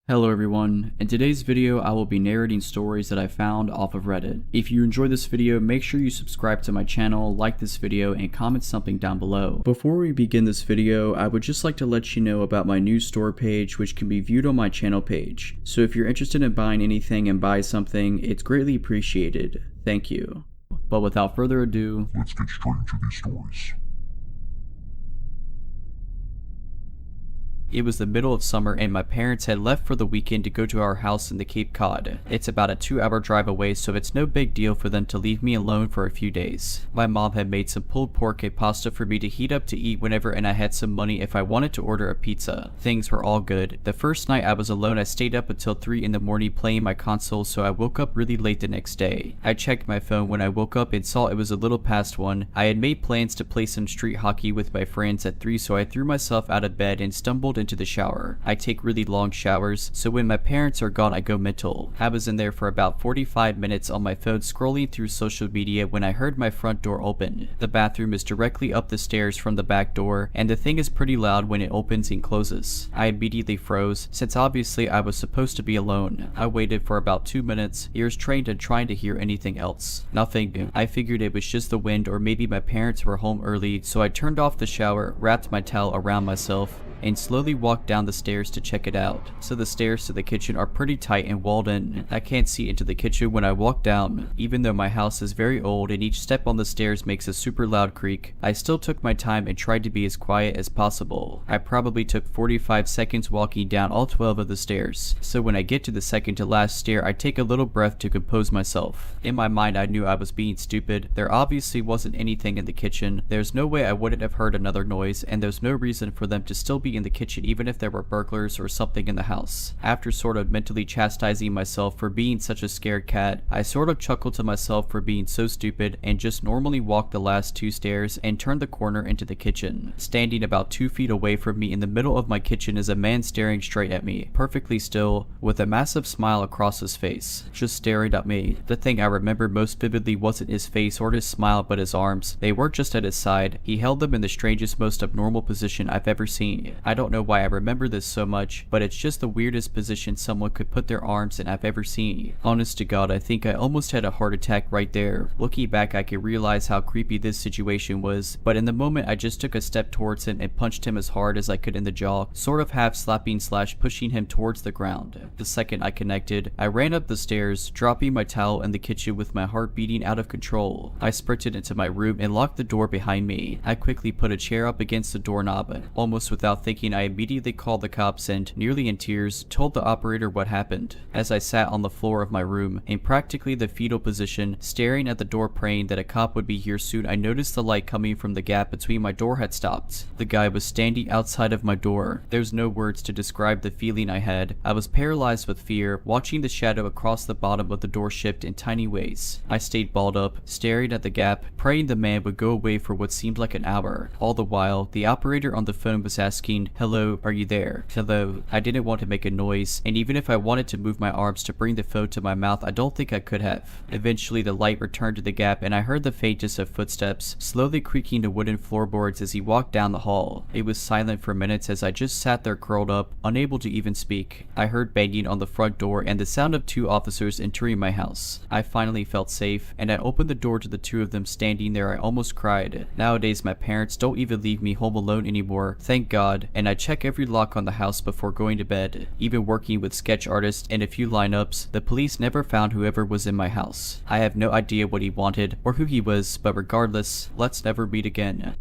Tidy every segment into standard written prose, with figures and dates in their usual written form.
Hello everyone, in today's video I will be narrating stories that I found off of Reddit. If you enjoyed this video, make sure you subscribe to my channel, like this video, and comment something down below. Before we begin this video, I would just like to let you know about my new store page, which can be viewed on my channel page. So if you're interested in buying anything and buy something, it's greatly appreciated. Thank you. But without further ado, let's get straight into these stories. it was the middle of summer and my parents had left for the weekend to go to our house in the Cape Cod. It's about a 2-hour drive away, so it's no big deal for them to leave me alone for a few days. My mom had made some pulled pork and pasta for me to heat up to eat whenever, and I had some money if I wanted to order a pizza. Things were all good. The first night I was alone, I stayed up until 3 in the morning playing my console, so I woke up really late the next day. I checked my phone when I woke up and saw it was a little past 1. I had made plans to play some street hockey with my friends at 3, so I threw myself out of bed and stumbled into the shower. I take really long showers, so when my parents are gone I go mental. I was in there for about 45 minutes on my phone scrolling through social media when I heard my front door open. The bathroom is directly up the stairs from the back door, and the thing is pretty loud when it opens and closes. I immediately froze, since obviously I was supposed to be alone. I waited for about 2 minutes, ears trained and trying to hear anything else. Nothing. I figured it was just the wind or maybe my parents were home early, so I turned off the shower, wrapped my towel around myself, and slowly walked down the stairs to check it out. So the stairs to the kitchen are pretty tight and walled in. I can't see into the kitchen when I walk down. Even though my house is very old and each step on the stairs makes a super loud creak, I still took my time and tried to be as quiet as possible. I probably took 45 seconds walking down all 12 of the stairs. So when I get to the second to last stair, I take a little breath to compose myself. In my mind I knew I was being stupid. There obviously wasn't anything in the kitchen. There's no way I wouldn't have heard another noise, and there's no reason for them to still be in the kitchen even if there were burglars or something in the house. After sort of mentally chastising myself for being such a scared cat, I sort of chuckled to myself for being so stupid and just normally walked the last 2 stairs and turned the corner into the kitchen. Standing about 2 feet away from me in the middle of my kitchen is a man staring straight at me, perfectly still, with a massive smile across his face, just staring at me. The thing I remember most vividly wasn't his face or his smile but his arms. They weren't just at his side. He held them in the strangest, most abnormal position I've ever seen. I don't know why I remember this so much, but it's just the weirdest position someone could put their arms in I've ever seen. Honest to God, I think I almost had a heart attack right there. Looking back, I could realize how creepy this situation was, but in the moment I just took a step towards him and punched him as hard as I could in the jaw, sort of half slapping / pushing him towards the ground. The second I connected, I ran up the stairs, dropping my towel in the kitchen with my heart beating out of control. I sprinted into my room and locked the door behind me. I quickly put a chair up against the doorknob. Almost without thinking, I immediately called the cops and, nearly in tears, told the operator what happened. As I sat on the floor of my room, in practically the fetal position, staring at the door praying that a cop would be here soon, I noticed the light coming from the gap between my door had stopped. The guy was standing outside of my door. There's no words to describe the feeling I had. I was paralyzed with fear, watching the shadow across the bottom of the door shift in tiny ways. I stayed balled up, staring at the gap, praying the man would go away for what seemed like an hour. All the while, the operator on the phone was asking, "Hello, are you there? Hello." I didn't want to make a noise, and even if I wanted to move my arms to bring the phone to my mouth, I don't think I could have. Eventually the light returned to the gap and I heard the faintest of footsteps, slowly creaking the wooden floorboards as he walked down the hall. It was silent for minutes as I just sat there curled up, unable to even speak. I heard banging on the front door and the sound of 2 officers entering my house. I finally felt safe, and I opened the door to the 2 of them standing there. I almost cried. Nowadays my parents don't even leave me home alone anymore, thank God, and I check every lock on the house before going to bed. Even working with sketch artists and a few lineups, the police never found whoever was in my house. I have no idea what he wanted or who he was, but regardless, let's never meet again.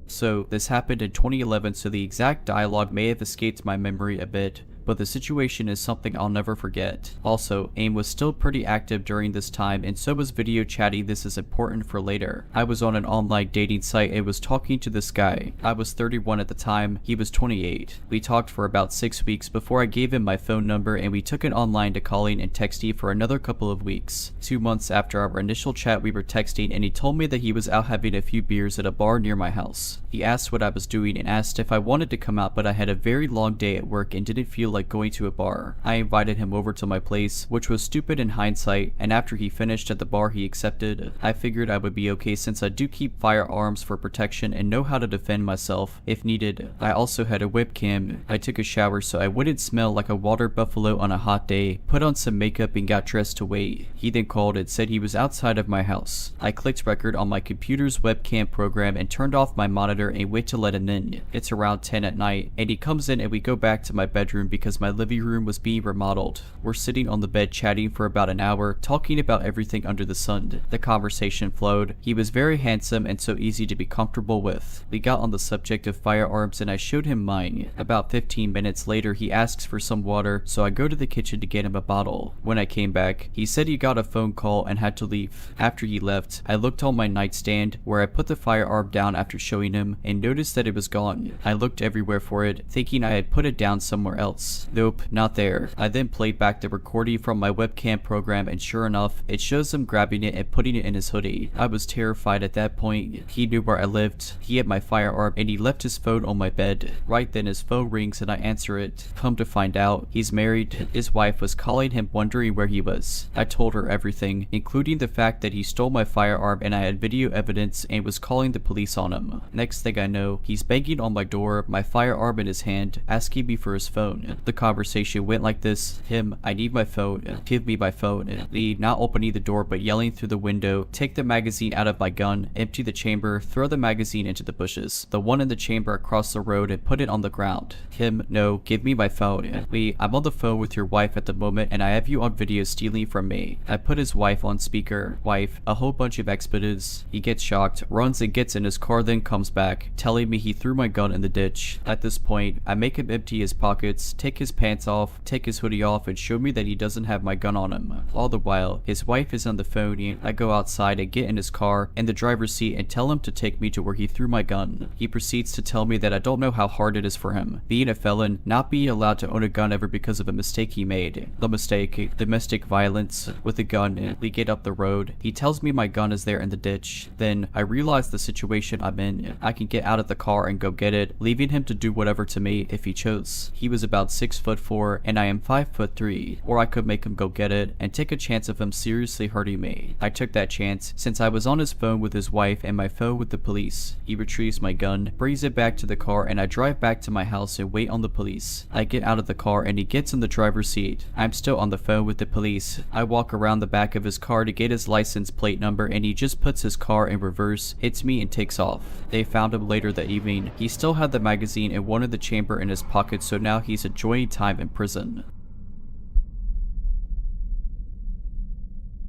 So this happened in 2011, so the exact dialogue may have escaped my memory a bit, but the situation is something I'll never forget. Also, AIM was still pretty active during this time, and so was video chatting. This is important for later. I was on an online dating site and was talking to this guy. I was 31 at the time, he was 28. We talked for about 6 weeks before I gave him my phone number, and we took it online to calling and texting for another couple of weeks. 2 months after our initial chat we were texting, and he told me that he was out having a few beers at a bar near my house. He asked what I was doing and asked if I wanted to come out, but I had a very long day at work and didn't feel like going to a bar. I invited him over to my place, which was stupid in hindsight, and after he finished at the bar he accepted. I figured I would be okay since I do keep firearms for protection and know how to defend myself if needed. I also had a webcam. I took a shower so I wouldn't smell like a water buffalo on a hot day, put on some makeup and got dressed to wait. He then called and said he was outside of my house. I clicked record on my computer's webcam program and turned off my monitor and wait to let him in. It's around 10 at night and he comes in and we go back to my bedroom because my living room was being remodeled. We're sitting on the bed chatting for about an hour, talking about everything under the sun. The conversation flowed. He was very handsome and so easy to be comfortable with. We got on the subject of firearms and I showed him mine. About 15 minutes later he asks for some water, so I go to the kitchen to get him a bottle. When I came back, he said he got a phone call and had to leave. After he left, I looked on my nightstand where I put the firearm down after showing him and noticed that it was gone. I looked everywhere for it, thinking I had put it down somewhere else. Nope, not there. I then played back the recording from my webcam program and sure enough, it shows him grabbing it and putting it in his hoodie. I was terrified at that point. He knew where I lived, he had my firearm, and he left his phone on my bed. Right then his phone rings and I answer it. Come to find out, he's married. His wife was calling him wondering where he was. I told her everything, including the fact that he stole my firearm and I had video evidence and was calling the police on him. Next thing I know, he's banging on my door, my firearm in his hand, asking me for his phone. The conversation went like this: him, I need my phone, give me my phone. Me, not opening the door but yelling through the window, take the magazine out of my gun, empty the chamber, throw the magazine into the bushes, the one in the chamber across the road, and put it on the ground. Him, no, give me my phone. Me, I'm on the phone with your wife at the moment and I have you on video stealing from me. I put his wife on speaker. Wife, a whole bunch of expletives. He gets shocked, runs and gets in his car, then comes back, telling me he threw my gun in the ditch. At this point, I make him empty his pockets, take his pants off, take his hoodie off, and show me that he doesn't have my gun on him. All the while, his wife is on the phone and I go outside and get in his car, in the driver's seat, and tell him to take me to where he threw my gun. He proceeds to tell me that I don't know how hard it is for him, being a felon, not being allowed to own a gun ever because of a mistake he made. The mistake, domestic violence, with a gun. We get up the road. He tells me my gun is there in the ditch. Then I realize the situation I'm in. I can get out of the car and go get it, leaving him to do whatever to me if he chose. He was about 6'4" and I am 5'3", or I could make him go get it and take a chance of him seriously hurting me. I took that chance since I was on his phone with his wife and my phone with the police. He retrieves my gun, brings it back to the car, and I drive back to my house and wait on the police. I get out of the car and he gets in the driver's seat. I'm still on the phone with the police. I walk around the back of his car to get his license plate number and he just puts his car in reverse, hits me, and takes off. They found him later that evening. He still had the magazine and one in the chamber in his pocket, so now he's enjoying time in prison.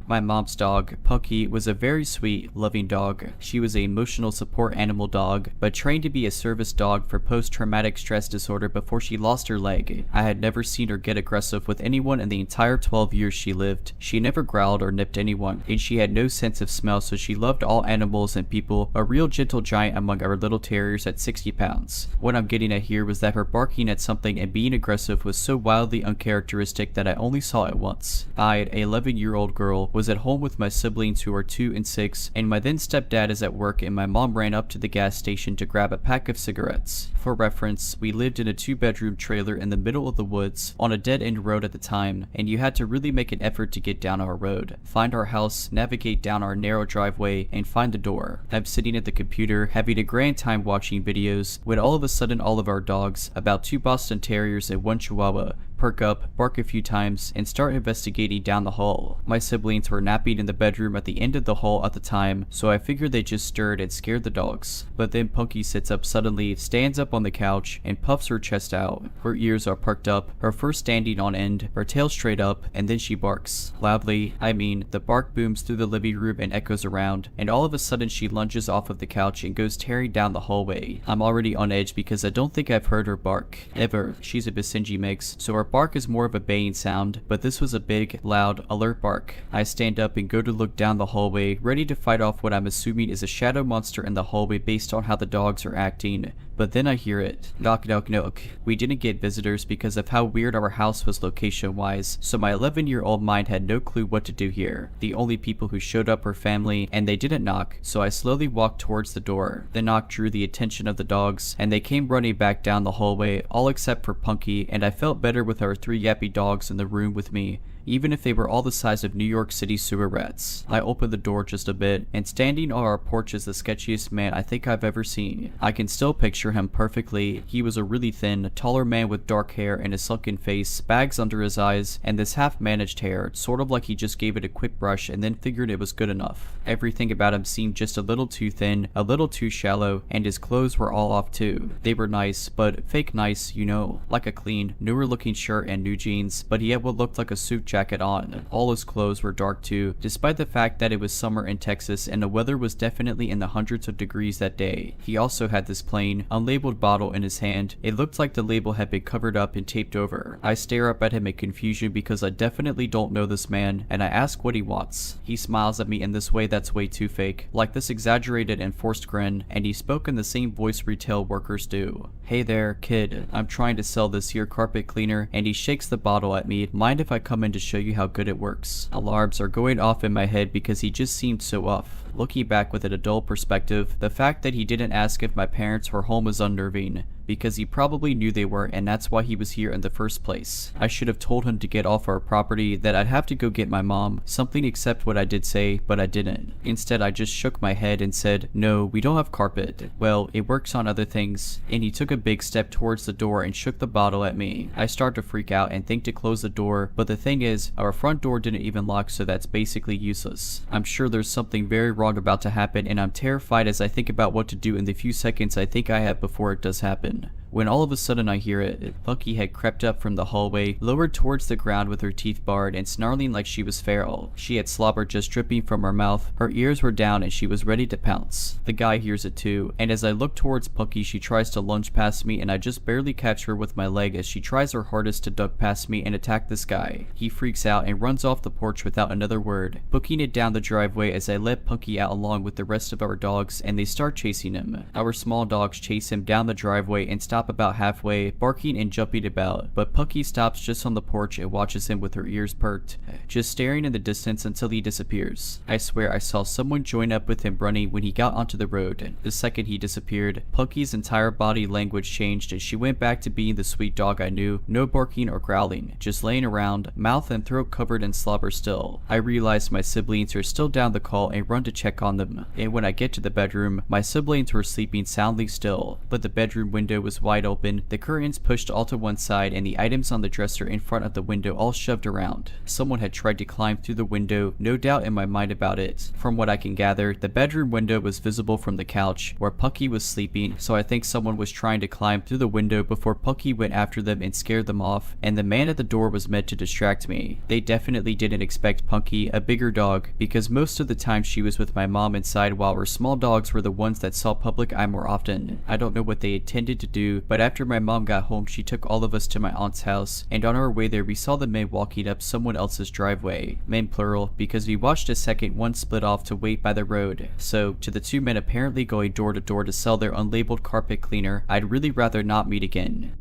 My mom's dog, Pucky, was a very sweet, loving dog. She was an emotional support animal dog, but trained to be a service dog for post-traumatic stress disorder before she lost her leg. I had never seen her get aggressive with anyone in the entire 12 years she lived. She never growled or nipped anyone, and she had no sense of smell, so she loved all animals and people, a real gentle giant among our little terriers at 60 pounds. What I'm getting at here was that her barking at something and being aggressive was so wildly uncharacteristic that I only saw it once. I, an 11-year-old girl, was at home with my siblings who are 2 and 6, and my then stepdad is at work, and my mom ran up to the gas station to grab a pack of cigarettes. For reference, we lived in a 2-bedroom trailer in the middle of the woods on a dead-end road at the time, and you had to really make an effort to get down our road, find our house, navigate down our narrow driveway, and find the door. I'm sitting at the computer having a grand time watching videos when all of a sudden all of our dogs, about 2 Boston Terriers and 1 Chihuahua, perk up, bark a few times, and start investigating down the hall. My siblings were napping in the bedroom at the end of the hall at the time, so I figured they just stirred and scared the dogs. But then Punky sits up suddenly, stands up on the couch, and puffs her chest out. Her ears are perked up, her fur standing on end, her tail straight up, and then she barks. Loudly, I mean, the bark booms through the living room and echoes around, and all of a sudden she lunges off of the couch and goes tearing down the hallway. I'm already on edge because I don't think I've heard her bark, ever. She's a Basenji mix, so her bark is more of a baying sound, but this was a big, loud, alert bark. I stand up and go to look down the hallway, ready to fight off what I'm assuming is a shadow monster in the hallway based on how the dogs are acting. But then I hear it. Knock, knock, knock. We didn't get visitors because of how weird our house was location-wise, so my 11-year-old mind had no clue what to do here. The only people who showed up were family, and they didn't knock, so I slowly walked towards the door. The knock drew the attention of the dogs, and they came running back down the hallway, all except for Punky, and I felt better with our 3 yappy dogs in the room with me, even if they were all the size of New York City sewer rats. I opened the door just a bit, and standing on our porch is the sketchiest man I think I've ever seen. I can still picture him perfectly. He was a really thin, taller man with dark hair and a sunken face, bags under his eyes, and this half-managed hair, sort of like he just gave it a quick brush and then figured it was good enough. Everything about him seemed just a little too thin, a little too shallow, and his clothes were all off too. They were nice, but fake nice, you know, like a clean, newer looking shirt and new jeans, but he had what looked like a suit jacket on. All his clothes were dark too, despite the fact that it was summer in Texas and the weather was definitely in the hundreds of degrees that day. He also had this plain, unlabeled bottle in his hand. It looked like the label had been covered up and taped over. I stare up at him in confusion because I definitely don't know this man, and I ask what he wants. He smiles at me in this way that's way too fake, like this exaggerated and forced grin, and he spoke in the same voice retail workers do. Hey there, kid. I'm trying to sell this here carpet cleaner, and he shakes the bottle at me. Mind if I come in to show you how good it works? Alarms are going off in my head because he just seemed so off. Looking back with an adult perspective, the fact that he didn't ask if my parents were home was unnerving, because he probably knew they were, and that's why he was here in the first place. I should have told him to get off our property, that I'd have to go get my mom, something except what I did say, but I didn't. Instead, I just shook my head and said, no, we don't have carpet. Well, it works on other things. And he took a big step towards the door and shook the bottle at me. I start to freak out and think to close the door, but the thing is, our front door didn't even lock, so that's basically useless. I'm sure there's something very wrong about to happen, and I'm terrified as I think about what to do in the few seconds I think I have before it does happen. When all of a sudden I hear it. Punky had crept up from the hallway, lowered towards the ground with her teeth bared and snarling like she was feral. She had slobber just dripping from her mouth, her ears were down, and she was ready to pounce. The guy hears it too, and as I look towards Punky, she tries to lunge past me, and I just barely catch her with my leg as she tries her hardest to duck past me and attack this guy. He freaks out and runs off the porch without another word, booking it down the driveway as I let Punky out along with the rest of our dogs, and they start chasing him. Our small dogs chase him down the driveway and stop about halfway, barking and jumping about, but Punky stops just on the porch and watches him with her ears perked, just staring in the distance until he disappears. I swear I saw someone join up with him running when he got onto the road. The second he disappeared, Punky's entire body language changed and she went back to being the sweet dog I knew, no barking or growling, just laying around, mouth and throat covered in slobber still. I realized my siblings are still down the call and run to check on them, and when I get to the bedroom, my siblings were sleeping soundly still, but the bedroom window was wide open, the curtains pushed all to one side, and the items on the dresser in front of the window all shoved around. Someone had tried to climb through the window, no doubt in my mind about it. From what I can gather, the bedroom window was visible from the couch where Punky was sleeping, so I think someone was trying to climb through the window before Punky went after them and scared them off, and the man at the door was meant to distract me. They definitely didn't expect Punky, a bigger dog, because most of the time she was with my mom inside while her small dogs were the ones that saw public eye more often. I don't know what they intended to do, but after my mom got home, she took all of us to my aunt's house, and on our way there we saw the men walking up someone else's driveway. Men plural, because we watched a second one split off to wait by the road. So, to the two men apparently going door to door to sell their unlabeled carpet cleaner, I'd really rather not meet again.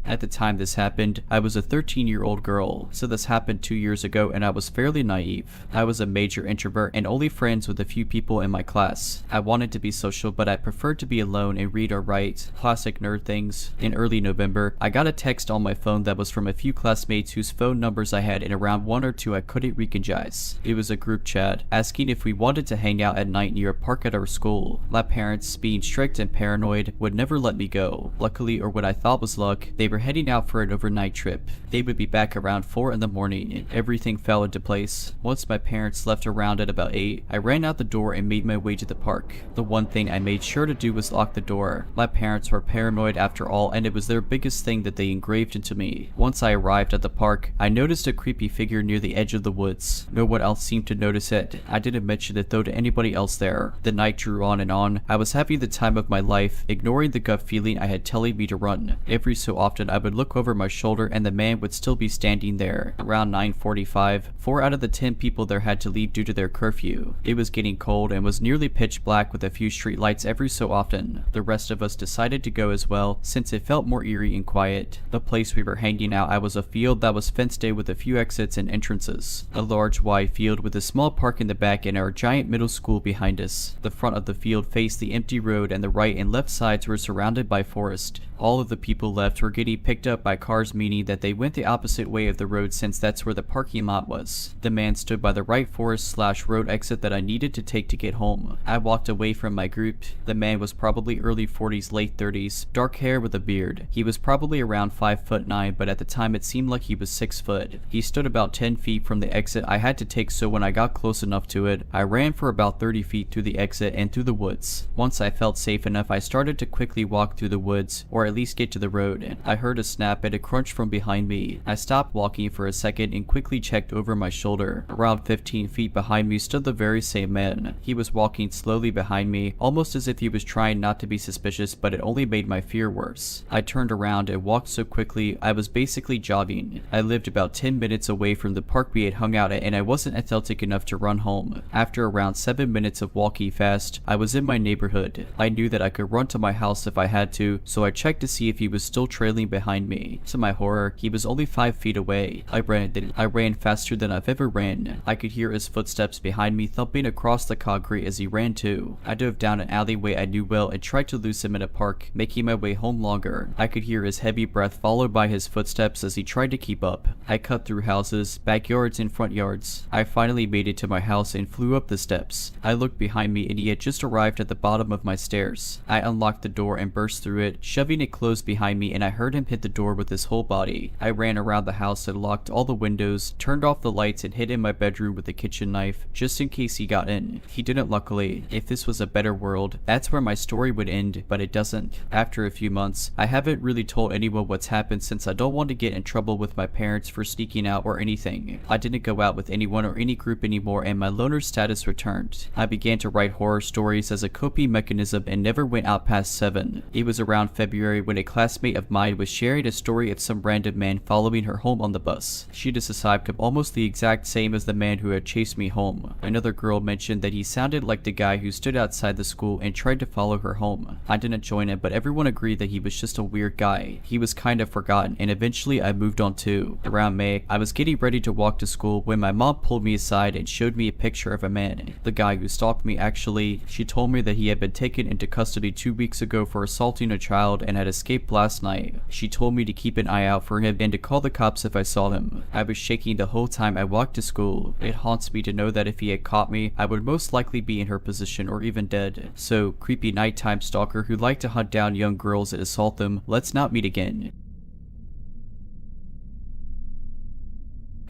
At the time this happened, I was a 13-year-old girl, so this happened 2 years ago and I was fairly naive. I was a major introvert and only friends with a few people in my class. I wanted to be social, but I preferred to be alone and read or write, classic nerd things. In early November, I got a text on my phone that was from a few classmates whose phone numbers I had and around 1 or 2 I couldn't recognize. It was a group chat, asking if we wanted to hang out at night near a park at our school. My parents, being strict and paranoid, would never let me go. Luckily, or what I thought was luck, they were heading out for an overnight trip. They would be back around 4 in the morning, and everything fell into place. Once my parents left around at about 8, I ran out the door and made my way to the park. The one thing I made sure to do was lock the door. My parents were paranoid after all, and it was their biggest thing that they engraved into me. Once I arrived at the park, I noticed a creepy figure near the edge of the woods. No one else seemed to notice it. I didn't mention it though to anybody else there. The night drew on and on. I was having the time of my life, ignoring the gut feeling I had telling me to run. Every so often often I would look over my shoulder and the man would still be standing there. Around 9:45, 4 out of the 10 people there had to leave due to their curfew. It was getting cold and was nearly pitch black with a few street lights every so often. The rest of us decided to go as well since it felt more eerie and quiet. The place we were hanging out at was a field that was fenced in with a few exits and entrances. A large wide field with a small park in the back and our giant middle school behind us. The front of the field faced the empty road and the right and left sides were surrounded by forest. All of the people left were getting picked up by cars, meaning that they went the opposite way of the road since that's where the parking lot was. The man stood by the right forest/road exit that I needed to take to get home. I walked away from my group. The man was probably early 40s, late 30s, dark hair with a beard. He was probably around 5'9", but at the time it seemed like he was 6 foot. He stood about 10 feet from the exit I had to take, so when I got close enough to it, I ran for about 30 feet through the exit and through the woods. Once I felt safe enough, I started to quickly walk through the woods, or at least get to the road. I heard a snap and a crunch from behind me. I stopped walking for a second and quickly checked over my shoulder. Around 15 feet behind me stood the very same man. He was walking slowly behind me, almost as if he was trying not to be suspicious, but it only made my fear worse. I turned around and walked so quickly I was basically jogging. I lived about 10 minutes away from the park we had hung out at and I wasn't athletic enough to run home. After around 7 minutes of walking fast, I was in my neighborhood. I knew that I could run to my house if I had to, so I checked to see if he was still trailing behind me. To my horror, he was only 5 feet away. I ran faster than I've ever ran. I could hear his footsteps behind me thumping across the concrete as he ran too. I dove down an alleyway I knew well and tried to lose him in a park, making my way home longer. I could hear his heavy breath followed by his footsteps as he tried to keep up. I cut through houses, backyards, and front yards. I finally made it to my house and flew up the steps. I looked behind me and he had just arrived at the bottom of my stairs. I unlocked the door and burst through it, shoving it closed behind me, and I heard him hit the door with his whole body. I ran around the house and locked all the windows, turned off the lights, and hid in my bedroom with a kitchen knife, just in case he got in. He didn't, luckily. If this was a better world, that's where my story would end, but it doesn't. After a few months, I haven't really told anyone what's happened since I don't want to get in trouble with my parents for sneaking out or anything. I didn't go out with anyone or any group anymore and my loner status returned. I began to write horror stories as a coping mechanism and never went out past 7. It was around February when a classmate of mine was sharing a story of some random man following her home on the bus. She described him almost the exact same as the man who had chased me home. Another girl mentioned that he sounded like the guy who stood outside the school and tried to follow her home. I didn't join it, but everyone agreed that he was just a weird guy. He was kind of forgotten, and eventually I moved on too. Around May, I was getting ready to walk to school when my mom pulled me aside and showed me a picture of a man. The guy who stalked me actually. She told me that he had been taken into custody 2 weeks ago for assaulting a child and had escaped last night. She told me to keep an eye out for him and to call the cops if I saw him. I was shaking the whole time I walked to school. It haunts me to know that if he had caught me, I would most likely be in her position or even dead. So, creepy nighttime stalker who liked to hunt down young girls and assault them, let's not meet again.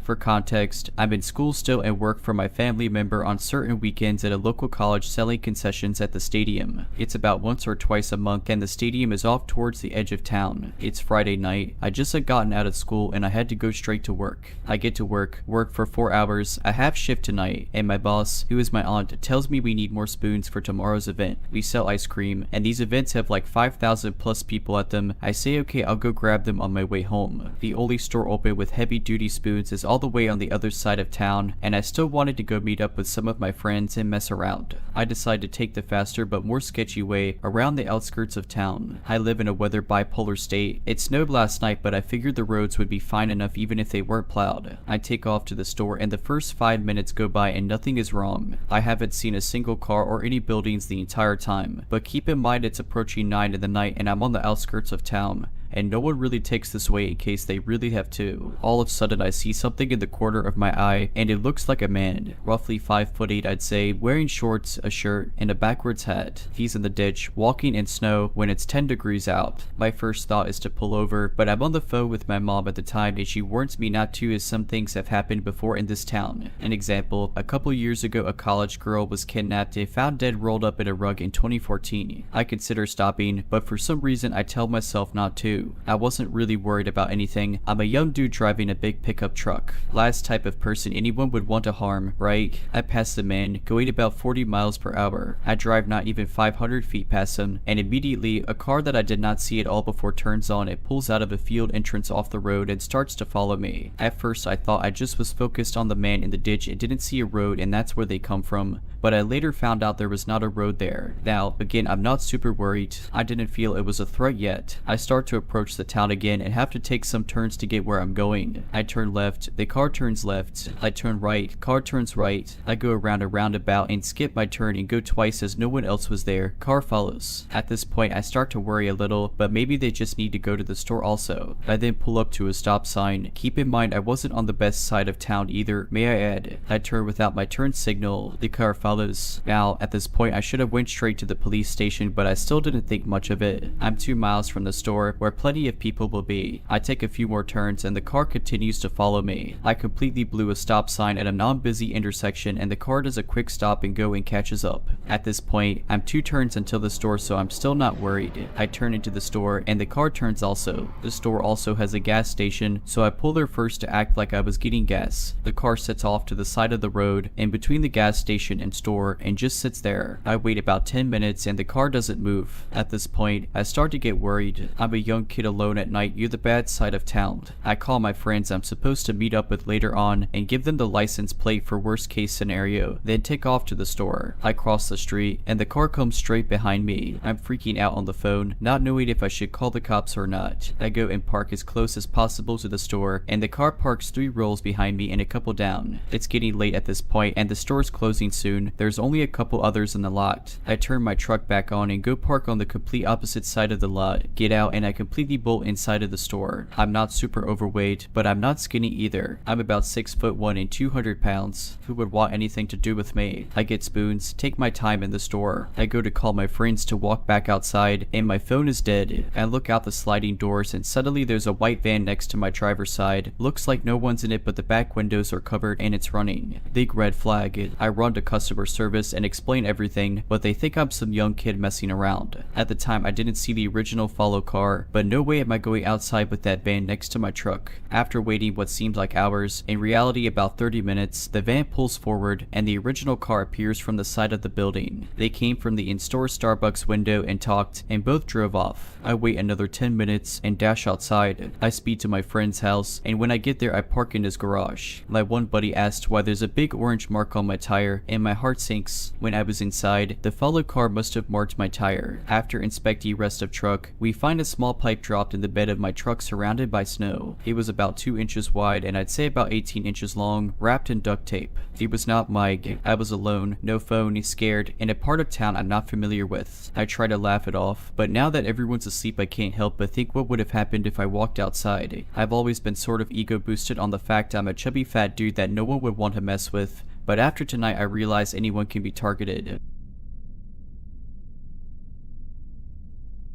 For context, I'm in school still and work for my family member on certain weekends at a local college selling concessions at the stadium. It's about once or twice a month and the stadium is off towards the edge of town. It's Friday night. I just had gotten out of school and I had to go straight to work. I get to work for 4 hours, a half shift tonight, and my boss, who is my aunt, tells me we need more spoons for tomorrow's event. We sell ice cream, and these events have like 5,000 plus people at them. I say okay, I'll go grab them on my way home. The only store open with heavy duty spoons is all the way on the other side of town, and I still wanted to go meet up with some of my friends and mess around. I decided to take the faster but more sketchy way around the outskirts of town. I live in a weather bipolar state. It snowed last night, but I figured the roads would be fine enough even if they weren't plowed. I take off to the store and the first 5 minutes go by and nothing is wrong. I haven't seen a single car or any buildings the entire time, but keep in mind it's approaching 9 in the night and I'm on the outskirts of town. And no one really takes this way in case they really have to. All of a sudden I see something in the corner of my eye and it looks like a man, roughly 5'8" I'd say, wearing shorts, a shirt, and a backwards hat. He's in the ditch, walking in snow when it's 10 degrees out. My first thought is to pull over, but I'm on the phone with my mom at the time and she warns me not to as some things have happened before in this town. An example, a couple years ago a college girl was kidnapped and found dead rolled up in a rug in 2014. I consider stopping, but for some reason I tell myself not to. new. I wasn't really worried about anything. I'm a young dude driving a big pickup truck. Last type of person anyone would want to harm, right? I passed the man, going about 40 miles per hour. I drive not even 500 feet past him, and immediately, a car that I did not see at all before turns on. It pulls out of a field entrance off the road and starts to follow me. At first, I thought I just was focused on the man in the ditch and didn't see a road, and that's where they come from. But I later found out there was not a road there. Now, again, I'm not super worried. I didn't feel it was a threat yet. I start to approach the town again and have to take some turns to get where I'm going. I turn left, the car turns left. I turn right, car turns right. I go around a roundabout and skip my turn and go twice as no one else was there. Car follows. At this point, I start to worry a little, but maybe they just need to go to the store also. I then pull up to a stop sign. Keep in mind, I wasn't on the best side of town either, may I add. I turn without my turn signal. The car follows. Now, at this point, I should have went straight to the police station, but I still didn't think much of it. I'm 2 miles from the store, where plenty of people will be. I take a few more turns, and the car continues to follow me. I completely blew a stop sign at a non-busy intersection, and the car does a quick stop and go and catches up. At this point, I'm 2 turns until the store, so I'm still not worried. I turn into the store, and the car turns also. The store also has a gas station, so I pull there first to act like I was getting gas. The car sits off to the side of the road, in between the gas station and store, and just sits there. I wait about 10 minutes, and the car doesn't move. At this point, I start to get worried. I'm a young kid alone at night near the bad side of town. I call my friends I'm supposed to meet up with later on, and give them the license plate for worst case scenario, then take off to the store. I cross the street, and the car comes straight behind me. I'm freaking out on the phone, not knowing if I should call the cops or not. I go and park as close as possible to the store, and the car parks 3 rows behind me and a couple down. It's getting late at this point, and the store's closing soon. There's only a couple others in the lot. I turn my truck back on and go park on the complete opposite side of the lot, get out, and I completely bolt inside of the store. I'm not super overweight, but I'm not skinny either. I'm about 6'1" and 200 pounds. Who would want anything to do with me? I get spoons, take my time in the store. I go to call my friends to walk back outside, and my phone is dead. I look out the sliding doors, and suddenly there's a white van next to my driver's side. Looks like no one's in it, but the back windows are covered and it's running. Big red flag. I run to customer service and explain everything, but they think I'm some young kid messing around. At the time, I didn't see the original follow car, but no way am I going outside with that van next to my truck. After waiting what seemed like hours, in reality about 30 minutes, the van pulls forward and the original car appears from the side of the building. They came from the in-store Starbucks window and talked, and both drove off. I wait another 10 minutes and dash outside. I speed to my friend's house, and when I get there, I park in his garage. My one buddy asked why there's a big orange mark on my tire, and my heart sinks. When I was inside, the follow car must have marked my tire. After inspecting rest of truck, we find a small pipe dropped in the bed of my truck surrounded by snow. It was about 2 inches wide and I'd say about 18 inches long, wrapped in duct tape. It was not Mike. I was alone, no phone, scared, in a part of town I'm not familiar with. I try to laugh it off, but now that everyone's asleep I can't help but think what would have happened if I walked outside. I've always been sort of ego boosted on the fact I'm a chubby fat dude that no one would want to mess with, but after tonight I realize anyone can be targeted.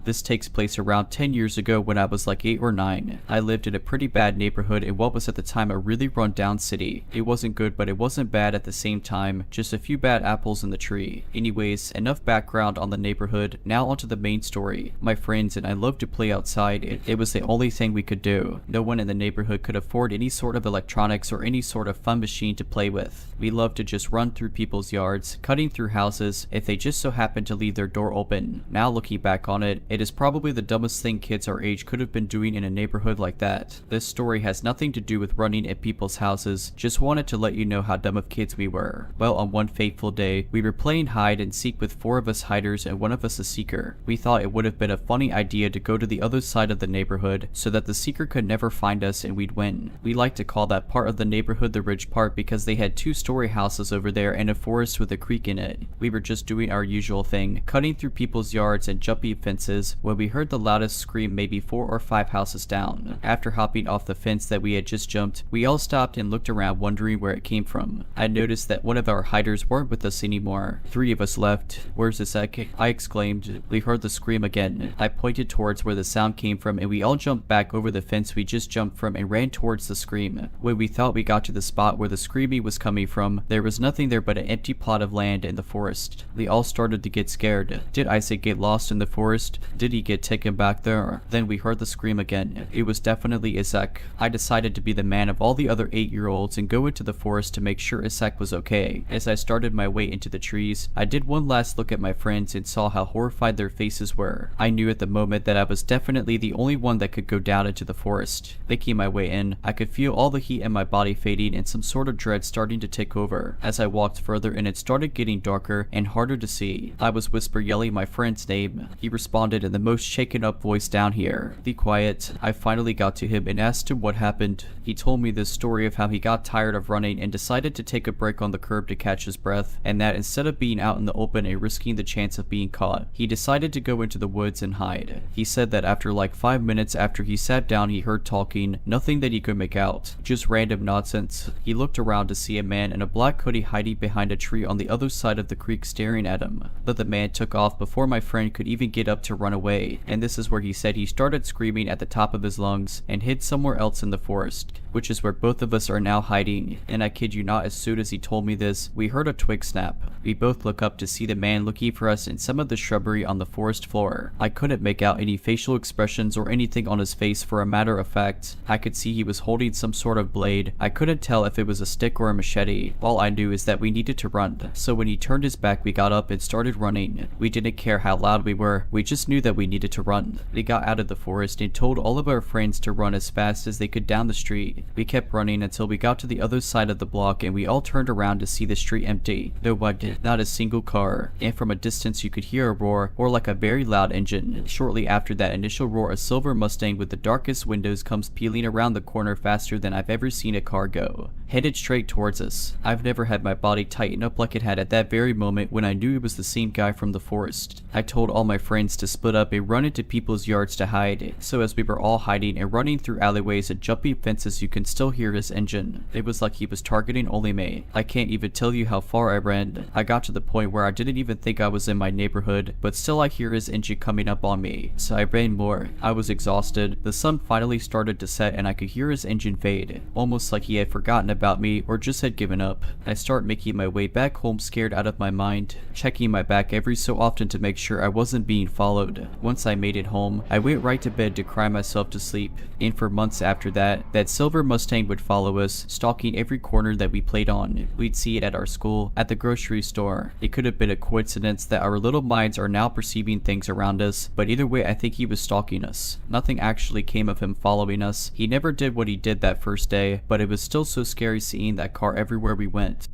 This takes place around 10 years ago when I was like 8 or 9. I lived in a pretty bad neighborhood in what was at the time a really run-down city. It wasn't good, but it wasn't bad at the same time, just a few bad apples in the tree. Anyways, enough background on the neighborhood, now onto the main story. My friends and I loved to play outside. It was the only thing we could do. No one in the neighborhood could afford any sort of electronics or any sort of fun machine to play with. We loved to just run through people's yards, cutting through houses if they just so happened to leave their door open. Now looking back on it, it is probably the dumbest thing kids our age could have been doing in a neighborhood like that. This story has nothing to do with running at people's houses, just wanted to let you know how dumb of kids we were. Well, on one fateful day, we were playing hide and seek with 4 of us hiders and 1 of us a seeker. We thought it would have been a funny idea to go to the other side of the neighborhood so that the seeker could never find us and we'd win. We like to call that part of the neighborhood the ridge part because they had 2-story houses over there and a forest with a creek in it. We were just doing our usual thing, cutting through people's yards and jumping fences when we heard the loudest scream maybe 4 or 5 houses down. After hopping off the fence that we had just jumped, we all stopped and looked around wondering where it came from. I noticed that one of our hiders weren't with us anymore. 3 of us left. "Where's the sec?" I exclaimed. We heard the scream again. I pointed towards where the sound came from and we all jumped back over the fence we just jumped from and ran towards the scream. When we thought we got to the spot where the screaming was coming from, there was nothing there but an empty plot of land in the forest. We all started to get scared. Did I say get lost in the forest? Did he get taken back there? Then we heard the scream again. It was definitely Isaac. I decided to be the man of all the other 8-year-olds and go into the forest to make sure Isaac was okay. As I started my way into the trees, I did one last look at my friends and saw how horrified their faces were. I knew at the moment that I was definitely the only one that could go down into the forest. Making my way in, I could feel all the heat in my body fading and some sort of dread starting to take over. As I walked further and it started getting darker and harder to see, I was yelling my friend's name. He responded in the most shaken up voice down here. Be quiet. I finally got to him and asked him what happened. He told me this story of how he got tired of running and decided to take a break on the curb to catch his breath, and that instead of being out in the open and risking the chance of being caught, he decided to go into the woods and hide. He said that after like 5 minutes after he sat down, he heard talking, nothing that he could make out, just random nonsense. He looked around to see a man in a black hoodie hiding behind a tree on the other side of the creek staring at him, but the man took off before my friend could even get up to run away, and this is where he said he started screaming at the top of his lungs and hid somewhere else in the forest, which is where both of us are now hiding. And I kid you not, as soon as he told me this, we heard a twig snap. We both look up to see the man looking for us in some of the shrubbery on the forest floor. I couldn't make out any facial expressions or anything on his face. For a matter of fact, I could see he was holding some sort of blade. I couldn't tell if it was a stick or a machete. All I knew is that we needed to run, so when he turned his back, we got up and started running. We didn't care how loud we were, we just knew that we needed to run. We got out of the forest and told all of our friends to run as fast as they could down the street. We kept running until we got to the other side of the block, and we all turned around to see the street empty. No one, not a single car, and from a distance you could hear a roar, or like a very loud engine. Shortly after that initial roar, a silver Mustang with the darkest windows comes peeling around the corner faster than I've ever seen a car go, headed straight towards us. I've never had my body tighten up like it had at that very moment when I knew it was the same guy from the forest. I told all my friends to split up and run into people's yards to hide, so as we were all hiding and running through alleyways and jumping fences, you can still hear his engine. It was like he was targeting only me. I can't even tell you how far I ran. I got to the point where I didn't even think I was in my neighborhood, but still I hear his engine coming up on me, so I ran more. I was exhausted. The sun finally started to set and I could hear his engine fade, almost like he had forgotten about me or just had given up. I start making my way back home scared out of my mind, checking my back every so often to make sure I wasn't being followed. Once I made it home, I went right to bed to cry myself to sleep, and for months after that, that silver Mustang would follow us, stalking every corner that we played on. We'd see it at our school, at the grocery store. It could have been a coincidence that our little minds are now perceiving things around us, but either way I think he was stalking us. Nothing actually came of him following us. He never did what he did that first day, but it was still so scary seeing that car everywhere we went.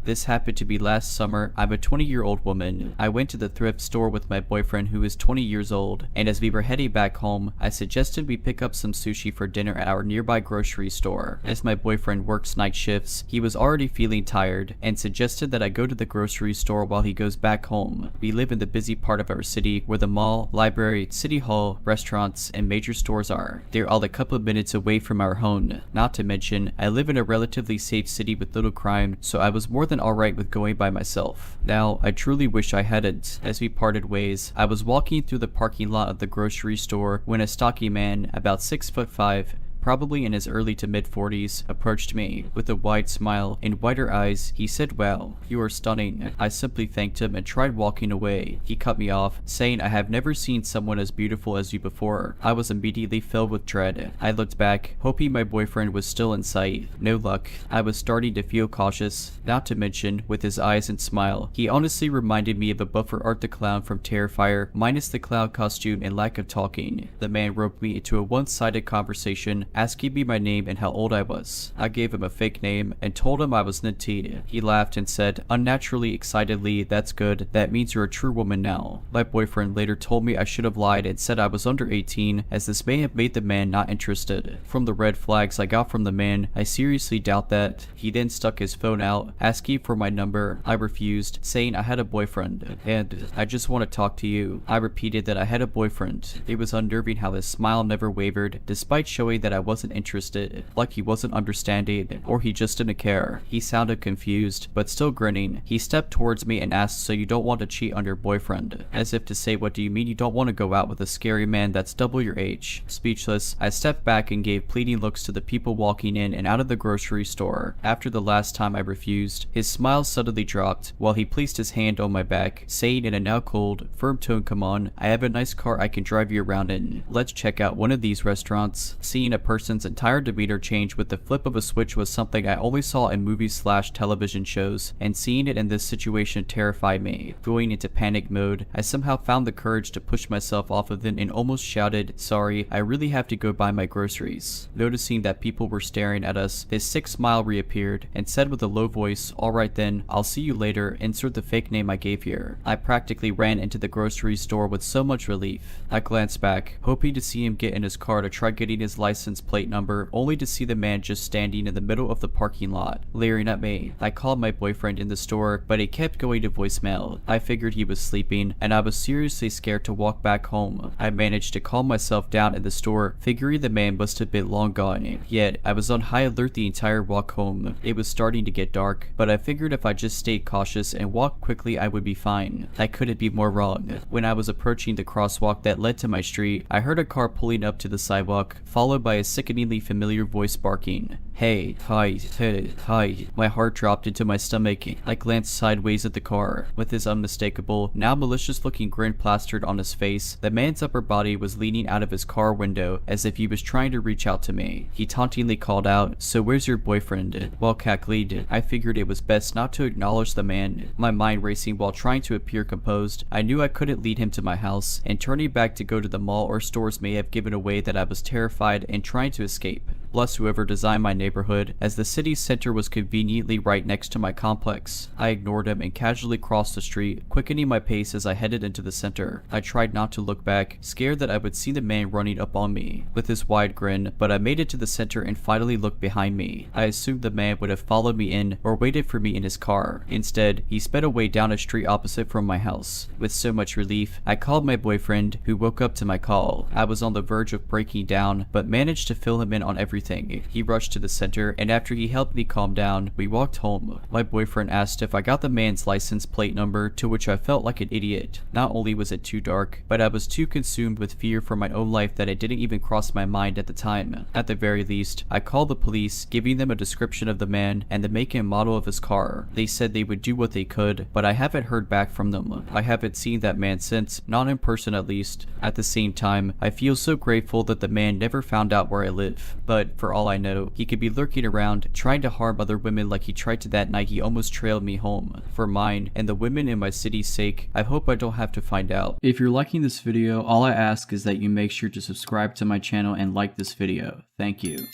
This happened to be last summer. I'm a 20-year-old woman. I went to the thrift store with my boyfriend who is 20 years old, and as we were heading back home, I suggested we pick up some sushi for dinner at our nearby grocery store. As my boyfriend works night shifts, he was already feeling tired and suggested that I go to the grocery store while he goes back home. We live in the busy part of our city where the mall, library, city hall, restaurants, and major stores are. They're all a couple of minutes away from our home. Not to mention, I live in a relatively safe city with little crime, so I was more than alright with going by myself. Now, I truly wish I hadn't. As we parted ways, I was walking through the parking lot of the grocery store when a stocky man, about 6'5", probably in his early to mid-40s, approached me. With a wide smile and wider eyes, he said, "Wow, you are stunning." I simply thanked him and tried walking away. He cut me off, saying, "I have never seen someone as beautiful as you before." I was immediately filled with dread. I looked back, hoping my boyfriend was still in sight. No luck. I was starting to feel cautious. Not to mention, with his eyes and smile, he honestly reminded me of a buffer Art the Clown from Terrifier, minus the clown costume and lack of talking. The man roped me into a one-sided conversation, asking me my name and how old I was. I gave him a fake name and told him I was Nati. He laughed and said, unnaturally excitedly, "That's good. That means you're a true woman now." My boyfriend later told me I should have lied and said I was under 18, as this may have made the man not interested. From the red flags I got from the man, I seriously doubt that. He then stuck his phone out, asking for my number. I refused, saying I had a boyfriend, and "I just want to talk to you." I repeated that I had a boyfriend. It was unnerving how his smile never wavered, despite showing that I I wasn't interested, like he wasn't understanding, or he just didn't care. He sounded confused, but still grinning. He stepped towards me and asked, "So you don't want to cheat on your boyfriend?" As if to say, "What do you mean you don't want to go out with a scary man that's double your age?" Speechless, I stepped back and gave pleading looks to the people walking in and out of the grocery store. After the last time I refused, his smile suddenly dropped while he placed his hand on my back, saying in a now cold, firm tone, "Come on, I have a nice car I can drive you around in. Let's check out one of these restaurants." Seeing a person's entire demeanor change with the flip of a switch was something I only saw in movies/television shows, and seeing it in this situation terrified me. Going into panic mode, I somehow found the courage to push myself off of it and almost shouted, "Sorry, I really have to go buy my groceries." Noticing that people were staring at us, his sick smile reappeared and said with a low voice, "Alright then, I'll see you later, insert the fake name I gave here." I practically ran into the grocery store with so much relief. I glanced back, hoping to see him get in his car to try getting his license plate number, only to see the man just standing in the middle of the parking lot, leering at me. I called my boyfriend in the store, but he kept going to voicemail. I figured he was sleeping, and I was seriously scared to walk back home. I managed to calm myself down in the store, figuring the man must have been long gone. Yet, I was on high alert the entire walk home. It was starting to get dark, but I figured if I just stayed cautious and walked quickly I would be fine. I couldn't be more wrong. When I was approaching the crosswalk that led to my street, I heard a car pulling up to the sidewalk, followed by a sickeningly familiar voice barking, "Hey, hi, hey, hi." My heart dropped into my stomach. I glanced sideways at the car. With his unmistakable, now malicious looking grin plastered on his face, the man's upper body was leaning out of his car window as if he was trying to reach out to me. He tauntingly called out, "So where's your boyfriend?" While cackling, I figured it was best not to acknowledge the man. My mind racing while trying to appear composed, I knew I couldn't lead him to my house, and turning back to go to the mall or stores may have given away that I was terrified and trying to escape. Bless whoever designed my neighborhood, as the city center was conveniently right next to my complex. I ignored him and casually crossed the street, quickening my pace as I headed into the center. I tried not to look back, scared that I would see the man running up on me with his wide grin, but I made it to the center and finally looked behind me. I assumed the man would have followed me in or waited for me in his car. Instead, he sped away down a street opposite from my house. With so much relief, I called my boyfriend, who woke up to my call. I was on the verge of breaking down, but managed to fill him in on everything. He rushed to the center, and after he helped me calm down, we walked home. My boyfriend asked if I got the man's license plate number, to which I felt like an idiot. Not only was it too dark, but I was too consumed with fear for my own life that it didn't even cross my mind at the time. At the very least, I called the police, giving them a description of the man and the make and model of his car. They said they would do what they could, but I haven't heard back from them. I haven't seen that man since, not in person at least. At the same time, I feel so grateful that the man never found out where I live. But for all I know, he could be lurking around, trying to harm other women like he tried to that night he almost trailed me home. For mine, and the women in my city's sake, I hope I don't have to find out. If you're liking this video, all I ask is that you make sure to subscribe to my channel and like this video. Thank you.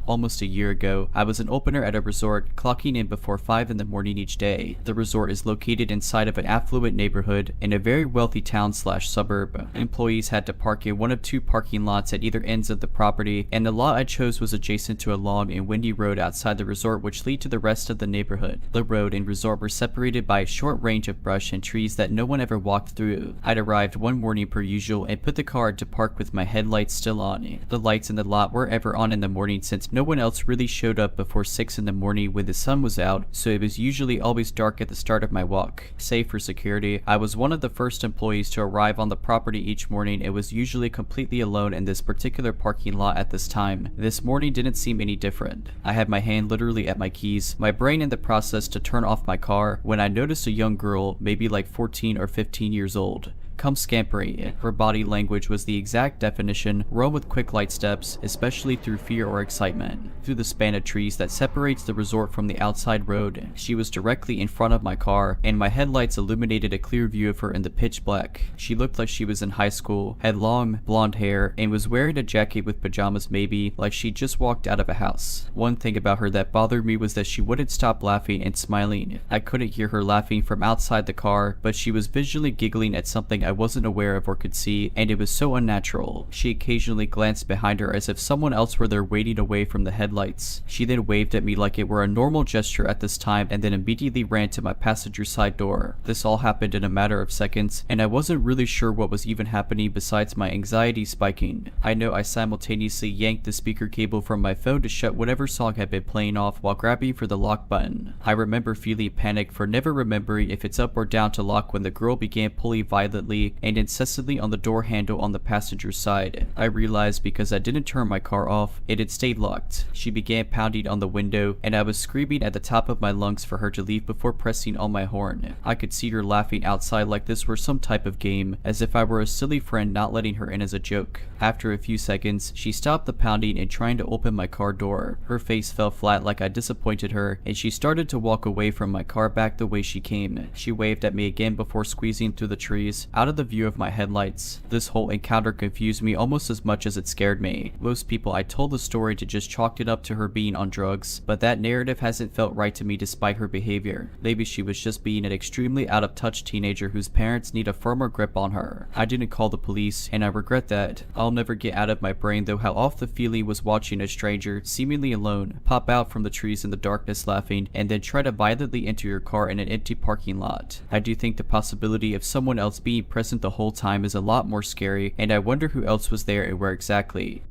Almost a year ago, I was an opener at a resort, clocking in before 5 in the morning each day. The resort is located inside of an affluent neighborhood in a very wealthy town/suburb. Employees had to park in one of two parking lots at either ends of the property, and the lot I chose was adjacent to a long and windy road outside the resort which lead to the rest of the neighborhood. The road and resort were separated by a short range of brush and trees that no one ever walked through. I'd arrived one morning per usual and put the car into park with my headlights still on. The lights in the lot were ever on in the morning since no one else really showed up before 6 in the morning when the sun was out, so it was usually always dark at the start of my walk. Save for security, I was one of the first employees to arrive on the property each morning and was usually completely alone in this particular parking lot at this time. This morning didn't seem any different. I had my hand literally at my keys, my brain in the process to turn off my car, when I noticed a young girl, maybe like 14 or 15 years old. Come scampering. Her body language was the exact definition, roam with quick light steps, especially through fear or excitement. Through the span of trees that separates the resort from the outside road, she was directly in front of my car, and my headlights illuminated a clear view of her in the pitch black. She looked like she was in high school, had long, blonde hair, and was wearing a jacket with pajamas maybe, like she just walked out of a house. One thing about her that bothered me was that she wouldn't stop laughing and smiling. I couldn't hear her laughing from outside the car, but she was visually giggling at something I wasn't aware of or could see, and it was so unnatural. She occasionally glanced behind her as if someone else were there waiting away from the headlights. She then waved at me like it were a normal gesture at this time and then immediately ran to my passenger side door. This all happened in a matter of seconds, and I wasn't really sure what was even happening besides my anxiety spiking. I know I simultaneously yanked the speaker cable from my phone to shut whatever song had been playing off while grabbing for the lock button. I remember feeling panicked for never remembering if it's up or down to lock when the girl began pulling violently and incessantly on the door handle on the passenger side. I realized because I didn't turn my car off, it had stayed locked. She began pounding on the window, and I was screaming at the top of my lungs for her to leave before pressing on my horn. I could see her laughing outside like this were some type of game, as if I were a silly friend not letting her in as a joke. After a few seconds, she stopped the pounding and trying to open my car door. Her face fell flat like I disappointed her, and she started to walk away from my car back the way she came. She waved at me again before squeezing through the trees, out of the view of my headlights. This whole encounter confused me almost as much as it scared me. Most people I told the story to just chalked it up to her being on drugs, but that narrative hasn't felt right to me despite her behavior. Maybe she was just being an extremely out of touch teenager whose parents need a firmer grip on her. I didn't call the police, and I regret that. I'll never get out of my brain though how off the feeling was watching a stranger, seemingly alone, pop out from the trees in the darkness laughing, and then try to violently enter your car in an empty parking lot. I do think the possibility of someone else being present the whole time is a lot more scary, and I wonder who else was there and where exactly.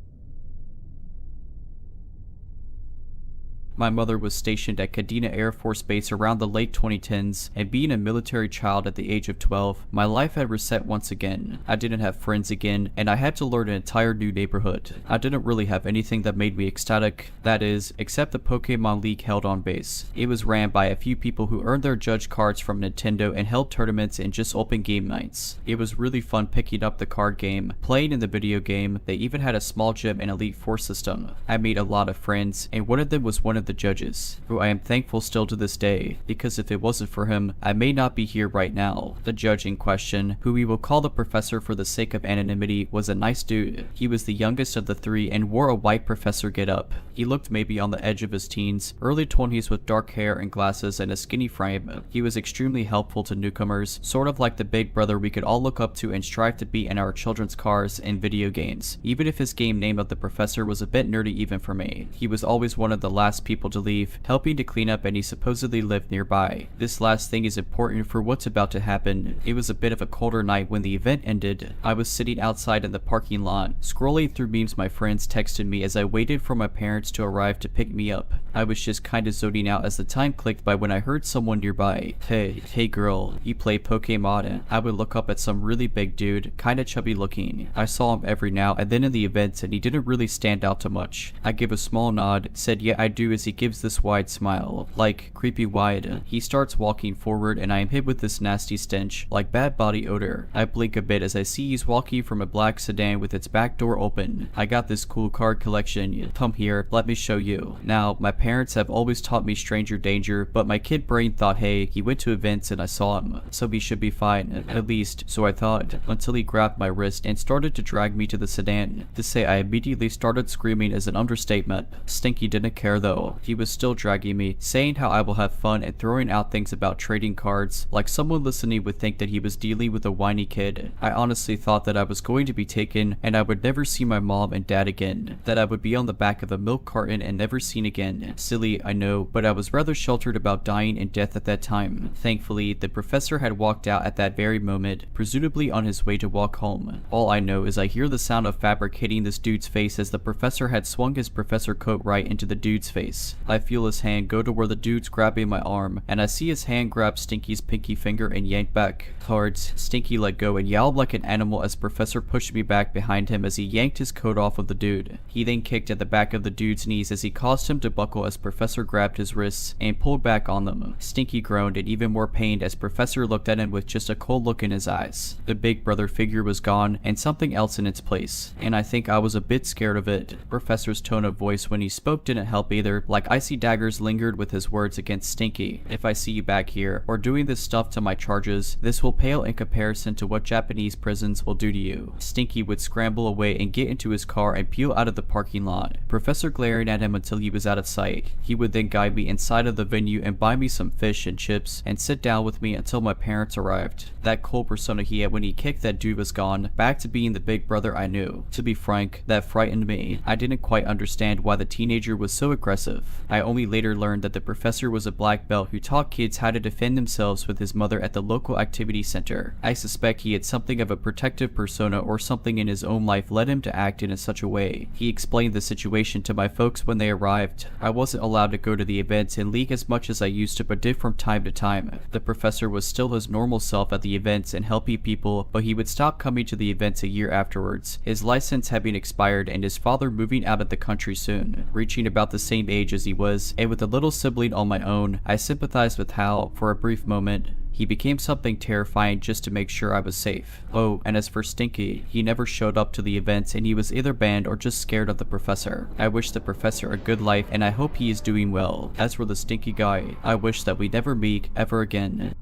My mother was stationed at Kadena Air Force Base around the late 2010s, and being a military child at the age of 12, my life had reset once again. I didn't have friends again, and I had to learn an entire new neighborhood. I didn't really have anything that made me ecstatic, that is, except the Pokemon League held on base. It was ran by a few people who earned their judge cards from Nintendo and held tournaments and just open game nights. It was really fun picking up the card game, playing in the video game. They even had a small gym and Elite Four system. I made a lot of friends, and one of them was one of the judges, who I am thankful still to this day, because if it wasn't for him, I may not be here right now. The judge in question, who we will call the professor for the sake of anonymity, was a nice dude. He was the youngest of the three and wore a white professor getup. He looked maybe on the edge of his teens, early 20s with dark hair and glasses and a skinny frame. He was extremely helpful to newcomers, sort of like the big brother we could all look up to and strive to be in our children's cars and video games, even if his game name of the professor was a bit nerdy even for me. He was always one of the last people to leave, helping to clean up, and he supposedly lived nearby. This last thing is important for what's about to happen. It was a bit of a colder night when the event ended. I was sitting outside in the parking lot, scrolling through memes my friends texted me as I waited for my parents to arrive to pick me up. I was just kinda zoning out as the time clicked by when I heard someone nearby. Hey girl, you play Pokemon? I would look up at some really big dude, kinda chubby looking. I saw him every now and then in the events, and he didn't really stand out too much. I give a small nod, said yeah I do, as he gives this wide smile, like creepy wide. He starts walking forward, and I am hit with this nasty stench, like bad body odor. I blink a bit as I see he's walking from a black sedan with its back door open. I got this cool card collection. Come here, let me show you. Now, my parents have always taught me stranger danger, but my kid brain thought, hey, he went to events and I saw him, so he should be fine, at least, so I thought, until he grabbed my wrist and started to drag me to the sedan. To say I immediately started screaming is an understatement. Stinky didn't care though. He was still dragging me, saying how I will have fun and throwing out things about trading cards, like someone listening would think that he was dealing with a whiny kid. I honestly thought that I was going to be taken and I would never see my mom and dad again, that I would be on the back of a milk carton and never seen again. Silly, I know, but I was rather sheltered about dying and death at that time. Thankfully, the professor had walked out at that very moment, presumably on his way to walk home. All I know is I hear the sound of fabric hitting this dude's face as the professor had swung his professor coat right into the dude's face. I feel his hand go to where the dude's grabbing my arm, and I see his hand grab Stinky's pinky finger and yank back. Hard, Stinky let go and yowled like an animal as Professor pushed me back behind him as he yanked his coat off of the dude. He then kicked at the back of the dude's knees as he caused him to buckle as Professor grabbed his wrists and pulled back on them. Stinky groaned in even more pain as Professor looked at him with just a cold look in his eyes. The big brother figure was gone and something else in its place, and I think I was a bit scared of it. Professor's tone of voice when he spoke didn't help either, Like icy daggers lingered with his words against Stinky. If I see you back here, or doing this stuff to my charges, this will pale in comparison to what Japanese prisons will do to you. Stinky would scramble away and get into his car and peel out of the parking lot, Professor glaring at him until he was out of sight. He would then guide me inside of the venue and buy me some fish and chips and sit down with me until my parents arrived. That cold persona he had when he kicked that dude was gone, back to being the big brother I knew. To be frank, that frightened me. I didn't quite understand why the teenager was so aggressive. I only later learned that the professor was a black belt who taught kids how to defend themselves with his mother at the local activity center. I suspect he had something of a protective persona or something in his own life led him to act in such a way. He explained the situation to my folks when they arrived. I wasn't allowed to go to the events and leak as much as I used to, but did from time to time. The professor was still his normal self at the events and helping people, but he would stop coming to the events a year afterwards, his license having expired and his father moving out of the country soon. Reaching about the same age as he was, and with a little sibling on my own, I sympathized with how, for a brief moment, he became something terrifying just to make sure I was safe. Oh, and as for Stinky, he never showed up to the events and he was either banned or just scared of the professor. I wish the professor a good life and I hope he is doing well. As for the Stinky guy, I wish that we never meet ever again.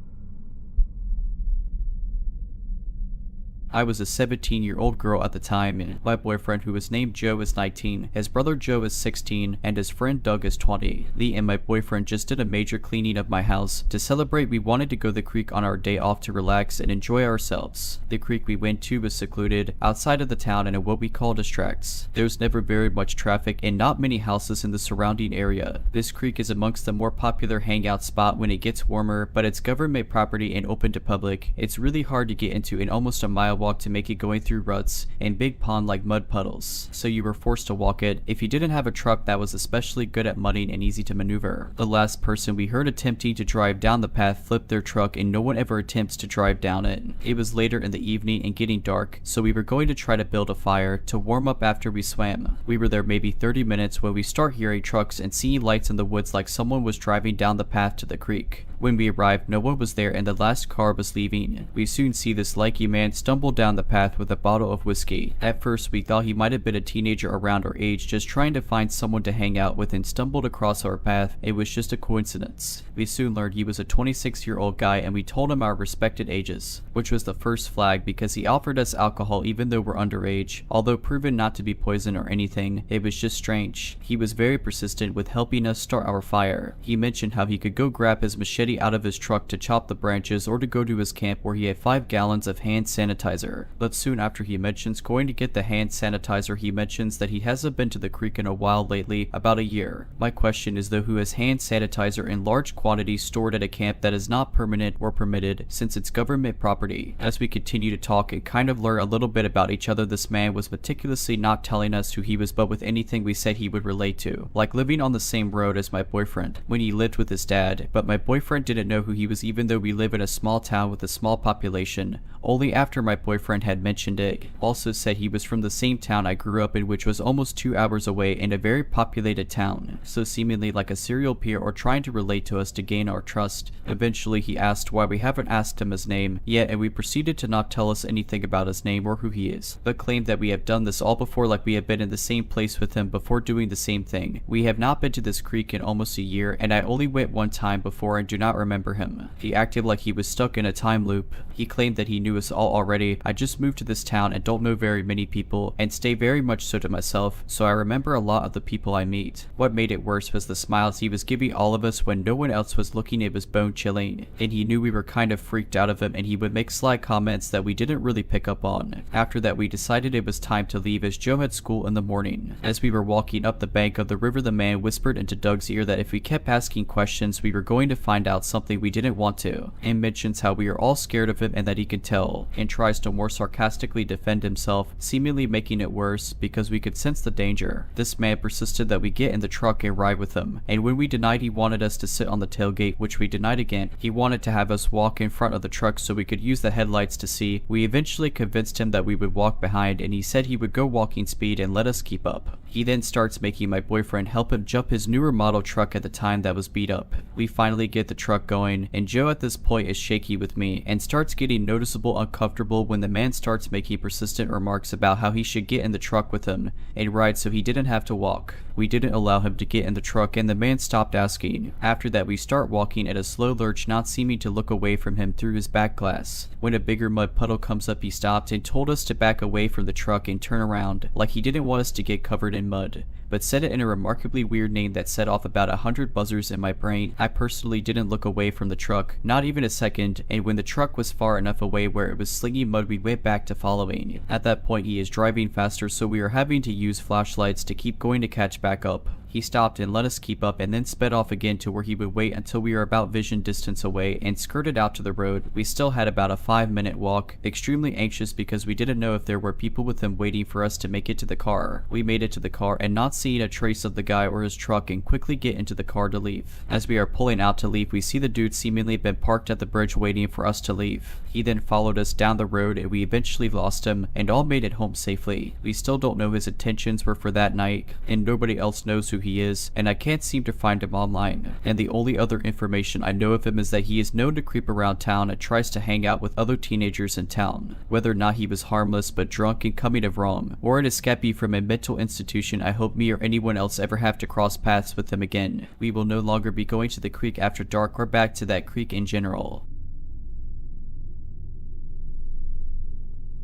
I was a 17-year-old girl at the time. My boyfriend, who was named Joe, is 19, his brother Joe is 16, and his friend Doug is 20. Lee and my boyfriend just did a major cleaning of my house. To celebrate, we wanted to go to the creek on our day off to relax and enjoy ourselves. The creek we went to was secluded, outside of the town and in what we call distracts. There's never very much traffic and not many houses in the surrounding area. This creek is amongst the more popular hangout spot when it gets warmer, but it's government property and open to public. It's really hard to get into in almost a mile walk to make it going through ruts and big pond like mud puddles, so you were forced to walk it if you didn't have a truck that was especially good at mudding and easy to maneuver. The last person we heard attempting to drive down the path flipped their truck and no one ever attempts to drive down it. It was later in the evening and getting dark, so we were going to try to build a fire to warm up after we swam. We were there maybe 30 minutes when we start hearing trucks and seeing lights in the woods like someone was driving down the path to the creek. When we arrived, no one was there and the last car was leaving. We soon see this lanky man stumble down the path with a bottle of whiskey. At first, we thought he might have been a teenager around our age just trying to find someone to hang out with and stumbled across our path. It was just a coincidence. We soon learned he was a 26-year-old guy and we told him our respected ages, which was the first flag because he offered us alcohol even though we're underage. Although proven not to be poison or anything, it was just strange. He was very persistent with helping us start our fire. He mentioned how he could go grab his machete out of his truck to chop the branches or to go to his camp where he had 5 gallons of hand sanitizer. But soon after he mentions going to get the hand sanitizer, he mentions that he hasn't been to the creek in a while lately, about a year. My question is though, who has hand sanitizer in large quantities stored at a camp that is not permanent or permitted since it's government property? As we continue to talk and kind of learn a little bit about each other, this man was meticulously not telling us who he was but with anything we said he would relate to, like living on the same road as my boyfriend when he lived with his dad, but my boyfriend didn't know who he was even though we live in a small town with a small population. Only after my boyfriend had mentioned it. Also said he was from the same town I grew up in, which was almost 2 hours away in a very populated town, so seemingly like a serial peer or trying to relate to us to gain our trust. Eventually he asked why we haven't asked him his name yet, and we proceeded to not tell us anything about his name or who he is, but claimed that we have done this all before, like we have been in the same place with him before doing the same thing. We have not been to this creek in almost a year and I only went one time before and do not remember him. He acted like he was stuck in a time loop. He claimed that he knew us all already. I just moved to this town and don't know very many people and stay very much so to myself, so I remember a lot of the people I meet. What made it worse was the smiles he was giving all of us when no one else was looking. It was bone chilling, and he knew we were kind of freaked out of him and he would make sly comments that we didn't really pick up on. After that we decided it was time to leave as Joe had school in the morning. As we were walking up the bank of the river, the man whispered into Doug's ear that if we kept asking questions we were going to find out something we didn't want to, and mentions how we are all scared of him and that he can tell, and tries to more sarcastically defend himself, seemingly making it worse because we could sense the danger. This man persisted that we get in the truck and ride with him, and when we denied he wanted us to sit on the tailgate, which we denied again, he wanted to have us walk in front of the truck so we could use the headlights to see. We eventually convinced him that we would walk behind and he said he would go walking speed and let us keep up. He then starts making my boyfriend help him jump his newer model truck at the time that was beat up. We finally get the truck going and Joe at this point is shaky with me and starts getting noticeable noticeable uncomfortable when the man starts making persistent remarks about how he should get in the truck with him and ride so he didn't have to walk. We didn't allow him to get in the truck and the man stopped asking. After that we start walking at a slow lurch, not seeming to look away from him through his back glass. When a bigger mud puddle comes up he stopped and told us to back away from the truck and turn around, like he didn't want us to get covered in mud, but said it in a remarkably weird name that set off about 100 buzzers in my brain. I personally didn't look away from the truck, not even a second, and when the truck was far enough away where it was slinging mud we went back to following. At that point he is driving faster, so we are having to use flashlights to keep going to catch back up. He stopped and let us keep up and then sped off again to where he would wait until we were about vision distance away and skirted out to the road. We still had about a 5-minute walk, extremely anxious because we didn't know if there were people with him waiting for us to make it to the car. We made it to the car and not seeing a trace of the guy or his truck and quickly get into the car to leave. As we are pulling out to leave, we see the dude seemingly been parked at the bridge waiting for us to leave. He then followed us down the road and we eventually lost him and all made it home safely. We still don't know his intentions were for that night and nobody else knows who he is, and I can't seem to find him online. And the only other information I know of him is that he is known to creep around town and tries to hang out with other teenagers in town. Whether or not he was harmless but drunk and coming of wrong, or an escapee from a mental institution, I hope me or anyone else ever have to cross paths with him again. We will no longer be going to the creek after dark or back to that creek in general.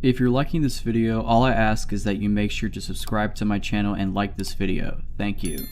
If you're liking this video, all I ask is that you make sure to subscribe to my channel and like this video. Thank you.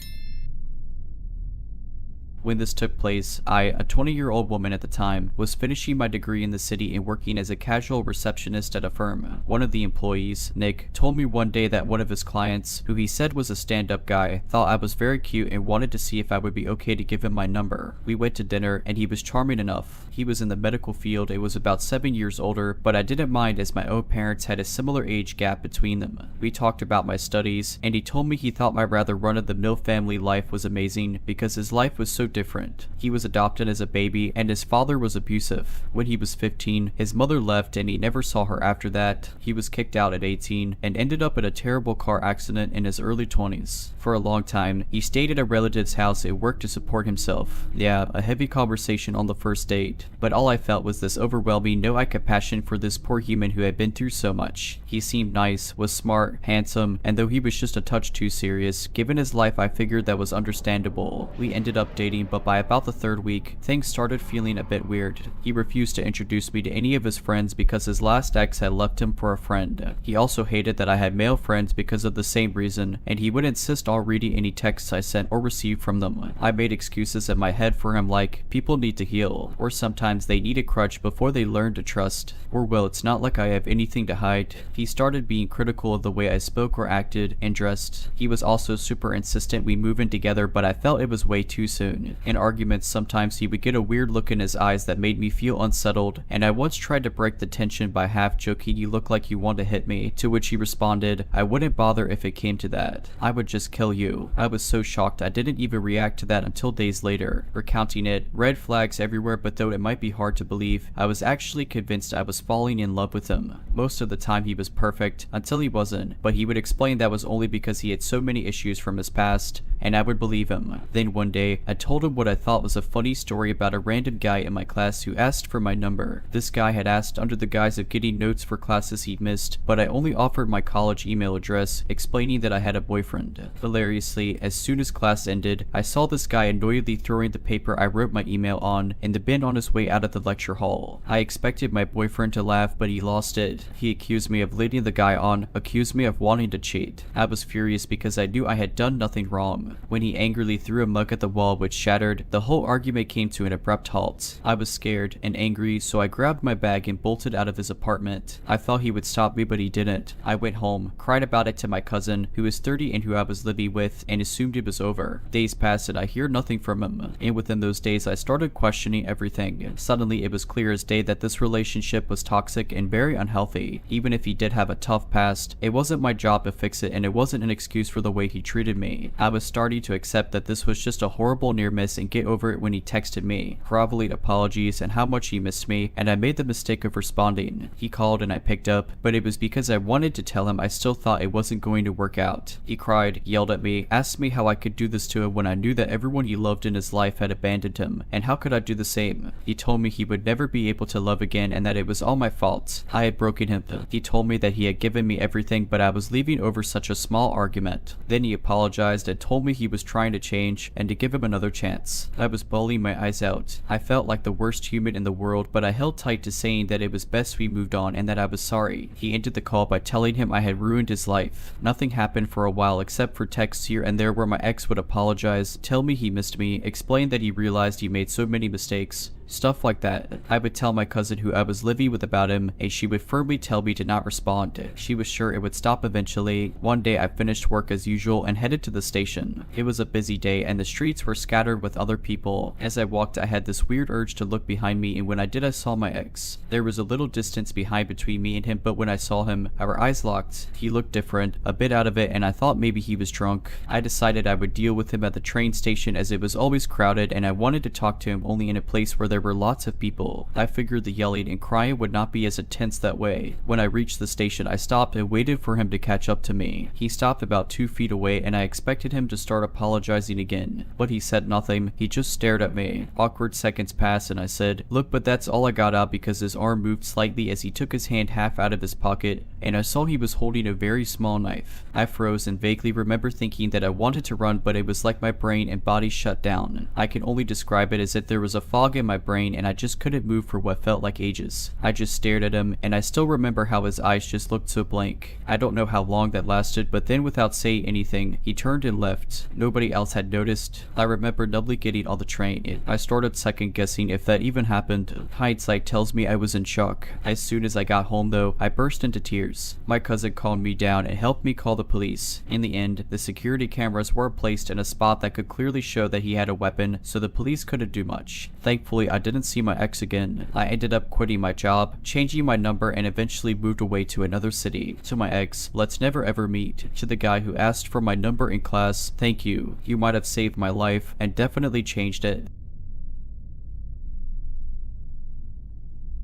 When this took place, I, a 20-year-old woman at the time, was finishing my degree in the city and working as a casual receptionist at a firm. One of the employees, Nick, told me one day that one of his clients, who he said was a stand-up guy, thought I was very cute and wanted to see if I would be okay to give him my number. We went to dinner and he was charming enough. He was in the medical field and was about 7 years older, but I didn't mind as my own parents had a similar age gap between them. We talked about my studies and he told me he thought my rather run-of-the-mill family life was amazing because his life was so different. He was adopted as a baby and his father was abusive. When he was 15, his mother left and he never saw her after that. He was kicked out at 18 and ended up in a terrible car accident in his early 20s. For a long time, he stayed at a relative's house and worked to support himself. Yeah, a heavy conversation on the first date, but all I felt was this overwhelming no-eye compassion for this poor human who had been through so much. He seemed nice, was smart, handsome, and though he was just a touch too serious, given his life I figured that was understandable. We ended up dating, but by about the third week, things started feeling a bit weird. He refused to introduce me to any of his friends because his last ex had left him for a friend. He also hated that I had male friends because of the same reason, and he would insist on reading any texts I sent or received from them. I made excuses in my head for him like, people need to heal, or sometimes they need a crutch before they learn to trust, or well, it's not like I have anything to hide. He started being critical of the way I spoke or acted and dressed. He was also super insistent we move in together, but I felt it was way too soon. In arguments, sometimes he would get a weird look in his eyes that made me feel unsettled, and I once tried to break the tension by half joking, "You look like you want to hit me," to which he responded, "I wouldn't bother if it came to that. I would just kill you." I was so shocked I didn't even react to that until days later. Recounting it, red flags everywhere, but though it might be hard to believe, I was actually convinced I was falling in love with him. Most of the time he was perfect, until he wasn't, but he would explain that was only because he had so many issues from his past, and I would believe him. Then one day, I told him what I thought was a funny story about a random guy in my class who asked for my number. This guy had asked under the guise of getting notes for classes he'd missed, but I only offered my college email address, explaining that I had a boyfriend. Hilariously, as soon as class ended, I saw this guy annoyedly throwing the paper I wrote my email on in the bin on his way out of the lecture hall. I expected my boyfriend to laugh, but he lost it. He accused me of leading the guy on, accused me of wanting to cheat. I was furious because I knew I had done nothing wrong. When he angrily threw a mug at the wall which shattered, the whole argument came to an abrupt halt. I was scared and angry, so I grabbed my bag and bolted out of his apartment. I thought he would stop me, but he didn't. I went home, cried about it to my cousin, who is 30 and who I was living with, and assumed it was over. Days passed and I hear nothing from him, and within those days I started questioning everything. Suddenly it was clear as day that this relationship was toxic and very unhealthy. Even if he did have a tough past, it wasn't my job to fix it, and it wasn't an excuse for the way he treated me. I was starting to accept that this was just a horrible near-miss promise and get over it when he texted me, groveling apologies and how much he missed me, and I made the mistake of responding. He called and I picked up, but it was because I wanted to tell him I still thought it wasn't going to work out. He cried, yelled at me, asked me how I could do this to him when I knew that everyone he loved in his life had abandoned him, and how could I do the same? He told me he would never be able to love again and that it was all my fault. I had broken him. He told me that he had given me everything, but I was leaving over such a small argument. Then he apologized and told me he was trying to change and to give him another chance. I was bawling my eyes out. I felt like the worst human in the world, but I held tight to saying that it was best we moved on and that I was sorry. He ended the call by telling him I had ruined his life. Nothing happened for a while except for texts here and there where my ex would apologize, tell me he missed me, explain that he realized he made so many mistakes. Stuff like that. I would tell my cousin who I was living with about him, and she would firmly tell me to not respond. She was sure it would stop eventually. One day I finished work as usual and headed to the station. It was a busy day and the streets were scattered with other people. As I walked, I had this weird urge to look behind me, and when I did, I saw my ex. There was a little distance behind between me and him, but when I saw him, our eyes locked. He looked different, a bit out of it, and I thought maybe he was drunk. I decided I would deal with him at the train station as it was always crowded, and I wanted to talk to him only in a place where there were lots of people. I figured the yelling and crying would not be as intense that way. When I reached the station, I stopped and waited for him to catch up to me. He stopped about 2 feet away and I expected him to start apologizing again, but he said nothing. He just stared at me. Awkward seconds passed and I said, "Look, but that's all I got out," because his arm moved slightly as he took his hand half out of his pocket and I saw he was holding a very small knife. I froze and vaguely remember thinking that I wanted to run, but it was like my brain and body shut down. I can only describe it as if there was a fog in my brain and I just couldn't move for what felt like ages. I just stared at him, and I still remember how his eyes just looked so blank. I don't know how long that lasted, but then without saying anything, he turned and left. Nobody else had noticed. I remember numbly getting on the train. I started second guessing if that even happened. Hindsight tells me I was in shock. As soon as I got home though, I burst into tears. My cousin calmed me down and helped me call the police. In the end, the security cameras were placed in a spot that could clearly show that he had a weapon, so the police couldn't do much. Thankfully, I didn't see my ex again. I ended up quitting my job, changing my number, and eventually moved away to another city. To my ex, let's never ever meet. To the guy who asked for my number in class, thank you. You might have saved my life and definitely changed it.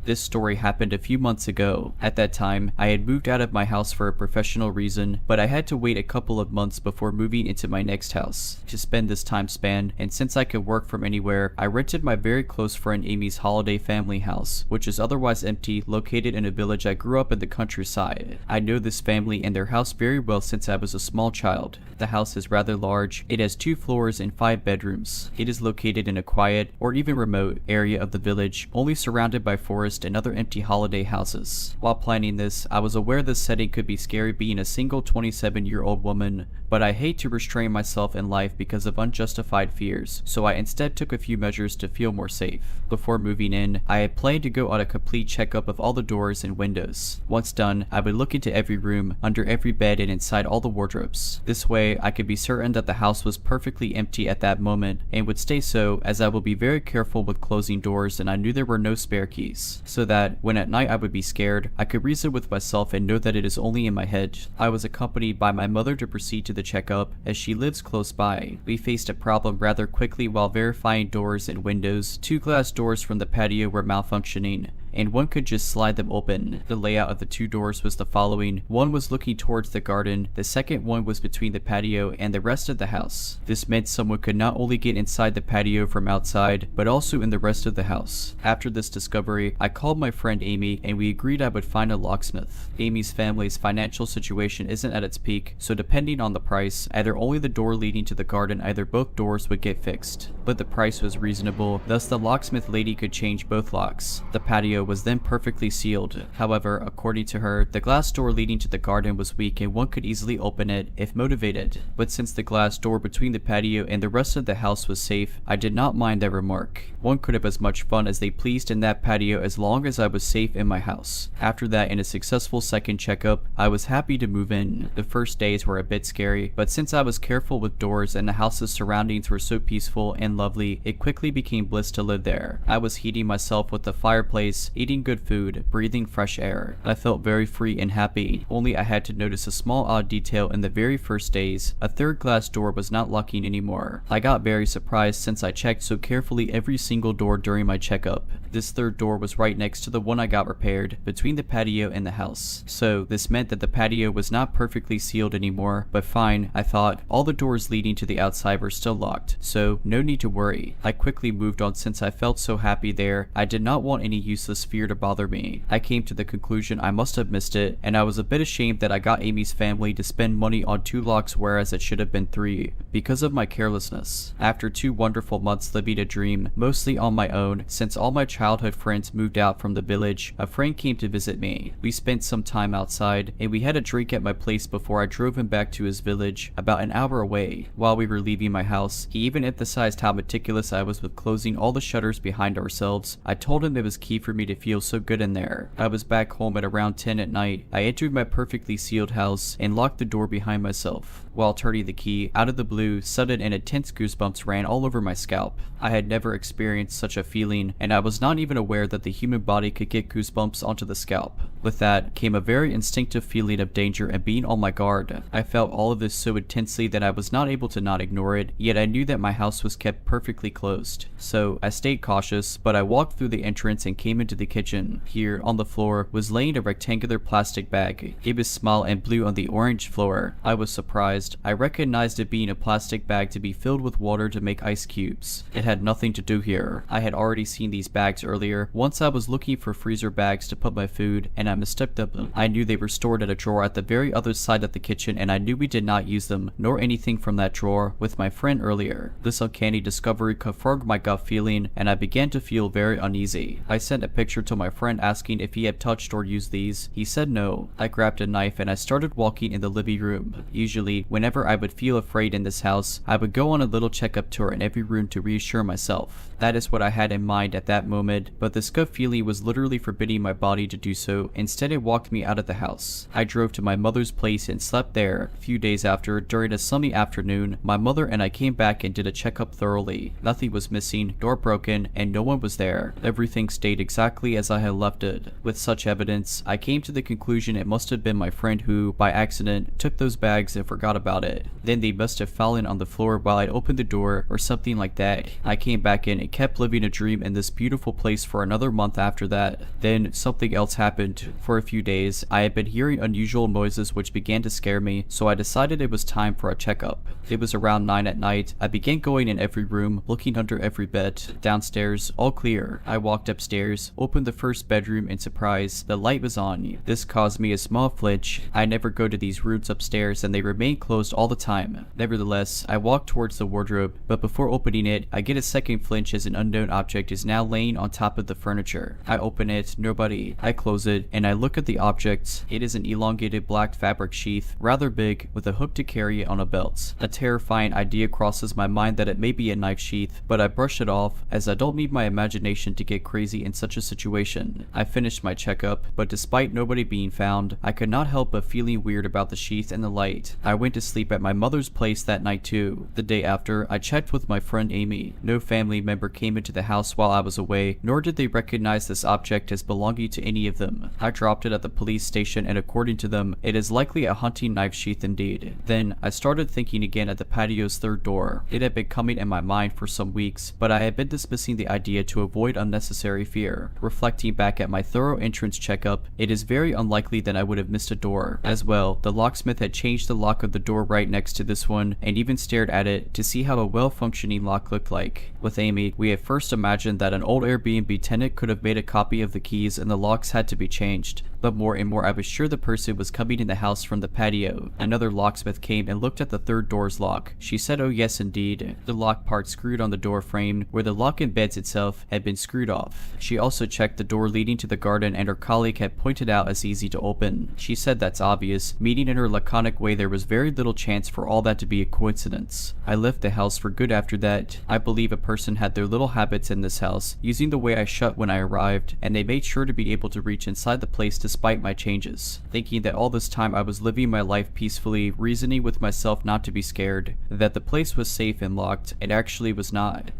This story happened a few months ago. At that time, I had moved out of my house for a professional reason, but I had to wait a couple of months before moving into my next house. To spend this time span, and since I could work from anywhere, I rented my very close friend Amy's holiday family house, which is otherwise empty, located in a village I grew up in the countryside. I know this family and their house very well since I was a small child. The house is rather large. It has 2 floors and 5 bedrooms. It is located in a quiet, or even remote, area of the village, only surrounded by forest and other empty holiday houses. While planning this, I was aware this setting could be scary being a single 27-year-old woman, but I hate to restrain myself in life because of unjustified fears, so I instead took a few measures to feel more safe. Before moving in, I had planned to go on a complete checkup of all the doors and windows. Once done, I would look into every room, under every bed, and inside all the wardrobes. This way, I could be certain that the house was perfectly empty at that moment, and would stay so, as I would be very careful with closing doors and I knew there were no spare keys, so that when at night I would be scared, I could reason with myself and know that it is only in my head. I was accompanied by my mother to proceed to the checkup, as she lives close by. We faced a problem rather quickly while verifying doors and windows. 2 glass doors from the patio were malfunctioning, and one could just slide them open. The layout of the 2 doors was the following. One was looking towards the garden, the second one was between the patio and the rest of the house. This meant someone could not only get inside the patio from outside, but also in the rest of the house. After this discovery, I called my friend Amy and we agreed I would find a locksmith. Amy's family's financial situation isn't at its peak, so depending on the price, either only the door leading to the garden, either both doors would get fixed. But the price was reasonable, thus the locksmith lady could change both locks. The patio was then perfectly sealed. However, according to her, the glass door leading to the garden was weak and one could easily open it if motivated. But since the glass door between the patio and the rest of the house was safe, I did not mind that remark. One could have as much fun as they pleased in that patio as long as I was safe in my house. After that, in a successful second checkup, I was happy to move in. The first days were a bit scary, but since I was careful with doors and the house's surroundings were so peaceful and lovely, it quickly became bliss to live there. I was heating myself with the fireplace, friends, eating good food, breathing fresh air. I felt very free and happy, only I had to notice a small odd detail in the very first days. A third glass door was not locking anymore. I got very surprised since I checked so carefully every single door during my checkup. This third door was right next to the one I got repaired, between the patio and the house. So this meant that the patio was not perfectly sealed anymore, but fine, I thought. All the doors leading to the outside were still locked, so no need to worry. I quickly moved on since I felt so happy there. I did not want any useless fear to bother me. I came to the conclusion I must have missed it, and I was a bit ashamed that I got Amy's family to spend money on 2 locks whereas it should have been 3, because of my carelessness. After 2 wonderful months living a dream, mostly on my own, since all my childhood friends moved out from the village, a friend came to visit me. We spent some time outside, and we had a drink at my place before I drove him back to his village, about an hour away. While we were leaving my house, he even emphasized how meticulous I was with closing all the shutters behind ourselves. I told him it was key for me to feel so good in there. I was back home at around 10 at night. I entered my perfectly sealed house and locked the door behind myself. While turning the key, out of the blue, sudden and intense goosebumps ran all over my scalp. I had never experienced such a feeling, and I was not even aware that the human body could get goosebumps onto the scalp. With that came a very instinctive feeling of danger and being on my guard. I felt all of this so intensely that I was not able to not ignore it, yet I knew that my house was kept perfectly closed. So I stayed cautious, but I walked through the entrance and came into the kitchen. Here, on the floor, was laying a rectangular plastic bag. It was small and blue on the orange floor. I was surprised. I recognized it being a plastic bag to be filled with water to make ice cubes. It had nothing to do here. I had already seen these bags earlier. Once I was looking for freezer bags to put my food, and I mistook them. I knew they were stored at a drawer at the very other side of the kitchen, and I knew we did not use them, nor anything from that drawer, with my friend earlier. This uncanny discovery confirmed my gut feeling, and I began to feel very uneasy. I sent a picture to my friend asking if he had touched or used these. He said no. I grabbed a knife and I started walking in the living room. Usually, whenever I would feel afraid in this house, I would go on a little checkup tour in every room to reassure myself. That is what I had in mind at that moment, but this gut feeling was literally forbidding my body to do so. Instead, it walked me out of the house. I drove to my mother's place and slept there. A few days after, during a sunny afternoon, my mother and I came back and did a checkup thoroughly. Nothing was missing, door broken, and no one was there. Everything stayed exactly as I had left it. With such evidence, I came to the conclusion it must have been my friend who, by accident, took those bags and forgot about it. Then they must have fallen on the floor while I opened the door or something like that. I came back in and kept living a dream in this beautiful place for another month after that. Then something else happened. For a few days, I had been hearing unusual noises which began to scare me, so I decided it was time for a checkup. It was around 9 at night. I began going in every room, looking under every bed. Downstairs, all clear. I walked upstairs, opened the first bedroom, and surprise, the light was on. This caused me a small flinch. I never go to these rooms upstairs and they remain closed all the time. Nevertheless, I walked towards the wardrobe, but before opening it, I get a second flinch as an unknown object is now laying on top of the furniture. I open it, nobody. I close it, and I look at the object. It is an elongated black fabric sheath, rather big, with a hook to carry it on a belt. A terrifying idea crosses my mind that it may be a knife sheath, but I brush it off, as I don't need my imagination to get crazy in such a situation. I finished my checkup, but despite nobody being found, I could not help but feeling weird about the sheath and the light. I went to sleep at my mother's place that night too. The day after, I checked with my friend Amy. No family member came into the house while I was away, nor did they recognize this object as belonging to any of them. I dropped it at the police station, and according to them, it is likely a hunting knife sheath indeed. Then, I started thinking again at the patio's third door. It had been coming in my mind for some weeks, but I had been dismissing the idea to avoid unnecessary fear. Reflecting back at my thorough entrance checkup, it is very unlikely that I would have missed a door. As well, the locksmith had changed the lock of the door right next to this one, and even stared at it to see how a well-functioning lock looked like. With Amy, we had first imagined that an old Airbnb tenant could have made a copy of the keys and the locks had to be changed. But more and more I was sure the person was coming in the house from the patio. Another locksmith came and looked at the third door's lock. She said, oh yes indeed. The lock part screwed on the door frame, where the lock embeds itself, had been screwed off. She also checked the door leading to the garden, and her colleague had pointed out as easy to open. She said that's obvious, meaning in her laconic way there was very little chance for all that to be a coincidence. I left the house for good after that. I believe a person had their little habits in this house, using the way I shut when I arrived, and they made sure to be able to reach inside the place despite my changes. Thinking that all this time I was living my life peacefully, reasoning with myself not to be scared, that the place was safe and locked, it actually was not.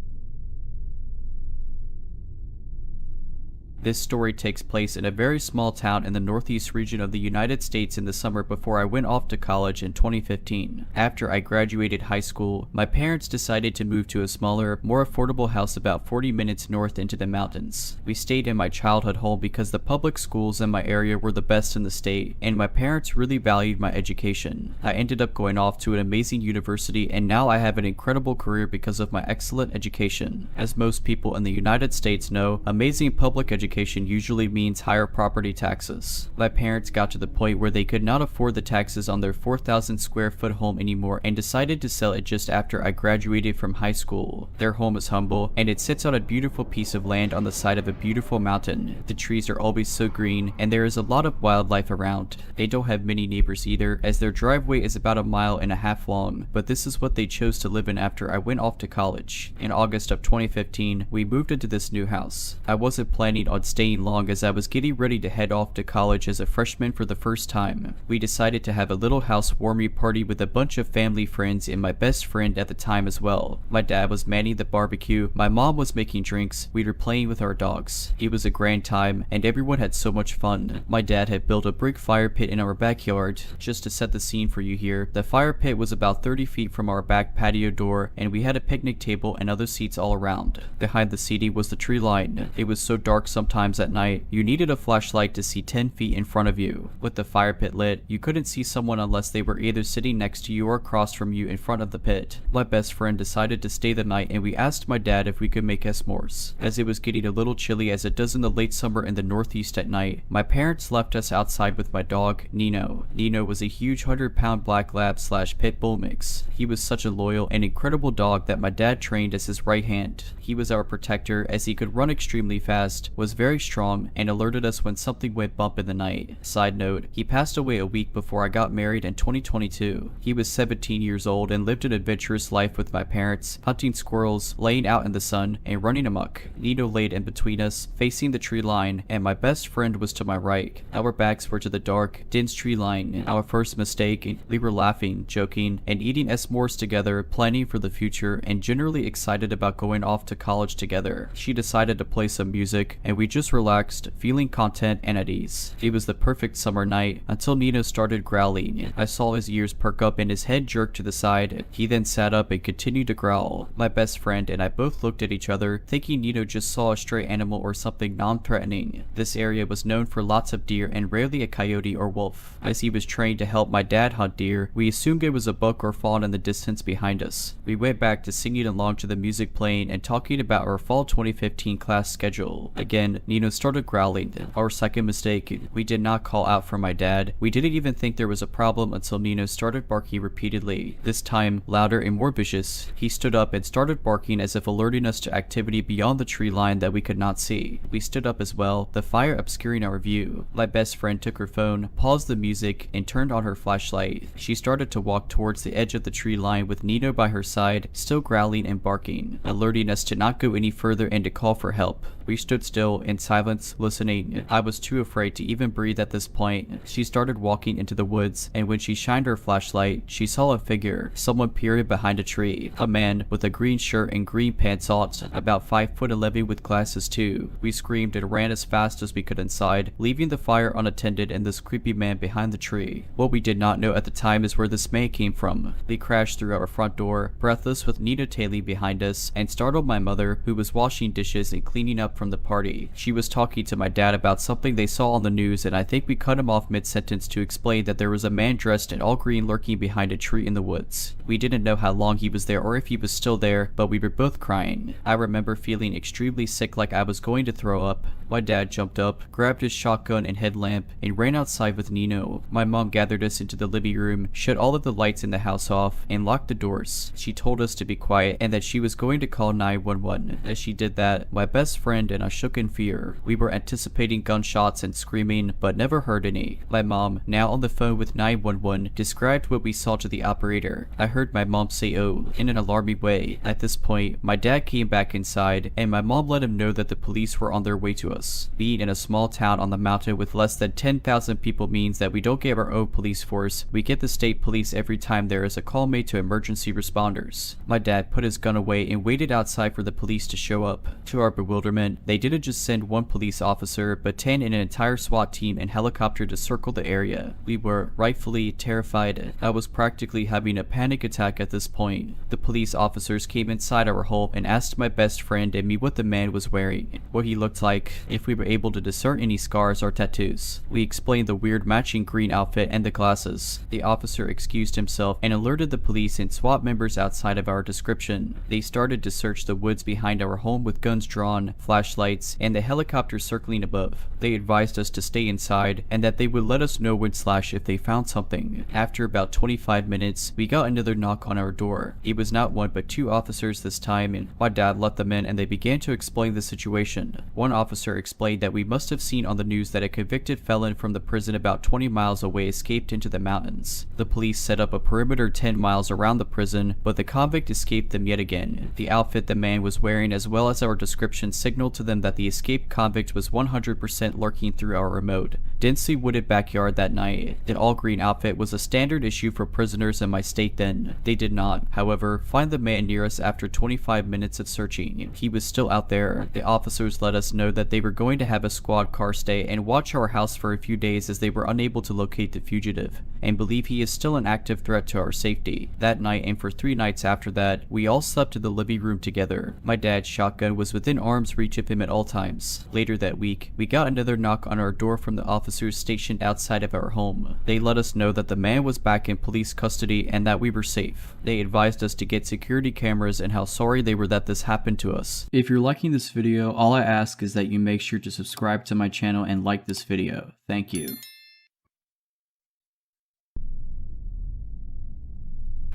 This story takes place in a very small town in the northeast region of the United States in the summer before I went off to college in 2015. After I graduated high school, my parents decided to move to a smaller, more affordable house about 40 minutes north into the mountains. We stayed in my childhood home because the public schools in my area were the best in the state, and my parents really valued my education. I ended up going off to an amazing university, and now I have an incredible career because of my excellent education. As most people in the United States know, amazing public education usually means higher property taxes. My parents got to the point where they could not afford the taxes on their 4,000 square foot home anymore and decided to sell it just after I graduated from high school. Their home is humble, and it sits on a beautiful piece of land on the side of a beautiful mountain. The trees are always so green, and there is a lot of wildlife around. They don't have many neighbors either, as their driveway is about 1.5 miles long, but this is what they chose to live in after I went off to college. In August of 2015, we moved into this new house. I wasn't planning on staying long as I was getting ready to head off to college as a freshman for the first time. We decided to have a little housewarming party with a bunch of family friends and my best friend at the time as well. My dad was manning the barbecue, my mom was making drinks, we were playing with our dogs. It was a grand time, and everyone had so much fun. My dad had built a brick fire pit in our backyard. Just to set the scene for you here, the fire pit was about 30 feet from our back patio door, and we had a picnic table and other seats all around. Behind the seating was the tree line. It was so dark sometimes at night, you needed a flashlight to see 10 feet in front of you. With the fire pit lit, you couldn't see someone unless they were either sitting next to you or across from you in front of the pit. My best friend decided to stay the night, and we asked my dad if we could make s'mores. As it was getting a little chilly as it does in the late summer in the northeast at night, my parents left us outside with my dog, Nino. Nino was a huge 100-pound black lab / pit bull mix. He was such a loyal and incredible dog that my dad trained as his right hand. He was our protector as he could run extremely fast, was very strong, and alerted us when something went bump in the night. Side note, he passed away a week before I got married in 2022. He was 17 years old and lived an adventurous life with my parents, hunting squirrels, laying out in the sun, and running amok. Nino laid in between us, facing the tree line, and my best friend was to my right. Our backs were to the dark, dense tree line. Our first mistake, we were laughing, joking, and eating s'mores together, planning for the future, and generally excited about going off to college together. She decided to play some music, and we just relaxed, feeling content and at ease. It was the perfect summer night until Nino started growling. I saw his ears perk up and his head jerk to the side. He then sat up and continued to growl. My best friend and I both looked at each other, thinking Nino just saw a stray animal or something non-threatening. This area was known for lots of deer and rarely a coyote or wolf. As he was trained to help my dad hunt deer, we assumed it was a buck or fawn in the distance behind us. We went back to singing along to the music playing and talking about our fall 2015 class schedule. Again, Nino started growling. Our second mistake, we did not call out for my dad. We didn't even think there was a problem until Nino started barking repeatedly. This time, louder and more vicious. He stood up and started barking as if alerting us to activity beyond the tree line that we could not see. We stood up as well, the fire obscuring our view. My best friend took her phone, paused the music, and turned on her flashlight. She started to walk towards the edge of the tree line with Nino by her side, still growling and barking, alerting us to not go any further and to call for help. We stood still in silence, listening. I was too afraid to even breathe at this point. She started walking into the woods, and when she shined her flashlight, she saw a figure, someone peering behind a tree. A man with a green shirt and green pants on, about 5'11" with glasses too. We screamed and ran as fast as we could inside, leaving the fire unattended and this creepy man behind the tree. What we did not know at the time is where this man came from. We crashed through our front door, breathless with Nina tailing behind us, and startled my mother, who was washing dishes and cleaning up from the party. She was talking to my dad about something they saw on the news, and I think we cut him off mid-sentence to explain that there was a man dressed in all green lurking behind a tree in the woods. We didn't know how long he was there or if he was still there, but we were both crying. I remember feeling extremely sick, like I was going to throw up. My dad jumped up, grabbed his shotgun and headlamp, and ran outside with Nino. My mom gathered us into the living room, shut all of the lights in the house off, and locked the doors. She told us to be quiet and that she was going to call 911. As she did that, my best friend and I shook in fear. We were anticipating gunshots and screaming, but never heard any. My mom, now on the phone with 911, described what we saw to the operator. I heard my mom say "oh" in an alarming way. At this point, my dad came back inside, and my mom let him know that the police were on their way to us. Being in a small town on the mountain with less than 10,000 people means that we don't get our own police force. We get the state police every time there is a call made to emergency responders. My dad put his gun away and waited outside for the police to show up. To our bewilderment, they didn't just send one police officer, but 10 and an entire SWAT team and helicopter to circle the area. We were rightfully terrified. I was practically having a panic attack at this point. The police officers came inside our home and asked my best friend and me what the man was wearing, what he looked like, if we were able to discern any scars or tattoos. We explained the weird matching green outfit and the glasses. The officer excused himself and alerted the police and SWAT members outside of our description. They started to search the woods behind our home with guns drawn, flashlights, and the helicopter circling above. They advised us to stay inside and that they would let us know when / if they found something. After about 25 minutes, we got another knock on our door. It was not one but two officers this time, and my dad let them in and they began to explain the situation. One officer explained that we must have seen on the news that a convicted felon from the prison about 20 miles away escaped into the mountains. The police set up a perimeter 10 miles around the prison, but the convict escaped them yet again. The outfit the man was wearing as well as our description signaled to them that the escaped convict was 100% lurking through our remote, densely wooded backyard that night. The all-green outfit was a standard issue for prisoners in my state then. They did not, however, find the man near us after 25 minutes of searching. He was still out there. The officers let us know that they were going to have a squad car stay and watch our house for a few days as they were unable to locate the fugitive, and believe he is still an active threat to our safety. That night and for 3 nights after that, we all slept in the living room together. My dad's shotgun was within arm's reach of him at all times. Later that week, we got another knock on our door from the officers stationed outside of our home. They let us know that the man was back in police custody and that we were safe. They advised us to get security cameras and how sorry they were that this happened to us. If you're liking this video, all I ask is that you make sure to subscribe to my channel and like this video. Thank you.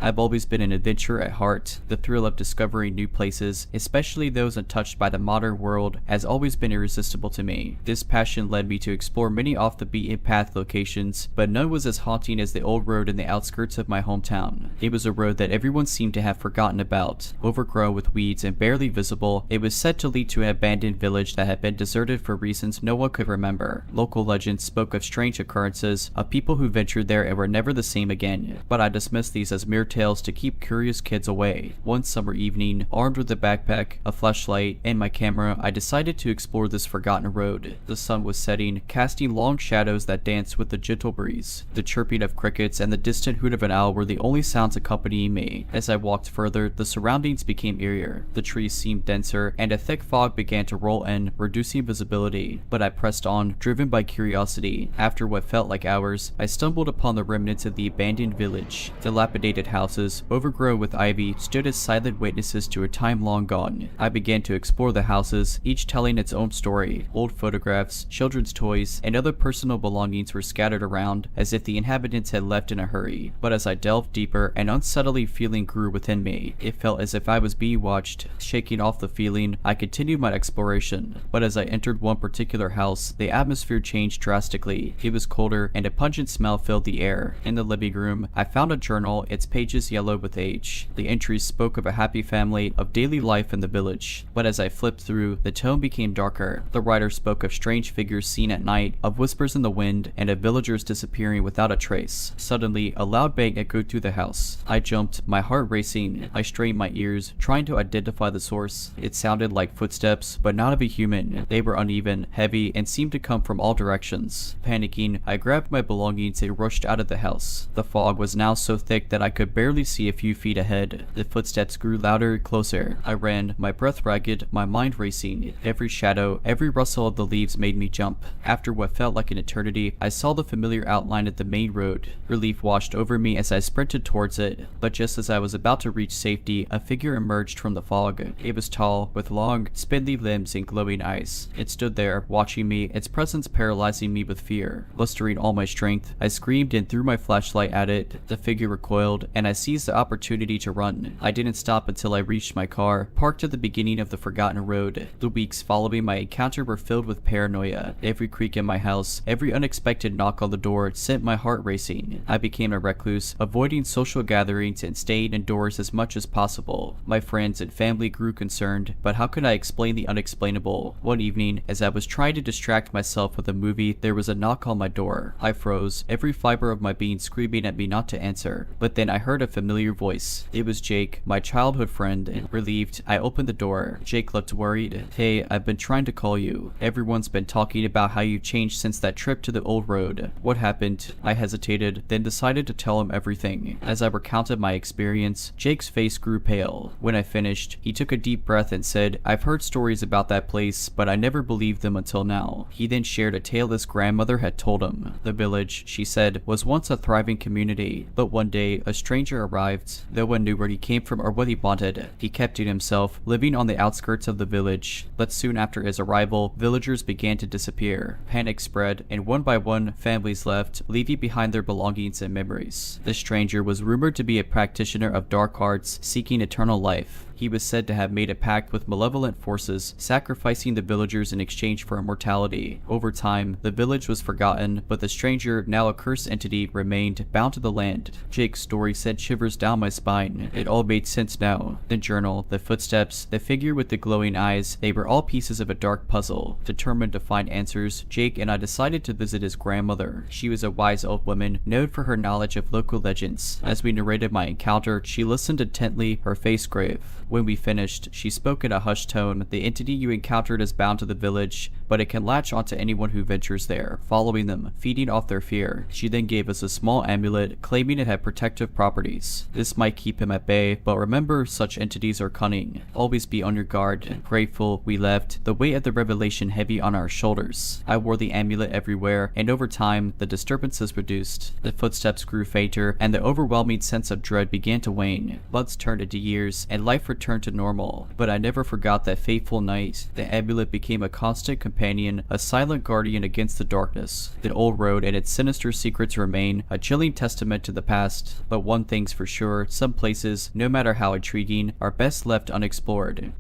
I've always been an adventurer at heart. The thrill of discovering new places, especially those untouched by the modern world, has always been irresistible to me. This passion led me to explore many off the beaten path locations, but none was as haunting as the old road in the outskirts of my hometown. It was a road that everyone seemed to have forgotten about. Overgrown with weeds and barely visible, it was said to lead to an abandoned village that had been deserted for reasons no one could remember. Local legends spoke of strange occurrences, of people who ventured there and were never the same again, but I dismissed these as mere tales to keep curious kids away. One summer evening, armed with a backpack, a flashlight, and my camera, I decided to explore this forgotten road. The sun was setting, casting long shadows that danced with the gentle breeze. The chirping of crickets and the distant hoot of an owl were the only sounds accompanying me. As I walked further, the surroundings became eerier. The trees seemed denser, and a thick fog began to roll in, reducing visibility. But I pressed on, driven by curiosity. After what felt like hours, I stumbled upon the remnants of the abandoned village. Dilapidated houses, overgrown with ivy, stood as silent witnesses to a time long gone. I began to explore the houses, each telling its own story. Old photographs, children's toys, and other personal belongings were scattered around, as if the inhabitants had left in a hurry. But as I delved deeper, an unsettling feeling grew within me. It felt as if I was being watched. Shaking off the feeling, I continued my exploration. But as I entered one particular house, the atmosphere changed drastically. It was colder, and a pungent smell filled the air. In the living room, I found a journal, its pages yellowed with age. The entries spoke of a happy family, of daily life in the village. But as I flipped through, the tone became darker. The writer spoke of strange figures seen at night, of whispers in the wind, and of villagers disappearing without a trace. Suddenly, a loud bang echoed through the house. I jumped, my heart racing. I strained my ears, trying to identify the source. It sounded like footsteps, but not of a human. They were uneven, heavy, and seemed to come from all directions. Panicking, I grabbed my belongings and rushed out of the house. The fog was now so thick that I could barely see a few feet ahead. The footsteps grew louder, closer. I ran, my breath ragged, my mind racing. Every shadow, every rustle of the leaves made me jump. After what felt like an eternity, I saw the familiar outline of the main road. Relief washed over me as I sprinted towards it, but just as I was about to reach safety, a figure emerged from the fog. It was tall, with long, spindly limbs and glowing eyes. It stood there, watching me, its presence paralyzing me with fear. Mustering all my strength, I screamed and threw my flashlight at it. The figure recoiled, and I seized the opportunity to run. I didn't stop until I reached my car, parked at the beginning of the forgotten road. The weeks following my encounter were filled with paranoia. Every creak in my house, every unexpected knock on the door sent my heart racing. I became a recluse, avoiding social gatherings and staying indoors as much as possible. My friends and family grew concerned, but how could I explain the unexplainable? One evening, as I was trying to distract myself with a movie, there was a knock on my door. I froze, every fiber of my being screaming at me not to answer. But then I heard heard a familiar voice. It was Jake, my childhood friend, and relieved, I opened the door. Jake looked worried. Hey, I've been trying to call you. Everyone's been talking about how you changed since that trip to the old road. What happened? I hesitated, then decided to tell him everything. As I recounted my experience, Jake's face grew pale. When I finished, he took a deep breath and said, I've heard stories about that place, but I never believed them until now. He then shared a tale his grandmother had told him. The village, she said, was once a thriving community, but one day, a stranger arrived. No one knew where he came from or what he wanted. He kept to himself, living on the outskirts of the village. But soon after his arrival, villagers began to disappear. Panic spread, and one by one, families left, leaving behind their belongings and memories. The stranger was rumored to be a practitioner of dark arts, seeking eternal life. He was said to have made a pact with malevolent forces, sacrificing the villagers in exchange for immortality. Over time, the village was forgotten, but the stranger, now a cursed entity, remained bound to the land. Jake's story sent shivers down my spine. It all made sense now. The journal, the footsteps, the figure with the glowing eyes, they were all pieces of a dark puzzle. Determined to find answers, Jake and I decided to visit his grandmother. She was a wise old woman, known for her knowledge of local legends. As we narrated my encounter, she listened intently, her face grave. When we finished, she spoke in a hushed tone. The entity you encountered is bound to the village, but it can latch onto anyone who ventures there, following them, feeding off their fear. She then gave us a small amulet, claiming it had protective properties. This might keep him at bay, but remember, such entities are cunning. Always be on your guard. Grateful, we left, the weight of the revelation heavy on our shoulders. I wore the amulet everywhere, and over time, the disturbances reduced. The footsteps grew fainter, and the overwhelming sense of dread began to wane. Months turned into years, and life returned to normal. But I never forgot that fateful night. The amulet became a constant companion, a silent guardian against the darkness. The old road and its sinister secrets remain, a chilling testament to the past. But one thing's for sure, some places, no matter how intriguing, are best left unexplored.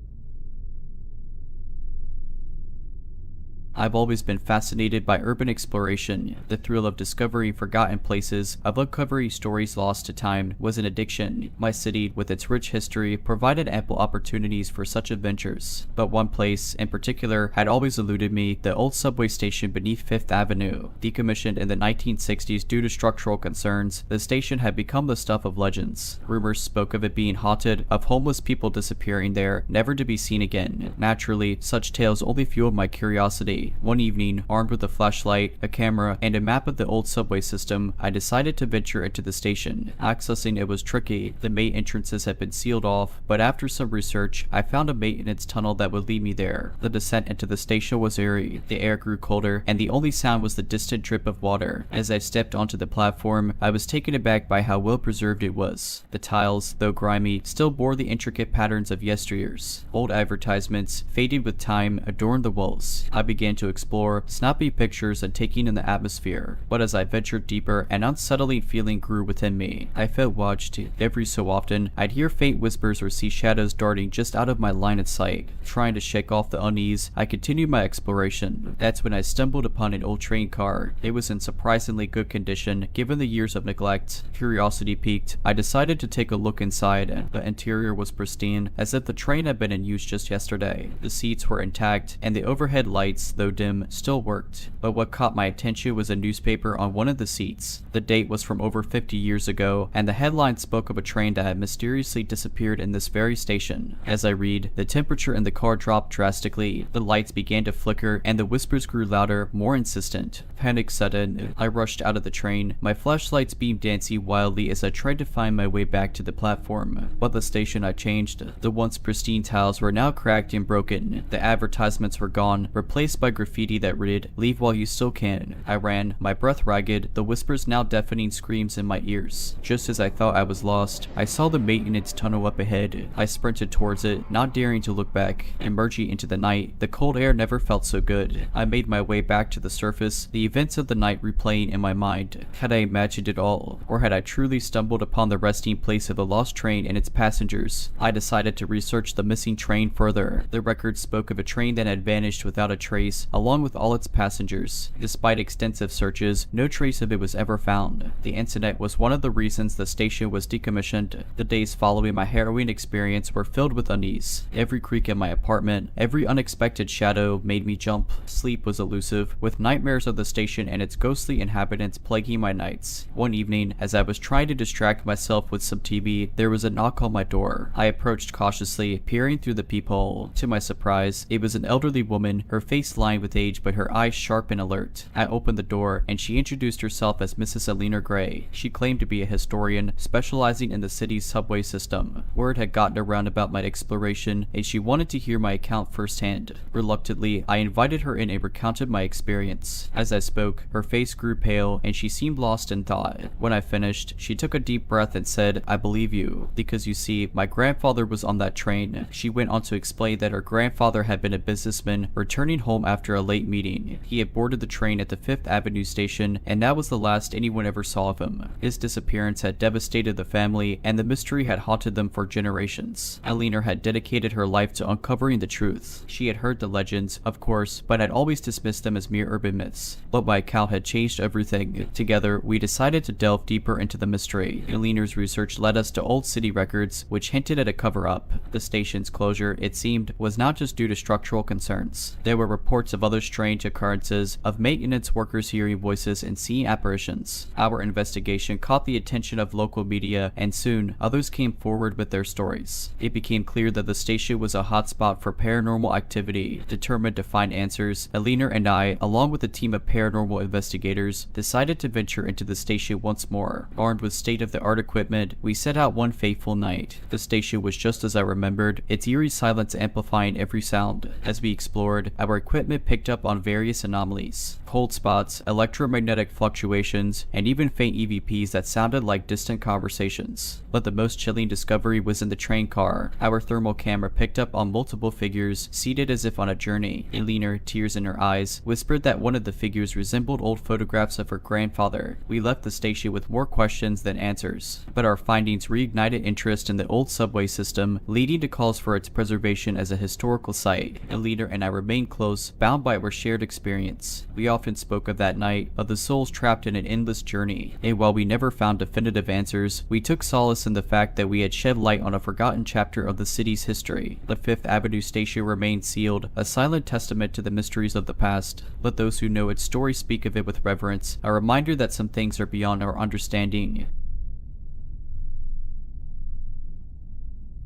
I've always been fascinated by urban exploration. The thrill of discovering forgotten places, of uncovering stories lost to time, was an addiction. My city, with its rich history, provided ample opportunities for such adventures. But one place, in particular, had always eluded me, the old subway station beneath Fifth Avenue. Decommissioned in the 1960s due to structural concerns, the station had become the stuff of legends. Rumors spoke of it being haunted, of homeless people disappearing there, never to be seen again. Naturally, such tales only fueled my curiosity. One evening, armed with a flashlight, a camera, and a map of the old subway system, I decided to venture into the station. Accessing it was tricky. The main entrances had been sealed off, but after some research, I found a maintenance tunnel that would lead me there. The descent into the station was eerie. The air grew colder, and the only sound was the distant drip of water. As I stepped onto the platform, I was taken aback by how well preserved it was. The tiles, though grimy, still bore the intricate patterns of yesteryears. Old advertisements, faded with time, adorned the walls. I began to explore, snapping pictures and taking in the atmosphere. But as I ventured deeper, an unsettling feeling grew within me. I felt watched. Every so often, I'd hear faint whispers or see shadows darting just out of my line of sight. Trying to shake off the unease, I continued my exploration. That's when I stumbled upon an old train car. It was in surprisingly good condition, given the years of neglect. Curiosity piqued. I decided to take a look inside. The interior was pristine, as if the train had been in use just yesterday. The seats were intact, and the overhead lights, though dim, still worked. But what caught my attention was a newspaper on one of the seats. The date was from over 50 years ago, and the headline spoke of a train that had mysteriously disappeared in this very station. As I read, the temperature in the car dropped drastically, the lights began to flicker, and the whispers grew louder, more insistent. Panic set in. I rushed out of the train. My flashlights beamed dancing wildly as I tried to find my way back to the platform. But the station had changed. The once pristine tiles were now cracked and broken. The advertisements were gone, replaced by graffiti that read, "Leave while you still can." I ran, my breath ragged, the whispers now deafening screams in my ears. Just as I thought I was lost, I saw the maintenance tunnel up ahead. I sprinted towards it, not daring to look back. Emerging into the night, the cold air never felt so good. I made my way back to the surface, the events of the night replaying in my mind. Had I imagined it all? Or had I truly stumbled upon the resting place of the lost train and its passengers? I decided to research the missing train further. The record spoke of a train that had vanished without a trace, trains, along with all its passengers. Despite extensive searches, no trace of it was ever found. The incident was one of the reasons the station was decommissioned. The days following my harrowing experience were filled with unease. Every creak in my apartment, every unexpected shadow made me jump. Sleep was elusive, with nightmares of the station and its ghostly inhabitants plaguing my nights. One evening, as I was trying to distract myself with some TV, there was a knock on my door. I approached cautiously, peering through the peephole. To my surprise, it was an elderly woman, her face lined with age but her eyes sharp and alert. I opened the door, and she introduced herself as Mrs. Alina Gray. She claimed to be a historian, specializing in the city's subway system. Word had gotten around about my exploration, and she wanted to hear my account firsthand. Reluctantly, I invited her in and recounted my experience. As I spoke, her face grew pale, and she seemed lost in thought. When I finished, she took a deep breath and said, "I believe you, because you see, my grandfather was on that train." She went on to explain that her grandfather had been a businessman returning home after a late meeting. He had boarded the train at the 5th Avenue station, and that was the last anyone ever saw of him. His disappearance had devastated the family, and the mystery had haunted them for generations. Alina had dedicated her life to uncovering the truth. She had heard the legends, of course, but had always dismissed them as mere urban myths. But my account had changed everything. Together, we decided to delve deeper into the mystery. Alina's research led us to old city records, which hinted at a cover-up. The station's closure, it seemed, was not just due to structural concerns. There were reports of other strange occurrences, of maintenance workers hearing voices and seeing apparitions. Our investigation caught the attention of local media, and soon, others came forward with their stories. It became clear that the station was a hotspot for paranormal activity. Determined to find answers, Alina and I, along with a team of paranormal investigators, decided to venture into the station once more. Armed with state-of-the-art equipment, we set out one fateful night. The station was just as I remembered, its eerie silence amplifying every sound. As we explored, our equipment picked up on various anomalies. Cold spots, electromagnetic fluctuations, and even faint EVPs that sounded like distant conversations. But the most chilling discovery was in the train car. Our thermal camera picked up on multiple figures, seated as if on a journey. Alina, tears in her eyes, whispered that one of the figures resembled old photographs of her grandfather. We left the station with more questions than answers, but our findings reignited interest in the old subway system, leading to calls for its preservation as a historical site. Alina and I remained close, bound by our shared experience. We often spoke of that night, of the souls trapped in an endless journey, and while we never found definitive answers, we took solace in the fact that we had shed light on a forgotten chapter of the city's history. The 5th Avenue station remained sealed, a silent testament to the mysteries of the past. Let those who know its story speak of it with reverence, a reminder that some things are beyond our understanding.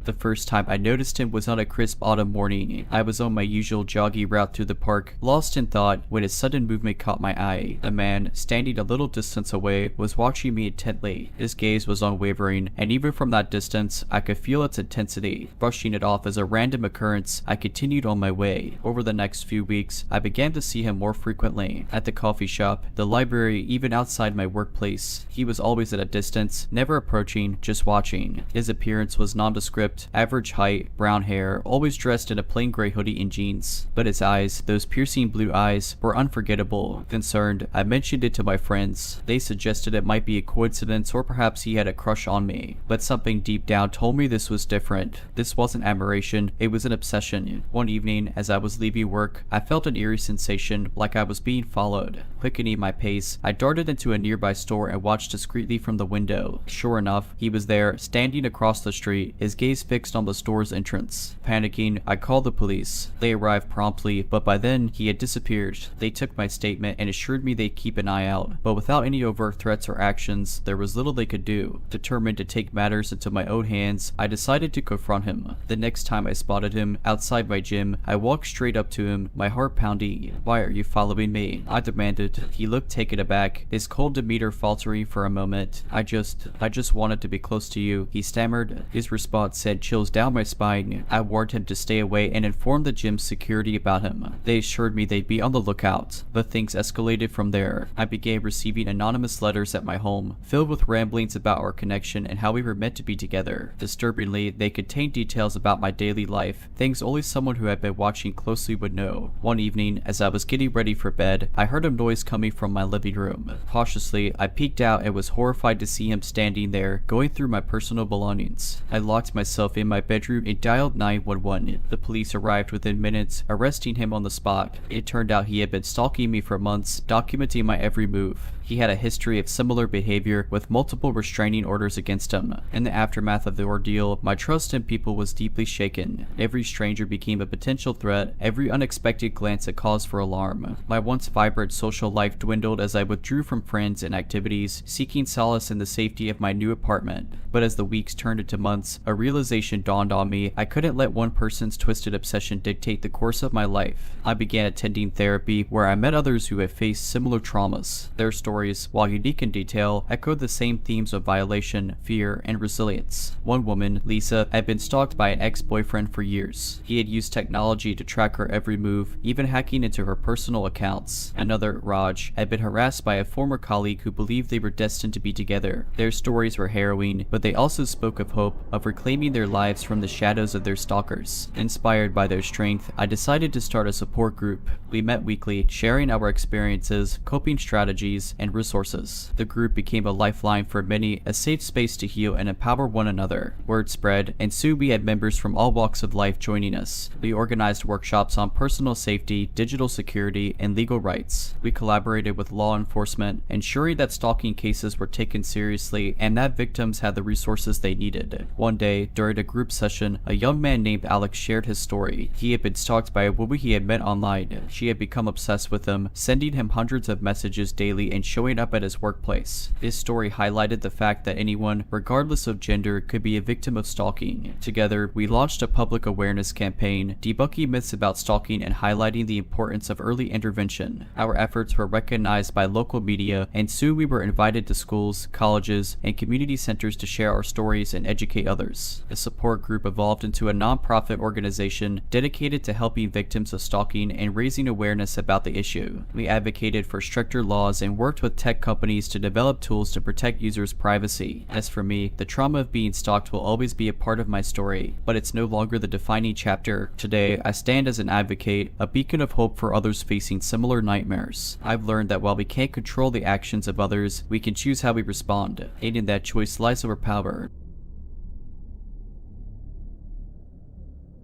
The first time I noticed him was on a crisp autumn morning. I was on my usual jogging route through the park, lost in thought, when a sudden movement caught my eye. A man, standing a little distance away, was watching me intently. His gaze was unwavering, and even from that distance, I could feel its intensity. Brushing it off as a random occurrence, I continued on my way. Over the next few weeks, I began to see him more frequently. At the coffee shop, the library, even outside my workplace. He was always at a distance, never approaching, just watching. His appearance was nondescript, average height, brown hair, always dressed in a plain gray hoodie and jeans. But his eyes, those piercing blue eyes, were unforgettable. Concerned, I mentioned it to my friends. They suggested it might be a coincidence or perhaps he had a crush on me. But something deep down told me this was different. This wasn't admiration, it was an obsession. One evening, as I was leaving work, I felt an eerie sensation, like I was being followed. Quickening my pace, I darted into a nearby store and watched discreetly from the window. Sure enough, he was there, standing across the street, his gaze fixed on the store's entrance. Panicking, I called the police. They arrived promptly, but by then, he had disappeared. They took my statement and assured me they'd keep an eye out, but without any overt threats or actions, there was little they could do. Determined to take matters into my own hands, I decided to confront him. The next time I spotted him, outside my gym, I walked straight up to him, my heart pounding. "Why are you following me?" I demanded. He looked taken aback, his cold demeanor faltering for a moment. I just wanted to be close to you," he stammered. His response sent chills down my spine. I warned him to stay away and informed the gym's security about him. They assured me they'd be on the lookout, but things escalated from there. I began receiving anonymous letters at my home, filled with ramblings about our connection and how we were meant to be together. Disturbingly, they contained details about my daily life, things only someone who had been watching closely would know. One evening, as I was getting ready for bed, I heard a noise coming from my living room. Cautiously, I peeked out and was horrified to see him standing there, going through my personal belongings. I locked myself myself in my bedroom and dialed 911. The police arrived within minutes, arresting him on the spot. It turned out he had been stalking me for months, documenting my every move. He had a history of similar behavior with multiple restraining orders against him. In the aftermath of the ordeal, my trust in people was deeply shaken. Every stranger became a potential threat, every unexpected glance a cause for alarm. My once vibrant social life dwindled as I withdrew from friends and activities, seeking solace in the safety of my new apartment. But as the weeks turned into months, a realization dawned on me: I couldn't let one person's twisted obsession dictate the course of my life. I began attending therapy, where I met others who had faced similar traumas. Their stories, while unique in detail, echoed the same themes of violation, fear, and resilience. One woman, Lisa, had been stalked by an ex-boyfriend for years. He had used technology to track her every move, even hacking into her personal accounts. Another, Raj, had been harassed by a former colleague who believed they were destined to be together. Their stories were harrowing, but they also spoke of hope, of reclaiming their lives from the shadows of their stalkers. Inspired by their strength, I decided to start a support group. We met weekly, sharing our experiences, coping strategies, and resources. The group became a lifeline for many, a safe space to heal and empower one another. Word spread, and soon we had members from all walks of life joining us. We organized workshops on personal safety, digital security, and legal rights. We collaborated with law enforcement, ensuring that stalking cases were taken seriously and that victims had the resources they needed. One day, during a group session, a young man named Alex shared his story. He had been stalked by a woman he had met online. She had become obsessed with him, sending him hundreds of messages daily and showing up at his workplace. This story highlighted the fact that anyone, regardless of gender, could be a victim of stalking. Together, we launched a public awareness campaign, debunking myths about stalking and highlighting the importance of early intervention. Our efforts were recognized by local media, and soon we were invited to schools, colleges, and community centers to share our stories and educate others. The support group evolved into a non-profit organization dedicated to helping victims of stalking and raising awareness about the issue. We advocated for stricter laws and worked with tech companies to develop tools to protect users' privacy. As for me, the trauma of being stalked will always be a part of my story, but it's no longer the defining chapter. Today, I stand as an advocate, a beacon of hope for others facing similar nightmares. I've learned that while we can't control the actions of others, we can choose how we respond, and in that choice lies our power.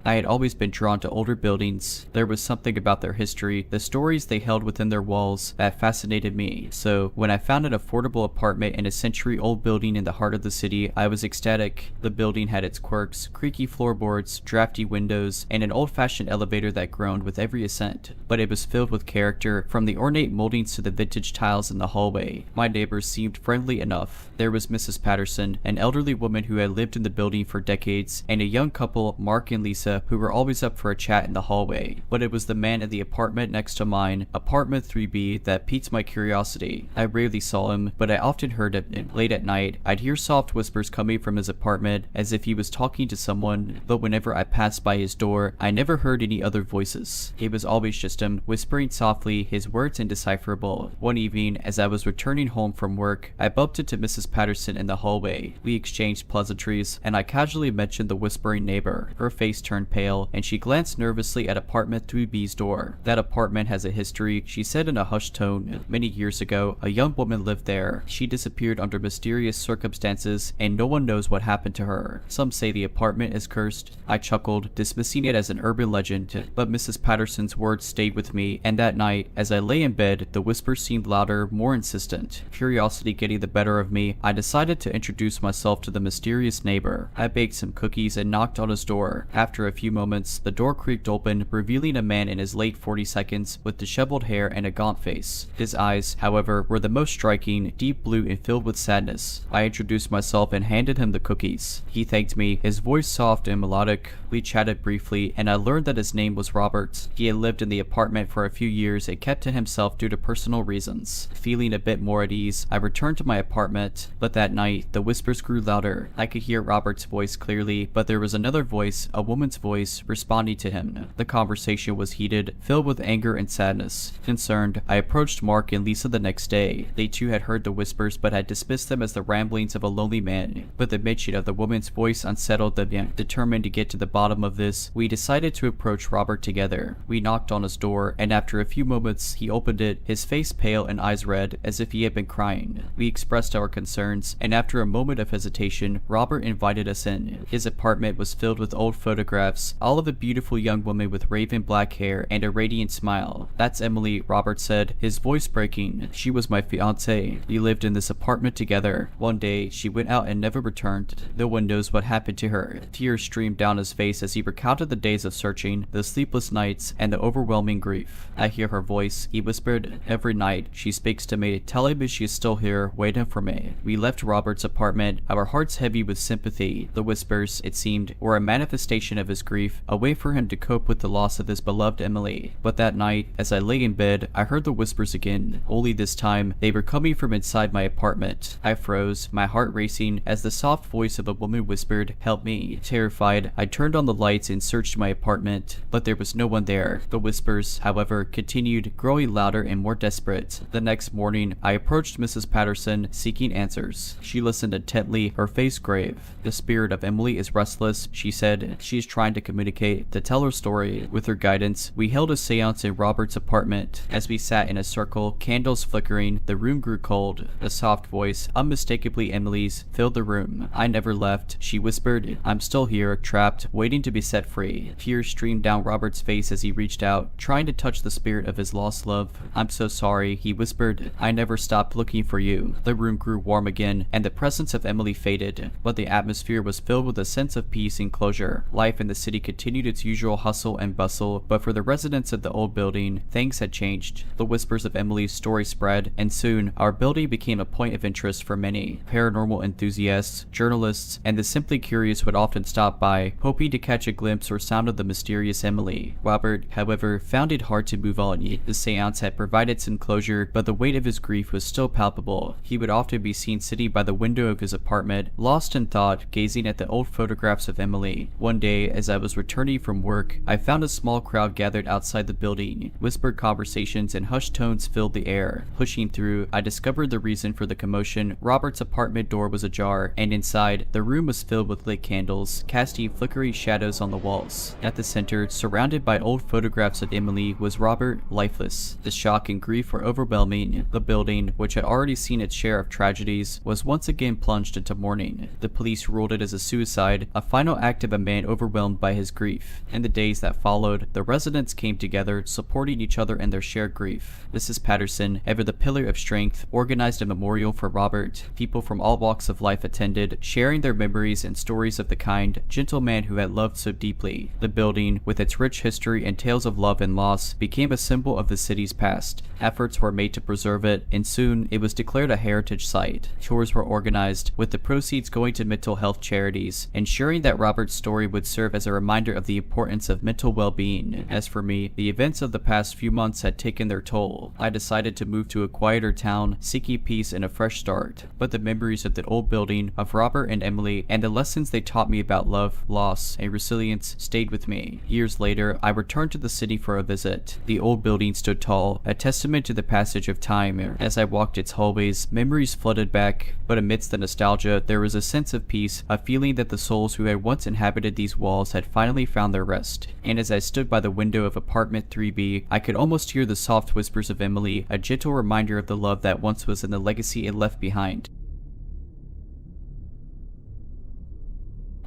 I had always been drawn to older buildings. There was something about their history, the stories they held within their walls, that fascinated me. So, when I found an affordable apartment in a century-old building in the heart of the city, I was ecstatic. The building had its quirks, creaky floorboards, drafty windows, and an old-fashioned elevator that groaned with every ascent. But it was filled with character, from the ornate moldings to the vintage tiles in the hallway. My neighbors seemed friendly enough. There was Mrs. Patterson, an elderly woman who had lived in the building for decades, and a young couple, Mark and Lisa, who were always up for a chat in the hallway. But it was the man in the apartment next to mine, apartment 3B, that piqued my curiosity. I rarely saw him, but I often heard of him. Late at night, I'd hear soft whispers coming from his apartment, as if he was talking to someone, but whenever I passed by his door, I never heard any other voices. It was always just him, whispering softly, his words indecipherable. One evening, as I was returning home from work, I bumped into Mrs. Patterson in the hallway. We exchanged pleasantries, and I casually mentioned the whispering neighbor. Her face turned pale, and she glanced nervously at apartment 3B's door. That apartment has a history, she said in a hushed tone. Many years ago, a young woman lived there. She disappeared under mysterious circumstances, and no one knows what happened to her. Some say the apartment is cursed. I chuckled, dismissing it as an urban legend, but Mrs. Patterson's words stayed with me, and that night, as I lay in bed, the whispers seemed louder, more insistent. Curiosity getting the better of me, I decided to introduce myself to the mysterious neighbor. I baked some cookies and knocked on his door. After a few moments, the door creaked open, revealing a man in his late 40s with disheveled hair and a gaunt face. His eyes, however, were the most striking, deep blue and filled with sadness. I introduced myself and handed him the cookies. He thanked me, his voice soft and melodic. We chatted briefly, and I learned that his name was Robert. He had lived in the apartment for a few years and kept to himself due to personal reasons. Feeling a bit more at ease, I returned to my apartment, but that night, the whispers grew louder. I could hear Robert's voice clearly, but there was another voice, a woman's voice, responding to him. The conversation was heated, filled with anger and sadness. Concerned, I approached Mark and Lisa the next day. They too had heard the whispers but had dismissed them as the ramblings of a lonely man. But the mention of the woman's voice unsettled them. Determined to get to the bottom of this, we decided to approach Robert together. We knocked on his door, and after a few moments, he opened it, his face pale and eyes red, as if he had been crying. We expressed our concerns, and after a moment of hesitation, Robert invited us in. His apartment was filled with old photographs, all of a beautiful young woman with raven black hair and a radiant smile. "That's Emily," Robert said, his voice breaking. "She was my fiancée. We lived in this apartment together. One day, she went out and never returned. No one knows what happened to her." Tears streamed down his face as he recounted the days of searching, the sleepless nights, and the overwhelming grief. "I hear her voice," he whispered. "Every night, she speaks to me, telling me she is still here, waiting for me." We left Robert's apartment, our hearts heavy with sympathy. The whispers, it seemed, were a manifestation of his grief, a way for him to cope with the loss of his beloved Emily. But that night, as I lay in bed, I heard the whispers again. Only this time, they were coming from inside my apartment. I froze, my heart racing, as the soft voice of a woman whispered, "Help me." Terrified, I turned on the lights and searched my apartment, but there was no one there. The whispers, however, continued, growing louder and more desperate. The next morning, I approached Mrs. Patterson, seeking answers. She listened intently, her face grave. "The spirit of Emily is restless," she said. "She is trying to communicate, to tell her story." With her guidance, we held a seance in Robert's apartment. As we sat in a circle, candles flickering, the room grew cold. A soft voice, unmistakably Emily's, filled the room. "I never left," she whispered. "I'm still here, trapped, waiting to be set free." Tears streamed down Robert's face as he reached out, trying to touch the spirit of his lost love. "I'm so sorry," he whispered. "I never stopped looking for you." The room grew warm again, and the presence of Emily faded, but the atmosphere was filled with a sense of peace and closure. Life in the city continued its usual hustle and bustle, but for the residents of the old building, things had changed. The whispers of Emily's story spread, and soon, our building became a point of interest for many. Paranormal enthusiasts, journalists, and the simply curious would often stop by, hoping to catch a glimpse or sound of the mysterious Emily. Robert, however, found it hard to move on. The seance had provided some closure, but the weight of his grief was still palpable. He would often be seen sitting by the window of his apartment, lost in thought, gazing at the old photographs of Emily. One day, as I was returning from work, I found a small crowd gathered outside the building. Whispered conversations and hushed tones filled the air. Pushing through, I discovered the reason for the commotion. Robert's apartment door was ajar, and inside, the room was filled with lit candles, casting flickering shadows on the walls. At the center, surrounded by old photographs of Emily, was Robert, lifeless. The shock and grief were overwhelming. The building, which had already seen its share of tragedies, was once again plunged into mourning. The police ruled it as a suicide, a final act of a man overwhelmed by his grief. In the days that followed, the residents came together, supporting each other in their shared grief. Mrs. Patterson, ever the pillar of strength, organized a memorial for Robert. People from all walks of life attended, sharing their memories and stories of the kind, gentle man who had loved so deeply. The building, with its rich history and tales of love and loss, became a symbol of the city's past. Efforts were made to preserve it, and soon it was declared a heritage site. Tours were organized, with the proceeds going to mental health charities, ensuring that Robert's story would serve as a reminder of the importance of mental well-being. As for me, the events of the past few months had taken their toll. I decided to move to a quieter town, seeking peace and a fresh start. But the memories of the old building, of Robert and Emily, and the lessons they taught me about love, loss, and resilience stayed with me. Years later, I returned to the city for a visit. The old building stood tall, a testament to the passage of time. As I walked its hallways, memories flooded back, but amidst the nostalgia, there was a sense of peace, a feeling that the souls who had once inhabited these walls had finally found their rest. And as I stood by the window of apartment 3B, I could almost hear the soft whispers of Emily, a gentle reminder of the love that once was in the legacy it left behind.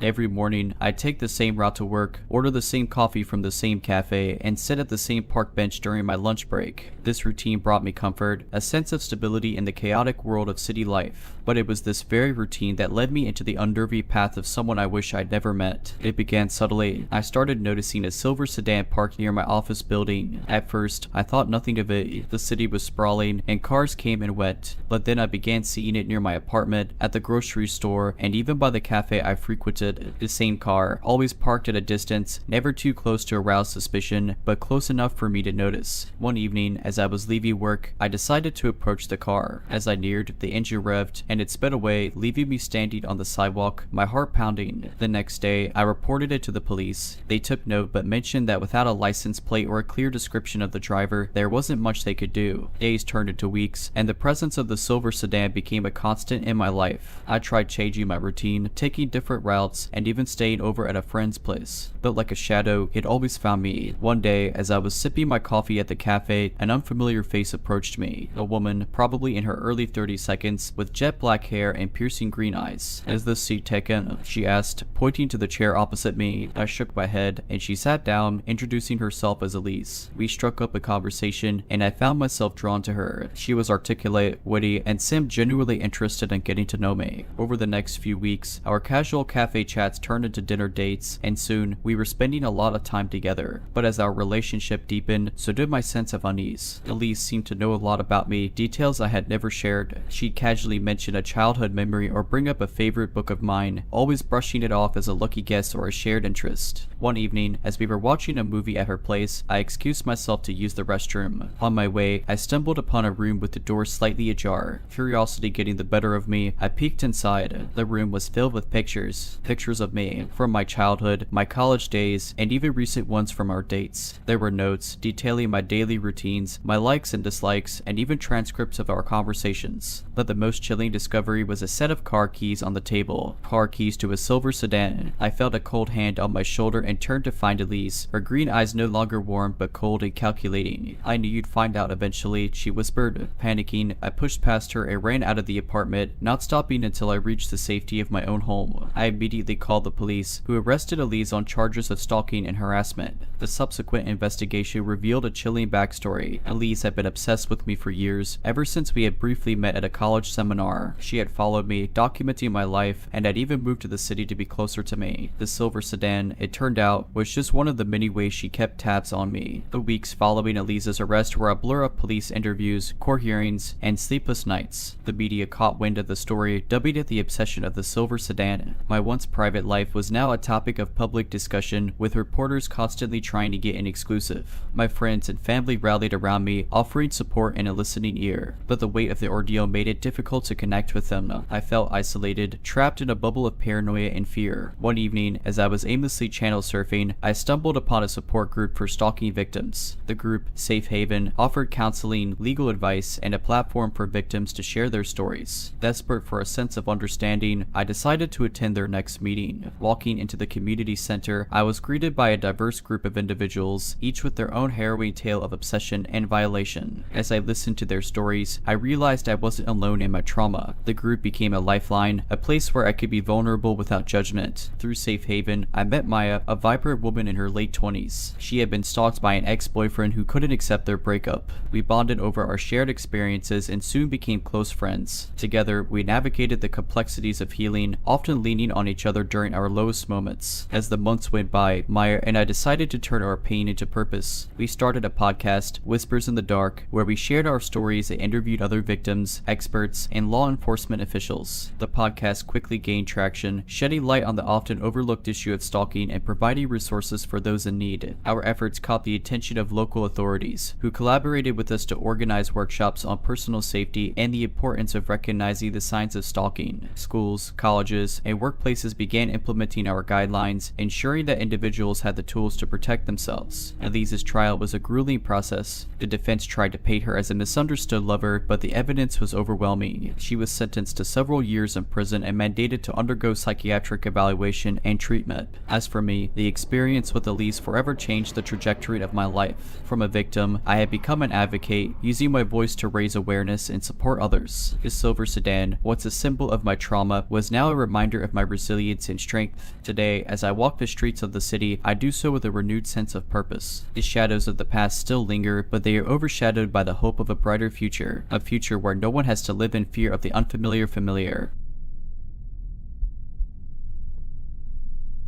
Every morning, I'd take the same route to work, order the same coffee from the same cafe, and sit at the same park bench during my lunch break. This routine brought me comfort, a sense of stability in the chaotic world of city life. But it was this very routine that led me into the unnerving path of someone I wish I'd never met. It began subtly. I started noticing a silver sedan parked near my office building. At first, I thought nothing of it. The city was sprawling, and cars came and went. But then I began seeing it near my apartment, at the grocery store, and even by the cafe I frequented. haunted. The same car, always parked at a distance, never too close to arouse suspicion, but close enough for me to notice. One evening, as I was leaving work, I decided to approach the car. As I neared, the engine revved, and it sped away, leaving me standing on the sidewalk, my heart pounding. The next day, I reported it to the police. They took note but mentioned that without a license plate or a clear description of the driver, there wasn't much they could do. Days turned into weeks, and the presence of the silver sedan became a constant in my life. I tried changing my routine, taking different routes, and even staying over at a friend's place. But like a shadow, it always found me. One day, as I was sipping my coffee at the cafe, an unfamiliar face approached me. A woman, probably in her early 30s, with jet black hair and piercing green eyes. "Is this seat taken?" she asked, pointing to the chair opposite me. I shook my head, and she sat down, introducing herself as Elise. We struck up a conversation, and I found myself drawn to her. She was articulate, witty, and seemed genuinely interested in getting to know me. Over the next few weeks, our casual cafe chats turned into dinner dates, and soon, we were spending a lot of time together. But as our relationship deepened, so did my sense of unease. Elise seemed to know a lot about me, details I had never shared. She'd casually mention a childhood memory or bring up a favorite book of mine, always brushing it off as a lucky guess or a shared interest. One evening, as we were watching a movie at her place, I excused myself to use the restroom. On my way, I stumbled upon a room with the door slightly ajar. Curiosity getting the better of me, I peeked inside. The room was filled with pictures of me, from my childhood, my college days, and even recent ones from our dates. There were notes detailing my daily routines, my likes and dislikes, and even transcripts of our conversations. But the most chilling discovery was a set of car keys on the table. Car keys to a silver sedan. I felt a cold hand on my shoulder and turned to find Elise, her green eyes no longer warm but cold and calculating. "I knew you'd find out eventually," she whispered. Panicking, I pushed past her and ran out of the apartment, not stopping until I reached the safety of my own home. I immediately called the police, who arrested Elise on charges of stalking and harassment. The subsequent investigation revealed a chilling backstory. Elise had been obsessed with me for years, ever since we had briefly met at a college seminar. She had followed me, documenting my life, and had even moved to the city to be closer to me. The silver sedan, it turned out, was just one of the many ways she kept tabs on me. The weeks following Elise's arrest were a blur of police interviews, court hearings, and sleepless nights. The media caught wind of the story, dubbing it the obsession of the silver sedan. My once private life was now a topic of public discussion, with reporters constantly trying to get an exclusive. My friends and family rallied around me, offering support and a listening ear, but the weight of the ordeal made it difficult to connect with them. I felt isolated, trapped in a bubble of paranoia and fear. One evening, as I was aimlessly channel surfing, I stumbled upon a support group for stalking victims. The group, Safe Haven, offered counseling, legal advice, and a platform for victims to share their stories. Desperate for a sense of understanding, I decided to attend their next meeting. Walking into the community center, I was greeted by a diverse group of individuals, each with their own harrowing tale of obsession and violation. As I listened to their stories, I realized I wasn't alone in my trauma. The group became a lifeline, a place where I could be vulnerable without judgment. Through Safe Haven, I met Maya, a vibrant woman in her late 20s. She had been stalked by an ex-boyfriend who couldn't accept their breakup. We bonded over our shared experiences and soon became close friends. Together, we navigated the complexities of healing, often leaning on each other during our lowest moments. As the months went by, Maya and I decided to turn our pain into purpose. We started a podcast, Whispers in the Dark, where we shared our stories and interviewed other victims, experts, and law enforcement officials. The podcast quickly gained traction, shedding light on the often overlooked issue of stalking and providing resources for those in need. Our efforts caught the attention of local authorities, who collaborated with us to organize workshops on personal safety and the importance of recognizing the signs of stalking. Schools, colleges, and workplaces began implementing our guidelines, ensuring that individuals had the tools to protect themselves. Elise's trial was a grueling process. The defense tried to paint her as a misunderstood lover, but the evidence was overwhelming. She was sentenced to several years in prison and mandated to undergo psychiatric evaluation and treatment. As for me, the experience with Elise forever changed the trajectory of my life. From a victim, I had become an advocate, using my voice to raise awareness and support others. The silver sedan, once a symbol of my trauma, was now a reminder of my resilience and strength. Today, as I walk the streets of the city, I do so with a renewed sense of purpose. The shadows of the past still linger, but they are overshadowed by the hope of a brighter future, a future where no one has to live in fear of the unfamiliar familiar.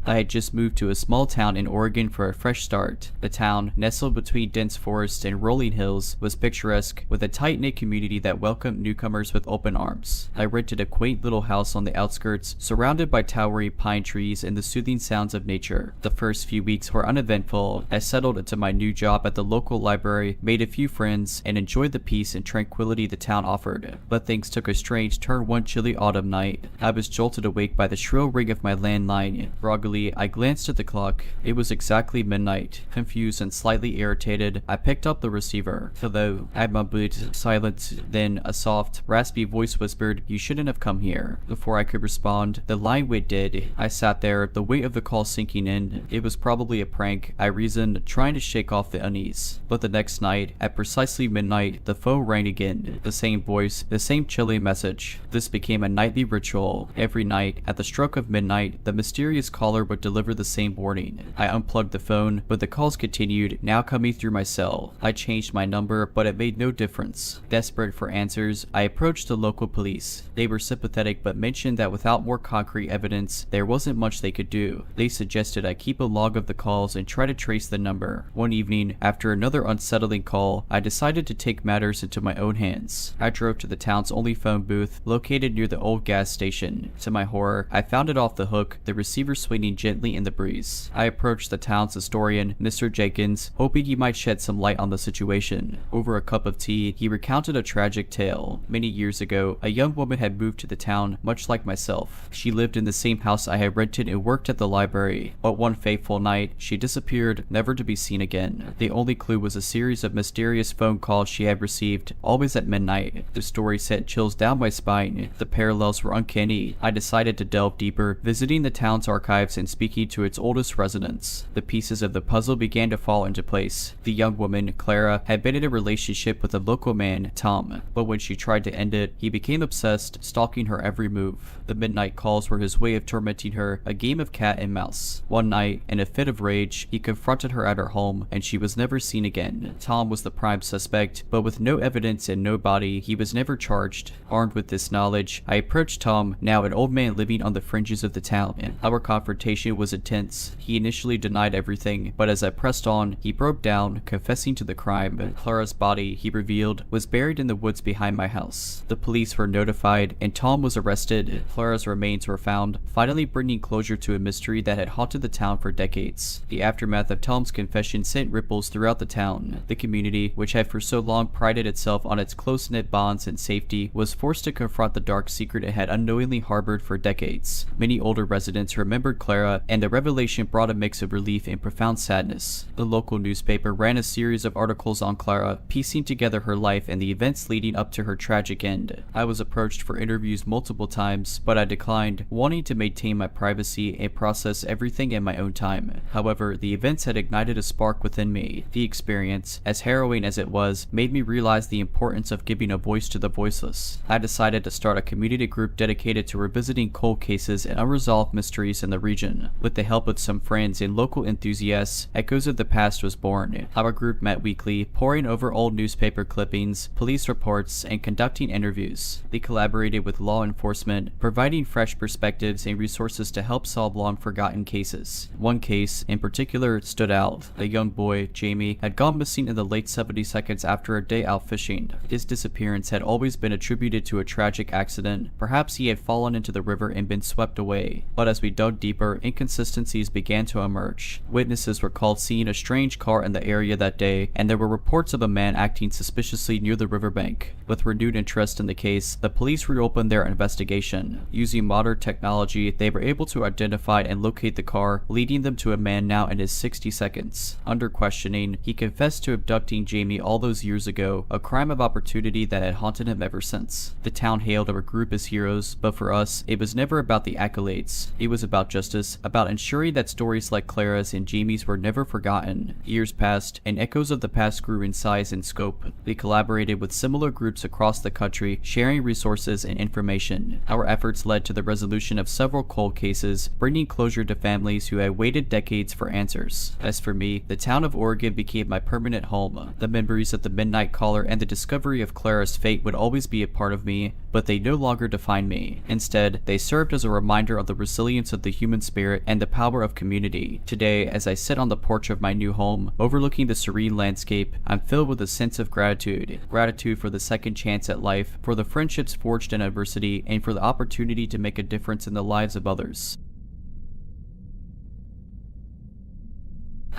I had just moved to a small town in Oregon for a fresh start. The town, nestled between dense forests and rolling hills, was picturesque, with a tight-knit community that welcomed newcomers with open arms. I rented a quaint little house on the outskirts, surrounded by towering pine trees and the soothing sounds of nature. The first few weeks were uneventful. I settled into my new job at the local library, made a few friends, and enjoyed the peace and tranquility the town offered. But things took a strange turn one chilly autumn night. I was jolted awake by the shrill ring of my landline. Groggily, I glanced at the clock. It was exactly midnight. Confused and slightly irritated, I picked up the receiver. Hello, I mumbled, silence. Then a soft, raspy voice whispered, "You shouldn't have come here." Before I could respond, the line went dead. I sat there, the weight of the call sinking in. It was probably a prank, I reasoned, trying to shake off the unease. But the next night, at precisely midnight, the phone rang again. The same voice, the same chilly message. This became a nightly ritual. Every night, at the stroke of midnight, the mysterious caller would deliver the same warning. I unplugged the phone, but the calls continued, now coming through my cell. I changed my number, but it made no difference. Desperate for answers, I approached the local police. They were sympathetic but mentioned that without more concrete evidence, there wasn't much they could do. They suggested I keep a log of the calls and try to trace the number. One evening, after another unsettling call, I decided to take matters into my own hands. I drove to the town's only phone booth, located near the old gas station. To my horror, I found it off the hook, the receiver swinging gently in the breeze. I approached the town's historian, Mr. Jenkins, hoping he might shed some light on the situation. Over a cup of tea, he recounted a tragic tale. Many years ago, a young woman had moved to the town, much like myself. She lived in the same house I had rented and worked at the library. But one fateful night, she disappeared, never to be seen again. The only clue was a series of mysterious phone calls she had received, always at midnight. The story sent chills down my spine. The parallels were uncanny. I decided to delve deeper, visiting the town's archives and speaking to its oldest residents. The pieces of the puzzle began to fall into place. The young woman, Clara, had been in a relationship with a local man, Tom, but when she tried to end it, he became obsessed, stalking her every move. The midnight calls were his way of tormenting her, a game of cat and mouse. One night, in a fit of rage, he confronted her at her home, and she was never seen again. Tom was the prime suspect, but with no evidence and no body, he was never charged. Armed with this knowledge, I approached Tom, now an old man living on the fringes of the town. Our confrontation was intense. He initially denied everything, but as I pressed on, he broke down, confessing to the crime. Clara's body, he revealed, was buried in the woods behind my house. The police were notified, and Tom was arrested. Clara's remains were found, finally bringing closure to a mystery that had haunted the town for decades. The aftermath of Tom's confession sent ripples throughout the town. The community, which had for so long prided itself on its close-knit bonds and safety, was forced to confront the dark secret it had unknowingly harbored for decades. Many older residents remembered Clara, and the revelation brought a mix of relief and profound sadness. The local newspaper ran a series of articles on Clara, piecing together her life and the events leading up to her tragic end. I was approached for interviews multiple times, but I declined, wanting to maintain my privacy and process everything in my own time. However, the events had ignited a spark within me. The experience, as harrowing as it was, made me realize the importance of giving a voice to the voiceless. I decided to start a community group dedicated to revisiting cold cases and unresolved mysteries in the region. With the help of some friends and local enthusiasts, Echoes of the Past was born. Our group met weekly, poring over old newspaper clippings, police reports, and conducting interviews. They collaborated with law enforcement, providing fresh perspectives and resources to help solve long-forgotten cases. One case, in particular, stood out. A young boy, Jamie, had gone missing in the late 70s after a day out fishing. His disappearance had always been attributed to a tragic accident. Perhaps he had fallen into the river and been swept away. But as we dug deeper, inconsistencies began to emerge. Witnesses recalled seeing a strange car in the area that day, and there were reports of a man acting suspiciously near the riverbank. With renewed interest in the case, the police reopened their investigation. Using modern technology, they were able to identify and locate the car, leading them to a man now in his 60s. Under questioning, he confessed to abducting Jamie all those years ago, a crime of opportunity that had haunted him ever since. The town hailed our group as heroes, but for us, it was never about the accolades. It was about justice, about ensuring that stories like Clara's and Jamie's were never forgotten. Years passed, and Echoes of the Past grew in size and scope. We collaborated with similar groups across the country, sharing resources and information. Our efforts led to the resolution of several cold cases, bringing closure to families who had waited decades for answers. As for me, the town of Oregon became my permanent home. The memories of the midnight caller and the discovery of Clara's fate would always be a part of me, but they no longer define me. Instead, they served as a reminder of the resilience of the human spirit spirit and the power of community. Today, as I sit on the porch of my new home, overlooking the serene landscape, I'm filled with a sense of gratitude. Gratitude for the second chance at life, for the friendships forged in adversity, and for the opportunity to make a difference in the lives of others.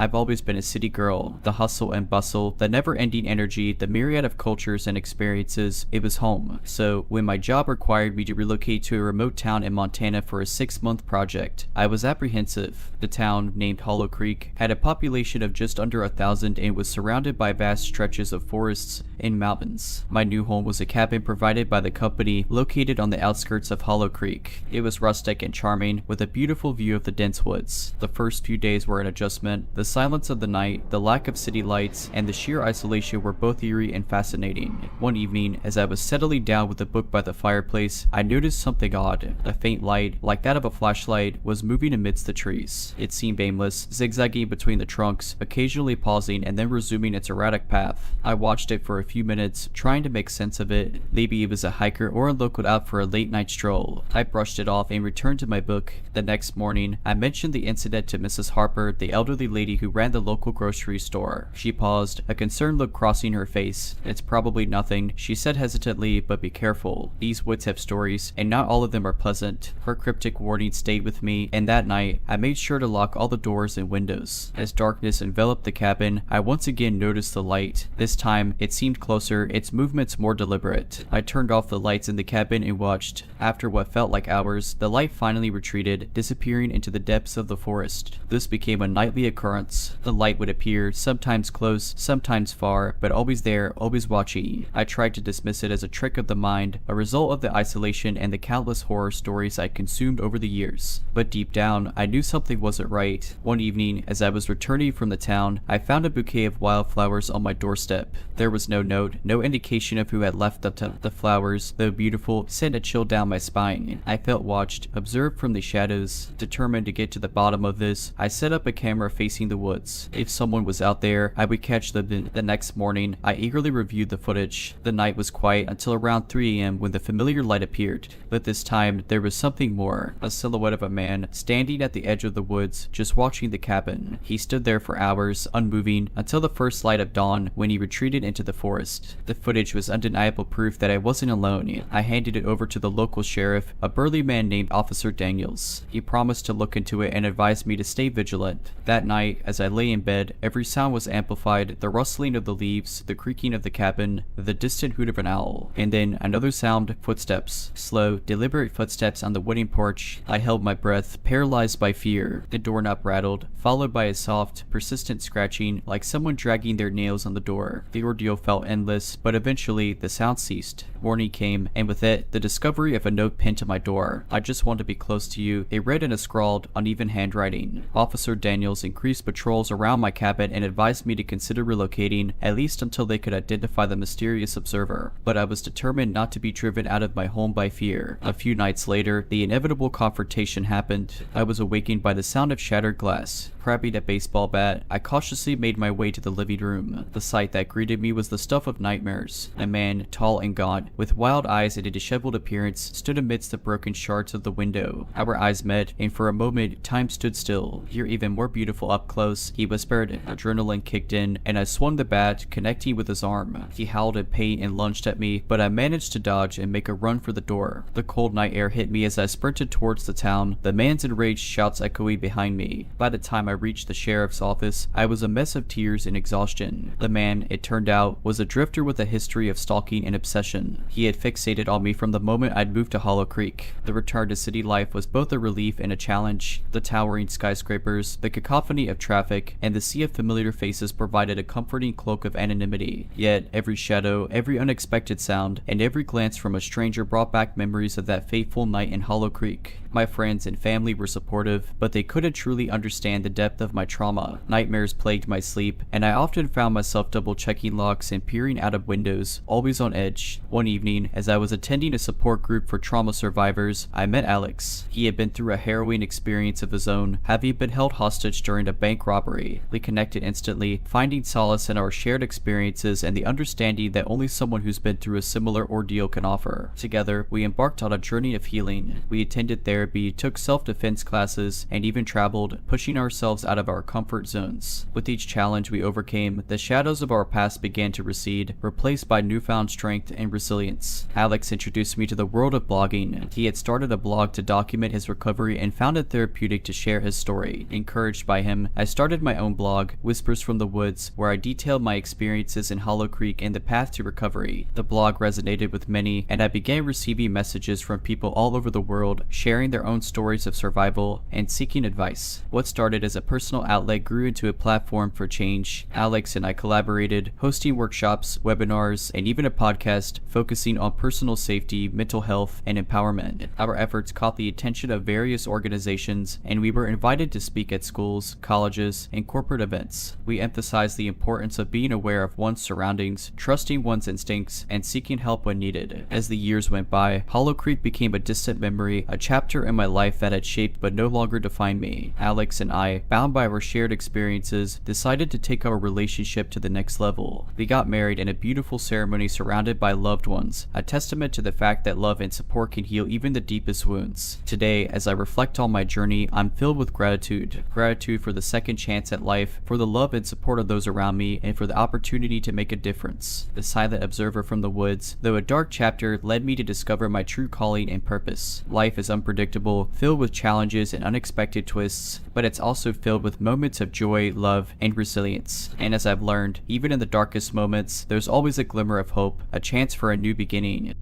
I've always been a city girl. The hustle and bustle, the never-ending energy, the myriad of cultures and experiences, it was home. So, when my job required me to relocate to a remote town in Montana for a 6-month project, I was apprehensive. The town, named Hollow Creek, had a population of just under 1,000 and was surrounded by vast stretches of forests and mountains. My new home was a cabin provided by the company located on the outskirts of Hollow Creek. It was rustic and charming, with a beautiful view of the dense woods. The first few days were an adjustment. The silence of the night, the lack of city lights, and the sheer isolation were both eerie and fascinating. One evening, as I was settling down with a book by the fireplace, I noticed something odd. A faint light, like that of a flashlight, was moving amidst the trees. It seemed aimless, zigzagging between the trunks, occasionally pausing and then resuming its erratic path. I watched it for a few minutes, trying to make sense of it. Maybe it was a hiker or a local out for a late-night stroll. I brushed it off and returned to my book. The next morning, I mentioned the incident to Mrs. Harper, the elderly lady who ran the local grocery store. She paused, a concerned look crossing her face. "It's probably nothing," she said hesitantly, "but be careful. These woods have stories, and not all of them are pleasant." Her cryptic warning stayed with me, and that night, I made sure to lock all the doors and windows. As darkness enveloped the cabin, I once again noticed the light. This time, it seemed closer, its movements more deliberate. I turned off the lights in the cabin and watched. After what felt like hours, the light finally retreated, disappearing into the depths of the forest. This became a nightly occurrence. The light would appear, sometimes close, sometimes far, but always there, always watching. I tried to dismiss it as a trick of the mind, a result of the isolation and the countless horror stories I consumed over the years. But deep down, I knew something wasn't right. One evening, as I was returning from the town, I found a bouquet of wildflowers on my doorstep. There was no note, no indication of who had left them. The flowers, though beautiful, sent a chill down my spine. I felt watched, observed from the shadows. Determined to get to the bottom of this, I set up a camera facing the woods. If someone was out there, I would catch them. The next morning, I eagerly reviewed the footage. The night was quiet until around 3 a.m. when the familiar light appeared. But this time, there was something more. A silhouette of a man, standing at the edge of the woods, just watching the cabin. He stood there for hours, unmoving, until the first light of dawn, when he retreated into the forest. The footage was undeniable proof that I wasn't alone. I handed it over to the local sheriff, a burly man named Officer Daniels. He promised to look into it and advised me to stay vigilant. That night, as I lay in bed, every sound was amplified, the rustling of the leaves, the creaking of the cabin, the distant hoot of an owl. And then another sound, footsteps. Slow, deliberate footsteps on the wooden porch. I held my breath, paralyzed by fear. The doorknob rattled, followed by a soft, persistent scratching, like someone dragging their nails on the door. The ordeal felt endless, but eventually the sound ceased. Morning came, and with it, the discovery of a note pinned to my door. "I just want to be close to you," it read in a scrawled, uneven handwriting. Officer Daniels increased patrols around my cabin and advised me to consider relocating, at least until they could identify the mysterious observer. But I was determined not to be driven out of my home by fear. A few nights later, the inevitable confrontation happened. I was awakened by the sound of shattered glass. Grabbing a baseball bat, I cautiously made my way to the living room. The sight that greeted me was the stuff of nightmares. A man, tall and gaunt, with wild eyes and a disheveled appearance, stood amidst the broken shards of the window. Our eyes met, and for a moment, time stood still. "You're even more beautiful up close," he whispered. Adrenaline kicked in, and I swung the bat, connecting with his arm. He howled in pain and lunged at me, but I managed to dodge and make a run for the door. The cold night air hit me as I sprinted towards the town, the man's enraged shouts echoing behind me. By the time I reached the sheriff's office, I was a mess of tears and exhaustion. The man, it turned out, was a drifter with a history of stalking and obsession. He had fixated on me from the moment I'd moved to Hollow Creek. The return to city life was both a relief and a challenge. The towering skyscrapers, the cacophony of traffic, and the sea of familiar faces provided a comforting cloak of anonymity. Yet, every shadow, every unexpected sound, and every glance from a stranger brought back memories of that fateful night in Hollow Creek. My friends and family were supportive, but they couldn't truly understand the depth of my trauma. Nightmares plagued my sleep, and I often found myself double-checking locks and peering out of windows, always on edge. One evening, as I was attending a support group for trauma survivors, I met Alex. He had been through a harrowing experience of his own, having been held hostage during a bank robbery. We connected instantly, finding solace in our shared experiences and the understanding that only someone who's been through a similar ordeal can offer. Together, we embarked on a journey of healing. We attended therapy, took self-defense classes, and even traveled, pushing ourselves out of our comfort zones. With each challenge we overcame, the shadows of our past began to recede, replaced by newfound strength and resilience. Alex introduced me to the world of blogging. He had started a blog to document his recovery and found it therapeutic to share his story. Encouraged by him, I started my own blog, Whispers from the Woods, where I detailed my experiences in Hollow Creek and the path to recovery. The blog resonated with many, and I began receiving messages from people all over the world, sharing their own stories of survival and seeking advice. What started as a personal outlet grew into a platform for change. Alex and I collaborated, hosting workshops, webinars, and even a podcast focusing on personal safety, mental health, and empowerment. Our efforts caught the attention of various organizations, and we were invited to speak at schools, colleges, and corporate events. We emphasized the importance of being aware of one's surroundings, trusting one's instincts, and seeking help when needed. As the years went by, Hollow Creek became a distant memory, a chapter in my life that had shaped but no longer defined me. Alex and I, bound by our shared experiences, decided to take our relationship to the next level. We got married in a beautiful ceremony surrounded by loved ones, a testament to the fact that love and support can heal even the deepest wounds. Today, as I reflect on my journey, I'm filled with gratitude. Gratitude for the second chance at life, for the love and support of those around me, and for the opportunity to make a difference. The silent observer from the woods, though a dark chapter, led me to discover my true calling and purpose. Life is unpredictable, filled with challenges and unexpected twists, but it's also filled with moments of joy, love, and resilience. And as I've learned, even in the darkest moments, there's always a glimmer of hope, a chance for a new beginning.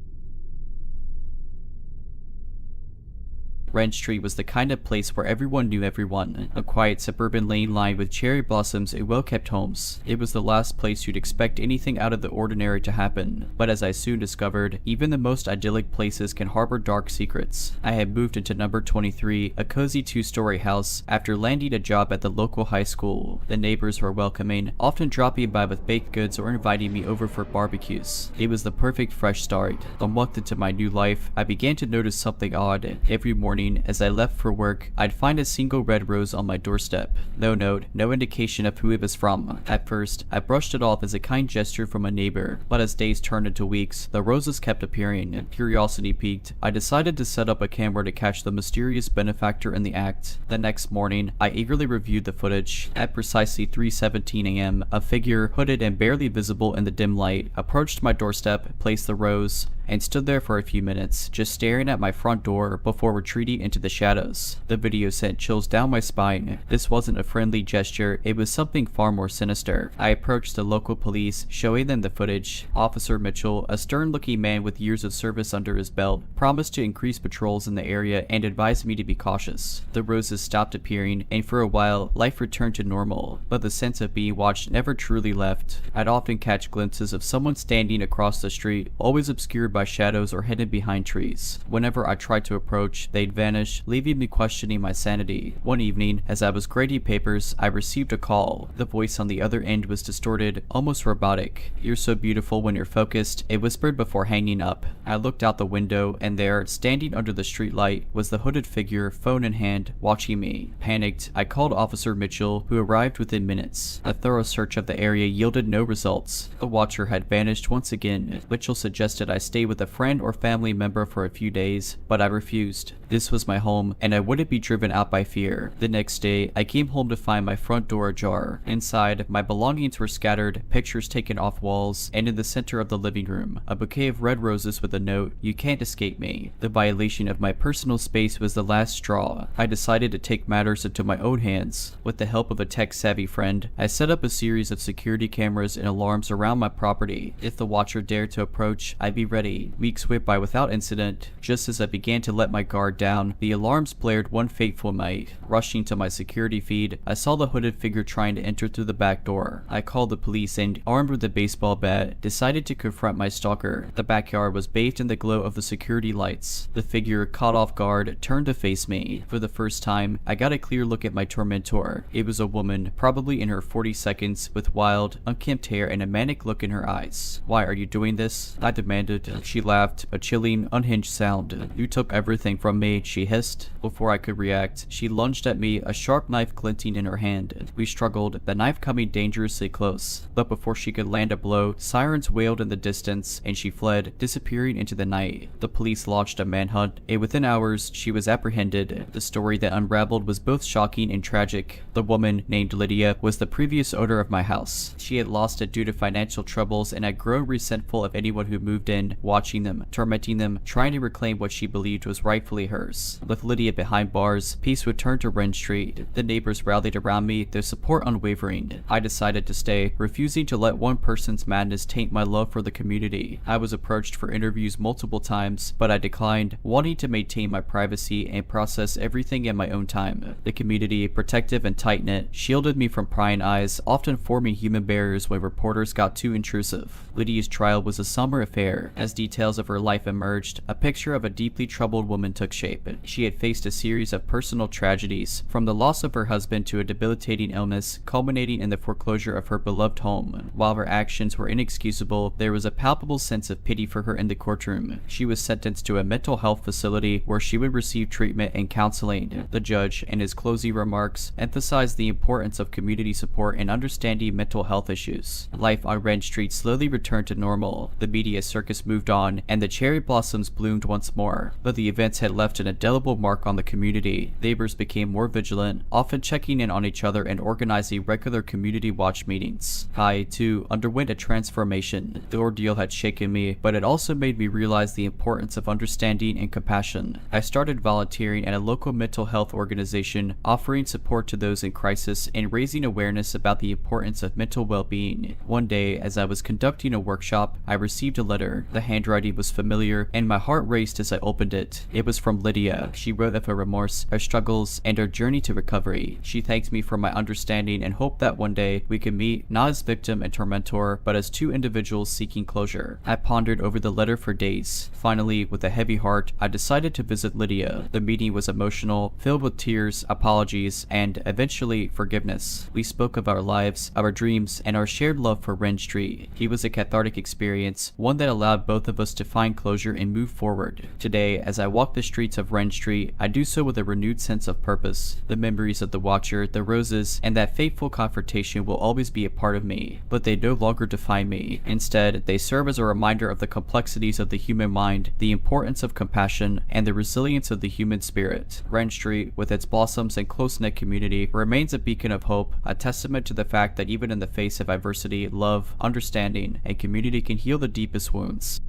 Wren Street was the kind of place where everyone knew everyone. A quiet suburban lane lined with cherry blossoms and well-kept homes. It was the last place you'd expect anything out of the ordinary to happen. But as I soon discovered, even the most idyllic places can harbor dark secrets. I had moved into number 23, a cozy 2-story house, after landing a job at the local high school. The neighbors were welcoming, often dropping by with baked goods or inviting me over for barbecues. It was the perfect fresh start. A month into my new life, I began to notice something odd. Every morning, as I left for work, I'd find a single red rose on my doorstep. No note, no indication of who it was from. At first, I brushed it off as a kind gesture from a neighbor, but as days turned into weeks, the roses kept appearing, and curiosity piqued. I decided to set up a camera to catch the mysterious benefactor in the act. The next morning, I eagerly reviewed the footage. At precisely 3:17 a.m., a figure, hooded and barely visible in the dim light, approached my doorstep, placed the rose, and stood there for a few minutes, just staring at my front door before retreating into the shadows. The video sent chills down my spine. This wasn't a friendly gesture, it was something far more sinister. I approached the local police, showing them the footage. Officer Mitchell, a stern-looking man with years of service under his belt, promised to increase patrols in the area and advised me to be cautious. The roses stopped appearing, and for a while, life returned to normal, but the sense of being watched never truly left. I'd often catch glimpses of someone standing across the street, always obscured by shadows or hidden behind trees. Whenever I tried to approach, they'd vanish, leaving me questioning my sanity. One evening, as I was grading papers, I received a call. The voice on the other end was distorted, almost robotic. "You're so beautiful when you're focused," it whispered before hanging up. I looked out the window, and there, standing under the streetlight, was the hooded figure, phone in hand, watching me. Panicked, I called Officer Mitchell, who arrived within minutes. A thorough search of the area yielded no results. The watcher had vanished once again. Mitchell suggested I stay with a friend or family member for a few days, but I refused. This was my home, and I wouldn't be driven out by fear. The next day, I came home to find my front door ajar. Inside, my belongings were scattered, pictures taken off walls, and in the center of the living room, a bouquet of red roses with a note, "You can't escape me." The violation of my personal space was the last straw. I decided to take matters into my own hands. With the help of a tech-savvy friend, I set up a series of security cameras and alarms around my property. If the watcher dared to approach, I'd be ready. quickly. Weeks went by without incident. Just as I began to let my guard down, the alarms blared one fateful night. Rushing to my security feed, I saw the hooded figure trying to enter through the back door. I called the police and, armed with a baseball bat, decided to confront my stalker. The backyard was bathed in the glow of the security lights. The figure, caught off guard, turned to face me. For the first time, I got a clear look at my tormentor. It was a woman, probably in her 40s, with wild, unkempt hair and a manic look in her eyes. "Why are you doing this?" I demanded. She laughed, a chilling, unhinged sound. "You took everything from me," she hissed. Before I could react, she lunged at me, a sharp knife glinting in her hand. We struggled, the knife coming dangerously close. But before she could land a blow, sirens wailed in the distance, and she fled, disappearing into the night. The police launched a manhunt, and within hours, she was apprehended. The story that unraveled was both shocking and tragic. The woman, named Lydia, was the previous owner of my house. She had lost it due to financial troubles and had grown resentful of anyone who moved in, watching them, tormenting them, trying to reclaim what she believed was rightfully hers. With Lydia behind bars, peace returned to Wren Street. The neighbors rallied around me, their support unwavering. I decided to stay, refusing to let one person's madness taint my love for the community. I was approached for interviews multiple times, but I declined, wanting to maintain my privacy and process everything in my own time. The community, protective and tight-knit, shielded me from prying eyes, often forming human barriers when reporters got too intrusive. Lydia's trial was a somber affair. As details of her life emerged, a picture of a deeply troubled woman took shape. She had faced a series of personal tragedies, from the loss of her husband to a debilitating illness, culminating in the foreclosure of her beloved home. While her actions were inexcusable, there was a palpable sense of pity for her in the courtroom. She was sentenced to a mental health facility where she would receive treatment and counseling. The judge, in his closing remarks, emphasized the importance of community support and understanding mental health issues. Life on Wren Street slowly returned to normal. The media circus moved on, and the cherry blossoms bloomed once more. But the events had left an indelible mark on the community. Neighbors became more vigilant, often checking in on each other and organizing regular community watch meetings. I, too, underwent a transformation. The ordeal had shaken me, but it also made me realize the importance of understanding and compassion. I started volunteering at a local mental health organization, offering support to those in crisis and raising awareness about the importance of mental well-being. One day, as I was conducting a workshop, I received a letter. The handwriting was familiar, and my heart raced as I opened it. It was from Lydia. She wrote of her remorse, her struggles, and her journey to recovery. She thanked me for my understanding and hoped that one day we could meet, not as victim and tormentor, but as two individuals seeking closure. I pondered over the letter for days. Finally, with a heavy heart, I decided to visit Lydia. The meeting was emotional, filled with tears, apologies, and, eventually, forgiveness. We spoke of our lives, our dreams, and our shared love for Wren Street. It was a cathartic experience, one that allowed both of us to find closure and move forward. Today, as I walk the streets of Wren Street, I do so with a renewed sense of purpose. The memories of the Watcher, the roses, and that fateful confrontation will always be a part of me, but they no longer define me. Instead, they serve as a reminder of the complexities of the human mind, the importance of compassion, and the resilience of the human spirit. Wren Street, with its blossoms and close-knit community, remains a beacon of hope, a testament to the fact that even in the face of adversity, love, understanding, and community can heal the deepest wounds.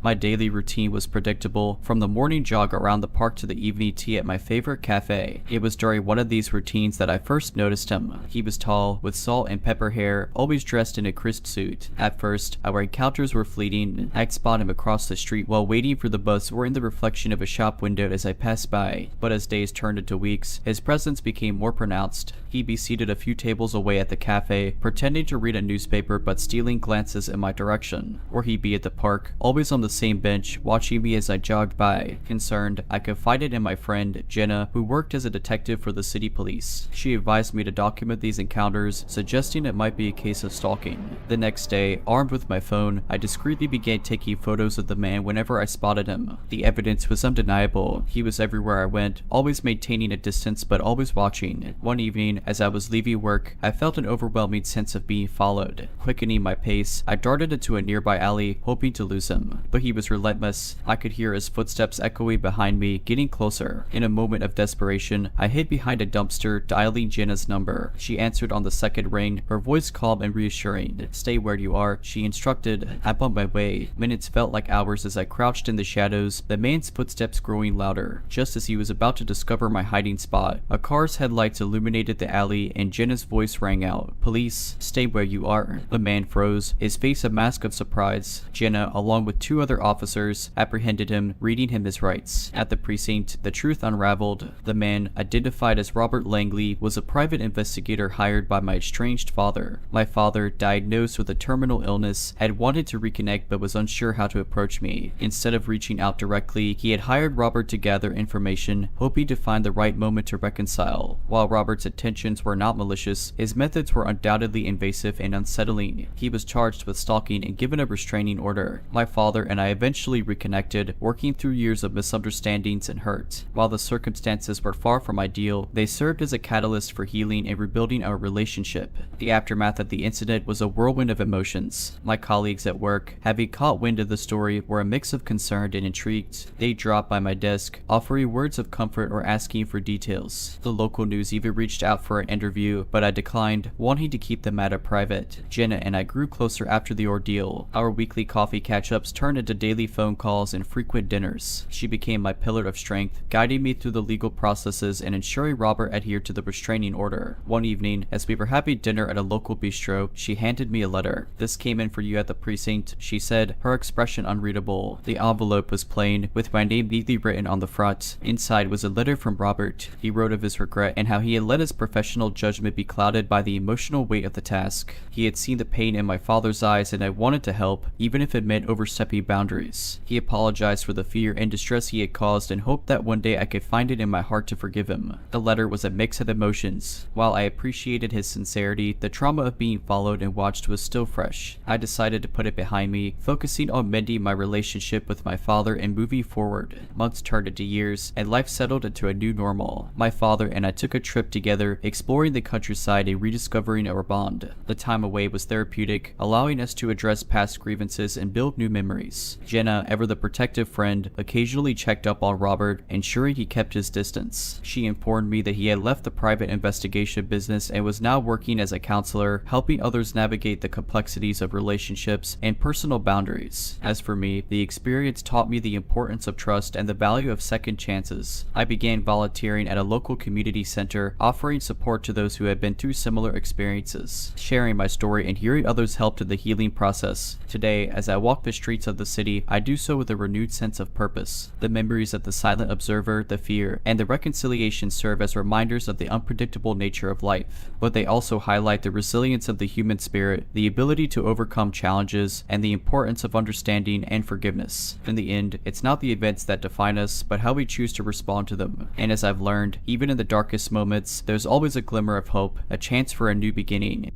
My daily routine was predictable, from the morning jog around the park to the evening tea at my favorite cafe. It was during one of these routines that I first noticed him. He was tall, with salt and pepper hair, always dressed in a crisp suit. At first, our encounters were fleeting. I'd spot him across the street while waiting for the bus or in the reflection of a shop window as I passed by. But as days turned into weeks, his presence became more pronounced. He'd be seated a few tables away at the cafe, pretending to read a newspaper but stealing glances in my direction. Or he'd be at the park, always on the same bench, watching me as I jogged by. Concerned, I confided in my friend, Jenna, who worked as a detective for the city police. She advised me to document these encounters, suggesting it might be a case of stalking. The next day, armed with my phone, I discreetly began taking photos of the man whenever I spotted him. The evidence was undeniable. He was everywhere I went, always maintaining a distance but always watching. One evening, as I was leaving work, I felt an overwhelming sense of being followed. Quickening my pace, I darted into a nearby alley, hoping to lose him. But but he was relentless. I could hear his footsteps echoing behind me, getting closer. In a moment of desperation, I hid behind a dumpster, dialing Jenna's number. She answered on the second ring, her voice calm and reassuring. "Stay where you are," she instructed. I bumped my way. Minutes felt like hours as I crouched in the shadows, the man's footsteps growing louder. Just as he was about to discover my hiding spot, a car's headlights illuminated the alley and Jenna's voice rang out. "Police, stay where you are." The man froze, his face a mask of surprise. Jenna, along with 2 other officers, apprehended him, reading him his rights. At the precinct, the truth unraveled. The man, identified as Robert Langley, was a private investigator hired by my estranged father. My father, diagnosed with a terminal illness, had wanted to reconnect but was unsure how to approach me. Instead of reaching out directly, he had hired Robert to gather information, hoping to find the right moment to reconcile. While Robert's intentions were not malicious, his methods were undoubtedly invasive and unsettling. He was charged with stalking and given a restraining order. My father and I eventually reconnected, working through years of misunderstandings and hurt. While the circumstances were far from ideal, they served as a catalyst for healing and rebuilding our relationship. The aftermath of the incident was a whirlwind of emotions. My colleagues at work, having caught wind of the story, were a mix of concerned and intrigued. They dropped by my desk, offering words of comfort or asking for details. The local news even reached out for an interview, but I declined, wanting to keep the matter private. Jenna and I grew closer after the ordeal. Our weekly coffee catch-ups turned into daily phone calls and frequent dinners. She became my pillar of strength, guiding me through the legal processes and ensuring Robert adhered to the restraining order. One evening, as we were having dinner at a local bistro, she handed me a letter. "This came in for you at the precinct," she said, her expression unreadable. The envelope was plain, with my name neatly written on the front. Inside was a letter from Robert. He wrote of his regret and how he had let his professional judgment be clouded by the emotional weight of the task. He had seen the pain in my father's eyes and I wanted to help, even if it meant overstepping boundaries. He apologized for the fear and distress he had caused and hoped that one day I could find it in my heart to forgive him. The letter was a mix of emotions. While I appreciated his sincerity, the trauma of being followed and watched was still fresh. I decided to put it behind me, focusing on mending my relationship with my father and moving forward. Months turned into years, and life settled into a new normal. My father and I took a trip together, exploring the countryside and rediscovering our bond. The time away was therapeutic, allowing us to address past grievances and build new memories. Jenna, ever the protective friend, occasionally checked up on Robert, ensuring he kept his distance. She informed me that he had left the private investigation business and was now working as a counselor, helping others navigate the complexities of relationships and personal boundaries. As for me, the experience taught me the importance of trust and the value of second chances. I began volunteering at a local community center, offering support to those who had been through similar experiences. Sharing my story and hearing others helped in the healing process. Today, as I walk the streets of the city, I do so with a renewed sense of purpose. The memories of the silent observer, the fear, and the reconciliation serve as reminders of the unpredictable nature of life, but they also highlight the resilience of the human spirit, the ability to overcome challenges, and the importance of understanding and forgiveness. In the end, it's not the events that define us, but how we choose to respond to them. And as I've learned, even in the darkest moments, there's always a glimmer of hope, a chance for a new beginning.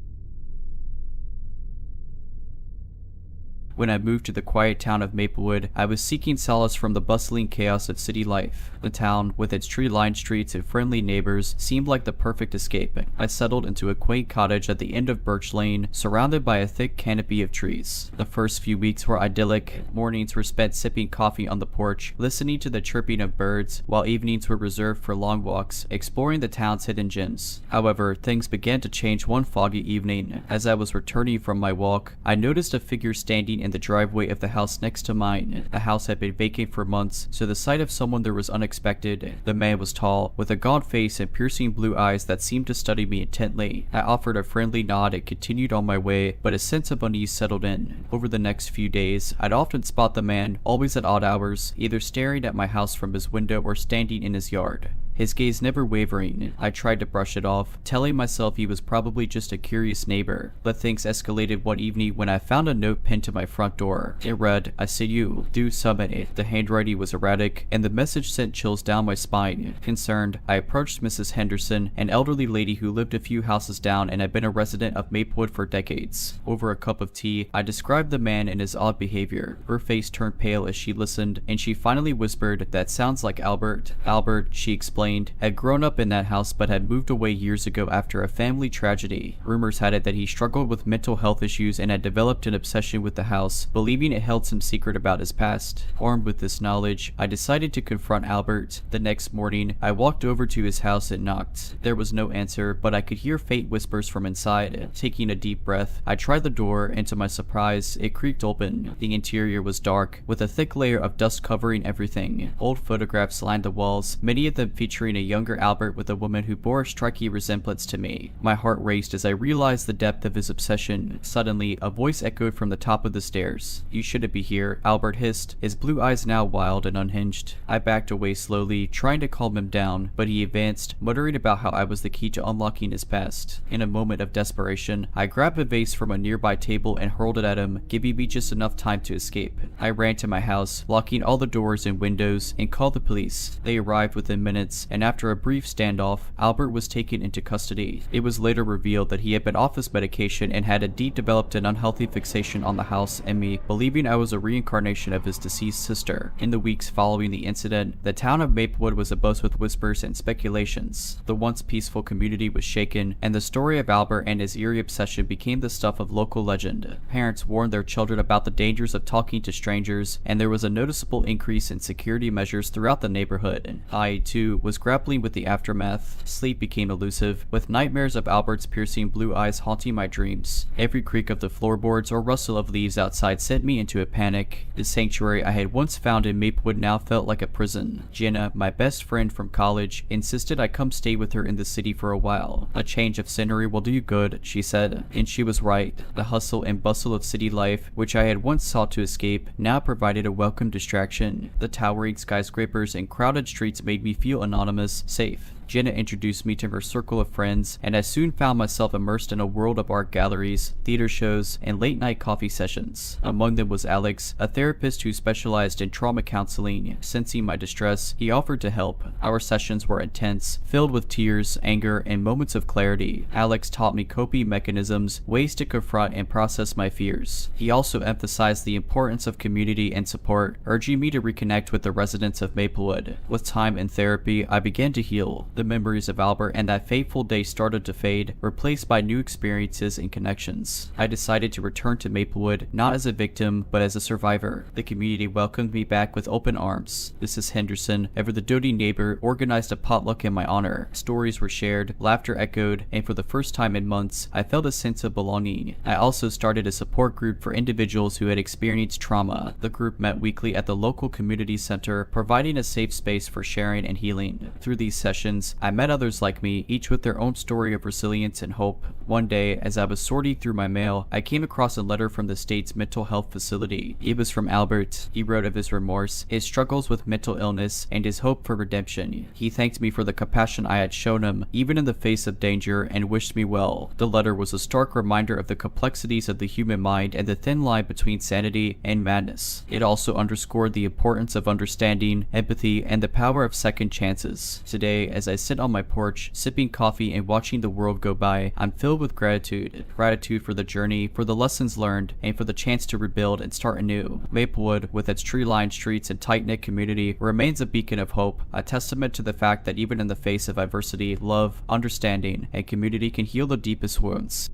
When I moved to the quiet town of Maplewood, I was seeking solace from the bustling chaos of city life. The town, with its tree-lined streets and friendly neighbors, seemed like the perfect escape. I settled into a quaint cottage at the end of Birch Lane, surrounded by a thick canopy of trees. The first few weeks were idyllic. Mornings were spent sipping coffee on the porch, listening to the chirping of birds, while evenings were reserved for long walks, exploring the town's hidden gems. However, things began to change one foggy evening. As I was returning from my walk, I noticed a figure standing in the driveway of the house next to mine. The house had been vacant for months, so the sight of someone there was unexpected. The man was tall, with a gaunt face and piercing blue eyes that seemed to study me intently. I offered a friendly nod and continued on my way, but a sense of unease settled in. Over the next few days, I'd often spot the man, always at odd hours, either staring at my house from his window or standing in his yard. His gaze never wavering. I tried to brush it off, telling myself he was probably just a curious neighbor. But things escalated one evening when I found a note pinned to my front door. It read, "I see you. Do summon." The handwriting was erratic, and the message sent chills down my spine. Concerned, I approached Mrs. Henderson, an elderly lady who lived a few houses down and had been a resident of Maplewood for decades. Over a cup of tea, I described the man and his odd behavior. Her face turned pale as she listened, and she finally whispered, "That sounds like Albert." "Albert," she explained, explained, had grown up in that house but had moved away years ago after a family tragedy. Rumors had it that he struggled with mental health issues and had developed an obsession with the house, believing it held some secret about his past. Armed with this knowledge, I decided to confront Albert. The next morning, I walked over to his house and knocked. There was no answer, but I could hear faint whispers from inside. Taking a deep breath, I tried the door, and to my surprise, it creaked open. The interior was dark, with a thick layer of dust covering everything. Old photographs lined the walls, many of them featuring a younger Albert with a woman who bore a striking resemblance to me. My heart raced as I realized the depth of his obsession. Suddenly, a voice echoed from the top of the stairs. "You shouldn't be here," Albert hissed, his blue eyes now wild and unhinged. I backed away slowly, trying to calm him down, but he advanced, muttering about how I was the key to unlocking his past. In a moment of desperation, I grabbed a vase from a nearby table and hurled it at him, giving me just enough time to escape. I ran to my house, locking all the doors and windows, and called the police. They arrived within minutes, and after a brief standoff, Albert was taken into custody. It was later revealed that he had been off his medication and had indeed developed an unhealthy fixation on the house and me, believing I was a reincarnation of his deceased sister. In the weeks following the incident, the town of Maplewood was abuzz with whispers and speculations. The once peaceful community was shaken, and the story of Albert and his eerie obsession became the stuff of local legend. Parents warned their children about the dangers of talking to strangers, and there was a noticeable increase in security measures throughout the neighborhood. I, too, was grappling with the aftermath. Sleep became elusive, with nightmares of Albert's piercing blue eyes haunting my dreams. Every creak of the floorboards or rustle of leaves outside sent me into a panic. The sanctuary I had once found in Maplewood now felt like a prison. Jenna, my best friend from college, insisted I come stay with her in the city for a while. "A change of scenery will do you good," she said. And she was right. The hustle and bustle of city life, which I had once sought to escape, now provided a welcome distraction. The towering skyscrapers and crowded streets made me feel anonymous, safe. Jenna introduced me to her circle of friends, and I soon found myself immersed in a world of art galleries, theater shows, and late-night coffee sessions. Among them was Alex, a therapist who specialized in trauma counseling. Sensing my distress, he offered to help. Our sessions were intense, filled with tears, anger, and moments of clarity. Alex taught me coping mechanisms, ways to confront and process my fears. He also emphasized the importance of community and support, urging me to reconnect with the residents of Maplewood. With time and therapy, I began to heal. The memories of Albert and that fateful day started to fade, replaced by new experiences and connections. I decided to return to Maplewood, not as a victim, but as a survivor. The community welcomed me back with open arms. Mrs. Henderson, ever the doting neighbor, organized a potluck in my honor. Stories were shared, laughter echoed, and for the first time in months, I felt a sense of belonging. I also started a support group for individuals who had experienced trauma. The group met weekly at the local community center, providing a safe space for sharing and healing. Through these sessions, I met others like me, each with their own story of resilience and hope. One day, as I was sorting through my mail, I came across a letter from the state's mental health facility. It was from Albert. He wrote of his remorse, his struggles with mental illness, and his hope for redemption. He thanked me for the compassion I had shown him, even in the face of danger, and wished me well. The letter was a stark reminder of the complexities of the human mind and the thin line between sanity and madness. It also underscored the importance of understanding, empathy, and the power of second chances. Today, as I sit on my porch, sipping coffee and watching the world go by, I'm filled with gratitude. Gratitude for the journey, for the lessons learned, and for the chance to rebuild and start anew. Maplewood, with its tree-lined streets and tight-knit community, remains a beacon of hope, a testament to the fact that even in the face of adversity, love, understanding, and community can heal the deepest wounds.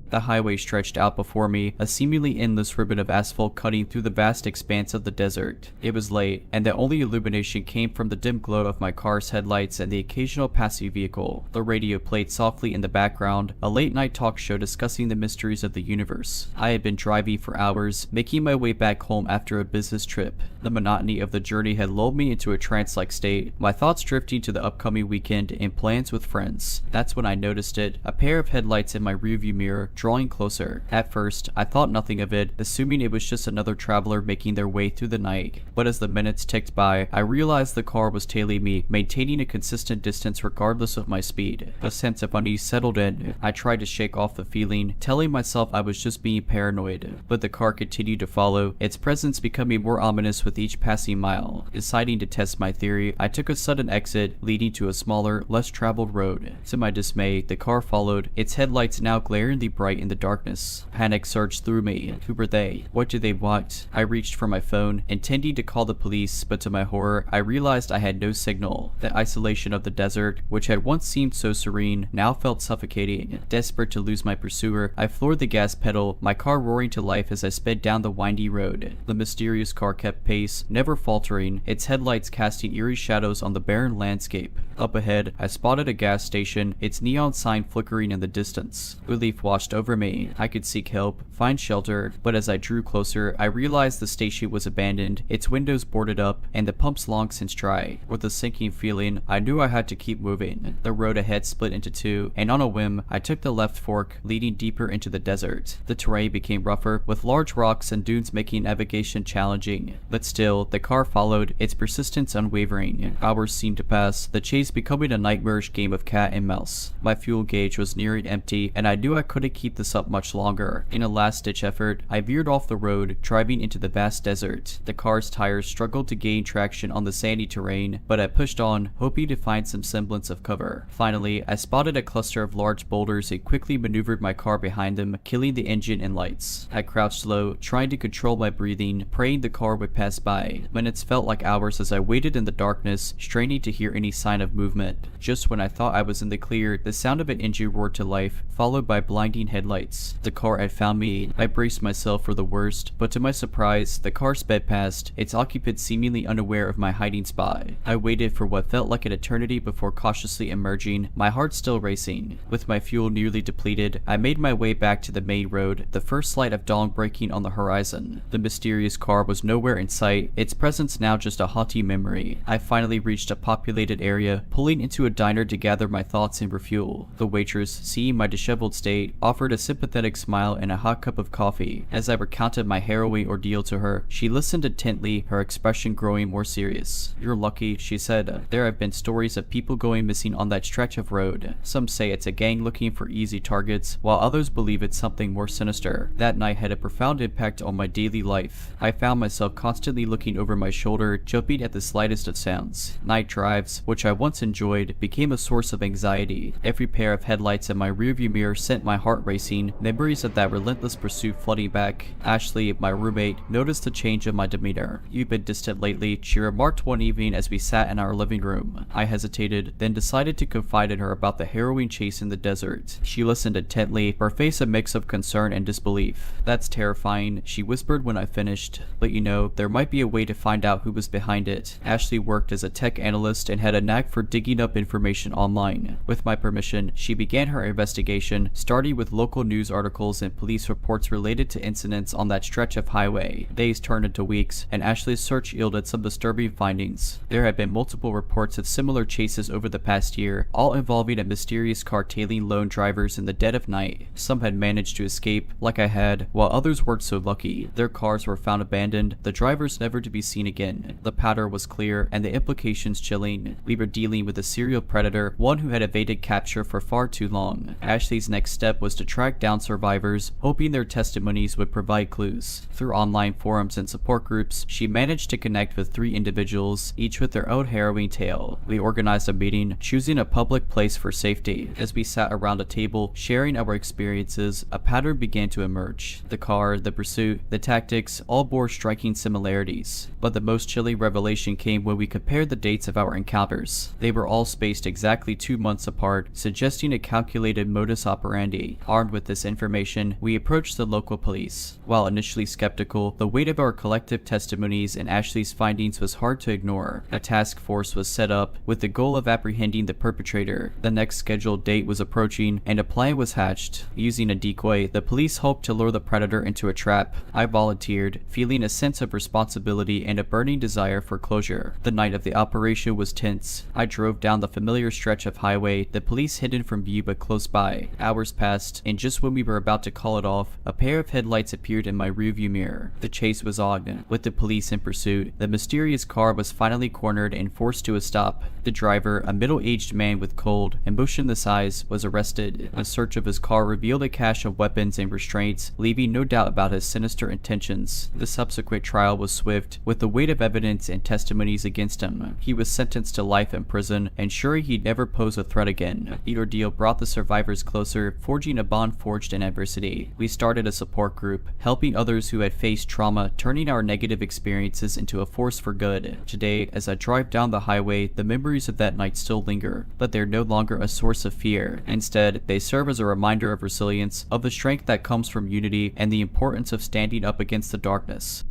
The highway stretched out before me, a seemingly endless ribbon of asphalt cutting through the vast expanse of the desert. It was late, and the only illumination came from the dim glow of my car's headlights and the occasional passing vehicle. The radio played softly in the background, a late-night talk show discussing the mysteries of the universe. I had been driving for hours, making my way back home after a business trip. The monotony of the journey had lulled me into a trance-like state, my thoughts drifting to the upcoming weekend and plans with friends. That's when I noticed it, a pair of headlights in my rearview mirror, drawing closer. At first, I thought nothing of it, assuming it was just another traveler making their way through the night. But as the minutes ticked by, I realized the car was tailing me, maintaining a consistent distance regardless of my speed. A sense of unease settled in. I tried to shake off the feeling, telling myself I was just being paranoid. But the car continued to follow, its presence becoming more ominous with each passing mile. Deciding to test my theory, I took a sudden exit, leading to a smaller, less traveled road. To my dismay, the car followed, its headlights now glaringly bright bright in the darkness. Panic surged through me. Who were they? What did they want? I reached for my phone, intending to call the police, but to my horror, I realized I had no signal. The isolation of the desert, which had once seemed so serene, now felt suffocating. Desperate to lose my pursuer, I floored the gas pedal, my car roaring to life as I sped down the windy road. The mysterious car kept pace, never faltering, its headlights casting eerie shadows on the barren landscape. Up ahead, I spotted a gas station, its neon sign flickering in the distance. Relief washed over me. I could seek help, find shelter, but as I drew closer, I realized the station was abandoned, its windows boarded up, and the pumps long since dry. With a sinking feeling, I knew I had to keep moving. The road ahead split into two, and on a whim, I took the left fork, leading deeper into the desert. The terrain became rougher, with large rocks and dunes making navigation challenging. But still, the car followed, its persistence unwavering. Hours seemed to pass, the chase becoming a nightmarish game of cat and mouse. My fuel gauge was nearing empty, and I knew I couldn't keep this up much longer. In a last-ditch effort, I veered off the road, driving into the vast desert. The car's tires struggled to gain traction on the sandy terrain, but I pushed on, hoping to find some semblance of cover. Finally, I spotted a cluster of large boulders and quickly maneuvered my car behind them, killing the engine and lights. I crouched low, trying to control my breathing, praying the car would pass by. Minutes felt like hours as I waited in the darkness, straining to hear any sign of movement. Just when I thought I was in the clear, the sound of an engine roared to life, followed by blinding headlights. The car had found me. I braced myself for the worst, but to my surprise, the car sped past, its occupant seemingly unaware of my hiding spot. I waited for what felt like an eternity before cautiously emerging, my heart still racing. With my fuel nearly depleted, I made my way back to the main road, the first light of dawn breaking on the horizon. The mysterious car was nowhere in sight, its presence now just a haunting memory. I finally reached a populated area, pulling into a diner to gather my thoughts and refuel. The waitress, seeing my disheveled state, offered a sympathetic smile and a hot cup of coffee. As I recounted my harrowing ordeal to her, she listened intently, her expression growing more serious. "You're lucky," she said. "There have been stories of people going missing on that stretch of road. Some say it's a gang looking for easy targets, while others believe it's something more sinister." That night had a profound impact on my daily life. I found myself constantly looking over my shoulder, jumping at the slightest of sounds. Night drives, which I once enjoyed, became a source of anxiety. Every pair of headlights in my rearview mirror sent my heart racing, memories of that relentless pursuit flooding back. Ashley, my roommate, noticed the change in my demeanor. "You've been distant lately," she remarked one evening as we sat in our living room. I hesitated, then decided to confide in her about the harrowing chase in the desert. She listened intently, her face a mix of concern and disbelief. "That's terrifying," she whispered when I finished. "But you know, there might be a way to find out who was behind it." Ashley worked as a tech analyst and had a knack for digging up information online. With my permission, she began her investigation, starting with local news articles and police reports related to incidents on that stretch of highway. Days turned into weeks, and Ashley's search yielded some disturbing findings. There had been multiple reports of similar chases over the past year, all involving a mysterious car tailing lone drivers in the dead of night. Some had managed to escape, like I had, while others weren't so lucky. Their cars were found abandoned, the drivers never to be seen again. The pattern was clear, and the implications chilling. We were dealing with a serial predator, one who had evaded capture for far too long. Ashley's next step was to track down survivors, hoping their testimonies would provide clues. Through online forums and support groups, she managed to connect with 3 individuals, each with their own harrowing tale. We organized a meeting, choosing a public place for safety. As we sat around a table, sharing our experiences, a pattern began to emerge. The car, the pursuit, the tactics, all bore striking similarities. But the most chilling revelation came when we compared the dates of our encounters. They were all spaced exactly 2 months apart, suggesting a calculated modus operandi. Armed with this information, we approached the local police. While initially skeptical, the weight of our collective testimonies and Ashley's findings was hard to ignore. A task force was set up with the goal of apprehending the perpetrator. The next scheduled date was approaching, and a plan was hatched. Using a decoy, the police hoped to lure the predator into a trap. I volunteered, feeling a sense of responsibility and a burning desire for closure. The night of the operation was tense. I drove down the familiar stretch of highway, the police hidden from view but close by. Hours passed, and just when we were about to call it off, a pair of headlights appeared in my rearview mirror. The chase was on. With the police in pursuit, the mysterious car was finally cornered and forced to a stop. The driver, a middle-aged man with cold and motionless eyes, was arrested. A search of his car revealed a cache of weapons and restraints, leaving no doubt about his sinister intentions. The subsequent trial was swift, with the weight of evidence and testimonies against him. He was sentenced to life in prison, ensuring he'd never pose a threat again. The ordeal brought the survivors closer, forging a bond bond forged in adversity. We started a support group, helping others who had faced trauma, turning our negative experiences into a force for good. Today, as I drive down the highway, the memories of that night still linger, but they're no longer a source of fear. Instead, they serve as a reminder of resilience, of the strength that comes from unity, and the importance of standing up against the darkness.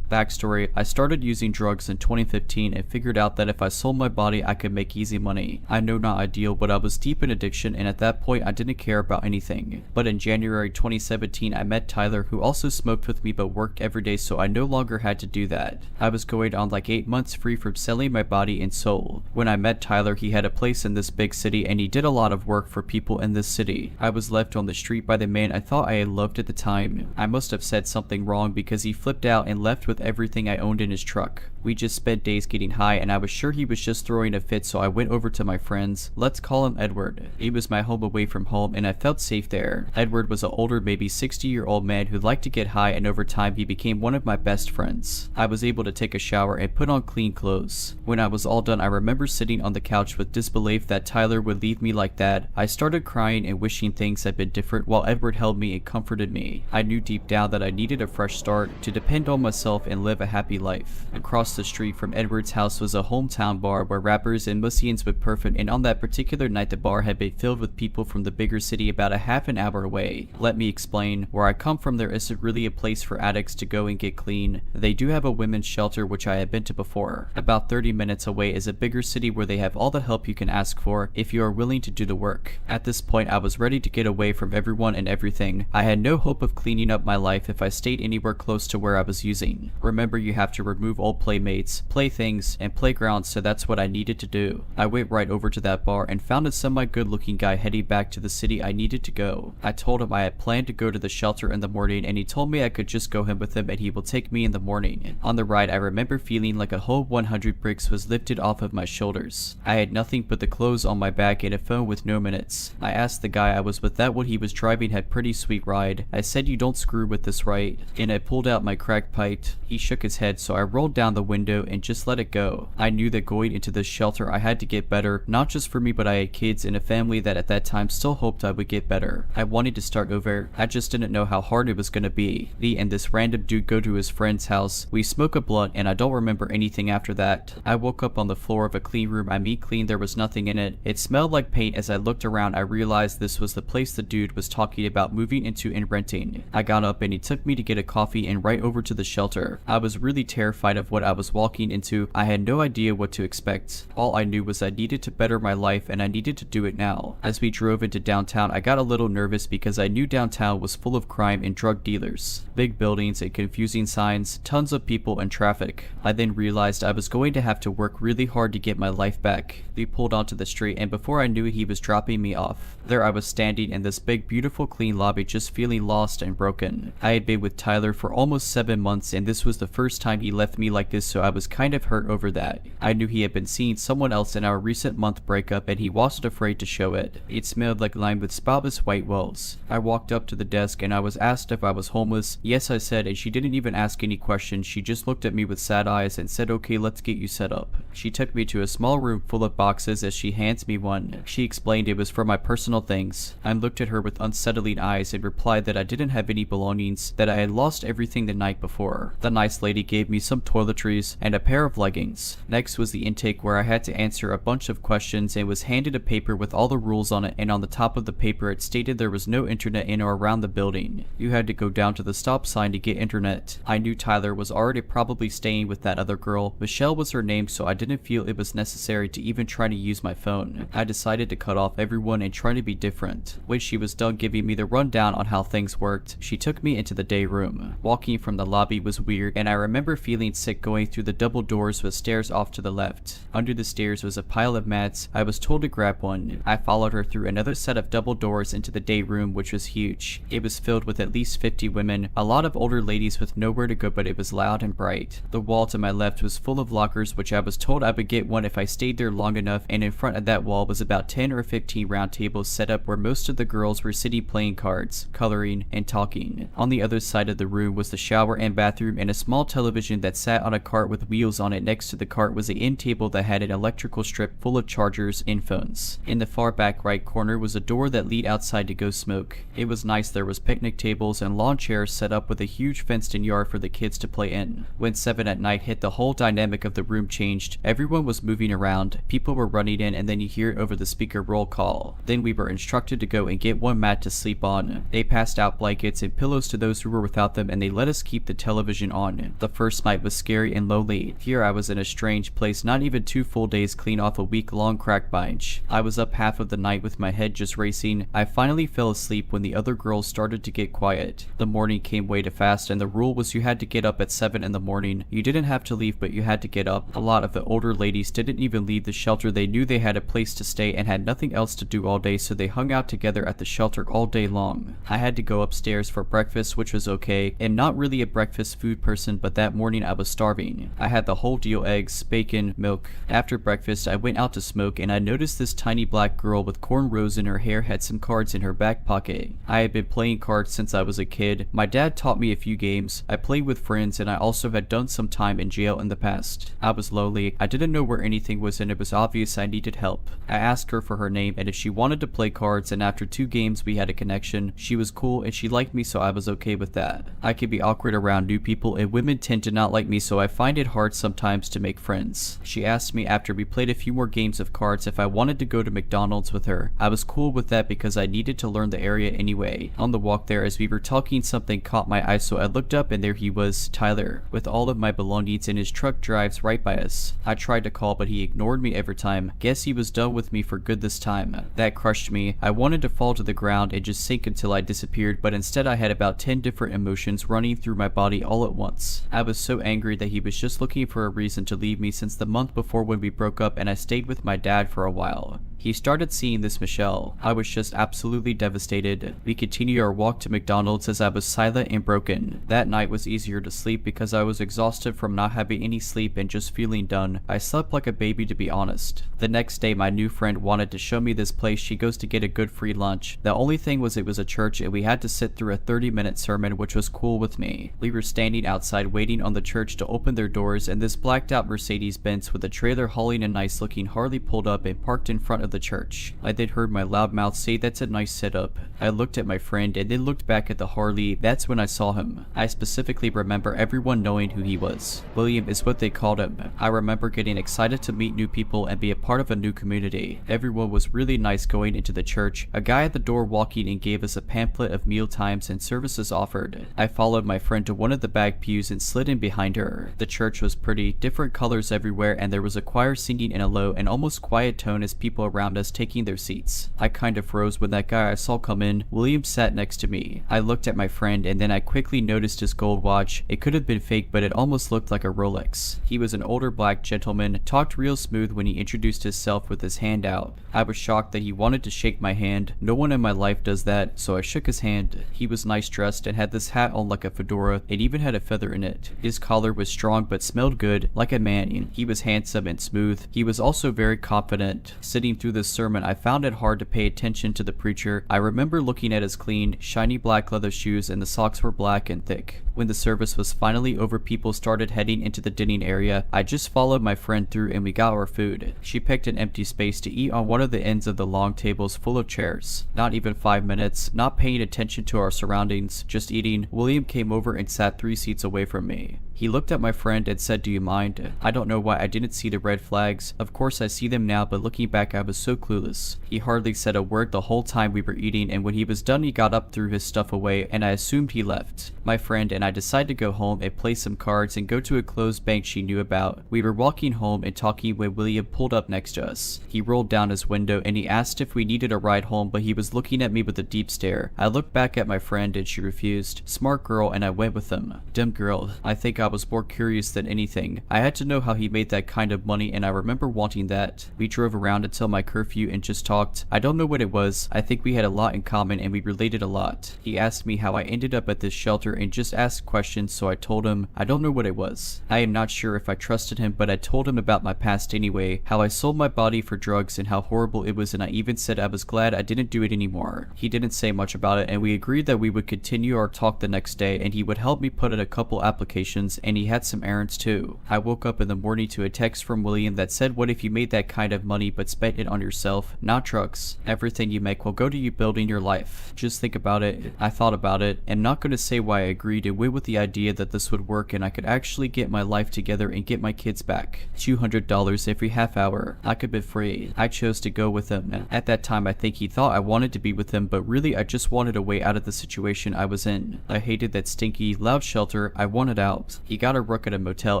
Backstory: I started using drugs in 2015 and figured out that if I sold my body I could make easy money. I know not ideal, but I was deep in addiction, and at that point I didn't care about anything. But in January 2017 I met Tyler, who also smoked with me but worked every day, so I no longer had to do that. I was going on like 8 months free from selling my body and soul. When I met Tyler, he had a place in this big city and he did a lot of work for people in this city. I was left on the street by the man I thought I had loved at the time. I must have said something wrong because he flipped out and left with everything I owned in his truck. We just spent days getting high and I was sure he was just throwing a fit, so I went over to my friend's. Let's call him Edward. He was my home away from home and I felt safe there. Edward was an older, maybe 60-year-old man who liked to get high, and over time he became one of my best friends. I was able to take a shower and put on clean clothes. When I was all done, I remember sitting on the couch with disbelief that Tyler would leave me like that. I started crying and wishing things had been different while Edward held me and comforted me. I knew deep down that I needed a fresh start, to depend on myself and live a happy life. Across the street from Edward's house was a hometown bar where rappers and musicians would perform, and on that particular night the bar had been filled with people from the bigger city about a half an hour away. Let me explain. Where I come from, there isn't really a place for addicts to go and get clean. They do have a women's shelter, which I had been to before. About 30 minutes away is a bigger city where they have all the help you can ask for if you are willing to do the work. At this point I was ready to get away from everyone and everything. I had no hope of cleaning up my life if I stayed anywhere close to where I was using. Remember, you have to remove old playmates, playthings, and playgrounds, so that's what I needed to do. I went right over to that bar and found a semi-good looking guy heading back to the city I needed to go. I told him I had planned to go to the shelter in the morning, and he told me I could just go with him and he will take me in the morning. On the ride I remember feeling like a whole 100 bricks was lifted off of my shoulders. I had nothing but the clothes on my back and a phone with no minutes. I asked the guy I was with that what he was driving had pretty sweet ride. I said, "You don't screw with this, right?" And I pulled out my crack pipe. He shook his head, so I rolled down the window and just let it go. I knew that going into this shelter I had to get better, not just for me, but I had kids and a family that at that time still hoped I would get better. I wanted to start over. I just didn't know how hard it was gonna be. Me and this random dude go to his friend's house. We smoke a blunt and I don't remember anything after that. I woke up on the floor of a clean room. I mean clean, there was nothing in it. It smelled like paint. As I looked around I realized this was the place the dude was talking about moving into and renting. I got up and he took me to get a coffee and right over to the shelter. I was really terrified of what I was walking into. I had no idea what to expect. All I knew was I needed to better my life and I needed to do it now. As we drove into downtown I got a little nervous because I knew downtown was full of crime and drug dealers. Big buildings and confusing signs, tons of people and traffic. I then realized I was going to have to work really hard to get my life back. We pulled onto the street and before I knew it he was dropping me off. There I was standing in this big beautiful clean lobby just feeling lost and broken. I had been with Tyler for almost 7 months and this was the first time he left me like this, so I was kind of hurt over that. I knew he had been seeing someone else in our recent month breakup and he wasn't afraid to show it. It smelled like lime with spotless white walls. I walked up to the desk and I was asked if I was homeless. Yes, I said, and she didn't even ask any questions. She just looked at me with sad eyes and said, "Okay, let's get you set up." She took me to a small room full of boxes as she hands me one. She explained it was for my personal things. I looked at her with unsettling eyes and replied that I didn't have any belongings, that I had lost everything the night before. The nice lady gave me some toiletries and a pair of leggings. Next was the intake where I had to answer a bunch of questions and was handed a paper with all the rules on it, and on the top of the paper it stated there was no internet in or around the building. You had to go down to the stop sign to get internet. I knew Tyler was already probably staying with that other girl. Michelle was her name, so I didn't feel it was necessary to even try to use my phone. I decided to cut off everyone and try to be different. When she was done giving me the rundown on how things worked, she took me into the day room. Walking from the lobby was weird, and I remember feeling sick going through the double doors with stairs off to the left. Under the stairs was a pile of mats. I was told to grab one. I followed her through another set of double doors into the day room, which was huge. It was filled with at least 50 women, a lot of older ladies with nowhere to go, but it was loud and bright. The wall to my left was full of lockers, which I was told I would get one if I stayed there long enough, and in front of that wall was about 10 or 15 round tables set up where most of the girls were sitting playing cards, coloring, and talking. On the other side of the room was the shower and bathroom and a small television that sat on a card cart with wheels on it. Next to the cart was the end table that had an electrical strip full of chargers and phones. In the far back right corner was a door that led outside to go smoke. It was nice. There was picnic tables and lawn chairs set up with a huge fenced-in yard for the kids to play in. When 7 at night hit, the whole dynamic of the room changed. Everyone was moving around, people were running in, and then you hear over the speaker roll call. Then we were instructed to go and get one mat to sleep on. They passed out blankets and pillows to those who were without them, and they let us keep the television on. The first night was scary and lonely. Here I was in a strange place, not even 2 full days clean off a week-long crack binge. I was up half of the night with my head just racing. I finally fell asleep when the other girls started to get quiet. The morning came way too fast, and the rule was you had to get up at 7 in the morning. You didn't have to leave, but you had to get up. A lot of the older ladies didn't even leave the shelter. They knew they had a place to stay and had nothing else to do all day, so they hung out together at the shelter all day long. I had to go upstairs for breakfast, which was okay. I'm not really a breakfast food person, but that morning I was starving. I had the whole deal: eggs, bacon, milk. After breakfast, I went out to smoke, and I noticed this tiny black girl with cornrows in her hair had some cards in her back pocket. I had been playing cards since I was a kid. My dad taught me a few games. I played with friends, and I also had done some time in jail in the past. I was lonely. I didn't know where anything was, and it was obvious I needed help. I asked her for her name and if she wanted to play cards, and after 2 games we had a connection. She was cool and she liked me, so I was okay with that. I could be awkward around new people, and women tend to not like me, so I find it hard sometimes to make friends. She asked me after we played a few more games of cards if I wanted to go to McDonald's with her. I was cool with that because I needed to learn the area anyway. On the walk there, as we were talking, something caught my eye, so I looked up and there he was, Tyler, with all of my belongings, and his truck drives right by us. I tried to call, but he ignored me every time. Guess he was done with me for good this time. That crushed me. I wanted to fall to the ground and just sink until I disappeared, but instead I had about 10 different emotions running through my body all at once. I was so angry that he was just looking for a reason to leave me since the month before when we broke up, and I stayed with my dad for a while. He started seeing this Michelle. I was just absolutely devastated. We continued our walk to McDonald's as I was silent and broken. That night was easier to sleep because I was exhausted from not having any sleep and just feeling done. I slept like a baby, to be honest. The next day, my new friend wanted to show me this place she goes to get a good free lunch. The only thing was it was a church, and we had to sit through a 30-minute sermon, which was cool with me. We were standing outside waiting on the church to open their doors, and this blacked out Mercedes-Benz with a trailer hauling a nice looking Harley pulled up and parked in front of the church. I then heard my loud mouth say, "That's a nice setup." I looked at my friend and then looked back at the Harley. That's when I saw him. I specifically remember everyone knowing who he was. William is what they called him. I remember getting excited to meet new people and be a part of a new community. Everyone was really nice going into the church. A guy at the door walking and gave us a pamphlet of meal times and services offered. I followed my friend to one of the back pews and slid in behind her. The church was pretty, different colors everywhere, and there was a choir singing in a low and almost quiet tone as people around us taking their seats. I kind of froze when that guy I saw come in. William sat next to me. I looked at my friend and then I quickly noticed his gold watch. It could have been fake, but it almost looked like a Rolex. He was an older black gentleman, talked real smooth when he introduced himself with his hand out. I was shocked that he wanted to shake my hand. No one in my life does that, so I shook his hand. He was nice dressed and had this hat on like a fedora. It even had a feather in it. His collar was strong but smelled good, like a man. He was handsome and smooth. He was also very confident. Sitting through this sermon, I found it hard to pay attention to the preacher. I remember looking at his clean, shiny black leather shoes, and the socks were black and thick. When the service was finally over, people started heading into the dining area. I just followed my friend through and we got our food. She picked an empty space to eat on one of the ends of the long tables full of chairs. Not even 5 minutes, not paying attention to our surroundings, just eating. William came over and sat 3 seats away from me. He looked at my friend and said, "Do you mind?" I don't know why I didn't see the red flags. Of course I see them now, but looking back I was so clueless. He hardly said a word the whole time we were eating, and when he was done he got up, threw his stuff away, and I assumed he left. My friend and I decided to go home and play some cards and go to a closed bank she knew about. We were walking home and talking when William pulled up next to us. He rolled down his window and he asked if we needed a ride home, but he was looking at me with a deep stare. I looked back at my friend and she refused. Smart girl, and I went with him. Dumb girl. I think I was more curious than anything. I had to know how he made that kind of money, and I remember wanting that. We drove around until my curfew and just talked. I don't know what it was. I think we had a lot in common and we related a lot. He asked me how I ended up at this shelter and just asked questions, so I told him I don't know what it was. I am not sure if I trusted him, but I told him about my past anyway, how I sold my body for drugs and how horrible it was, and I even said I was glad I didn't do it anymore. He didn't say much about it, and we agreed that we would continue our talk the next day and he would help me put in a couple applications errands, and he had some errands too. I woke up in the morning to a text from William that said, what if you made that kind of money but spent it on yourself, not drugs? Everything you make will go to you building your life. Just think about it. I thought about it, and not gonna say why I agreed and went with the idea that this would work and I could actually get my life together and get my kids back. $200 every half hour. I could be free. I chose to go with him. At that time, I think he thought I wanted to be with him, but really I just wanted a way out of the situation I was in. I hated that stinky, loud shelter. I wanted out. He got a rook at a motel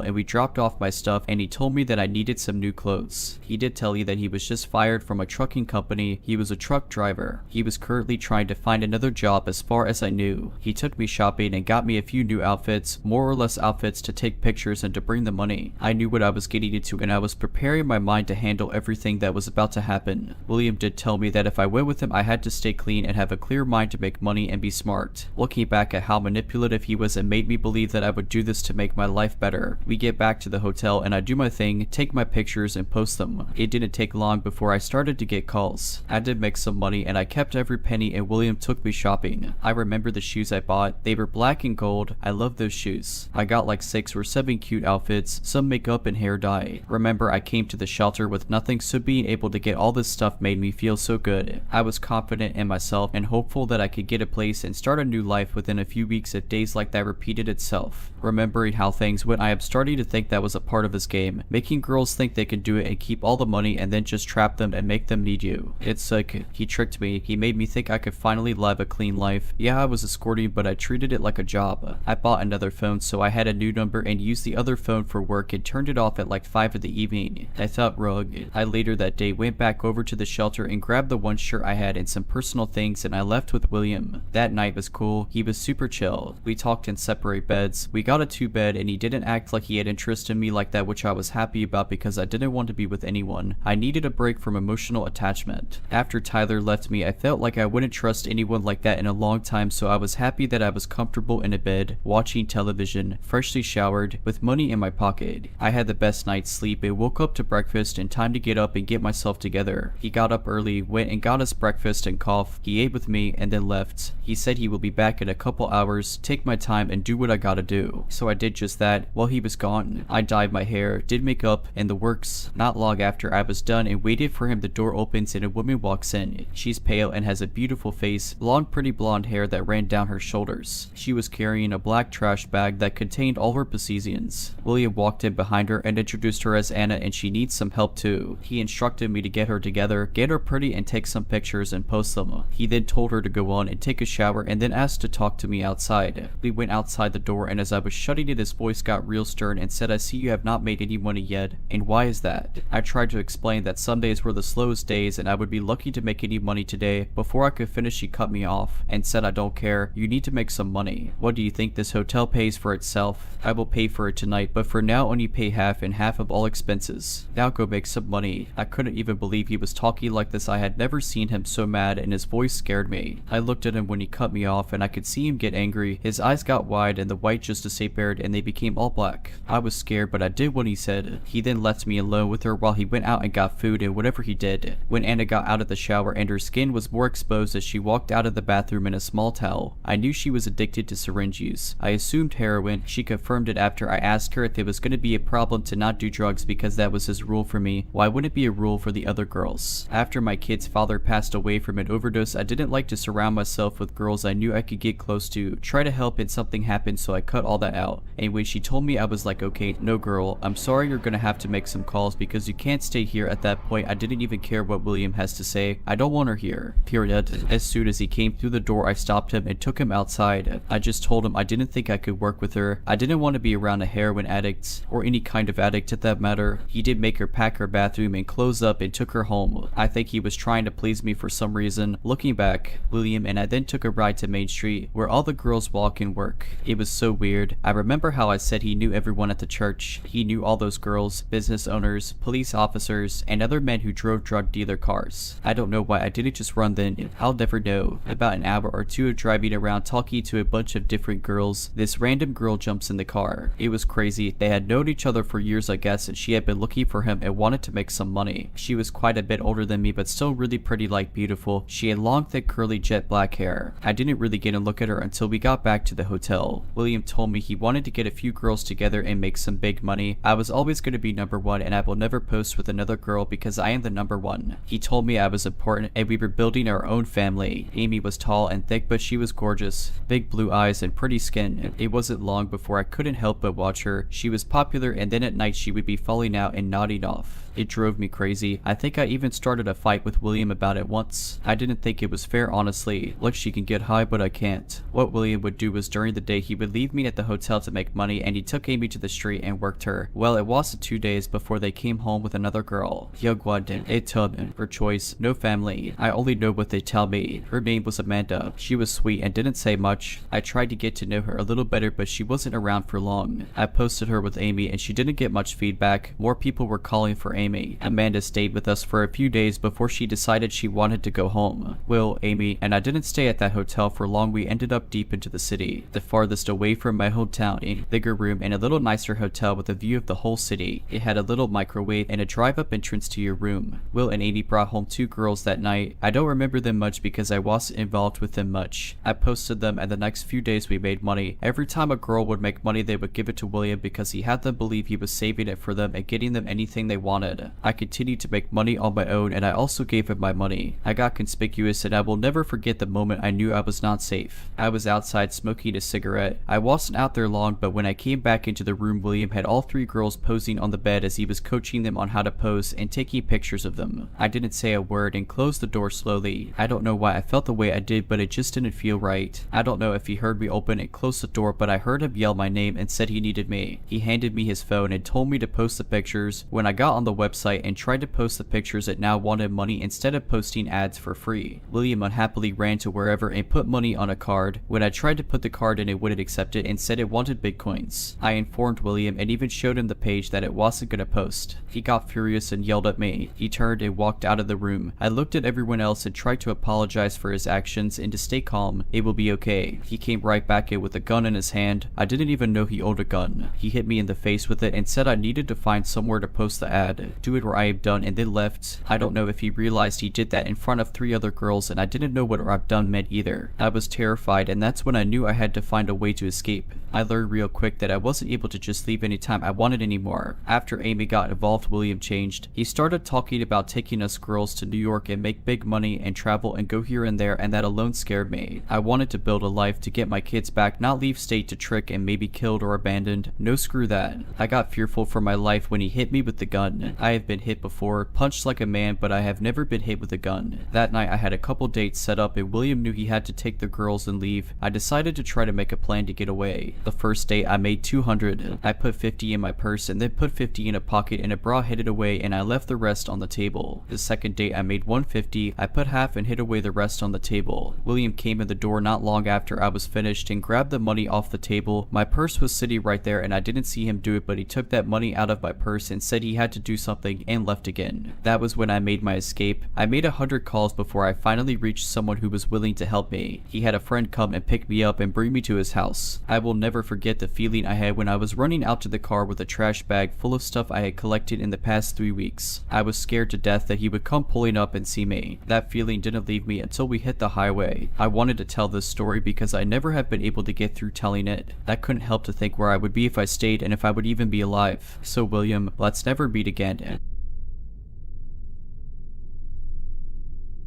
and we dropped off my stuff, and he told me that I needed some new clothes. He did tell me that he was just fired from a trucking company. He was a truck driver. He was currently trying to find another job as far as I knew. He took me shopping and got me a few new outfits, more or less outfits to take pictures and to bring the money. I knew what I was getting into and I was preparing my mind to handle everything that was about to happen. William did tell me that if I went with him I had to stay clean and have a clear mind to make money and be smart. Looking back at how manipulative he was, it made me believe that I would do this to make my life better. We get back to the hotel and I do my thing, take my pictures and post them. It didn't take long before I started to get calls. I did make some money and I kept every penny, and William took me shopping. I remember the shoes I bought. They were black and gold. I love those shoes. I got like 6 or 7 cute outfits, some makeup and hair dye. Remember, I came to the shelter with nothing, so being able to get all this stuff made me feel so good. I was confident in myself and hopeful that I could get a place and start a new life within a few weeks if days like that repeated itself. Remembering how things went, I am starting to think that was a part of his game, making girls think they can do it and keep all the money and then just trap them and make them need you. It's like, he tricked me. He made me think I could finally live a clean life. Yeah, I was escorting, but I treated it like a job. I bought another phone, so I had a new number and used the other phone for work and turned it off at like 5 in the evening. I thought rogue. I later that day went back over to the shelter and grabbed the one shirt I had and some personal things, and I left with William. That night was cool. He was super chill. We talked in separate beds. We got a 2-bed and he didn't act like he had interest in me like that, which I was happy about because I didn't want to be with anyone. I needed a break from emotional attachment. After Tyler left me, I felt like I wouldn't trust anyone like that in a long time, so I was happy that I was comfortable in a bed, watching television, freshly showered, with money in my pocket. I had the best night's sleep and woke up to breakfast and time to get up and get myself together. He got up early, went and got us breakfast and coffee. He ate with me and then left. He said he will be back in a couple hours, take my time and do what I gotta do. So I did just that. While he was gone, I dyed my hair, did makeup, and the works. Not long after I was done and waited for him, the door opens and a woman walks in. She's pale and has a beautiful face, long pretty blonde hair that ran down her shoulders. She was carrying a black trash bag that contained all her possessions. William walked in behind her and introduced her as Anna, and she needs some help too. He instructed me to get her together, get her pretty and take some pictures and post them. He then told her to go on and take a shower and then asked to talk to me outside. We went outside the door, and as I was shutting it, his voice got real stern and said, I see you have not made any money yet, and why is that? I tried to explain that some days were the slowest days and I would be lucky to make any money today. Before I could finish, she cut me off and said, I don't care, you need to make some money. What do you think, this hotel pays for itself? I will pay for it tonight, but for now only pay half and half of all expenses. Now go make some money. I couldn't even believe he was talking like this. I had never seen him so mad and his voice scared me. I looked at him when he cut me off and I could see him get angry. His eyes got wide and the white just disappeared and they became all black. I was scared, but I did what he said. He then left me alone with her while he went out and got food and whatever he did. When Anna got out of the shower and her skin was more exposed as she walked out of the bathroom in a small towel, I knew she was addicted to syringe use. I assumed heroin. She confirmed it after I asked her if it was going to be a problem to not do drugs because that was his rule for me. Why wouldn't it be a rule for the other girls? After my kid's father passed away from an overdose, I didn't like to surround myself with girls I knew I could get close to, try to help, and something happened, so I cut all that out. And when she told me, I was like, okay, no girl, I'm sorry, you're gonna have to make some calls because you can't stay here. At that point, I didn't even care what William has to say. I don't want her here, period. As soon as he came through the door, I stopped him and took him outside. I just told him I didn't think I could work with her. I didn't want to be around a heroin addict, or any kind of addict at that matter. He did make her pack her bathroom and close up and took her home. I think he was trying to please me for some reason. Looking back, William and I then took a ride to Main Street, where all the girls walk and work. It was so weird. I remember how I said he knew everyone at the church. He knew all those girls, business owners, police officers, and other men who drove drug dealer cars. I don't know why I didn't just run then. I'll never know. About an hour or two of driving around talking to a bunch of different girls, this random girl jumps in the car. It was crazy. They had known each other for years, I guess, and she had been looking for him and wanted to make some money. She was quite a bit older than me, but still really pretty, like beautiful. She had long, thick, curly, jet black hair. I didn't really get a look at her until we got back to the hotel. William told me he wanted to to get a few girls together and make some big money. I was always going to be number one and I will never post with another girl because I am the number one. He told me I was important and we were building our own family. Amy was tall and thick, but she was gorgeous. Big blue eyes and pretty skin. It wasn't long before I couldn't help but watch her. She was popular, and then at night she would be falling out and nodding off. It drove me crazy. I think I even started a fight with William about it once. I didn't think it was fair, honestly. Look, she can get high, but I can't. What William would do was during the day he would leave me at the hotel to make money, and he took Amy to the street and worked her. Well, it wasn't 2 days before they came home with another girl. Young one, a tub, for choice, no family. I only know what they tell me. Her name was Amanda. She was sweet and didn't say much. I tried to get to know her a little better, but she wasn't around for long. I posted her with Amy and she didn't get much feedback. More people were calling for Amy. Amanda stayed with us for a few days before she decided she wanted to go home. Will, Amy, and I didn't stay at that hotel for long. We ended up deep into the city, the farthest away from my hometown, in a bigger room and a little nicer hotel with a view of the whole city. It had a little microwave and a drive-up entrance to your room. Will and Amy brought home 2 girls that night. I don't remember them much because I wasn't involved with them much. I posted them, and the next few days we made money. Every time a girl would make money, they would give it to William because he had them believe he was saving it for them and getting them anything they wanted. I continued to make money on my own, and I also gave him my money. I got conspicuous, and I will never forget the moment I knew I was not safe. I was outside smoking a cigarette. I wasn't out there long, but when I came back into the room, William had all 3 girls posing on the bed as he was coaching them on how to pose and taking pictures of them. I didn't say a word and closed the door slowly. I don't know why I felt the way I did, but it just didn't feel right. I don't know if he heard me open and close the door, but I heard him yell my name and said he needed me. He handed me his phone and told me to post the pictures. When I got on the website and tried to post the pictures, it now wanted money instead of posting ads for free. William unhappily ran to wherever and put money on a card. When I tried to put the card in, it wouldn't accept it and said it wanted bitcoins. I informed William and even showed him the page that it wasn't gonna post. He got furious and yelled at me. He turned and walked out of the room. I looked at everyone else and tried to apologize for his actions and to stay calm. It will be okay. He came right back in with a gun in his hand. I didn't even know he owned a gun. He hit me in the face with it and said I needed to find somewhere to post the ad. Do it where I am done, and then left. I don't know if he realized he did that in front of 3 other girls, and I didn't know what I'm done meant either. I was terrified, and that's when I knew I had to find a way to escape. I learned real quick that I wasn't able to just leave anytime I wanted anymore. After Amy got involved, William changed. He started talking about taking us girls to New York and make big money and travel and go here and there, and that alone scared me. I wanted to build a life, to get my kids back, not leave state to trick and maybe killed or abandoned. No, screw that. I got fearful for my life when he hit me with the gun. I have been hit before, punched like a man, but I have never been hit with a gun. That night I had a couple dates set up and William knew he had to take the girls and leave. I decided to try to make a plan to get away. The first date I made $200. I put $50 in my purse and then put $50 in a pocket and a bra, hid it away, and I left the rest on the table. The second date I made $150. I put half and hid away the rest on the table. William came in the door not long after I was finished and grabbed the money off the table. My purse was sitting right there and I didn't see him do it, but he took that money out of my purse and said he had to do something and left again. That was when I made my escape. I made 100 calls before I finally reached someone who was willing to help me. He had a friend come and pick me up and bring me to his house. I will never forget the feeling I had when I was running out to the car with a trash bag full of stuff I had collected in the past 3 weeks. I was scared to death that he would come pulling up and see me. That feeling didn't leave me until we hit the highway. I wanted to tell this story because I never have been able to get through telling it. I couldn't help to think where I would be if I stayed and if I would even be alive. So William, let's never meet again.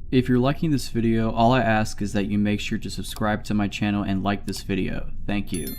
If you're liking this video, all I ask is that you make sure to subscribe to my channel and like this video. Thank you.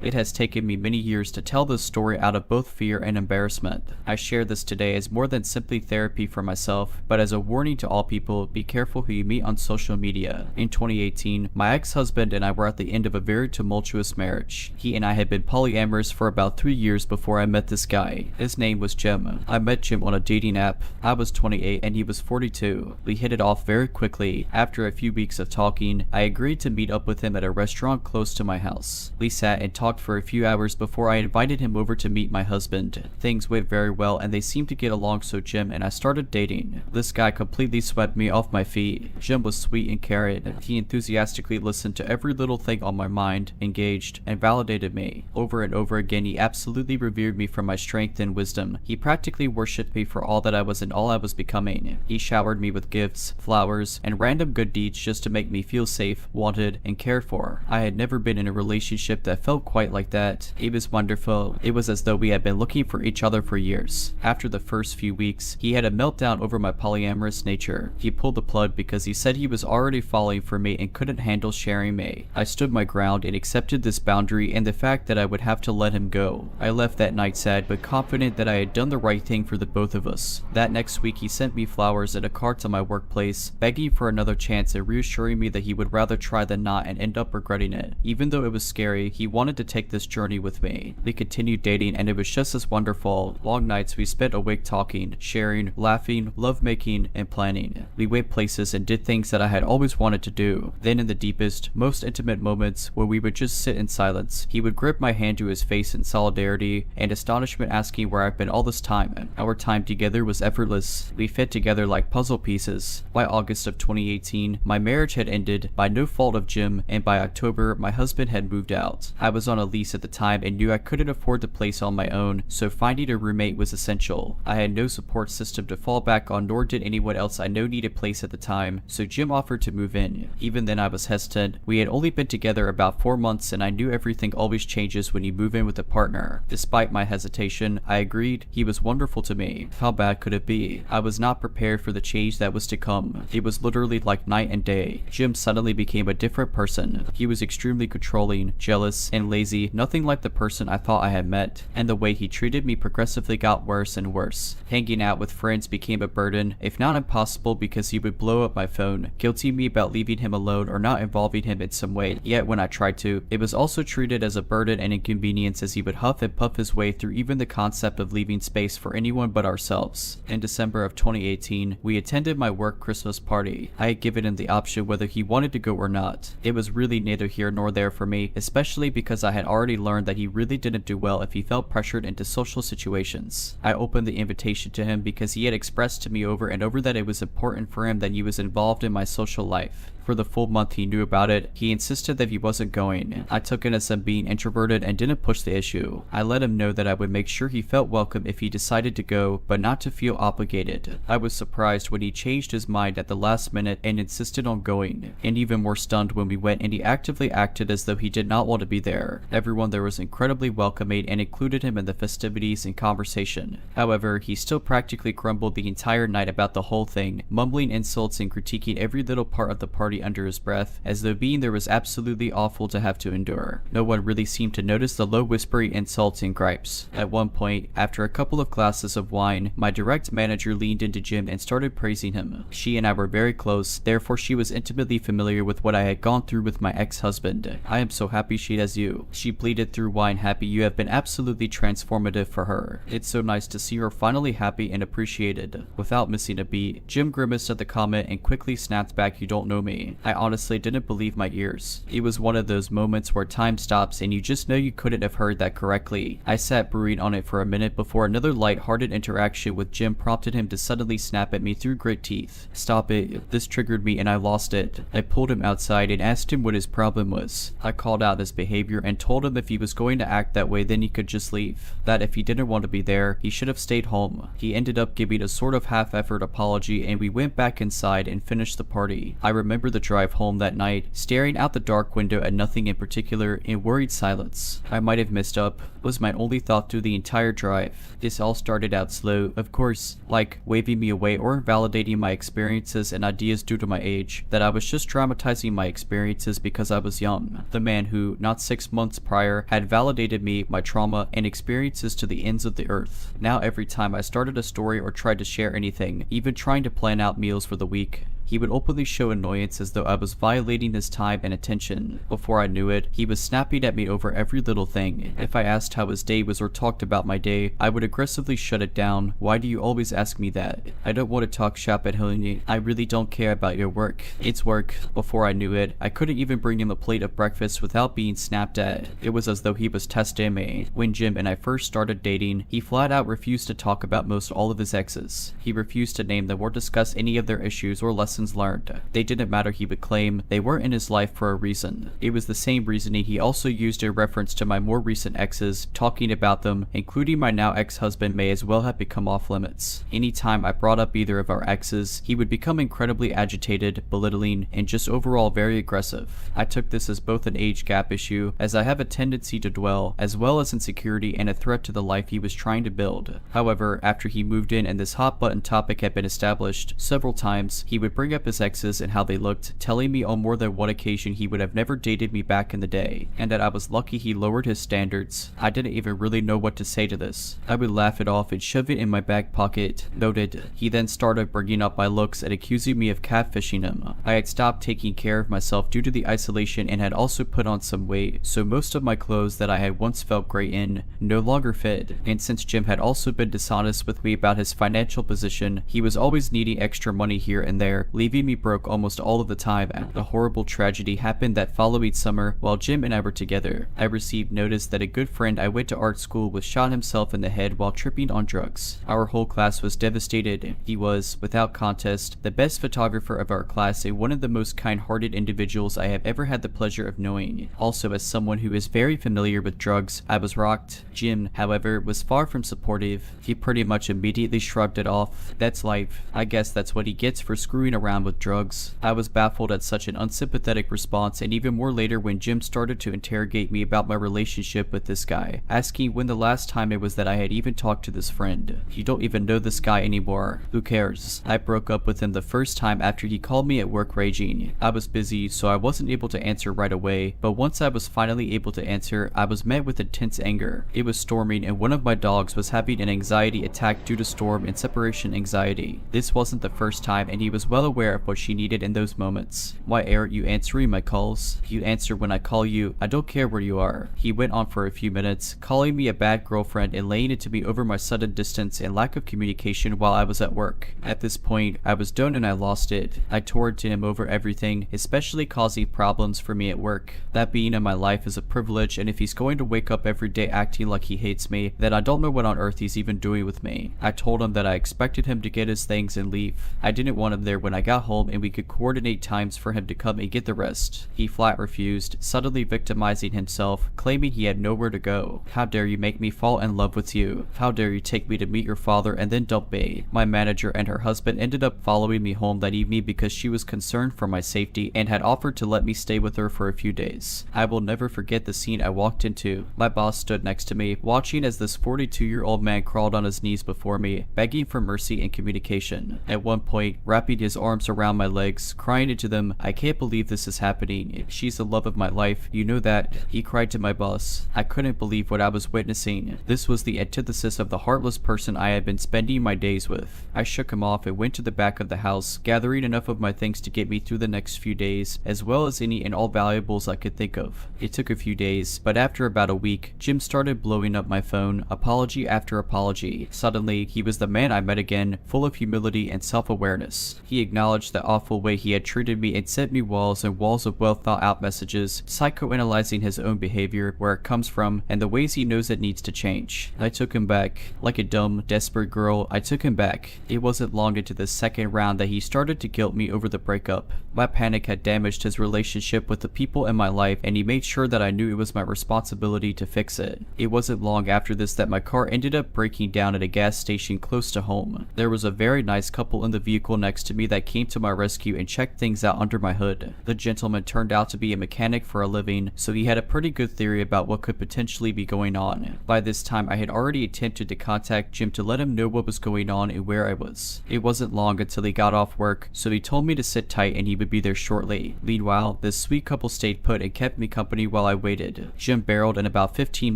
It has taken me many years to tell this story out of both fear and embarrassment. I share this today as more than simply therapy for myself, but as a warning to all people, be careful who you meet on social media. In 2018, my ex-husband and I were at the end of a very tumultuous marriage. He and I had been polyamorous for about 3 years before I met this guy. His name was Jim. I met Jim on a dating app. I was 28 and he was 42. We hit it off very quickly. After a few weeks of talking, I agreed to meet up with him at a restaurant close to my house. We sat and talked talked for a few hours before I invited him over to meet my husband. Things went very well and they seemed to get along, so Jim and I started dating. This guy completely swept me off my feet. Jim was sweet and caring. He enthusiastically listened to every little thing on my mind, engaged, and validated me. Over and over again, he absolutely revered me for my strength and wisdom. He practically worshipped me for all that I was and all I was becoming. He showered me with gifts, flowers, and random good deeds just to make me feel safe, wanted, and cared for. I had never been in a relationship that felt quite like that. It was wonderful. It was as though we had been looking for each other for years. After the first few weeks, he had a meltdown over my polyamorous nature. He pulled the plug because he said he was already falling for me and couldn't handle sharing me. I stood my ground and accepted this boundary and the fact that I would have to let him go. I left that night sad but confident that I had done the right thing for the both of us. That next week, he sent me flowers and a card to my workplace, begging for another chance and reassuring me that he would rather try than not and end up regretting it. Even though it was scary, he wanted to take this journey with me. We continued dating and it was just as wonderful. Long nights we spent awake talking, sharing, laughing, lovemaking, and planning. We went places and did things that I had always wanted to do. Then in the deepest, most intimate moments where we would just sit in silence, he would grip my hand to his face in solidarity and astonishment, asking where I've been all this time. Our time together was effortless. We fit together like puzzle pieces. By August of 2018, my marriage had ended by no fault of Jim, and by October, my husband had moved out. I was on a lease at the time and knew I couldn't afford the place on my own, so finding a roommate was essential. I had no support system to fall back on, nor did anyone else I know need a place at the time, so Jim offered to move in. Even then I was hesitant. We had only been together about 4 months and I knew everything always changes when you move in with a partner. Despite my hesitation, I agreed. He was wonderful to me. How bad could it be? I was not prepared for the change that was to come. It was literally like night and day. Jim suddenly became a different person. He was extremely controlling, jealous, and lazy, nothing like the person I thought I had met, and the way he treated me progressively got worse and worse. Hanging out with friends became a burden, if not impossible, because he would blow up my phone, guilting me about leaving him alone or not involving him in some way. Yet when I tried to, it was also treated as a burden and inconvenience, as he would huff and puff his way through even the concept of leaving space for anyone but ourselves. In December of 2018, we attended my work Christmas party. I had given him the option whether he wanted to go or not. It was really neither here nor there for me, especially because I had already learned that he really didn't do well if he felt pressured into social situations. I opened the invitation to him because he had expressed to me over and over that it was important for him that he was involved in my social life. For the full month he knew about it, he insisted that he wasn't going. I took it as him being introverted and didn't push the issue. I let him know that I would make sure he felt welcome if he decided to go, but not to feel obligated. I was surprised when he changed his mind at the last minute and insisted on going, and even more stunned when we went and he actively acted as though he did not want to be there. Everyone there was incredibly welcoming and included him in the festivities and conversation. However, he still practically grumbled the entire night about the whole thing, mumbling insults and critiquing every little part of the party under his breath, as though being there was absolutely awful to have to endure. No one really seemed to notice the low whispery insults and gripes. At one point, after a couple of glasses of wine, my direct manager leaned into Jim and started praising him. She and I were very close, therefore she was intimately familiar with what I had gone through with my ex-husband. "I am so happy she has you," she pleaded through wine, "happy you have been absolutely transformative for her. It's so nice to see her finally happy and appreciated." Without missing a beat, Jim grimaced at the comment and quickly snapped back, "You don't know me." I honestly didn't believe my ears. It was one of those moments where time stops and you just know you couldn't have heard that correctly. I sat brewing on it for a minute before another light-hearted interaction with Jim prompted him to suddenly snap at me through grit teeth. "Stop it." This triggered me and I lost it. I pulled him outside and asked him what his problem was. I called out his behavior and told him if he was going to act that way then he could just leave. That if he didn't want to be there, he should have stayed home. He ended up giving a sort of half-effort apology and we went back inside and finished the party. I remember the drive home that night, staring out the dark window at nothing in particular in worried silence. I might have messed up, was my only thought through the entire drive. This all started out slow, of course, like waving me away or invalidating my experiences and ideas due to my age, that I was just dramatizing my experiences because I was young. The man who, not 6 months prior, had validated me, my trauma, and experiences to the ends of the earth. Now every time I started a story or tried to share anything, even trying to plan out meals for the week, He would openly show annoyance as though I was violating his time and attention. Before I knew it, he was snapping at me over every little thing. If I asked how his day was or talked about my day, I would aggressively shut it down. Why do you always ask me that? I don't want to talk shop at home. I really don't care about your work. It's work. Before I knew it, I couldn't even bring him a plate of breakfast without being snapped at. It was as though he was testing me. When Jim and I first started dating, he flat out refused to talk about most all of his exes. He refused to name them or discuss any of their issues or lessons learned. They didn't matter, he would claim. They weren't in his life for a reason. It was the same reasoning he also used in reference to my more recent exes. Talking about them, including my now ex-husband, may as well have become off limits. Anytime I brought up either of our exes, he would become incredibly agitated, belittling, and just overall very aggressive. I took this as both an age gap issue, as I have a tendency to dwell, as well as insecurity and a threat to the life he was trying to build. However, after he moved in and this hot button topic had been established several times, he would bring up his exes and how they looked, telling me on more than one occasion he would have never dated me back in the day, and that I was lucky he lowered his standards. I didn't even really know what to say to this. I would laugh it off and shove it in my back pocket. Noted. He then started bringing up my looks and accusing me of catfishing him. I had stopped taking care of myself due to the isolation and had also put on some weight, so most of my clothes that I had once felt great in no longer fit. And since Jim had also been dishonest with me about his financial position, he was always needing extra money here and there, leaving me broke almost all of the time. A horrible tragedy happened that following summer while Jim and I were together. I received notice that a good friend I went to art school with shot himself in the head while tripping on drugs. Our whole class was devastated. He was, without contest, the best photographer of our class and one of the most kind-hearted individuals I have ever had the pleasure of knowing. Also, as someone who is very familiar with drugs, I was rocked. Jim, however, was far from supportive. He pretty much immediately shrugged it off. That's life. I guess that's what he gets for screwing around with drugs. I was baffled at such an unsympathetic response, and even more later when Jim started to interrogate me about my relationship with this guy, asking when the last time it was that I had even talked to this friend. You don't even know this guy anymore. Who cares? I broke up with him the first time after he called me at work raging. I was busy, so I wasn't able to answer right away, but once I was finally able to answer, I was met with intense anger. It was storming and one of my dogs was having an anxiety attack due to storm and separation anxiety. This wasn't the first time, and he was well aware of what she needed in those moments. Why aren't you answering my calls? You answer when I call you. I don't care where you are. He went on for a few minutes, calling me a bad girlfriend and laying it to me over my sudden distance and lack of communication while I was at work. At this point, I was done and I lost it. I tore into him over everything, especially causing problems for me at work. That being in my life is a privilege, and if he's going to wake up every day acting like he hates me, then I don't know what on earth he's even doing with me. I told him that I expected him to get his things and leave. I didn't want him there when I got home and we could coordinate times for him to come and get the rest. He flat refused, suddenly victimizing himself, claiming he had nowhere to go. How dare you make me fall in love with you? How dare you take me to meet your father and then dump me? My manager and her husband ended up following me home that evening because she was concerned for my safety and had offered to let me stay with her for a few days. I will never forget the scene I walked into. My boss stood next to me, watching as this 42-year-old man crawled on his knees before me, begging for mercy and communication. At one point, wrapping his arms around my legs, crying into them, "I can't believe this is happening. She's the love of my life. You know that," he cried to my boss. I couldn't believe what I was witnessing. This was the antithesis of the heartless person I had been spending my days with. I shook him off and went to the back of the house, gathering enough of my things to get me through the next few days, as well as any and all valuables I could think of. It took a few days, but after about a week, Jim started blowing up my phone, apology after apology. Suddenly, he was the man I met again, full of humility and self-awareness. He acknowledged the awful way he had treated me and sent me walls and walls of well-thought-out messages, psychoanalyzing his own behavior, where it comes from, and the ways he knows it needs to change. I took him back. Like a dumb, desperate girl, I took him back. It wasn't long into the second round that he started to guilt me over the breakup. My panic had damaged his relationship with the people in my life, and he made sure that I knew it was my responsibility to fix it. It wasn't long after this that my car ended up breaking down at a gas station close to home. There was a very nice couple in the vehicle next to me that came to my rescue and checked things out under my hood. The gentleman turned out to be a mechanic for a living, so he had a pretty good theory about what could potentially be going on. By this time, I had already attempted to contact Jim to let him know what was going on and where I was. It wasn't long until he got off work, so he told me to sit tight and he would be there shortly. Meanwhile, this sweet couple stayed put and kept me company while I waited. Jim barreled in about 15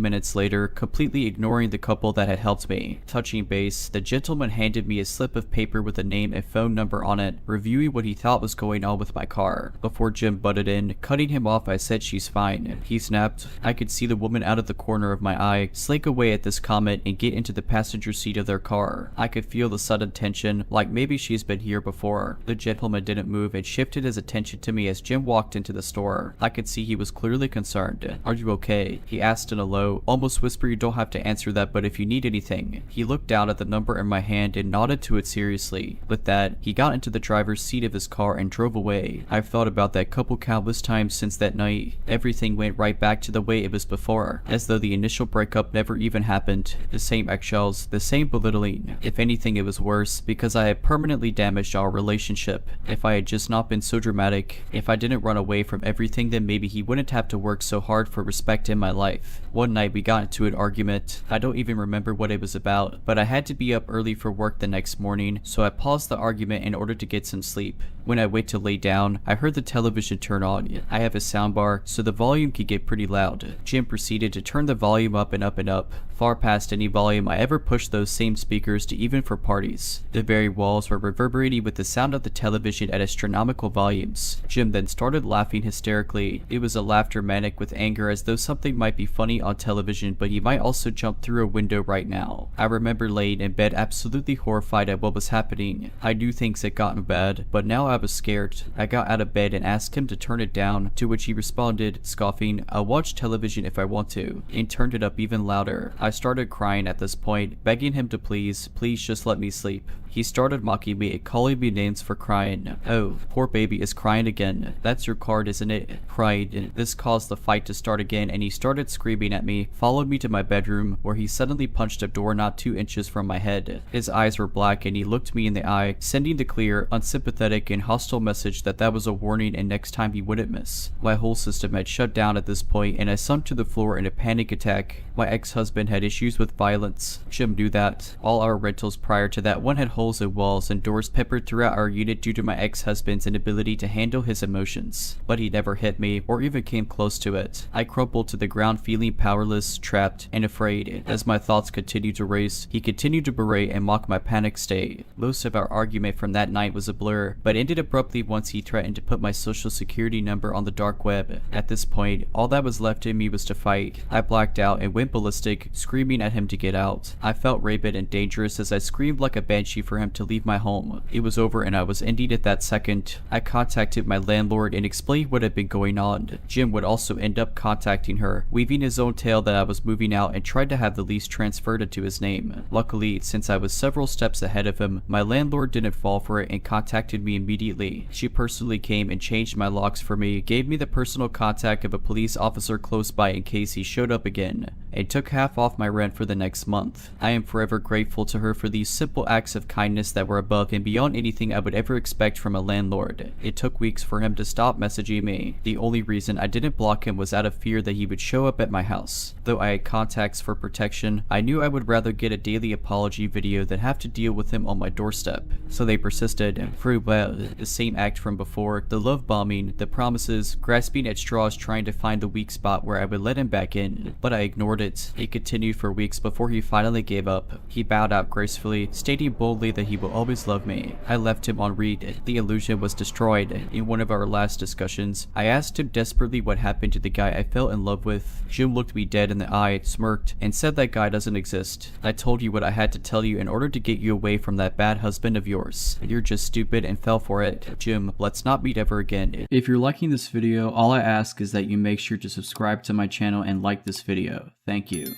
minutes later, completely ignoring the couple that had helped me. Touching base, the gentleman handed me a slip of paper with a name and phone number on it. reviewing what he thought was going on with my car. Before Jim butted in, cutting him off, I said she's fine. He snapped. I could see the woman out of the corner of my eye slink away at this comment and get into the passenger seat of their car. I could feel the sudden tension, like maybe she's been here before. The gentleman didn't move and shifted his attention to me as Jim walked into the store. I could see he was clearly concerned. "Are you okay?" he asked in a low, almost whisper. "You don't have to answer that, but if you need anything." He looked down at the number in my hand and nodded to it seriously. With that, he got into the driver's seat of his car and drove away. I've thought about that couple countless times since that night. Everything went right back to the way it was before, as though the initial breakup never even happened. The same eggshells, the same belittling. If anything, it was worse, because I had permanently damaged our relationship. If I had just not been so dramatic, if I didn't run away from everything, then maybe he wouldn't have to work so hard for respect in my life. One night we got into an argument. I don't even remember what it was about, but I had to be up early for work the next morning, so I paused the argument in order to get some sleep. When I went to lay down, I heard the television turn on. I have a soundbar, so the volume could get pretty loud. Jim proceeded to turn the volume up and up and up, far past any volume I ever pushed those same speakers to, even for parties. The very walls were reverberating with the sound of the television at astronomical volumes. Jim then started laughing hysterically. It was a laughter manic with anger, as though something might be funny on television, but he might also jump through a window right now. I remember laying in bed absolutely horrified at what was happening. I knew things had gotten bad, but now I was scared. I got out of bed and asked him to turn it down, to which he responded, scoffing, "I'll watch television if I want to," and turned it up even louder. I started crying at this point, begging him to please just let me sleep. He started mocking me and calling me names for crying. "Oh, poor baby is crying again. That's your card, isn't it?" Cried. This caused the fight to start again, and he started screaming at me, followed me to my bedroom, where he suddenly punched a door not 2 inches from my head. His eyes were black and he looked me in the eye, sending the clear, unsympathetic, and hostile message that was a warning and next time he wouldn't miss. My whole system had shut down at this point, and I sunk to the floor in a panic attack. My ex-husband had issues with violence. Jim knew that. All our rentals prior to that one had holes in walls and doors peppered throughout our unit due to my ex-husband's inability to handle his emotions. But he never hit me, or even came close to it. I crumpled to the ground feeling powerless, trapped, and afraid. As my thoughts continued to race, he continued to berate and mock my panic state. Most of our argument from that night was a blur, but ended abruptly once he threatened to put my social security number on the dark web. At this point, all that was left in me was to fight. I blacked out and went ballistic, screaming at him to get out. I felt rabid and dangerous as I screamed like a banshee for him to leave my home. It was over and I was ending it that second. I contacted my landlord and explained what had been going on. Jim would also end up contacting her, weaving his own tale that I was moving out, and tried to have the lease transferred into his name. Luckily, since I was several steps ahead of him, my landlord didn't fall for it and contacted me immediately. She personally came and changed my locks for me, gave me the personal contact of a police officer close by in case he showed up again, and took half off my rent for the next month. I am forever grateful to her for these simple acts of kindness that were above and beyond anything I would ever expect from a landlord. It took weeks for him to stop messaging me. The only reason I didn't block him was out of fear that he would show up at my house. Though I had contacts for protection, I knew I would rather get a daily apology video than have to deal with him on my doorstep. So they persisted. For well, the same act from before, the love bombing, the promises, grasping at straws trying to find the weak spot where I would let him back in. But I ignored it. It continued for weeks before he finally gave up. He bowed out gracefully, stating boldly that he will always love me. I left him on read. The illusion was destroyed. In one of our last discussions, I asked him desperately what happened to the guy I fell in love with. Jim looked me dead in the eye, smirked, and said that guy doesn't exist. I told you what I had to tell you in order to get you away from that bad husband of yours. You're just stupid and fell for it. Jim, let's not meet ever again. If you're liking this video, all I ask is that you make sure to subscribe to my channel and like this video. Thank you.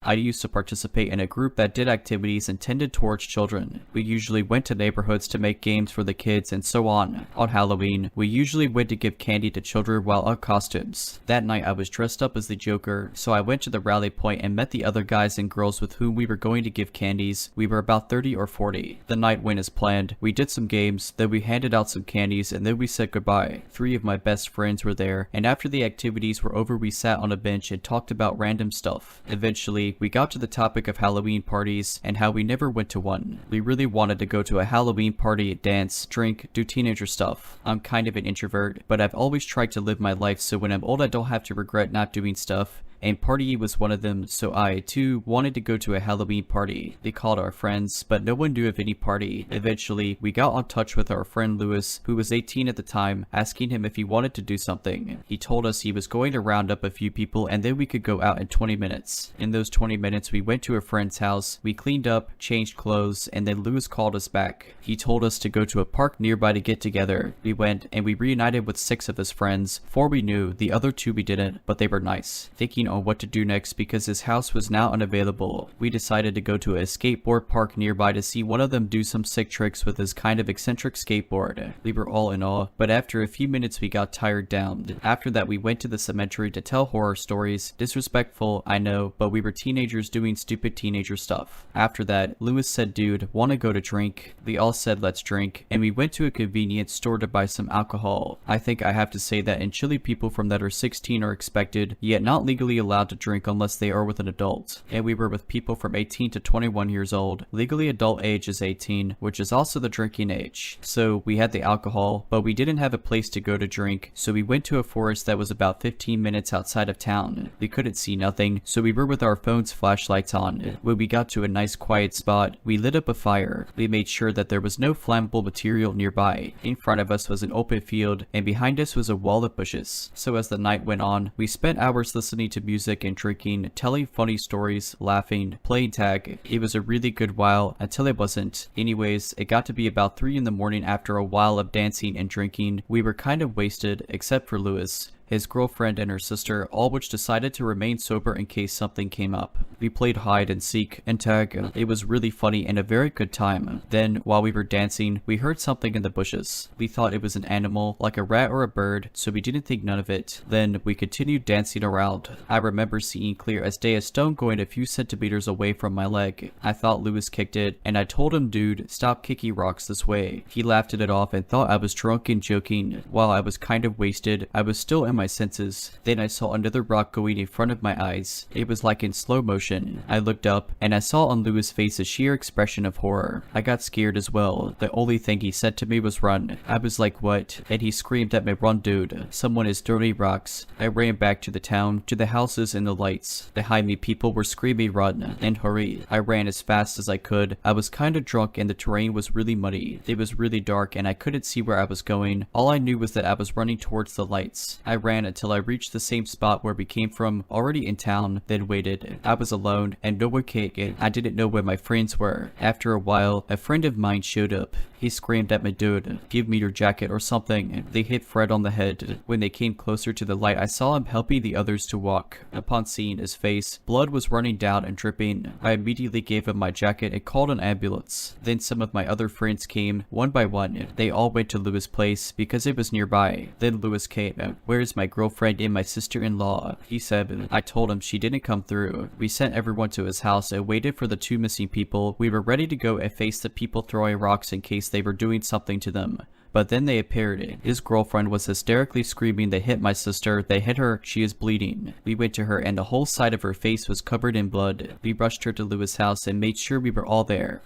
I used to participate in a group that did activities intended towards children. We usually went to neighborhoods to make games for the kids and so on. On Halloween, we usually went to give candy to children while on costumes. That night I was dressed up as the Joker, so I went to the rally point and met the other guys and girls with whom we were going to give candies. We were about 30 or 40. The night went as planned. We did some games, then we handed out some candies, and then we said goodbye. 3 of my best friends were there, and after the activities were over we sat on a bench and talked about random stuff. Eventually, we got to the topic of Halloween parties and how we never went to one. We really wanted to go to a Halloween party, dance, drink, do teenager stuff. I'm kind of an introvert, but I've always tried to live my life so when I'm old I don't have to regret not doing stuff and Party was one of them, so I, too, wanted to go to a Halloween party. They called our friends, but no one knew of any party. Eventually, we got in touch with our friend Lewis, who was 18 at the time, asking him if he wanted to do something. He told us he was going to round up a few people and then we could go out in 20 minutes. In those 20 minutes, we went to a friend's house, we cleaned up, changed clothes, and then Lewis called us back. He told us to go to a park nearby to get together. We went and we reunited with 6 of his friends. 4 we knew, the other 2 we didn't, but they were nice. Thinking on what to do next because his house was now unavailable, we decided to go to a skateboard park nearby to see one of them do some sick tricks with his kind of eccentric skateboard. We were all in awe, but after a few minutes we got tired down. After that we went to the cemetery to tell horror stories. Disrespectful, I know, but we were teenagers doing stupid teenager stuff. After that, Lewis said, "Dude, wanna go to drink?" We all said let's drink, and we went to a convenience store to buy some alcohol. I think I have to say that in Chile people from that are 16 are expected, yet not legally allowed to drink unless they are with an adult. And we were with people from 18 to 21 years old. Legally adult age is 18, which is also the drinking age. So we had the alcohol, but we didn't have a place to go to drink, so we went to a forest that was about 15 minutes outside of town. We couldn't see nothing, so we were with our phones' flashlights on. When we got to a nice quiet spot, we lit up a fire. We made sure that there was no flammable material nearby. In front of us was an open field, and behind us was a wall of bushes. So as the night went on, we spent hours listening to music and drinking, telling funny stories, laughing, playing tag. It was a really good while until it wasn't. Anyways, it got to be about 3 in the morning after a while of dancing and drinking. We were kind of wasted, except for Lewis, his girlfriend, and her sister, all which decided to remain sober in case something came up. We played hide and seek and tag. It was really funny and a very good time. Then, while we were dancing, we heard something in the bushes. We thought it was an animal, like a rat or a bird, so we didn't think none of it. Then, we continued dancing around. I remember seeing clear as day a stone going a few centimeters away from my leg. I thought Lewis kicked it, and I told him, "Dude, stop kicking rocks this way." He laughed it off and thought I was drunk and joking. While I was kind of wasted, I was still in my senses. Then I saw another rock going in front of my eyes. It was like in slow motion. I looked up and I saw on Louis' face a sheer expression of horror. I got scared as well. The only thing he said to me was run. I was like, what? And he screamed at me, "Run, dude. Someone is throwing rocks." I ran back to the town, to the houses and the lights. Behind me people were screaming, "Run," and "Hurry." I ran as fast as I could. I was kind of drunk and the terrain was really muddy. It was really dark and I couldn't see where I was going. All I knew was that I was running towards the lights. I ran until I reached the same spot where we came from, already in town, then waited. I was alone and no one came. I didn't know where my friends were. After a while, a friend of mine showed up. He screamed at me, "Dude, give me your jacket or something." They hit Fred on the head. When they came closer to the light, I saw him helping the others to walk. Upon seeing his face, blood was running down and dripping. I immediately gave him my jacket and called an ambulance. Then some of my other friends came, one by one. They all went to Louis' place because it was nearby. Then Louis came. "Where's my girlfriend and my sister-in-law?" He said. I told him she didn't come through. We sent everyone to his house and waited for the 2 missing people. We were ready to go and face the people throwing rocks in case they were doing something to them. But then they appeared. His girlfriend was hysterically screaming, "They hit my sister, they hit her, she is bleeding." We went to her and the whole side of her face was covered in blood. We rushed her to Louis' house and made sure we were all there.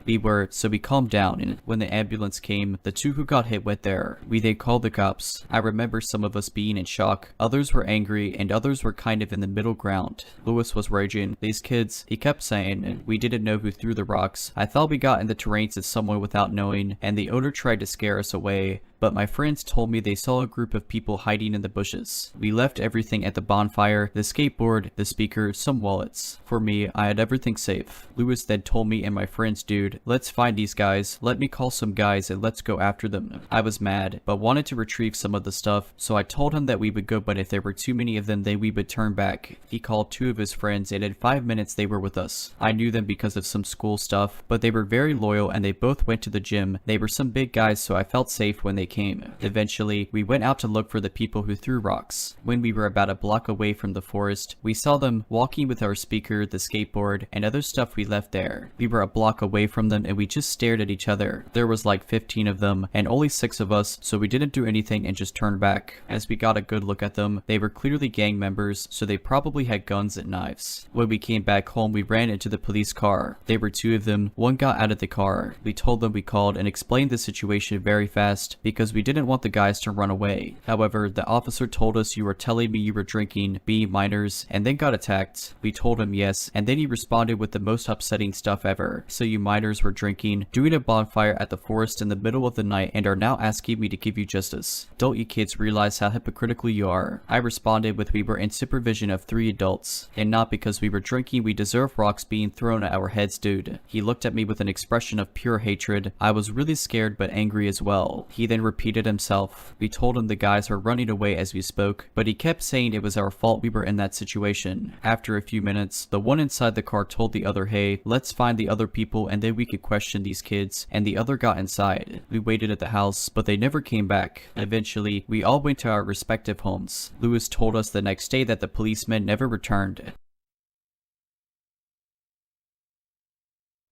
So we calmed down, and when the ambulance came, the 2 who got hit went there. We then called the cops. I remember some of us being in shock, others were angry, and others were kind of in the middle ground. Louis was raging. "These kids," he kept saying. We didn't know who threw the rocks. I thought we got in the terrain to someone without knowing, and the owner tried to scare us away. But my friends told me they saw a group of people hiding in the bushes. We left everything at the bonfire, the skateboard, the speaker, some wallets. For me, I had everything safe. Louis then told me and my friends, "Dude, let's find these guys. Let me call some guys and let's go after them." I was mad, but wanted to retrieve some of the stuff, so I told him that we would go, but if there were too many of them, then we would turn back. He called 2 of his friends and in 5 minutes they were with us. I knew them because of some school stuff, but they were very loyal and they both went to the gym. They were some big guys, so I felt safe when they came. Eventually, we went out to look for the people who threw rocks. When we were about a block away from the forest, we saw them walking with our speaker, the skateboard, and other stuff we left there. We were a block away from them and we just stared at each other. There was like 15 of them and only 6 of us, so we didn't do anything and just turned back. As we got a good look at them, they were clearly gang members, so they probably had guns and knives. When we came back home, we ran into the police car. There were 2 of them. One got out of the car. We told them we called and explained the situation very fast because because we didn't want the guys to run away. However, the officer told us you were telling me you were drinking, being minors, and then got attacked. We told him yes, and then he responded with the most upsetting stuff ever. So you minors were drinking, doing a bonfire at the forest in the middle of the night, and are now asking me to give you justice. Don't you kids realize how hypocritical you are? I responded with we were in supervision of 3 adults, and not because we were drinking we deserve rocks being thrown at our heads, dude. He looked at me with an expression of pure hatred. I was really scared but angry as well. He then repeated himself. We told him the guys were running away as we spoke, but he kept saying it was our fault we were in that situation. After a few minutes, the one inside the car told the other, hey, let's find the other people and then we could question these kids, and the other got inside. We waited at the house, but they never came back. Eventually, we all went to our respective homes. Lewis told us the next day that the policemen never returned.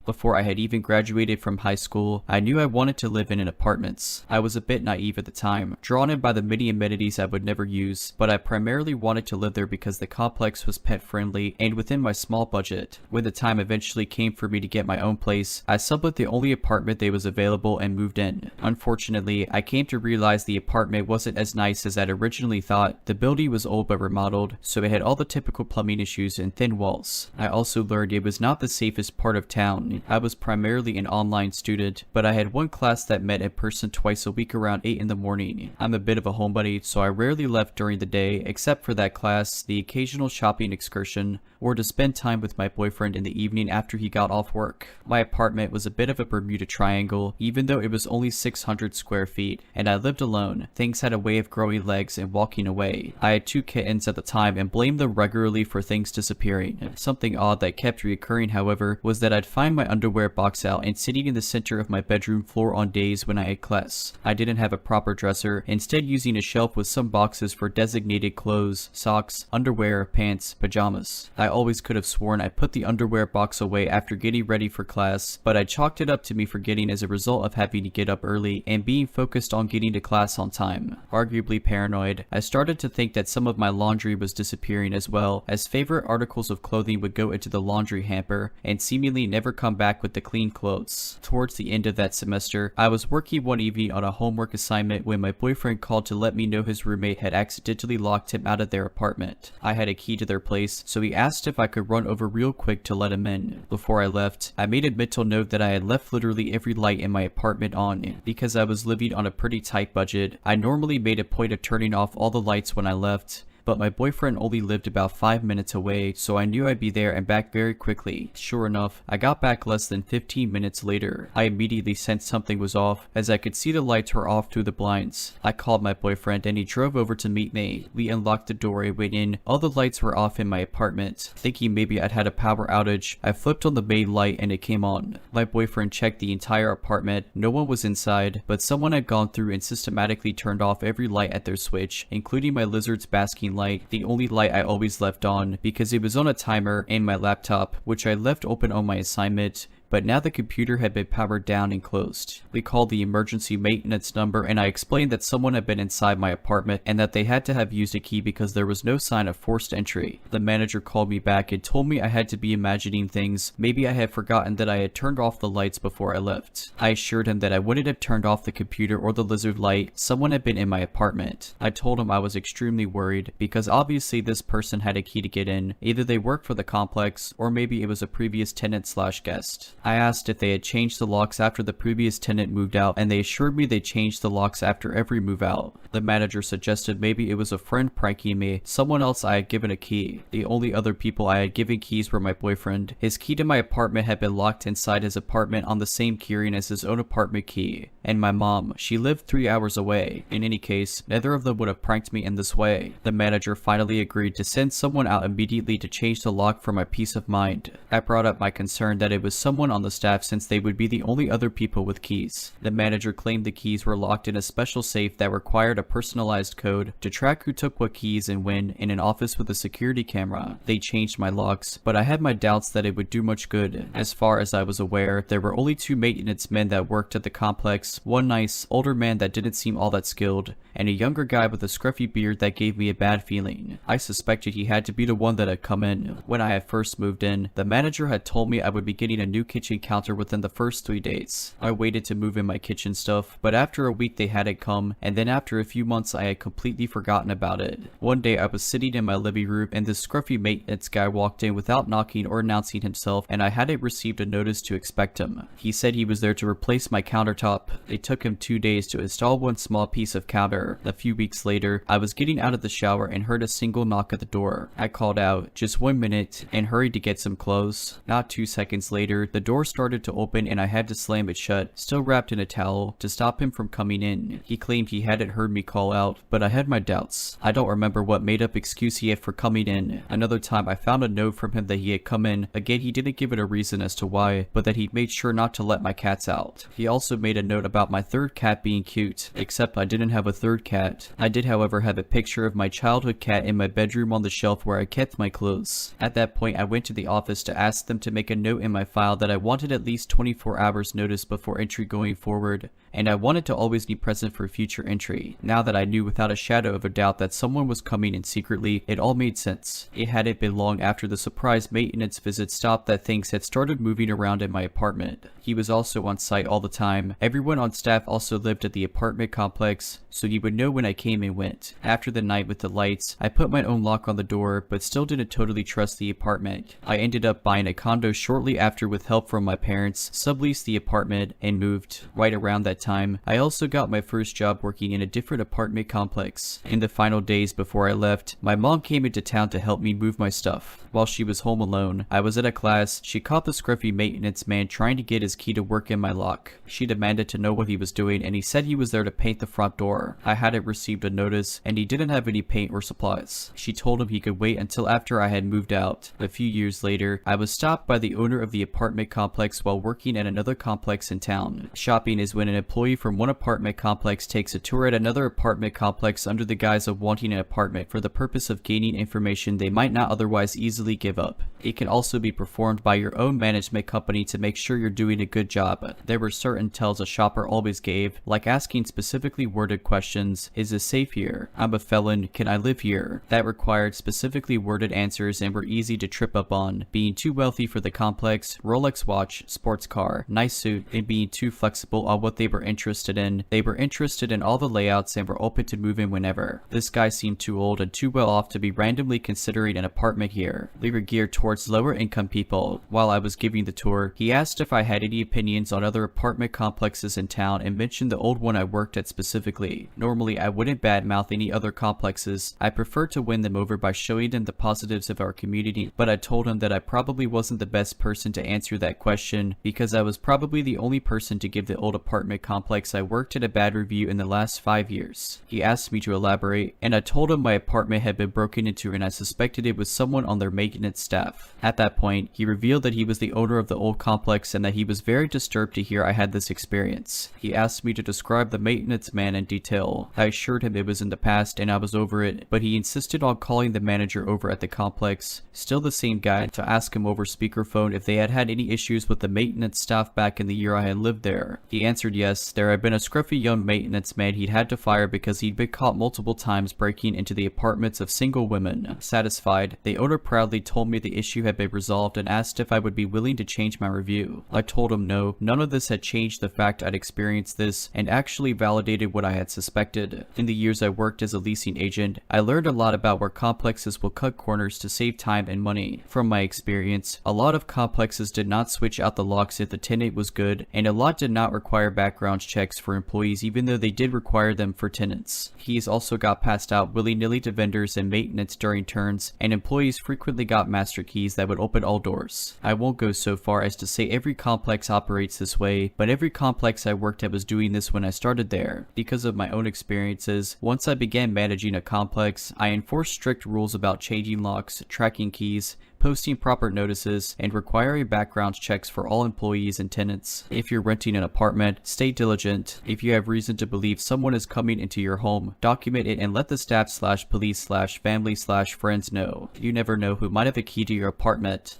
Before I had even graduated from high school, I knew I wanted to live in apartments. I was a bit naive at the time, drawn in by the many amenities I would never use, but I primarily wanted to live there because the complex was pet friendly and within my small budget. When the time eventually came for me to get my own place, I sublet the only apartment that was available and moved in. Unfortunately, I came to realize the apartment wasn't as nice as I'd originally thought. The building was old but remodeled, so it had all the typical plumbing issues and thin walls. I also learned it was not the safest part of town. I was primarily an online student, but I had one class that met in person twice a week around 8 in the morning. I'm a bit of a homebody, so I rarely left during the day except for that class, the occasional shopping excursion, or to spend time with my boyfriend in the evening after he got off work. My apartment was a bit of a Bermuda Triangle, even though it was only 600 square feet, and I lived alone. Things had a way of growing legs and walking away. I had 2 kittens at the time and blamed them regularly for things disappearing. Something odd that kept reoccurring, however, was that I'd find my underwear box out and sitting in the center of my bedroom floor on days when I had class. I didn't have a proper dresser, instead using a shelf with some boxes for designated clothes, socks, underwear, pants, pajamas. I always could have sworn I put the underwear box away after getting ready for class, but I chalked it up to me forgetting as a result of having to get up early and being focused on getting to class on time. Arguably paranoid, I started to think that some of my laundry was disappearing as well, as favorite articles of clothing would go into the laundry hamper and seemingly never come back with the clean clothes. Towards the end of that semester, I was working one evening on a homework assignment when my boyfriend called to let me know his roommate had accidentally locked him out of their apartment. I had a key to their place, so he asked if I could run over real quick to let him in. Before I left, I made a mental note that I had left literally every light in my apartment on. Because I was living on a pretty tight budget, I normally made a point of turning off all the lights when I left, but my boyfriend only lived about 5 minutes away, so I knew I'd be there and back very quickly. Sure enough, I got back less than 15 minutes later. I immediately sensed something was off, as I could see the lights were off through the blinds. I called my boyfriend and he drove over to meet me. We unlocked the door and went in. All the lights were off in my apartment. Thinking maybe I'd had a power outage, I flipped on the main light and it came on. My boyfriend checked the entire apartment. No one was inside, but someone had gone through and systematically turned off every light at their switch, including my lizard's basking light, the only light I always left on, because it was on a timer, and my laptop, which I left open on my assignment, but now the computer had been powered down and closed. We called the emergency maintenance number and I explained that someone had been inside my apartment and that they had to have used a key because there was no sign of forced entry. The manager called me back and told me I had to be imagining things. Maybe I had forgotten that I had turned off the lights before I left. I assured him that I wouldn't have turned off the computer or the lizard light. Someone had been in my apartment. I told him I was extremely worried because obviously this person had a key to get in. Either they worked for the complex or maybe it was a previous tenant/guest. I asked if they had changed the locks after the previous tenant moved out, and they assured me they changed the locks after every move out. The manager suggested maybe it was a friend pranking me, someone else I had given a key. The only other people I had given keys were my boyfriend. His key to my apartment had been locked inside his apartment on the same keyring as his own apartment key. And my mom, she lived 3 hours away. In any case, neither of them would have pranked me in this way. The manager finally agreed to send someone out immediately to change the lock for my peace of mind. I brought up my concern that it was someone on the staff since they would be the only other people with keys. The manager claimed the keys were locked in a special safe that required a personalized code to track who took what keys and when in an office with a security camera. They changed my locks, but I had my doubts that it would do much good. As far as I was aware, there were only 2 maintenance men that worked at the complex, one nice, older man that didn't seem all that skilled, and a younger guy with a scruffy beard that gave me a bad feeling. I suspected he had to be the one that had come in. When I had first moved in, the manager had told me I would be getting a new kitchen kitchen counter within the first 3 days. I waited to move in my kitchen stuff, but after a week they had it come, and then after a few months I had completely forgotten about it. One day I was sitting in my living room and this scruffy maintenance guy walked in without knocking or announcing himself, and I hadn't received a notice to expect him. He said he was there to replace my countertop. It took him 2 days to install one small piece of counter. A few weeks later, I was getting out of the shower and heard a single knock at the door. I called out, "Just 1 minute," and hurried to get some clothes. Not 2 seconds later, the door started to open and I had to slam it shut, still wrapped in a towel, to stop him from coming in. He claimed he hadn't heard me call out, but I had my doubts. I don't remember what made up excuse he had for coming in. Another time I found a note from him that he had come in. Again, he didn't give it a reason as to why, but that he'd made sure not to let my cats out. He also made a note about my third cat being cute, except I didn't have a third cat. I did, however, have a picture of my childhood cat in my bedroom on the shelf where I kept my clothes. At that point, I went to the office to ask them to make a note in my file that I wanted at least 24 hours notice before entry going forward, and I wanted to always be present for future entry. Now that I knew without a shadow of a doubt that someone was coming in secretly, it all made sense. It hadn't been long after the surprise maintenance visit stopped that things had started moving around in my apartment. He was also on site all the time. Everyone on staff also lived at the apartment complex, so you would know when I came and went. After the night with the lights, I put my own lock on the door, but still didn't totally trust the apartment. I ended up buying a condo shortly after with help from my parents, subleased the apartment, and moved. Right around that time, I also got my first job working in a different apartment complex. In the final days before I left, my mom came into town to help me move my stuff. While she was home alone, I was at a class. She caught the scruffy maintenance man trying to get his key to work in my lock. She demanded to know what he was doing, and he said he was there to paint the front door. I hadn't received a notice, and he didn't have any paint or supplies. She told him he could wait until after I had moved out. A few years later, I was stopped by the owner of the apartment complex while working at another complex in town. Shopping is when an employee from one apartment complex takes a tour at another apartment complex under the guise of wanting an apartment for the purpose of gaining information they might not otherwise easily give up. It can also be performed by your own management company to make sure you're doing a good job. There were certain tells a shopper always gave, like asking specifically worded questions. Is this safe here? I'm a felon, can I live here? That required specifically worded answers and were easy to trip up on. Being too wealthy for the complex, Rolex watch, sports car, nice suit, and being too flexible on what they were interested in. They were interested in all the layouts and were open to move in whenever. This guy seemed too old and too well off to be randomly considering an apartment here. They were geared towards lower income people. While I was giving the tour, he asked if I had any opinions on other apartment complexes in town and mentioned the old one I worked at specifically. Normally, I wouldn't badmouth any other complexes. I prefer to win them over by showing them the positives of our community, but I told him that I probably wasn't the best person to answer that question because I was probably the only person to give the old apartment complex I worked at a bad review in the last 5 years. He asked me to elaborate, and I told him my apartment had been broken into and I suspected it was someone on their maintenance staff. At that point, he revealed that he was the owner of the old complex and that he was very disturbed to hear I had this experience. He asked me to describe the maintenance man in detail. I assured him it was in the past and I was over it, but he insisted on calling the manager over at the complex, still the same guy, to ask him over speakerphone if they had had any issues with the maintenance staff back in the year I had lived there. He answered yes, there had been a scruffy young maintenance man he'd had to fire because he'd been caught multiple times breaking into the apartments of single women. Satisfied, the owner proudly told me the issue had been resolved and asked if I would be willing to change my review. I told him no, none of this had changed the fact I'd experienced this and actually validated what I had suspected. In the years I worked as a leasing agent, I learned a lot about where complexes will cut corners to save time and money. From my experience, a lot of complexes did not switch out the locks if the tenant was good, and a lot did not require background checks for employees even though they did require them for tenants. Keys also got passed out willy-nilly to vendors and maintenance during turns, and employees frequently got master keys that would open all doors. I won't go so far as to say every complex operates this way, but every complex I worked at was doing this when I started there. Because of my own experiences, once I began managing a complex, I enforced strict rules about changing locks, tracking keys, posting proper notices, and requiring background checks for all employees and tenants. If you're renting an apartment, stay diligent. If you have reason to believe someone is coming into your home, document it and let the staff/police/family/friends know. You never know who might have a key to your apartment.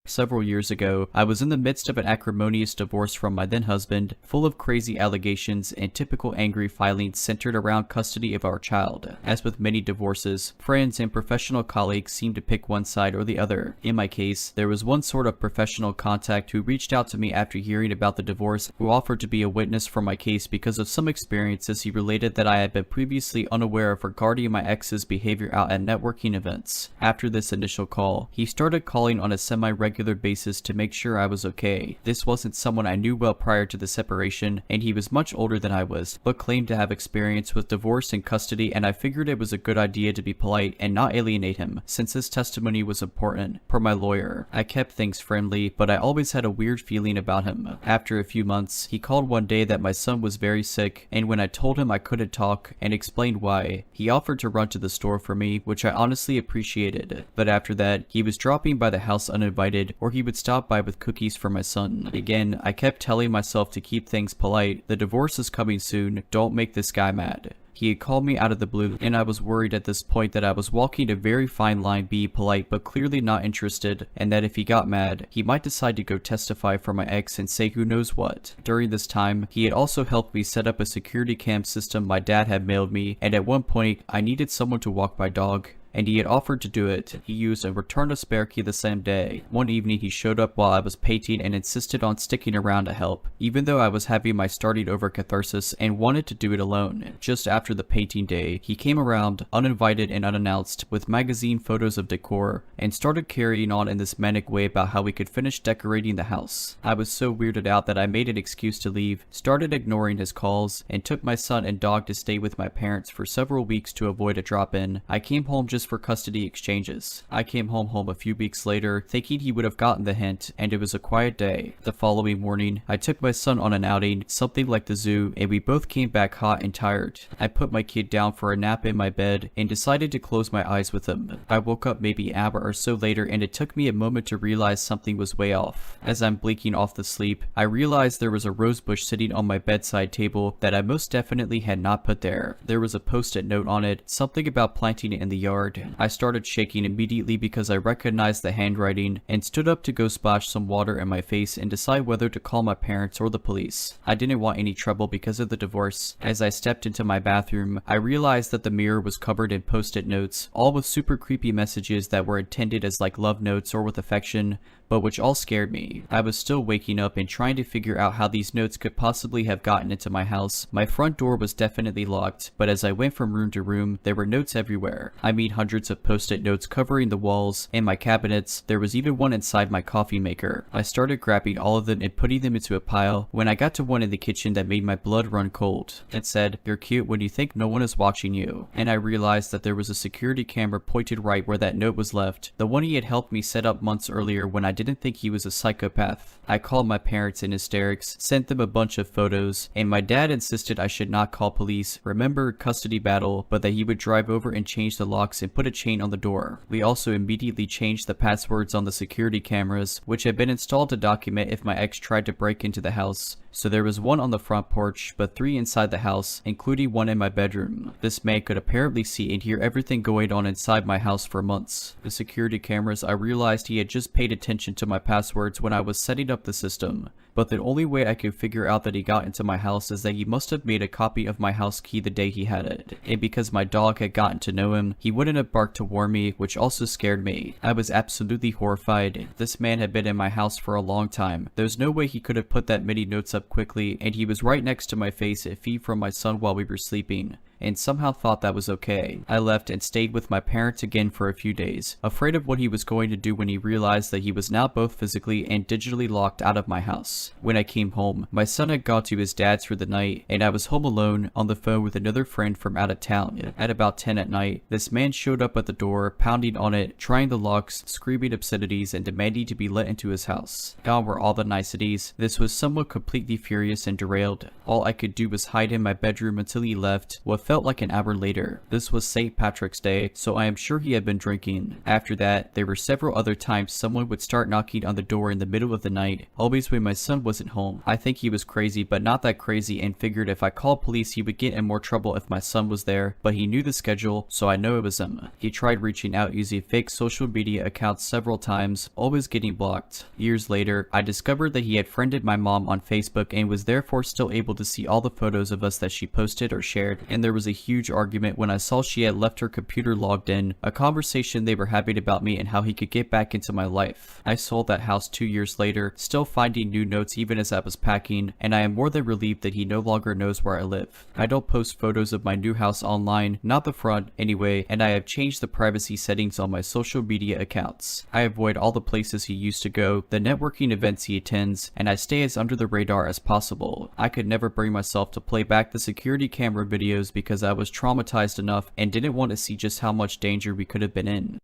Several years ago, I was in the midst of an acrimonious divorce from my then husband, full of crazy allegations and typical angry filings centered around custody of our child. As with many divorces, friends and professional colleagues seem to pick one side or the other. In my case, there was one sort of professional contact who reached out to me after hearing about the divorce, who offered to be a witness for my case because of some experiences he related that I had been previously unaware of regarding my ex's behavior out at networking events. After this initial call, he started calling on a semi-regular basis to make sure I was okay. This wasn't someone I knew well prior to the separation, and he was much older than I was, but claimed to have experience with divorce and custody, and I figured it was a good idea to be polite and not alienate him, since his testimony was important. Per my lawyer, I kept things friendly, but I always had a weird feeling about him. After a few months, he called one day that my son was very sick, and when I told him I couldn't talk and explained why, he offered to run to the store for me, which I honestly appreciated. But after that, he was dropping by the house uninvited, or he would stop by with cookies for my son. Again, I kept telling myself to keep things polite. The divorce is coming soon, don't make this guy mad. He had called me out of the blue, and I was worried at this point that I was walking a very fine line being polite but clearly not interested, and that if he got mad, he might decide to go testify for my ex and say who knows what. During this time, he had also helped me set up a security cam system my dad had mailed me, and at one point, I needed someone to walk my dog, and he had offered to do it. He used and returned a spare key the same day. One evening he showed up while I was painting and insisted on sticking around to help, even though I was having my starting over catharsis and wanted to do it alone. Just after the painting day, he came around, uninvited and unannounced, with magazine photos of decor, and started carrying on in this manic way about how we could finish decorating the house. I was so weirded out that I made an excuse to leave, started ignoring his calls, and took my son and dog to stay with my parents for several weeks to avoid a drop-in. I came home just for custody exchanges. I came home a few weeks later, thinking he would have gotten the hint, and it was a quiet day. The following morning, I took my son on an outing, something like the zoo, and we both came back hot and tired. I put my kid down for a nap in my bed, and decided to close my eyes with him. I woke up maybe an hour or so later, and it took me a moment to realize something was way off. As I'm blinking off the sleep, I realized there was a rose bush sitting on my bedside table that I most definitely had not put there. There was a post-it note on it, something about planting it in the yard. I started shaking immediately because I recognized the handwriting, and stood up to go splash some water in my face and decide whether to call my parents or the police. I didn't want any trouble because of the divorce. As I stepped into my bathroom, I realized that the mirror was covered in post-it notes, all with super creepy messages that were intended as like love notes or with affection, but which all scared me. I was still waking up and trying to figure out how these notes could possibly have gotten into my house. My front door was definitely locked, but as I went from room to room, there were notes everywhere. I mean hundreds of post-it notes covering the walls and my cabinets. There was even one inside my coffee maker. I started grabbing all of them and putting them into a pile when I got to one in the kitchen that made my blood run cold. It said, "You're cute when you think no one is watching you." And I realized that there was a security camera pointed right where that note was left, the one he had helped me set up months earlier when I didn't think he was a psychopath. I called my parents in hysterics, sent them a bunch of photos, and my dad insisted I should not call police, remember custody battle, but that he would drive over and change the locks and put a chain on the door. We also immediately changed the passwords on the security cameras, which had been installed to document if my ex tried to break into the house. So there was one on the front porch, but 3 inside the house, including one in my bedroom. This man could apparently see and hear everything going on inside my house for months. The security cameras, I realized he had just paid attention to my passwords when I was setting up the system. But the only way I could figure out that he got into my house is that he must have made a copy of my house key the day he had it. And because my dog had gotten to know him, he wouldn't have barked to warn me, which also scared me. I was absolutely horrified. This man had been in my house for a long time. There's no way he could have put that many notes up quickly, and he was right next to my face and feed from my son while we were sleeping, and somehow thought that was okay. I left and stayed with my parents again for a few days, afraid of what he was going to do when he realized that he was now both physically and digitally locked out of my house. When I came home, my son had gone to his dad's for the night, and I was home alone on the phone with another friend from out of town. At about 10 at night, this man showed up at the door, pounding on it, trying the locks, screaming obscenities, and demanding to be let into his house. Gone were all the niceties. This was someone completely furious and derailed. All I could do was hide in my bedroom until he left. What felt like an hour later. This was St. Patrick's Day, so I am sure he had been drinking. After that, there were several other times someone would start knocking on the door in the middle of the night, always when my son wasn't home. I think he was crazy, but not that crazy, and figured if I called police he would get in more trouble if my son was there, but he knew the schedule, so I know it was him. He tried reaching out using fake social media accounts several times, always getting blocked. Years later, I discovered that he had friended my mom on Facebook and was therefore still able to see all the photos of us that she posted or shared, and there was a huge argument when I saw she had left her computer logged in, a conversation they were having about me and how he could get back into my life. I sold that house 2 years later, still finding new notes even as I was packing, and I am more than relieved that he no longer knows where I live. I don't post photos of my new house online, not the front anyway, and I have changed the privacy settings on my social media accounts. I avoid all the places he used to go, the networking events he attends, and I stay as under the radar as possible. I could never bring myself to play back the security camera videos because I was traumatized enough and didn't want to see just how much danger we could have been in.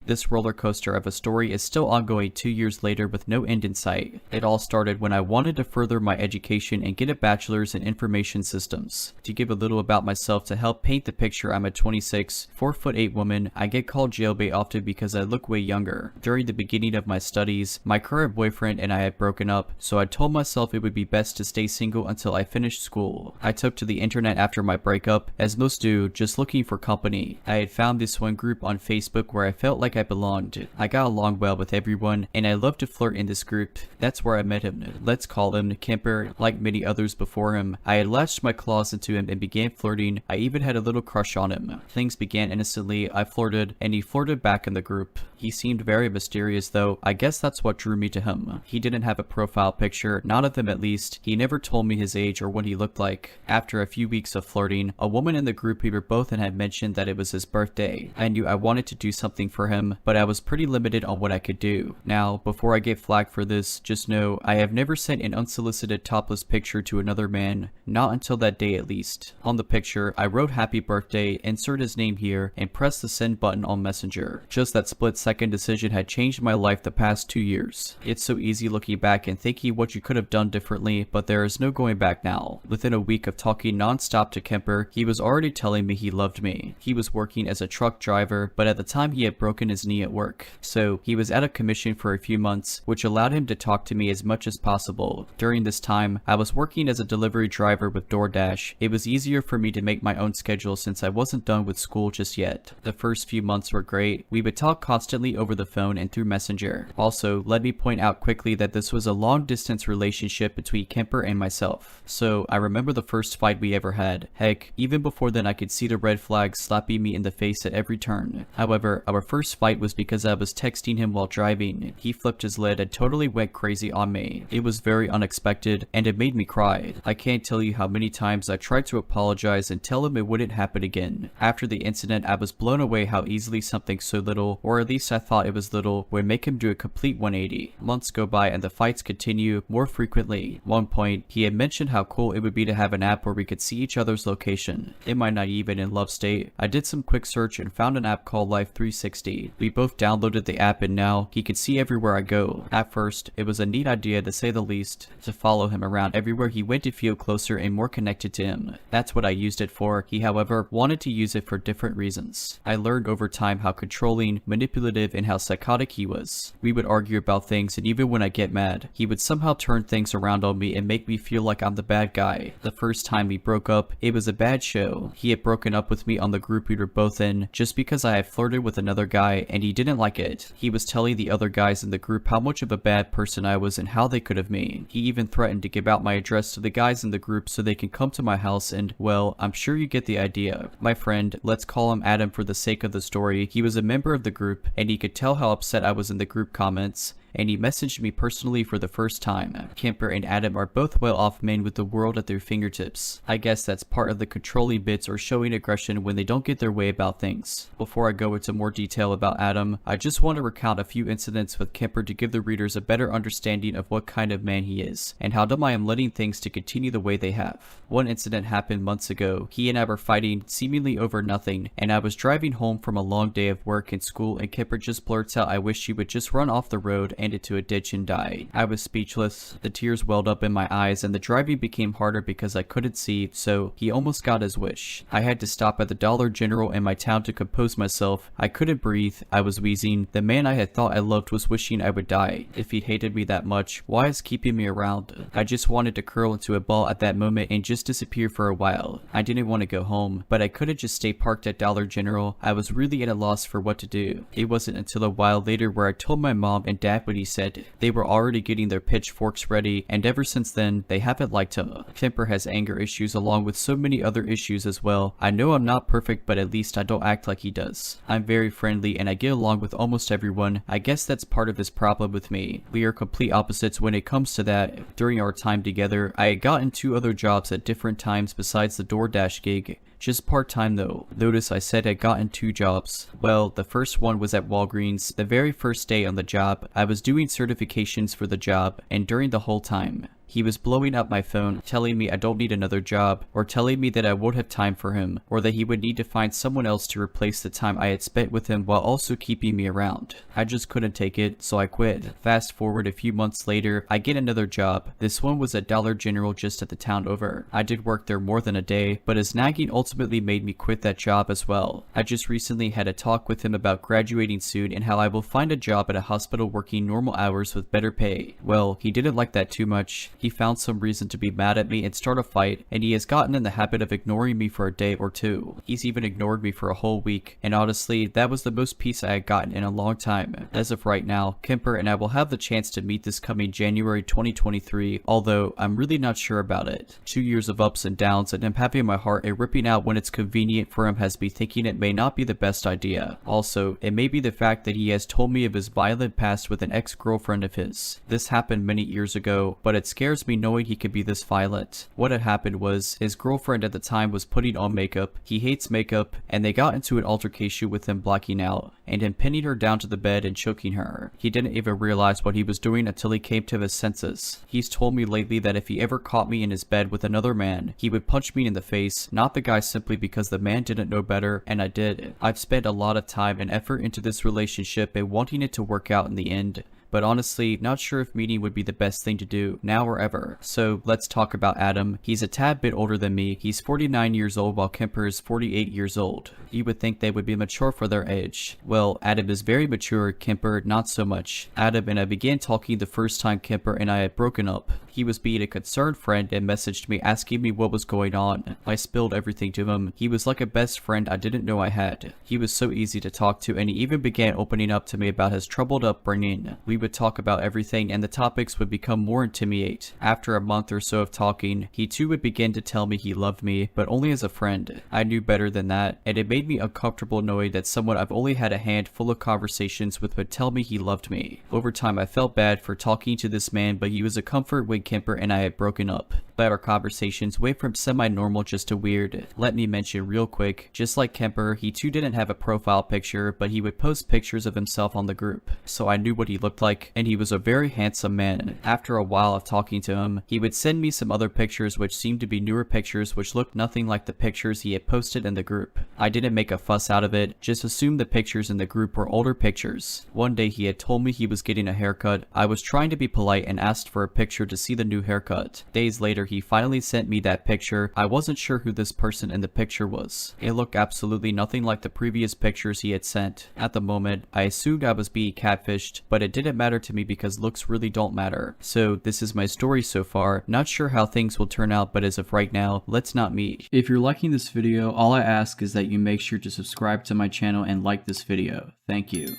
This roller coaster of a story is still ongoing 2 years later with no end in sight. It all started when I wanted to further my education and get a bachelor's in information systems. To give a little about myself to help paint the picture, I'm a 26, 4'8" woman. I get called jailbait often because I look way younger. During the beginning of my studies, my current boyfriend and I had broken up, so I told myself it would be best to stay single until I finished school. I took to the internet after my breakup, as most do, just looking for company. I had found this one group on Facebook where I felt like I belonged. I got along well with everyone, and I loved to flirt in this group. That's where I met him. Let's call him Kemper. Like many others before him, I had latched my claws into him and began flirting. I even had a little crush on him. Things began innocently. I flirted, and he flirted back in the group. He seemed very mysterious though. I guess that's what drew me to him. He didn't have a profile picture, not of him at least. He never told me his age or what he looked like. After a few weeks of flirting, a woman in the group we were both in had mentioned that it was his birthday. I knew I wanted to do something for him, but I was pretty limited on what I could do. Now, before I get flagged for this, just know I have never sent an unsolicited topless picture to another man, not until that day at least. On the picture, I wrote happy birthday, insert his name here, and pressed the send button on Messenger. Just that split-second decision had changed my life the past 2 years. It's so easy looking back and thinking what you could have done differently, but there is no going back now. Within a week of talking non-stop to Kemper, he was already telling me he loved me. He was working as a truck driver, but at the time he had broken his knee at work, so he was out of commission for a few months, which allowed him to talk to me as much as possible. During this time, I was working as a delivery driver with DoorDash. It was easier for me to make my own schedule since I wasn't done with school just yet. The first few months were great. We would talk constantly over the phone and through Messenger. Also, let me point out quickly that this was a long-distance relationship between Kemper and myself, so I remember the first fight we ever had. Heck, even before then I could see the red flags slapping me in the face at every turn. However, our first fight was because I was texting him while driving. He flipped his lid and totally went crazy on me. It was very unexpected, and it made me cry. I can't tell you how many times I tried to apologize and tell him it wouldn't happen again. After the incident, I was blown away how easily something so little, or at least I thought it was little, would make him do a complete 180. Months go by and the fights continue more frequently. One point, he had mentioned how cool it would be to have an app where we could see each other's location. In my naive and in love state, I did some quick search and found an app called Life 360. We both downloaded the app and now he could see everywhere I go. At first, it was a neat idea to say the least, to follow him around everywhere he went to feel closer and more connected to him. That's what I used it for. He, however, wanted to use it for different reasons. I learned over time how controlling, manipulative, and how psychotic he was. We would argue about things, and even when I get mad, he would somehow turn things around on me and make me feel like I'm the bad guy. The first time we broke up, it was a bad show. He had broken up with me on the group we were both in just because I had flirted with another guy and he didn't like it. He was telling the other guys in the group how much of a bad person I was and how they could have me. He even threatened to give out my address to the guys in the group so they can come to my house and, well, I'm sure you get the idea. My friend, let's call him Adam for the sake of the story, he was a member of the group and he could tell how upset I was in the group comments, and he messaged me personally for the first time. Kemper and Adam are both well-off men with the world at their fingertips. I guess that's part of the controlling bits or showing aggression when they don't get their way about things. Before I go into more detail about Adam, I just want to recount a few incidents with Kemper to give the readers a better understanding of what kind of man he is, and how dumb I am letting things to continue the way they have. One incident happened months ago. He and I were fighting seemingly over nothing, and I was driving home from a long day of work and school and Kemper just blurts out I wish she would just run off the road handed to a ditch and died. I was speechless, the tears welled up in my eyes, and the driving became harder because I couldn't see, so he almost got his wish. I had to stop at the Dollar General in my town to compose myself. I couldn't breathe, I was wheezing. The man I had thought I loved was wishing I would die. If he hated me that much, why is keeping me around? I just wanted to curl into a ball at that moment and just disappear for a while. I didn't want to go home, but I couldn't just stay parked at Dollar General. I was really at a loss for what to do. It wasn't until a while later where I told my mom and dad what he said. They were already getting their pitchforks ready, and ever since then, they haven't liked him. Kemper has anger issues along with so many other issues as well. I know I'm not perfect, but at least I don't act like he does. I'm very friendly and I get along with almost everyone. I guess that's part of his problem with me. We are complete opposites when it comes to that. During our time together, I had gotten 2 other jobs at different times besides the DoorDash gig. Just part-time though. Notice I said I'd gotten 2 jobs. Well, the first one was at Walgreens. The very first day on the job, I was doing certifications for the job, and during the whole time, he was blowing up my phone, telling me I don't need another job, or telling me that I won't have time for him, or that he would need to find someone else to replace the time I had spent with him while also keeping me around. I just couldn't take it, so I quit. Fast forward a few months later, I get another job. This one was at Dollar General just at the town over. I did work there more than a day, but his nagging ultimately made me quit that job as well. I just recently had a talk with him about graduating soon and how I will find a job at a hospital working normal hours with better pay. Well, he didn't like that too much. He found some reason to be mad at me and start a fight, and he has gotten in the habit of ignoring me for a day or 2. He's even ignored me for a whole week, and honestly, that was the most peace I had gotten in a long time. As of right now, Kemper and I will have the chance to meet this coming January 2023, although I'm really not sure about it. 2 years of ups and downs, and him having my heart and ripping out when it's convenient for him has me thinking it may not be the best idea. Also, it may be the fact that he has told me of his violent past with an ex-girlfriend of his. This happened many years ago, but it scares me knowing he could be this violent. What had happened was, his girlfriend at the time was putting on makeup. He hates makeup, and they got into an altercation with him blacking out, and him pinning her down to the bed and choking her. He didn't even realize what he was doing until he came to his senses. He's told me lately that if he ever caught me in his bed with another man, he would punch me in the face, not the guy simply because the man didn't know better, and I did. I've spent a lot of time and effort into this relationship and wanting it to work out in the end, but honestly, not sure if meeting would be the best thing to do, now or ever. So let's talk about Adam. He's a tad bit older than me. He's 49 years old while Kemper is 48 years old. You would think they would be mature for their age. Well, Adam is very mature, Kemper not so much. Adam and I began talking the first time Kemper and I had broken up. He was being a concerned friend and messaged me asking me what was going on. I spilled everything to him. He was like a best friend I didn't know I had. He was so easy to talk to, and he even began opening up to me about his troubled upbringing. We would talk about everything, and the topics would become more intimate. After a month or so of talking, he too would begin to tell me he loved me, but only as a friend. I knew better than that, and it made me uncomfortable knowing that someone I've only had a handful of conversations with would tell me he loved me. Over time, I felt bad for talking to this man, but he was a comfort when Kemper and I had broken up. But our conversations went from semi-normal just to weird. Let me mention real quick, just like Kemper, he too didn't have a profile picture, but he would post pictures of himself on the group, so I knew what he looked like, and he was a very handsome man. After a while of talking to him, he would send me some other pictures which seemed to be newer pictures which looked nothing like the pictures he had posted in the group. I didn't make a fuss out of it, just assumed the pictures in the group were older pictures. One day he had told me he was getting a haircut. I was trying to be polite and asked for a picture to see the new haircut. Days later, he finally sent me that picture. I wasn't sure who this person in the picture was. It looked absolutely nothing like the previous pictures he had sent. At the moment, I assumed I was being catfished, but it didn't matter to me because looks really don't matter. So this is my story so far. Not sure how things will turn out, but as of right now, let's not meet. If you're liking this video, all I ask is that you make sure to subscribe to my channel and like this video. Thank you.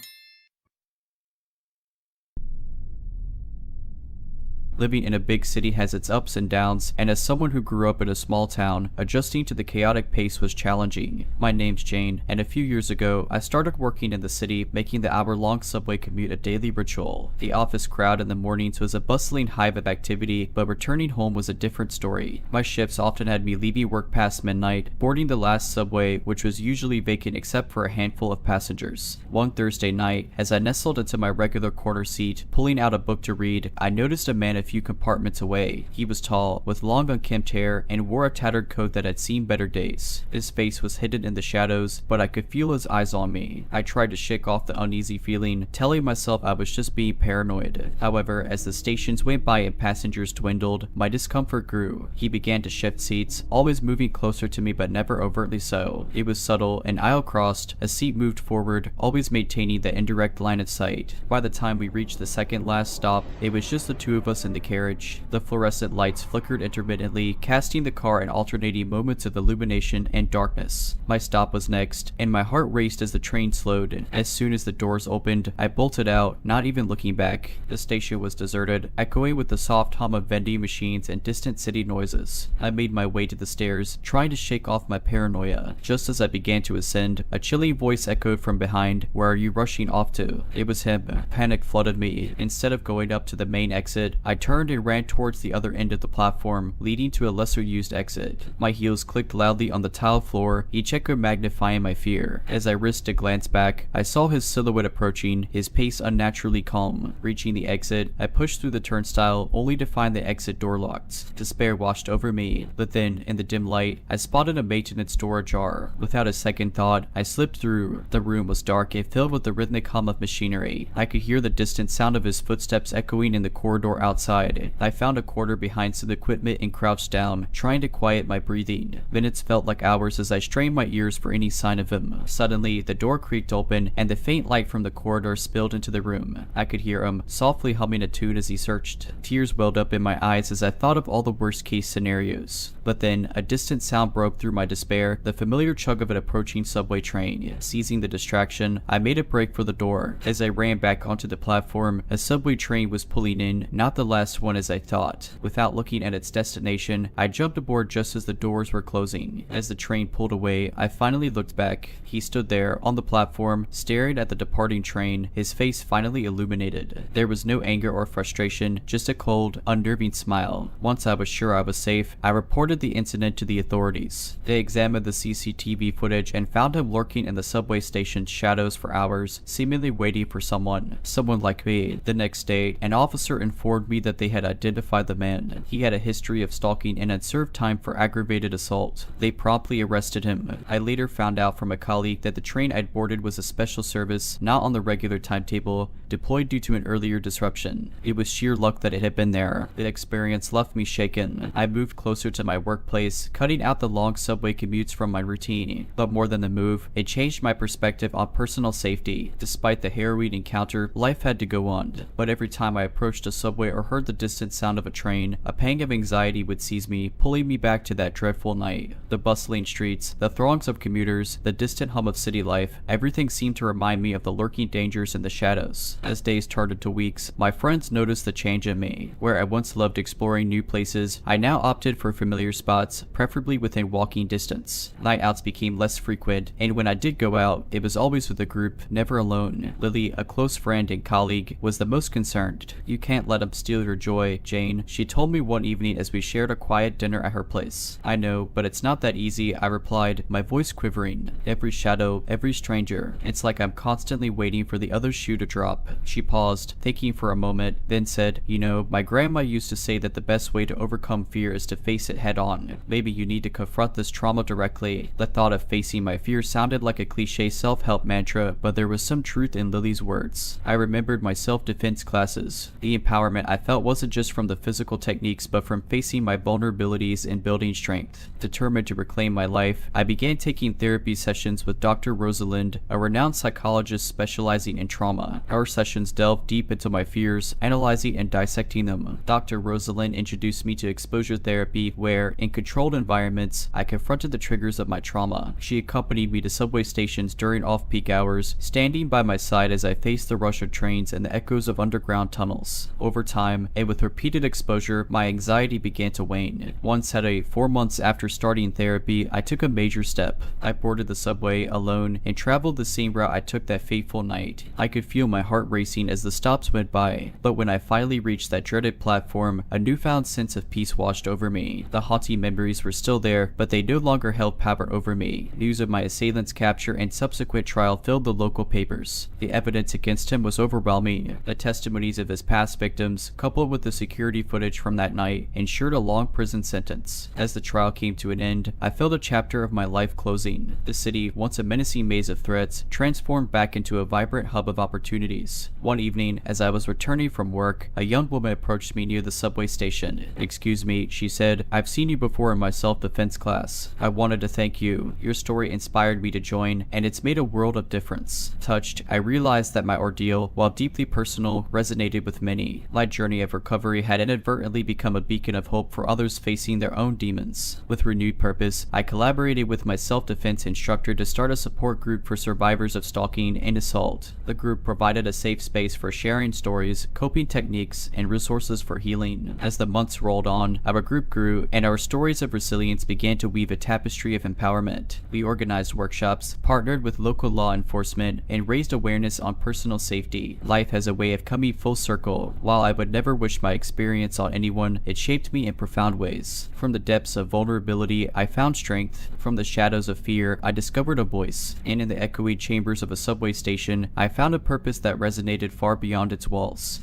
Living in a big city has its ups and downs, and as someone who grew up in a small town, adjusting to the chaotic pace was challenging. My name's Jane, and a few years ago, I started working in the city, making the hour-long subway commute a daily ritual. The office crowd in the mornings was a bustling hive of activity, but returning home was a different story. My shifts often had me leaving work past midnight, boarding the last subway, which was usually vacant except for a handful of passengers. One Thursday night, as I nestled into my regular corner seat, pulling out a book to read, I noticed a man a few compartments away. He was tall, with long unkempt hair, and wore a tattered coat that had seen better days. His face was hidden in the shadows, but I could feel his eyes on me. I tried to shake off the uneasy feeling, telling myself I was just being paranoid. However, as the stations went by and passengers dwindled, my discomfort grew. He began to shift seats, always moving closer to me but never overtly so. It was subtle. An aisle crossed, a seat moved forward, always maintaining the indirect line of sight. By the time we reached the second last stop, it was just the two of us in the carriage. The fluorescent lights flickered intermittently, casting the car in alternating moments of illumination and darkness. My stop was next, and my heart raced as the train slowed. As soon as the doors opened, I bolted out, not even looking back. The station was deserted, echoing with the soft hum of vending machines and distant city noises. I made my way to the stairs, trying to shake off my paranoia. Just as I began to ascend, a chilly voice echoed from behind, "Where are you rushing off to?" It was him. Panic flooded me. Instead of going up to the main exit, I turned and ran towards the other end of the platform, leading to a lesser used exit. My heels clicked loudly on the tile floor, each echo magnifying my fear. As I risked a glance back, I saw his silhouette approaching, his pace unnaturally calm. Reaching the exit, I pushed through the turnstile, only to find the exit door locked. Despair washed over me, but then, in the dim light, I spotted a maintenance door ajar. Without a second thought, I slipped through. The room was dark and filled with the rhythmic hum of machinery. I could hear the distant sound of his footsteps echoing in the corridor outside. I found a corner behind some equipment and crouched down, trying to quiet my breathing. Minutes felt like hours as I strained my ears for any sign of him. Suddenly, the door creaked open, and the faint light from the corridor spilled into the room. I could hear him, softly humming a tune as he searched. Tears welled up in my eyes as I thought of all the worst-case scenarios. But then, a distant sound broke through my despair, the familiar chug of an approaching subway train. Seizing the distraction, I made a break for the door. As I ran back onto the platform, a subway train was pulling in, not the last one as I thought. Without looking at its destination, I jumped aboard just as the doors were closing. As the train pulled away, I finally looked back. He stood there, on the platform, staring at the departing train, his face finally illuminated. There was no anger or frustration, just a cold, unnerving smile. Once I was sure I was safe, I reported the incident to the authorities. They examined the CCTV footage and found him lurking in the subway station's shadows for hours, seemingly waiting for someone like me. The next day, an officer informed me that they had identified the man. He had a history of stalking and had served time for aggravated assault. They promptly arrested him. I later found out from a colleague that the train I'd boarded was a special service, not on the regular timetable, deployed due to an earlier disruption. It was sheer luck that it had been there. The experience left me shaken. I moved closer to my workplace, cutting out the long subway commutes from my routine. But more than the move, it changed my perspective on personal safety. Despite the harrowing encounter, life had to go on. But every time I approached a subway or heard the distant sound of a train, a pang of anxiety would seize me, pulling me back to that dreadful night. The bustling streets, the throngs of commuters, the distant hum of city life, everything seemed to remind me of the lurking dangers in the shadows. As days turned into weeks, my friends noticed the change in me. Where I once loved exploring new places, I now opted for familiar spots, preferably within walking distance. Night outs became less frequent, and when I did go out, it was always with a group, never alone. Lily, a close friend and colleague, was the most concerned. "You can't let him steal your joy, Jane," she told me one evening as we shared a quiet dinner at her place. "I know, but it's not that easy," I replied, my voice quivering. "Every shadow, every stranger, it's like I'm constantly waiting for the other shoe to drop." She paused, thinking for a moment, then said, "You know, my grandma used to say that the best way to overcome fear is to face it head on. Maybe you need to confront this trauma directly." The thought of facing my fear sounded like a cliche self-help mantra, but there was some truth in Lily's words. I remembered my self-defense classes. The empowerment I felt wasn't just from the physical techniques, but from facing my vulnerabilities and building strength. Determined to reclaim my life, I began taking therapy sessions with Dr. Rosalind, a renowned psychologist specializing in trauma. Our sessions delved deep into my fears, analyzing and dissecting them. Dr. Rosalind introduced me to exposure therapy, where, in controlled environments, I confronted the triggers of my trauma. She accompanied me to subway stations during off-peak hours, standing by my side as I faced the rush of trains and the echoes of underground tunnels. Over time, and with repeated exposure, my anxiety began to wane. One Saturday, 4 months after starting therapy, I took a major step. I boarded the subway alone and traveled the same route I took that fateful night. I could feel my heart racing as the stops went by, but when I finally reached that dreaded platform, a newfound sense of peace washed over me. The haunting memories were still there, but they no longer held power over me. News of my assailant's capture and subsequent trial filled the local papers. The evidence against him was overwhelming. The testimonies of his past victims, coupled coupled with the security footage from that night, ensured a long prison sentence. As the trial came to an end, I felt a chapter of my life closing. The city, once a menacing maze of threats, transformed back into a vibrant hub of opportunities. One evening, as I was returning from work, a young woman approached me near the subway station. "Excuse me," she said, "I've seen you before in my self-defense class. I wanted to thank you. Your story inspired me to join, and it's made a world of difference." Touched, I realized that my ordeal, while deeply personal, resonated with many. My journey of recovery had inadvertently become a beacon of hope for others facing their own demons. With renewed purpose, I collaborated with my self-defense instructor to start a support group for survivors of stalking and assault. The group provided a safe space for sharing stories, coping techniques, and resources for healing. As the months rolled on, our group grew, and our stories of resilience began to weave a tapestry of empowerment. We organized workshops, partnered with local law enforcement, and raised awareness on personal safety. Life has a way of coming full circle. While I would never wish my experience on anyone, it shaped me in profound ways. From the depths of vulnerability, I found strength. From the shadows of fear, I discovered a voice. And in the echoey chambers of a subway station, I found a purpose that resonated far beyond its walls.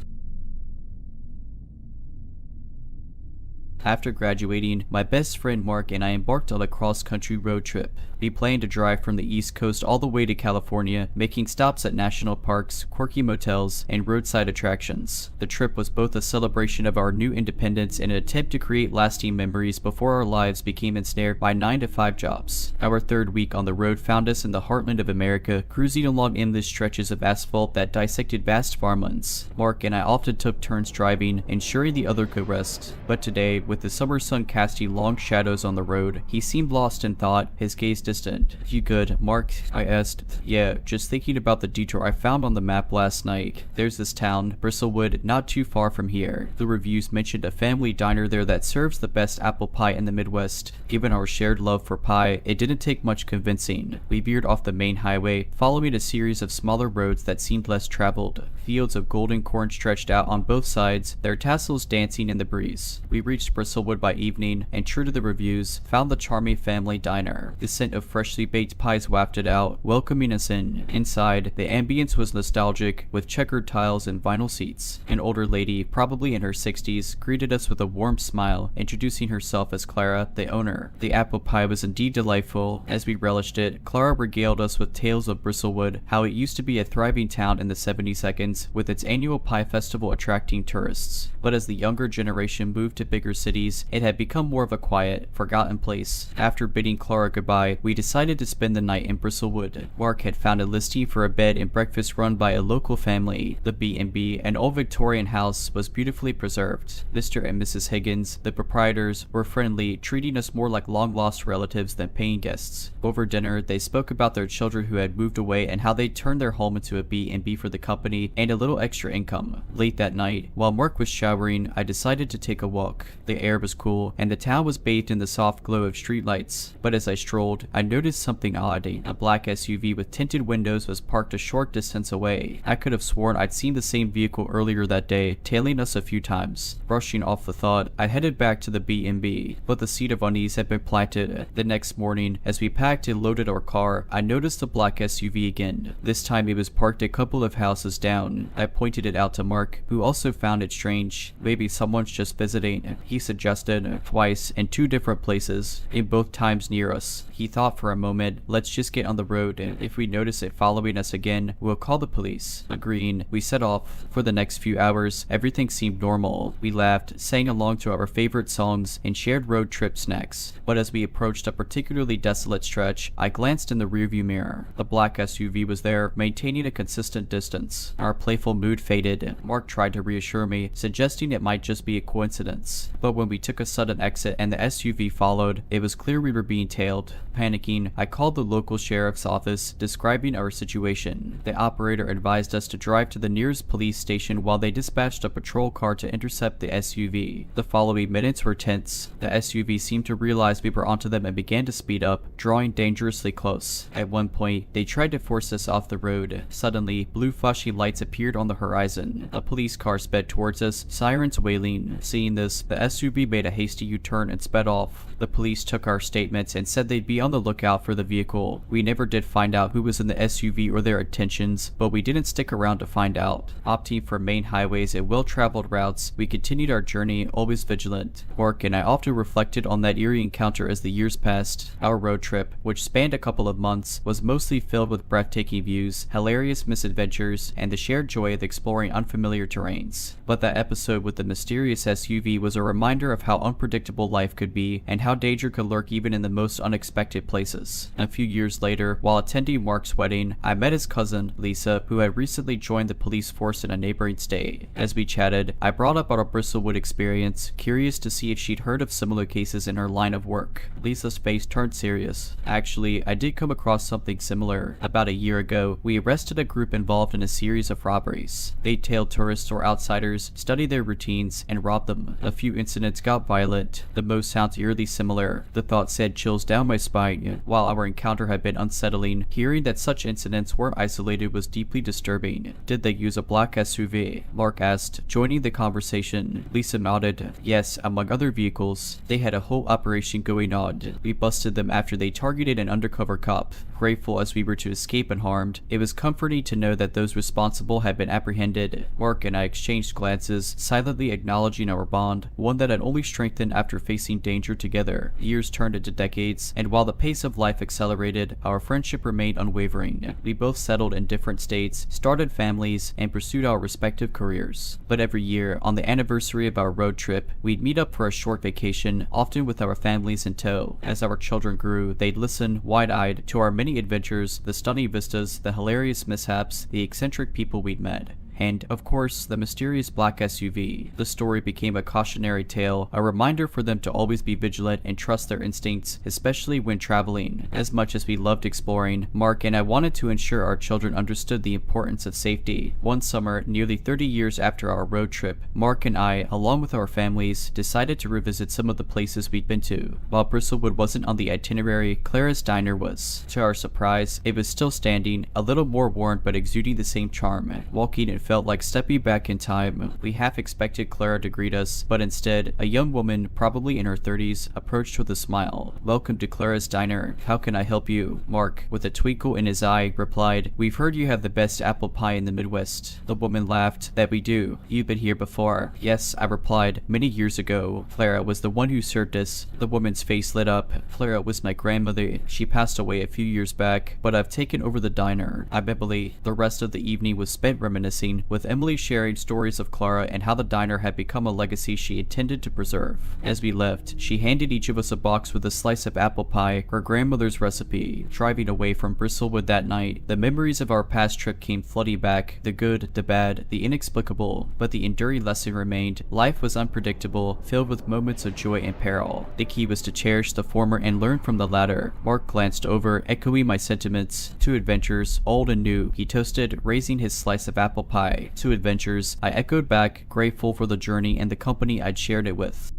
After graduating, my best friend Mark and I embarked on a cross-country road trip. We planned to drive from the East Coast all the way to California, making stops at national parks, quirky motels, and roadside attractions. The trip was both a celebration of our new independence and an attempt to create lasting memories before our lives became ensnared by 9-to-5 jobs. Our third week on the road found us in the heartland of America, cruising along endless stretches of asphalt that dissected vast farmlands. Mark and I often took turns driving, ensuring the other could rest. But today, with the summer sun casting long shadows on the road, he seemed lost in thought, his gaze distant. "You good, Mark?" I asked. "Yeah, just thinking about the detour I found on the map last night. There's this town, Bristlewood, not too far from here. The reviews mentioned a family diner there that serves the best apple pie in the Midwest. Given our shared love for pie, it didn't take much convincing. We veered off the main highway, following a series of smaller roads that seemed less traveled. Fields of golden corn stretched out on both sides, their tassels dancing in the breeze. We reached Bristlewood by evening, and true to the reviews, found the charming family diner. The scent of freshly baked pies wafted out, welcoming us in. Inside, the ambience was nostalgic, with checkered tiles and vinyl seats. An older lady, probably in her 60s, greeted us with a warm smile, introducing herself as Clara, the owner. The apple pie was indeed delightful. As we relished it, Clara regaled us with tales of Bristlewood, how it used to be a thriving town in the 70s, with its annual pie festival attracting tourists. But as the younger generation moved to bigger cities, it had become more of a quiet, forgotten place. After bidding Clara goodbye, we decided to spend the night in Bristlewood. Mark had found a listing for a bed and breakfast run by a local family. The B&B, an old Victorian house, was beautifully preserved. Mr. and Mrs. Higgins, the proprietors, were friendly, treating us more like long-lost relatives than paying guests. Over dinner, they spoke about their children who had moved away and how they turned their home into a B&B for the company and a little extra income. Late that night, while Mark was showering, I decided to take a walk. The air was cool, and the town was bathed in the soft glow of streetlights. But as I strolled, I noticed something odd. A black SUV with tinted windows was parked a short distance away. I could have sworn I'd seen the same vehicle earlier that day, tailing us a few times. Brushing off the thought, I headed back to the B&B, but the seed of unease had been planted. The next morning, as we packed and loaded our car, I noticed the black SUV again. This time it was parked a couple of houses down. I pointed it out to Mark, who also found it strange. Maybe someone's just visiting, he suggested, twice in 2 different places, in both times near us. He thought for a moment. "Let's just get on the road, and if we notice it following us again, we'll call the police." Agreeing, we set off. For the next few hours, everything seemed normal. We laughed, sang along to our favorite songs, and shared road trip snacks. But as we approached a particularly desolate stretch, I glanced in the rearview mirror. The black SUV was there, maintaining a consistent distance. Our playful mood faded. Mark tried to reassure me, suggesting it might just be a coincidence. But when we took a sudden exit and the SUV followed, it was clear we were being tailed. Panicking, I called the local sheriff's office, describing our situation. The operator advised us to drive to the nearest police station while they dispatched a patrol car to intercept the SUV. The following minutes were tense. The SUV seemed to realize we were onto them and began to speed up, drawing dangerously close. At one point, they tried to force us off the road. Suddenly, blue flashing lights appeared on the horizon. A police car sped towards us, sirens wailing. Seeing this, the SUV SUV made a hasty U-turn and sped off. The police took our statements and said they'd be on the lookout for the vehicle. We never did find out who was in the SUV or their intentions, but we didn't stick around to find out. Opting for main highways and well-traveled routes, we continued our journey, always vigilant. Mark and I often reflected on that eerie encounter as the years passed. Our road trip, which spanned a couple of months, was mostly filled with breathtaking views, hilarious misadventures, and the shared joy of exploring unfamiliar terrains. But that episode with the mysterious SUV was a reminder of how unpredictable life could be and how danger could lurk even in the most unexpected places. A few years later, while attending Mark's wedding, I met his cousin, Lisa, who had recently joined the police force in a neighboring state. As we chatted, I brought up our Bristlewood experience, curious to see if she'd heard of similar cases in her line of work. Lisa's face turned serious. Actually, I did come across something similar. About a year ago, we arrested a group involved in a series of robberies. They tailed tourists or outsiders, studied their routines, and robbed them. A few incidents got violent. The most sounds eerily similar. The thought sent chills down my spine. While our encounter had been unsettling, hearing that such incidents weren't isolated was deeply disturbing. Did they use a black SUV? Mark asked, joining the conversation. Lisa nodded. Yes, among other vehicles. They had a whole operation going on. We busted them after they targeted an undercover cop. Grateful as we were to escape unharmed, it was comforting to know that those responsible had been apprehended. Mark and I exchanged glances, silently acknowledging our bond, one that had only strengthened after facing danger together. Years turned into decades, and while the pace of life accelerated, our friendship remained unwavering. We both settled in different states, started families, and pursued our respective careers. But every year, on the anniversary of our road trip, we'd meet up for a short vacation, often with our families in tow. As our children grew, they'd listen, wide-eyed, to our many adventures, the stunning vistas, the hilarious mishaps, the eccentric people we'd met. And, of course, the mysterious black SUV. The story became a cautionary tale, a reminder for them to always be vigilant and trust their instincts, especially when traveling. As much as we loved exploring, Mark and I wanted to ensure our children understood the importance of safety. One summer, nearly 30 years after our road trip, Mark and I, along with our families, decided to revisit some of the places we'd been to. While Bristlewood wasn't on the itinerary, Clara's Diner was. To our surprise, it was still standing, a little more worn but exuding the same charm. Walking in felt like stepping back in time. We half expected Clara to greet us, but instead, a young woman, probably in her 30s, approached with a smile. "Welcome to Clara's Diner. How can I help you?" Mark, with a twinkle in his eye, replied, "We've heard you have the best apple pie in the Midwest." The woman laughed. "That we do. You've been here before." "Yes," I replied. "Many years ago. Clara was the one who served us." The woman's face lit up. "Clara was my grandmother. She passed away a few years back, but I've taken over the diner." I'm Emily. The rest of the evening was spent reminiscing, with Emily sharing stories of Clara and how the diner had become a legacy she intended to preserve. As we left, she handed each of us a box with a slice of apple pie, her grandmother's recipe. Driving away from Bristlewood that night, the memories of our past trip came flooding back, the good, the bad, the inexplicable, but the enduring lesson remained. Life was unpredictable, filled with moments of joy and peril. The key was to cherish the former and learn from the latter. Mark glanced over, echoing my sentiments. "Two adventures, old and new," he toasted, raising his slice of apple pie. "Two adventures," I echoed back, grateful for the journey and the company I'd shared it with.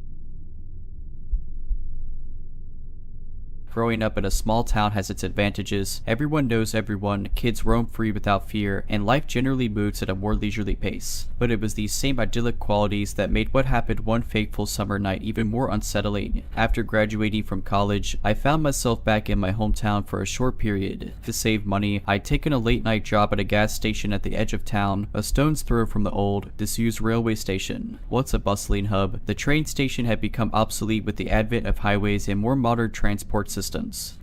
Growing up in a small town has its advantages. Everyone knows everyone, kids roam free without fear, and life generally moves at a more leisurely pace. But it was these same idyllic qualities that made what happened one fateful summer night even more unsettling. After graduating from college, I found myself back in my hometown for a short period. To save money, I'd taken a late-night job at a gas station at the edge of town, a stone's throw from the old, disused railway station. Once a bustling hub, the train station had become obsolete with the advent of highways and more modern transport systems.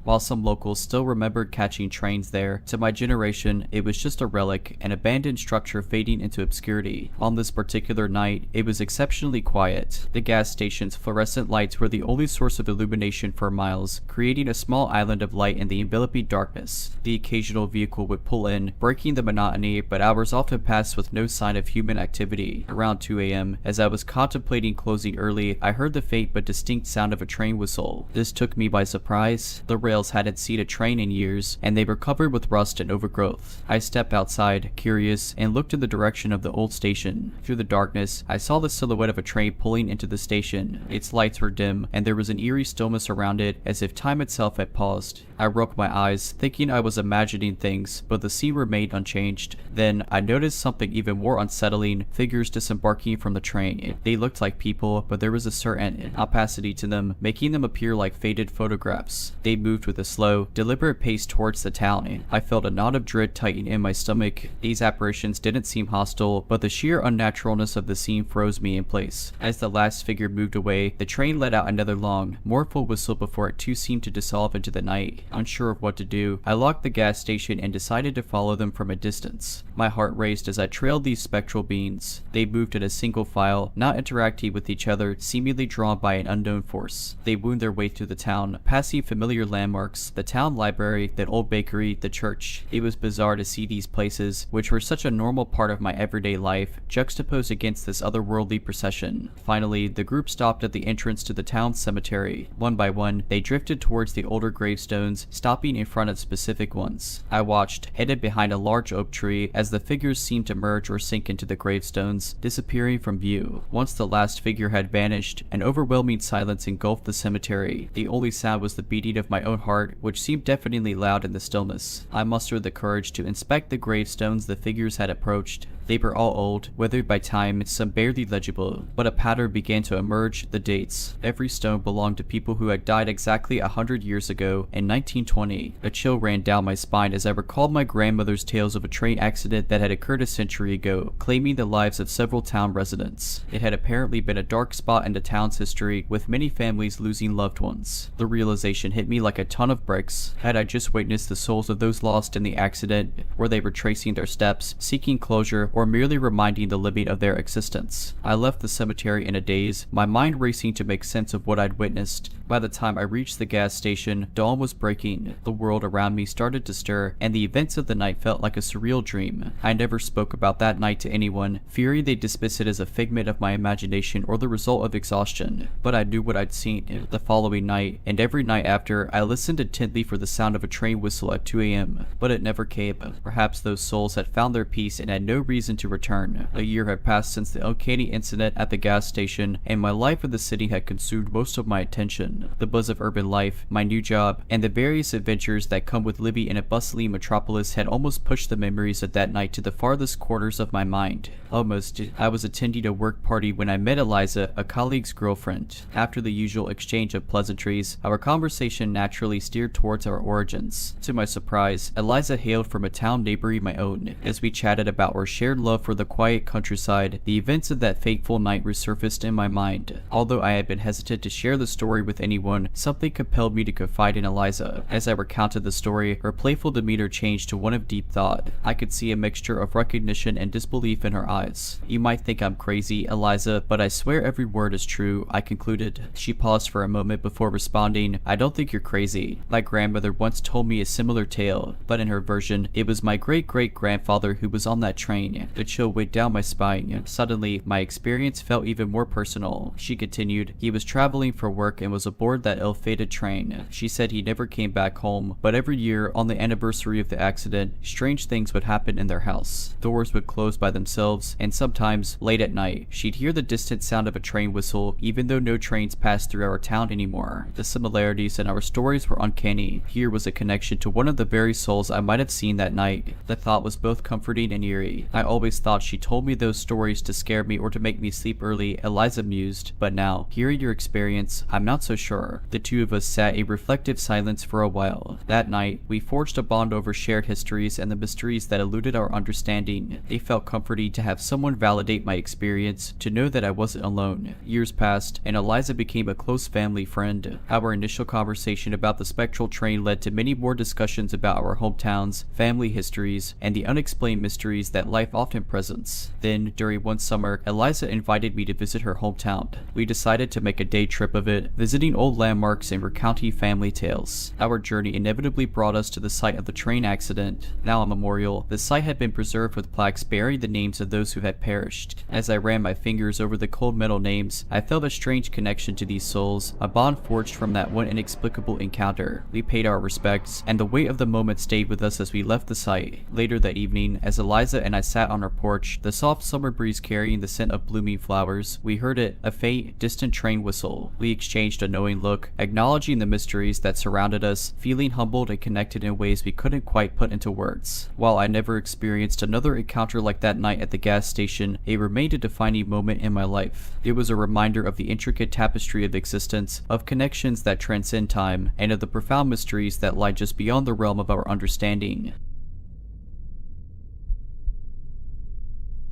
While some locals still remembered catching trains there, to my generation, it was just a relic, an abandoned structure fading into obscurity. On this particular night, it was exceptionally quiet. The gas station's fluorescent lights were the only source of illumination for miles, creating a small island of light in the enveloping darkness. The occasional vehicle would pull in, breaking the monotony, but hours often passed with no sign of human activity. Around 2 a.m., as I was contemplating closing early, I heard the faint but distinct sound of a train whistle. This took me by surprise, eyes. The rails hadn't seen a train in years, and they were covered with rust and overgrowth. I stepped outside, curious, and looked in the direction of the old station. Through the darkness, I saw the silhouette of a train pulling into the station. Its lights were dim, and there was an eerie stillness around it, as if time itself had paused. I rubbed my eyes, thinking I was imagining things, but the scene remained unchanged. Then, I noticed something even more unsettling: figures disembarking from the train. They looked like people, but there was a certain opacity to them, making them appear like faded photographs. They moved with a slow, deliberate pace towards the town. I felt a knot of dread tighten in my stomach. These apparitions didn't seem hostile, but the sheer unnaturalness of the scene froze me in place. As the last figure moved away, the train let out another long, mournful whistle before it too seemed to dissolve into the night. Unsure of what to do, I locked the gas station and decided to follow them from a distance. My heart raced as I trailed these spectral beings. They moved in a single file, not interacting with each other, seemingly drawn by an unknown force. They wound their way through the town, passing familiar landmarks: the town library, the old bakery, the church. It was bizarre to see these places, which were such a normal part of my everyday life, juxtaposed against this otherworldly procession. Finally, the group stopped at the entrance to the town cemetery. One by one, they drifted towards the older gravestones, stopping in front of specific ones. I watched, headed behind a large oak tree, as the figures seemed to merge or sink into the gravestones, disappearing from view. Once the last figure had vanished, an overwhelming silence engulfed the cemetery. The only sound was the beating of my own heart, which seemed deafeningly loud in the stillness. I mustered the courage to inspect the gravestones the figures had approached. They were all old, weathered by time, some barely legible, but a pattern began to emerge: the dates. Every stone belonged to people who had died exactly 100 years ago, in 1920. A chill ran down my spine as I recalled my grandmother's tales of a train accident that had occurred a century ago, claiming the lives of several town residents. It had apparently been a dark spot in the town's history, with many families losing loved ones. The realization hit me like a ton of bricks. Had I just witnessed the souls of those lost in the accident? Were they retracing their steps, seeking closure, or merely reminding the living of their existence? I left the cemetery in a daze, my mind racing to make sense of what I'd witnessed. By the time I reached the gas station, dawn was breaking. The world around me started to stir, and the events of the night felt like a surreal dream. I never spoke about that night to anyone, fearing they'd dismiss it as a figment of my imagination or the result of exhaustion. But I knew what I'd seen. The following night, and every night after, I listened intently for the sound of a train whistle at 2 a.m., but it never came. Perhaps those souls had found their peace and had no reason to return. A year had passed since the uncanny incident at the gas station, and my life in the city had consumed most of my attention. The buzz of urban life, my new job, and the various adventures that come with living in a bustling metropolis had almost pushed the memories of that night to the farthest corners of my mind. Almost. I was attending a work party when I met Eliza, a colleague's girlfriend. After the usual exchange of pleasantries, our conversation naturally steered towards our origins. To my surprise, Eliza hailed from a town neighboring my own. As we chatted about our shared love for the quiet countryside, the events of that fateful night resurfaced in my mind. Although I had been hesitant to share the story with anyone, something compelled me to confide in Eliza. As I recounted the story, her playful demeanor changed to one of deep thought. I could see a mixture of recognition and disbelief in her eyes. "You might think I'm crazy, Eliza, but I swear every word is true," I concluded. She paused for a moment before responding, "I don't think you're crazy. My grandmother once told me a similar tale, but in her version, it was my great-great-grandfather who was on that train." The chill went down my spine. Suddenly, my experience felt even more personal. She continued, "He was traveling for work and was aboard that ill-fated train. She said he never came back home, but every year, on the anniversary of the accident, strange things would happen in their house. Doors would close by themselves, and sometimes, late at night, she'd hear the distant sound of a train whistle, even though no trains passed through our town anymore." The similarities in our stories were uncanny. Here was a connection to one of the very souls I might have seen that night. The thought was both comforting and eerie. "I always thought she told me those stories to scare me or to make me sleep early," Eliza mused, "but now, hearing your experience, I'm not so sure." The two of us sat in reflective silence for a while. That night, we forged a bond over shared histories and the mysteries that eluded our understanding. It felt comforting to have someone validate my experience, to know that I wasn't alone. Years passed, and Eliza became a close family friend. Our initial conversation about the spectral train led to many more discussions about our hometowns, family histories, and the unexplained mysteries that life often presents. Then, during one summer, Eliza invited me to visit her hometown. We decided to make a day trip of it, visiting old landmarks and recounting family tales. Our journey inevitably brought us to the site of the train accident. Now a memorial, the site had been preserved with plaques bearing the names of those who had perished. As I ran my fingers over the cold metal names, I felt a strange connection to these souls, a bond forged from that one inexplicable inexplicable encounter. We paid our respects, and the weight of the moment stayed with us as we left the site. Later that evening, as Eliza and I sat on our porch, the soft summer breeze carrying the scent of blooming flowers, we heard it, a faint, distant train whistle. We exchanged a knowing look, acknowledging the mysteries that surrounded us, feeling humbled and connected in ways we couldn't quite put into words. While I never experienced another encounter like that night at the gas station, it remained a defining moment in my life. It was a reminder of the intricate tapestry of existence, of connections that transcend time, and of the profound mysteries that lie just beyond the realm of our understanding.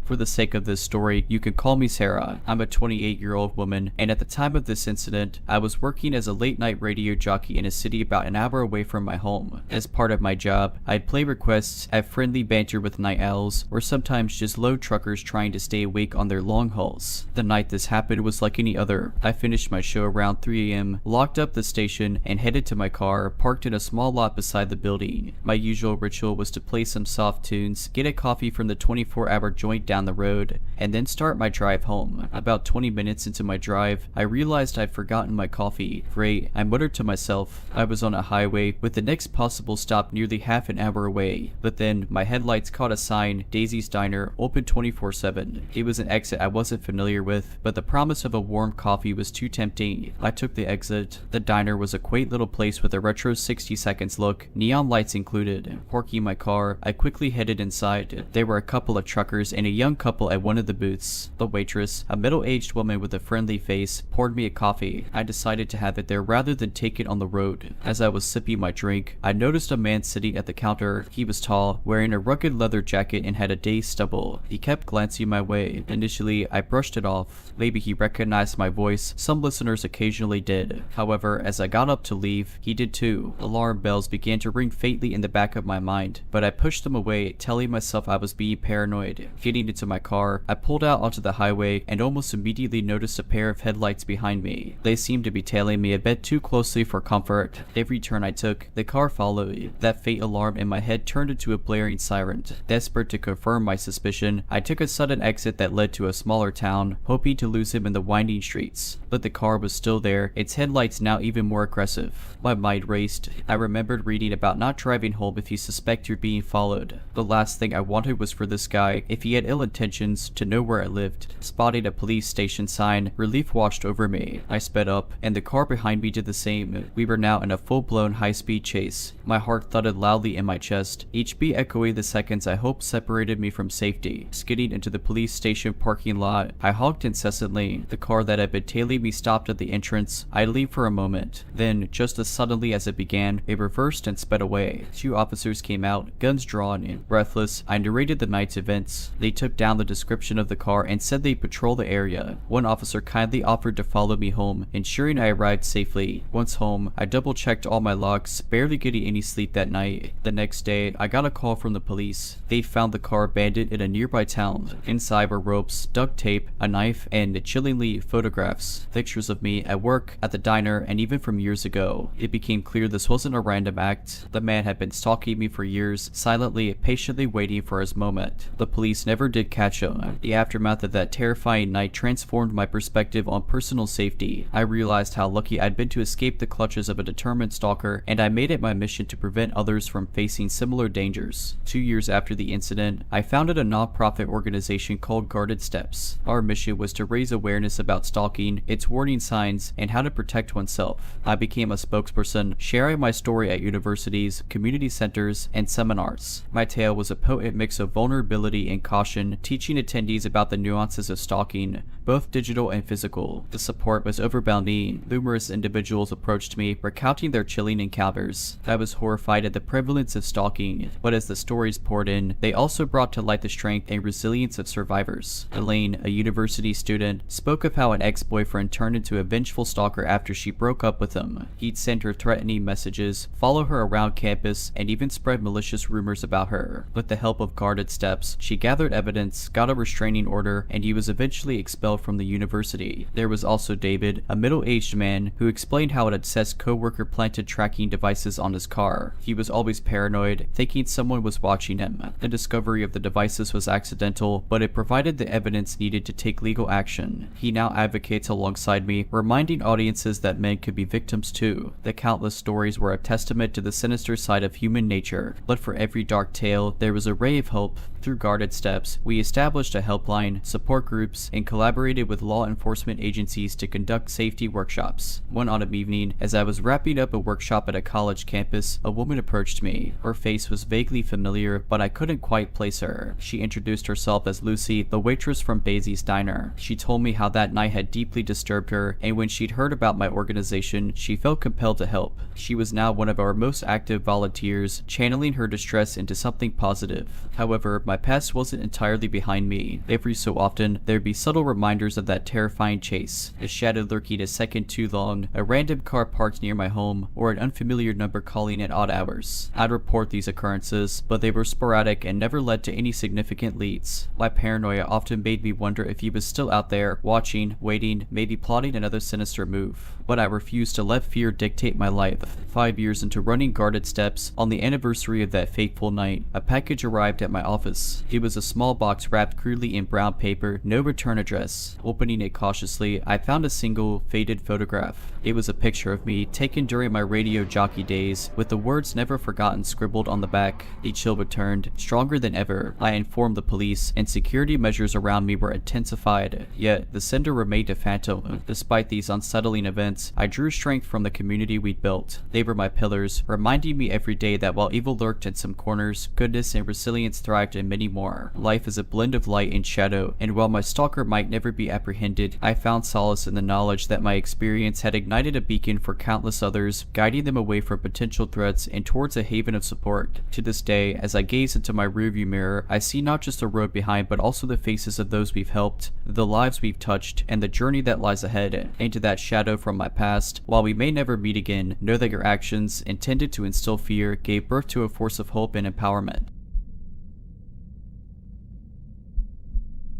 For the sake of this story, you can call me Sarah. I'm a 28-year-old woman, and at the time of this incident, I was working as a late-night radio jockey in a city about an hour away from my home. As part of my job, I'd play requests, have friendly banter with night owls, or sometimes just load truckers trying to stay awake on their long hauls. The night this happened was like any other. I finished my show around 3 a.m., locked up the station, and headed to my car, parked in a small lot beside the building. My usual ritual was to play some soft tunes, get a coffee from the 24-hour joint down the road, and then start my drive home. About 20 minutes into my drive, I realized I'd forgotten my coffee. Great, I muttered to myself. I was on a highway with the next possible stop nearly half an hour away, but then my headlights caught a sign, Daisy's Diner, open 24/7. It was an exit I wasn't familiar with, but the promise of a warm coffee was too tempting. I took the exit. The diner was a quaint little place with a retro 60 seconds look, neon lights included. Parking my car, I quickly headed inside. There were a couple of truckers and a young couple at one of the booths. The waitress, a middle-aged woman with a friendly face, poured me a coffee. I decided to have it there rather than take it on the road. As I was sipping my drink, I noticed a man sitting at the counter. He was tall, wearing a rugged leather jacket and had a day's stubble. He kept glancing my way. Initially, I brushed it off. Maybe he recognized my voice. Some listeners occasionally did. However, as I got up to leave, he did too. Alarm bells began to ring faintly in the back of my mind, but I pushed them away, telling myself I was being paranoid. Getting into my car, I pulled out onto the highway and almost immediately noticed a pair of headlights behind me. They seemed to be tailing me a bit too closely for comfort. Every turn I took, the car followed. That faint alarm in my head turned into a blaring siren. Desperate to confirm my suspicion, I took a sudden exit that led to a smaller town, hoping to lose him in the winding streets. But the car was still there, its headlights now even more aggressive. My mind raced. I remembered reading about not driving home if you suspect you're being followed. The last thing I wanted was for this guy, if he had ill intentions, to know where I lived. Spotting a police station sign, relief washed over me. I sped up, and the car behind me did the same. We were now in a full-blown high-speed chase. My heart thudded loudly in my chest, each beat echoing the seconds I hoped separated me from safety. Skidding into the police station parking lot, I honked incessantly. The car that had been tailing me stopped at the entrance, idling for a moment. Then, just as suddenly as it began, it reversed and sped away. 2 officers came out, guns drawn, and breathless, I narrated the night's events. They took down the description of the car and said they'd patrol the area. One officer kindly offered to follow me home, ensuring I arrived safely. Once home, I double-checked all my logs, barely getting any sleep that night. The next day, I got a call from the police. They found the car abandoned in a nearby town. Inside were ropes, duct tape, a knife, and chillingly photographs. Pictures of me at work, at the diner, and even from years ago. It became clear this wasn't a random act. The man had been stalking me for years, silently, patiently waiting for his moment. The police never did catch him. The aftermath of that terrifying night transformed my perspective on personal safety. I realized how lucky I'd been to escape the clutches of a determined stalker, and I made it my mission to prevent others from facing similar dangers. 2 years after the incident, I founded a non-profit organization called Guarded Steps. Our mission was to raise awareness about stalking, its warning signs, and how to protect oneself. I became a spokesperson, sharing my story at universities, community centers, and seminars. My tale was a potent mix of vulnerability and caution, teaching attendees about the nuances of stalking, both digital and physical. The support was overwhelming. Numerous individuals approached me, recounting their chilling encounters. I was horrified at the prevalence of stalking, but as the stories poured in, they also brought to light the strength and resilience of survivors. Elaine, a university student, spoke of how an ex-boyfriend turned into a vengeful stalker after she broke up with him. He'd send her threatening messages, follow her around campus, and even spread malicious rumors about her. With the help of Guarded Steps, she gathered evidence evidence, got a restraining order, and he was eventually expelled from the university. There was also David, a middle-aged man who explained how an obsessed coworker planted tracking devices on his car. He was always paranoid, thinking someone was watching him. The discovery of the devices was accidental, but it provided the evidence needed to take legal action. He now advocates alongside me, reminding audiences that men could be victims too. The countless stories were a testament to the sinister side of human nature, but for every dark tale, there was a ray of hope. Through Guarded Steps, we established a helpline, support groups, and collaborated with law enforcement agencies to conduct safety workshops. One autumn evening, as I was wrapping up a workshop at a college campus, a woman approached me. Her face was vaguely familiar, but I couldn't quite place her. She introduced herself as Lucy, the waitress from Basie's Diner. She told me how that night had deeply disturbed her, and when she'd heard about my organization, she felt compelled to help. She was now one of our most active volunteers, channeling her distress into something positive. However, my past wasn't entirely behind me. Every so often, there'd be subtle reminders of that terrifying chase, a shadow lurking a second too long, a random car parked near my home, or an unfamiliar number calling at odd hours. I'd report these occurrences, but they were sporadic and never led to any significant leads. My paranoia often made me wonder if he was still out there, watching, waiting, maybe plotting another sinister move. But I refused to let fear dictate my life. 5 years into running Guarded Steps, on the anniversary of that fateful night, a package arrived at my office. It was a small box wrapped crudely in brown paper, no return address. Opening it cautiously, I found a single, faded photograph. It was a picture of me, taken during my radio jockey days, with the words never forgotten scribbled on the back. A chill returned, stronger than ever. I informed the police, and security measures around me were intensified. Yet, the sender remained a phantom. Despite these unsettling events, I drew strength from the community we'd built. They were my pillars, reminding me every day that while evil lurked in some corners, goodness and resilience thrived in many more. Life is a blend of light and shadow, and while my stalker might never be apprehended, I found solace in the knowledge that my experience had ignited a beacon for countless others, guiding them away from potential threats and towards a haven of support. To this day, as I gaze into my rearview mirror, I see not just the road behind, but also the faces of those we've helped, the lives we've touched, and the journey that lies ahead. Into that shadow from my past, while we may never meet again, know that your actions, intended to instill fear, gave birth to a force of hope and empowerment.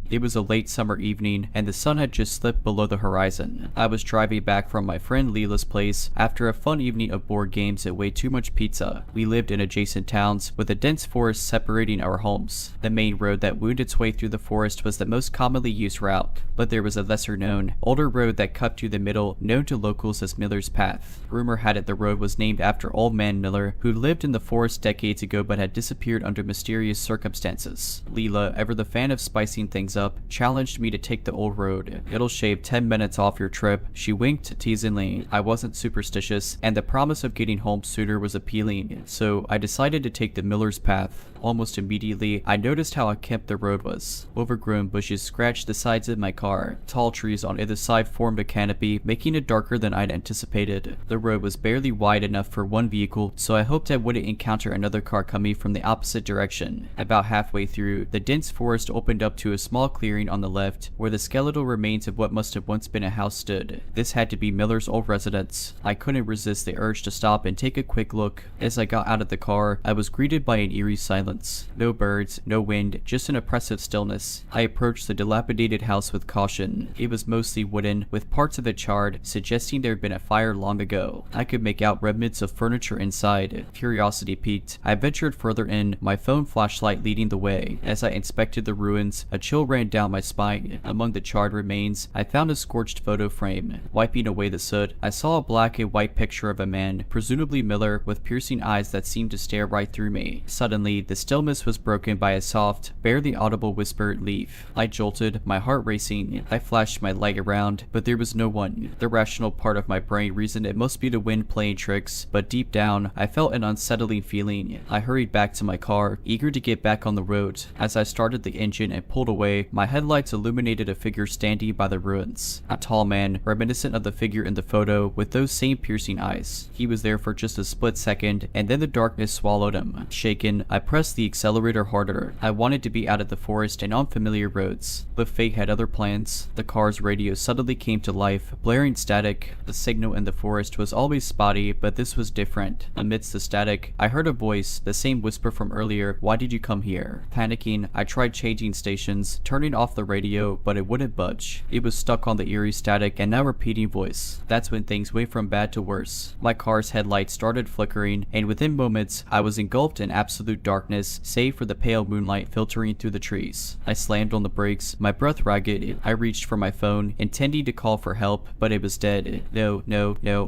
It was a late summer evening, and the sun had just slipped below the horizon. I was driving back from my friend Leela's place after a fun evening of board games and way too much pizza. We lived in adjacent towns, with a dense forest separating our homes. The main road that wound its way through the forest was the most commonly used route, but there was a lesser-known, older road that cut through the middle, known to locals as Miller's Path. Rumor had it the road was named after Old Man Miller, who lived in the forest decades ago but had disappeared under mysterious circumstances. Leela, ever the fan of spicing things up, challenged me to take the old road. It'll shave 10 minutes off your trip, she winked teasingly. I wasn't superstitious, and the promise of getting home sooner was appealing, so I decided to take the Miller's Path. Almost immediately, I noticed how unkempt the road was. Overgrown bushes scratched the sides of my car. Tall trees on either side formed a canopy, making it darker than I'd anticipated. The road was barely wide enough for one vehicle, so I hoped I wouldn't encounter another car coming from the opposite direction. About halfway through, the dense forest opened up to a small clearing on the left, where the skeletal remains of what must have once been a house stood. This had to be Miller's old residence. I couldn't resist the urge to stop and take a quick look. As I got out of the car, I was greeted by an eerie silence. No birds, no wind, just an oppressive stillness. I approached the dilapidated house with caution. It was mostly wooden, with parts of it charred, suggesting there had been a fire long ago. I could make out remnants of furniture inside. Curiosity piqued. I ventured further in, my phone flashlight leading the way. As I inspected the ruins, a chill ran down my spine. Among the charred remains, I found a scorched photo frame. Wiping away the soot, I saw a black and white picture of a man, presumably Miller, with piercing eyes that seemed to stare right through me. Suddenly, the stillness was broken by a soft, barely audible whisper, "Leave." I jolted, my heart racing. I flashed my light around, but there was no one. The rational part of my brain reasoned it must be the wind playing tricks, but deep down, I felt an unsettling feeling. I hurried back to my car, eager to get back on the road. As I started the engine and pulled away, my headlights illuminated a figure standing by the ruins. A tall man, reminiscent of the figure in the photo, with those same piercing eyes. He was there for just a split second, and then the darkness swallowed him. Shaken, I pressed the accelerator harder. I wanted to be out of the forest and on familiar roads. But fate had other plans. The car's radio suddenly came to life, blaring static. The signal in the forest was always spotty, but this was different. Amidst the static, I heard a voice, the same whisper from earlier, "Why did you come here?" Panicking, I tried changing stations, turning off the radio, but it wouldn't budge. It was stuck on the eerie static and now repeating voice. That's when things went from bad to worse. My car's headlights started flickering, and within moments, I was engulfed in absolute darkness, save for the pale moonlight filtering through the trees. I slammed on the brakes, my breath ragged. I reached for my phone, intending to call for help, but it was dead. No,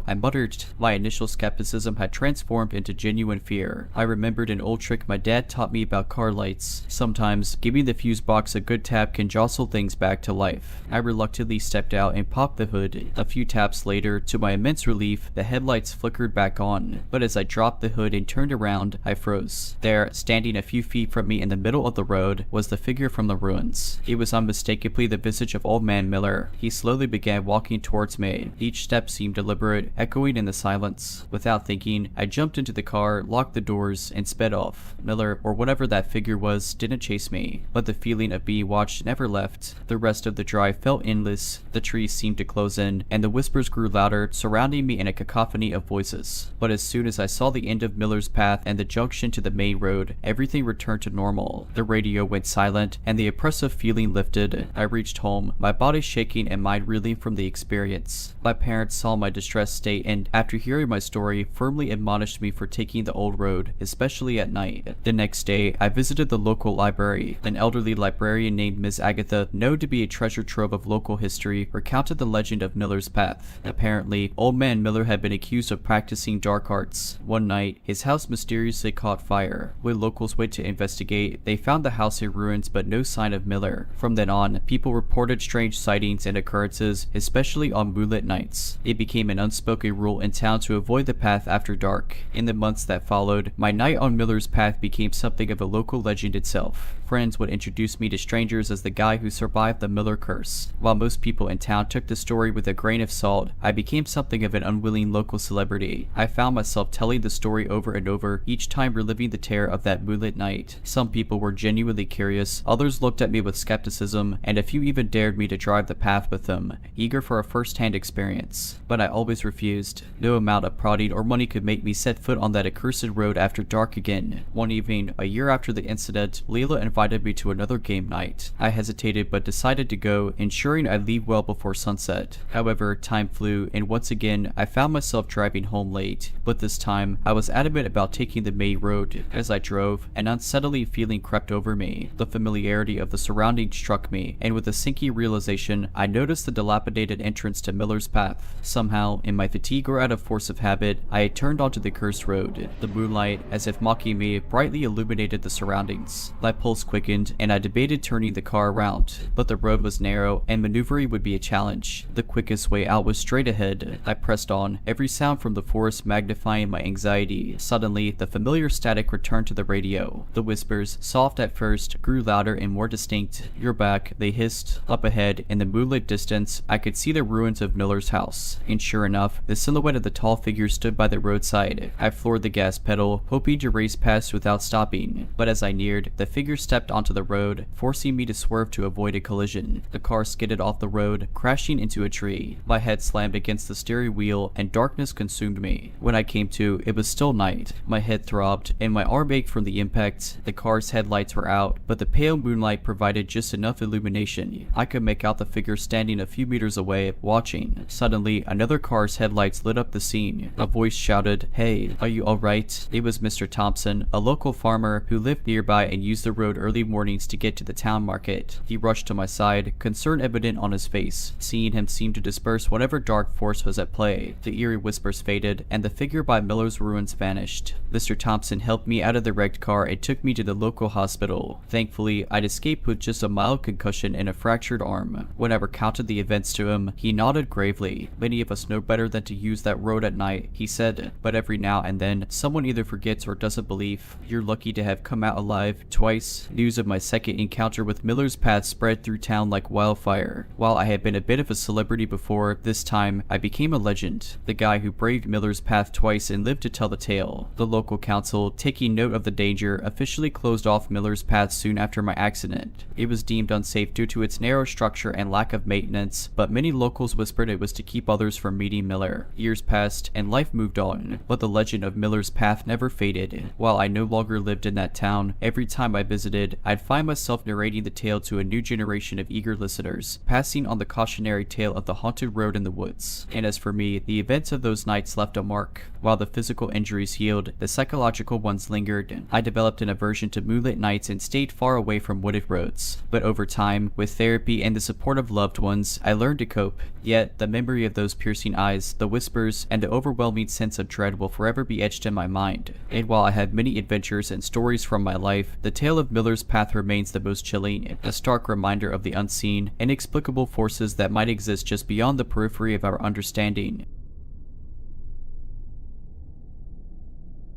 I muttered. My initial skepticism had transformed into genuine fear. I remembered an old trick my dad taught me about car lights. Sometimes, giving the fuse box a good tap can jostle things back to life. I reluctantly stepped out and popped the hood. A few taps later, to my immense relief, the headlights flickered back on. But as I dropped the hood and turned around, I froze. There, standing a few feet from me in the middle of the road, was the figure from the ruins. It was unmistakably the visage of Old Man Miller. He slowly began walking towards me. Each step seemed deliberate, echoing in the silence. Without thinking, I jumped into the car, locked the doors, and sped off. Miller, or whatever that figure was, didn't chase me, but the feeling of being watched never left. The rest of the drive felt endless. The trees seemed to close in, and the whispers grew louder, surrounding me in a cacophony of voices. But as soon as I saw the end of Miller's path and the junction to the main road, everything returned to normal. The radio went silent, and the oppressive feeling lifted. I reached home, my body shaking and mind reeling from the experience. My parents saw my distressed state and, after hearing my story, firmly admonished me for taking the old road, especially at night. The next day, I visited the local library. An elderly librarian named Miss Agatha, known to be a treasure trove of local history, recounted the legend of Miller's path. Apparently, Old Man Miller had been accused of practicing dark arts. One night, his house mysteriously caught fire. When locals went to investigate, they found the house in ruins but no sign of Miller. From then on, people reported strange sightings and occurrences, especially on moonlit nights. It became an unspoken rule in town to avoid the path after dark. In the months that followed, my night on Miller's path became something of a local legend itself. Friends would introduce me to strangers as the guy who survived the Miller curse. While most people in town took the story with a grain of salt, I became something of an unwilling local celebrity. I found myself telling the story over and over, each time reliving the terror of that moonlit night. Some people were genuinely curious, others looked at me with skepticism, and a few even dared me to drive the path with them, eager for a first-hand experience. But I always refused. No amount of prodding or money could make me set foot on that accursed road after dark again. One evening, a year after the incident, Leila invited me to another game night. I hesitated but decided to go, ensuring I'd leave well before sunset. However, time flew, and once again, I found myself driving home late. But this time, I was adamant about taking the main road. As I drove, an unsettling feeling crept over me. The familiarity of the surroundings struck me, and with a sinking realization, I noticed the dilapidated entrance to Miller's path. Somehow, in my fatigue or out of force of habit, I had turned onto the cursed road. The moonlight, as if mocking me, brightly illuminated the surroundings. My pulse quickened, and I debated turning the car around, but the road was narrow, and maneuvering would be a challenge. The quickest way out was straight ahead. I pressed on, every sound from the forest magnifying my anxiety. Suddenly, the familiar static returned to the radio. The whispers, soft at first, grew louder and more distinct. "You're back," they hissed. Up ahead, in the moonlit distance, I could see the ruins of Miller's house. And sure enough, the silhouette of the tall figure stood by the roadside. I floored the gas pedal, hoping to race past without stopping. But as I neared, the figure stepped onto the road, forcing me to swerve to avoid a collision. The car skidded off the road, crashing into a tree. My head slammed against the steering wheel, and darkness consumed me. When I came to, it was still night. My head throbbed, and my arm ached from the impact. The car's headlights were out, but the pale moonlight provided just enough illumination. I could make out the figure standing a few meters away, watching. Suddenly, another car's headlights lit up the scene. A voice shouted, "Hey, are you alright?" It was Mr. Thompson, a local farmer who lived nearby and used the road early mornings to get to the town market. He rushed to my side, concern evident on his face. Seeing him seemed to disperse whatever dark force was at play. The eerie whispers faded, and the figure by Miller's ruins vanished. Mr. Thompson helped me out of the wrecked car and took me to the local hospital. Thankfully, I'd escaped with just a mild concussion and a fractured arm. When I recounted the events to him, he nodded gravely. "Many of us know better than to use that road at night," he said, "but every now and then, someone either forgets or doesn't believe. You're lucky to have come out alive twice." News of my second encounter with Miller's Path spread through town like wildfire. While I had been a bit of a celebrity before, this time I became a legend. The guy who braved Miller's Path twice and lived to tell the tale. The local council, taking note of the danger, officially closed off Miller's Path soon after my accident. It was deemed unsafe due to its narrow structure and lack of maintenance, but many locals whispered it was to keep others from meeting Miller. Years passed, and life moved on, but the legend of Miller's Path never faded. While I no longer lived in that town, every time I visited, I'd find myself narrating the tale to a new generation of eager listeners, passing on the cautionary tale of the haunted road in the woods. And as for me, the events of those nights left a mark. While the physical injuries healed, the psychological ones lingered. I developed an aversion to moonlit nights and stayed far away from wooded roads. But over time, with therapy and the support of loved ones, I learned to cope. Yet, the memory of those piercing eyes, the whispers, and the overwhelming sense of dread will forever be etched in my mind. And while I have many adventures and stories from my life, the tale of Miller's Path remains the most chilling, a stark reminder of the unseen, inexplicable forces that might exist just beyond the periphery of our understanding.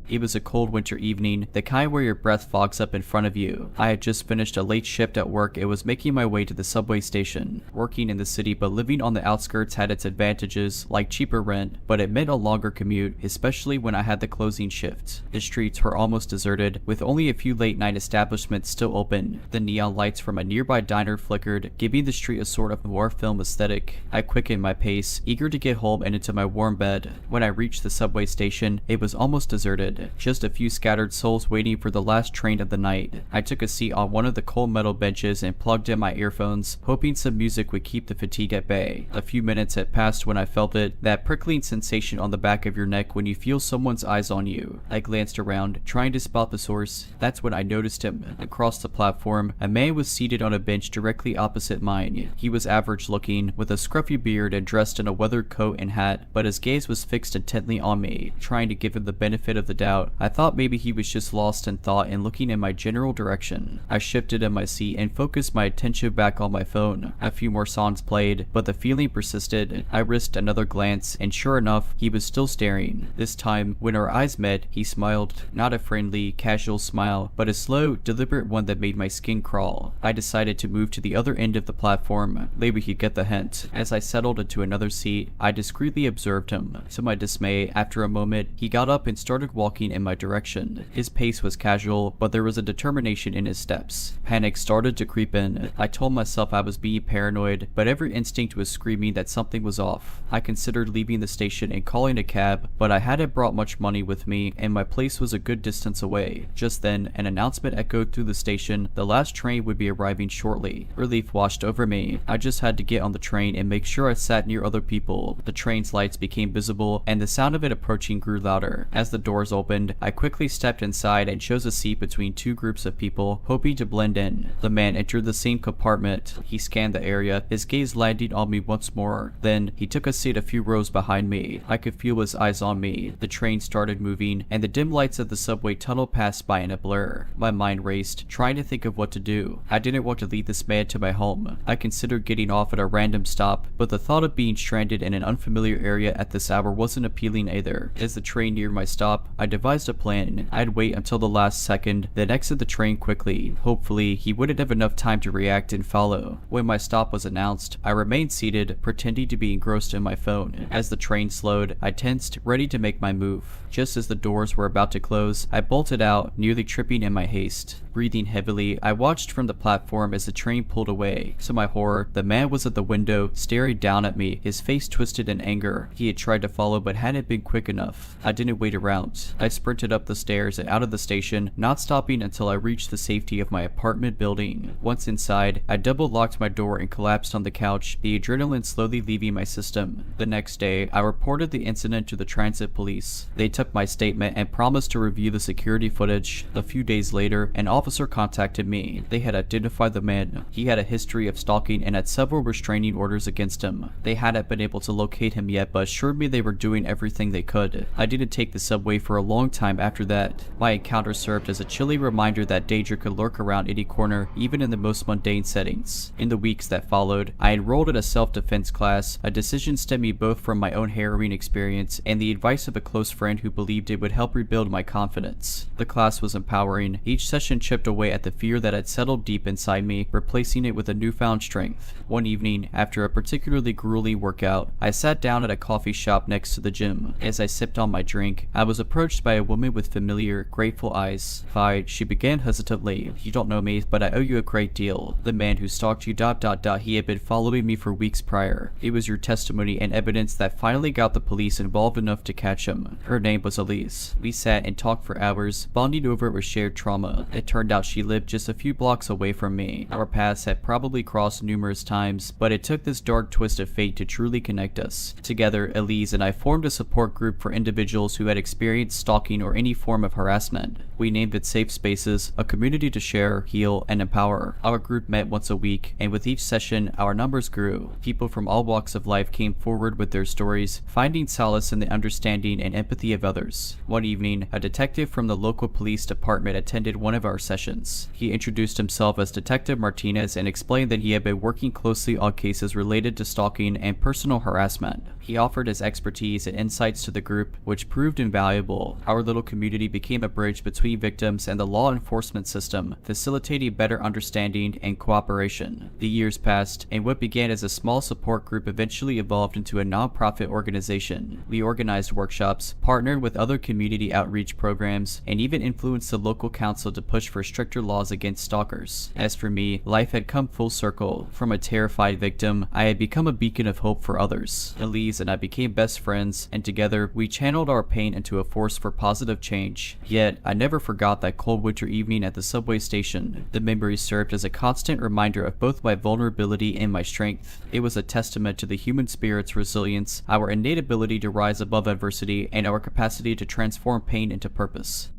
It was a cold winter evening, the kind where your breath fogs up in front of you. I had just finished a late shift at work and was making my way to the subway station. Working in the city but living on the outskirts had its advantages, like cheaper rent, but it meant a longer commute, especially when I had the closing shift. The streets were almost deserted, with only a few late-night establishments still open. The neon lights from a nearby diner flickered, giving the street a sort of noir film aesthetic. I quickened my pace, eager to get home and into my warm bed. When I reached the subway station, it was almost deserted. Just a few scattered souls waiting for the last train of the night. I took a seat on one of the cold metal benches and plugged in my earphones, hoping some music would keep the fatigue at bay. A few minutes had passed when I felt it, that prickling sensation on the back of your neck when you feel someone's eyes on you. I glanced around, trying to spot the source. That's when I noticed him. Across the platform, a man was seated on a bench directly opposite mine. He was average looking, with a scruffy beard and dressed in a weathered coat and hat, but his gaze was fixed intently on me. Trying to give him the benefit of the doubt, I thought maybe he was just lost in thought and looking in my general direction. I shifted in my seat and focused my attention back on my phone. A few more songs played, but the feeling persisted. I risked another glance, and sure enough, he was still staring. This time, when our eyes met, he smiled. Not a friendly, casual smile, but a slow, deliberate one that made my skin crawl. I decided to move to the other end of the platform. Maybe he'd get the hint. As I settled into another seat, I discreetly observed him. To my dismay, after a moment, he got up and started walking in my direction. His pace was casual, but there was a determination in his steps. Panic started to creep in. I told myself I was being paranoid, but every instinct was screaming that something was off. I considered leaving the station and calling a cab, but I hadn't brought much money with me, and my place was a good distance away. Just then, an announcement echoed through the station. The last train would be arriving shortly. Relief washed over me. I just had to get on the train and make sure I sat near other people. The train's lights became visible, and the sound of it approaching grew louder. As the doors opened, I quickly stepped inside and chose a seat between two groups of people, hoping to blend in. The man entered the same compartment. He scanned the area, his gaze landing on me once more. Then, he took a seat a few rows behind me. I could feel his eyes on me. The train started moving, and the dim lights of the subway tunnel passed by in a blur. My mind raced, trying to think of what to do. I didn't want to lead this man to my home. I considered getting off at a random stop, but the thought of being stranded in an unfamiliar area at this hour wasn't appealing either. As the train neared my stop, I devised a plan. I'd wait until the last second, then exit the train quickly. Hopefully, he wouldn't have enough time to react and follow. When my stop was announced, I remained seated, pretending to be engrossed in my phone. As the train slowed, I tensed, ready to make my move. Just as the doors were about to close, I bolted out, nearly tripping in my haste. Breathing heavily, I watched from the platform as the train pulled away. To my horror, the man was at the window, staring down at me, his face twisted in anger. He had tried to follow but hadn't been quick enough. I didn't wait around. I sprinted up the stairs and out of the station, not stopping until I reached the safety of my apartment building. Once inside, I double-locked my door and collapsed on the couch, the adrenaline slowly leaving my system. The next day, I reported the incident to the transit police. They took my statement and promised to review the security footage. A few days later, an officer contacted me. They had identified the man. He had a history of stalking and had several restraining orders against him. They hadn't been able to locate him yet, but assured me they were doing everything they could. I didn't take the subway for a long time after that. My encounter served as a chilly reminder that danger could lurk around any corner, even in the most mundane settings. In the weeks that followed, I enrolled in a self-defense class, a decision stemming both from my own harrowing experience and the advice of a close friend who believed it would help rebuild my confidence. The class was empowering. Each session chipped away at the fear that had settled deep inside me, replacing it with a newfound strength. One evening, after a particularly grueling workout, I sat down at a coffee shop next to the gym. As I sipped on my drink, I was approached by a woman with familiar, grateful eyes. "Fi," she began hesitantly, "you don't know me, but I owe you a great deal. The man who stalked you ... he had been following me for weeks prior. It was your testimony and evidence that finally got the police involved enough to catch him." Her name was Elise. We sat and talked for hours, bonding over our shared trauma. It turned out she lived just a few blocks away from me. Our paths had probably crossed numerous times, but it took this dark twist of fate to truly connect us. Together, Elise and I formed a support group for individuals who had experienced stalking or any form of harassment. We named it Safe Spaces, a community to share, heal, and empower. Our group met once a week, and with each session, our numbers grew. People from all walks of life came forward with their stories, finding solace in the understanding and empathy of others. One evening, a detective from the local police department attended one of our sessions. He introduced himself as Detective Martinez and explained that he had been working closely on cases related to stalking and personal harassment. He offered his expertise and insights to the group, which proved invaluable. Our little community became a bridge between victims and the law enforcement system, facilitating better understanding and cooperation. The years passed, and what began as a small support group eventually evolved into a non-profit organization. We organized workshops, partnered with other community outreach programs, and even influenced the local council to push for stricter laws against stalkers. As for me, life had come full circle. From a terrified victim, I had become a beacon of hope for others. Elise and I became best friends, and together we channeled our pain into a force for positive change. Yet, I never forgot that cold winter evening at the subway station. The memory served as a constant reminder of both my vulnerability and my strength. It was a testament to the human spirit's resilience, our innate ability to rise above adversity, and our capacity to transform pain into purpose.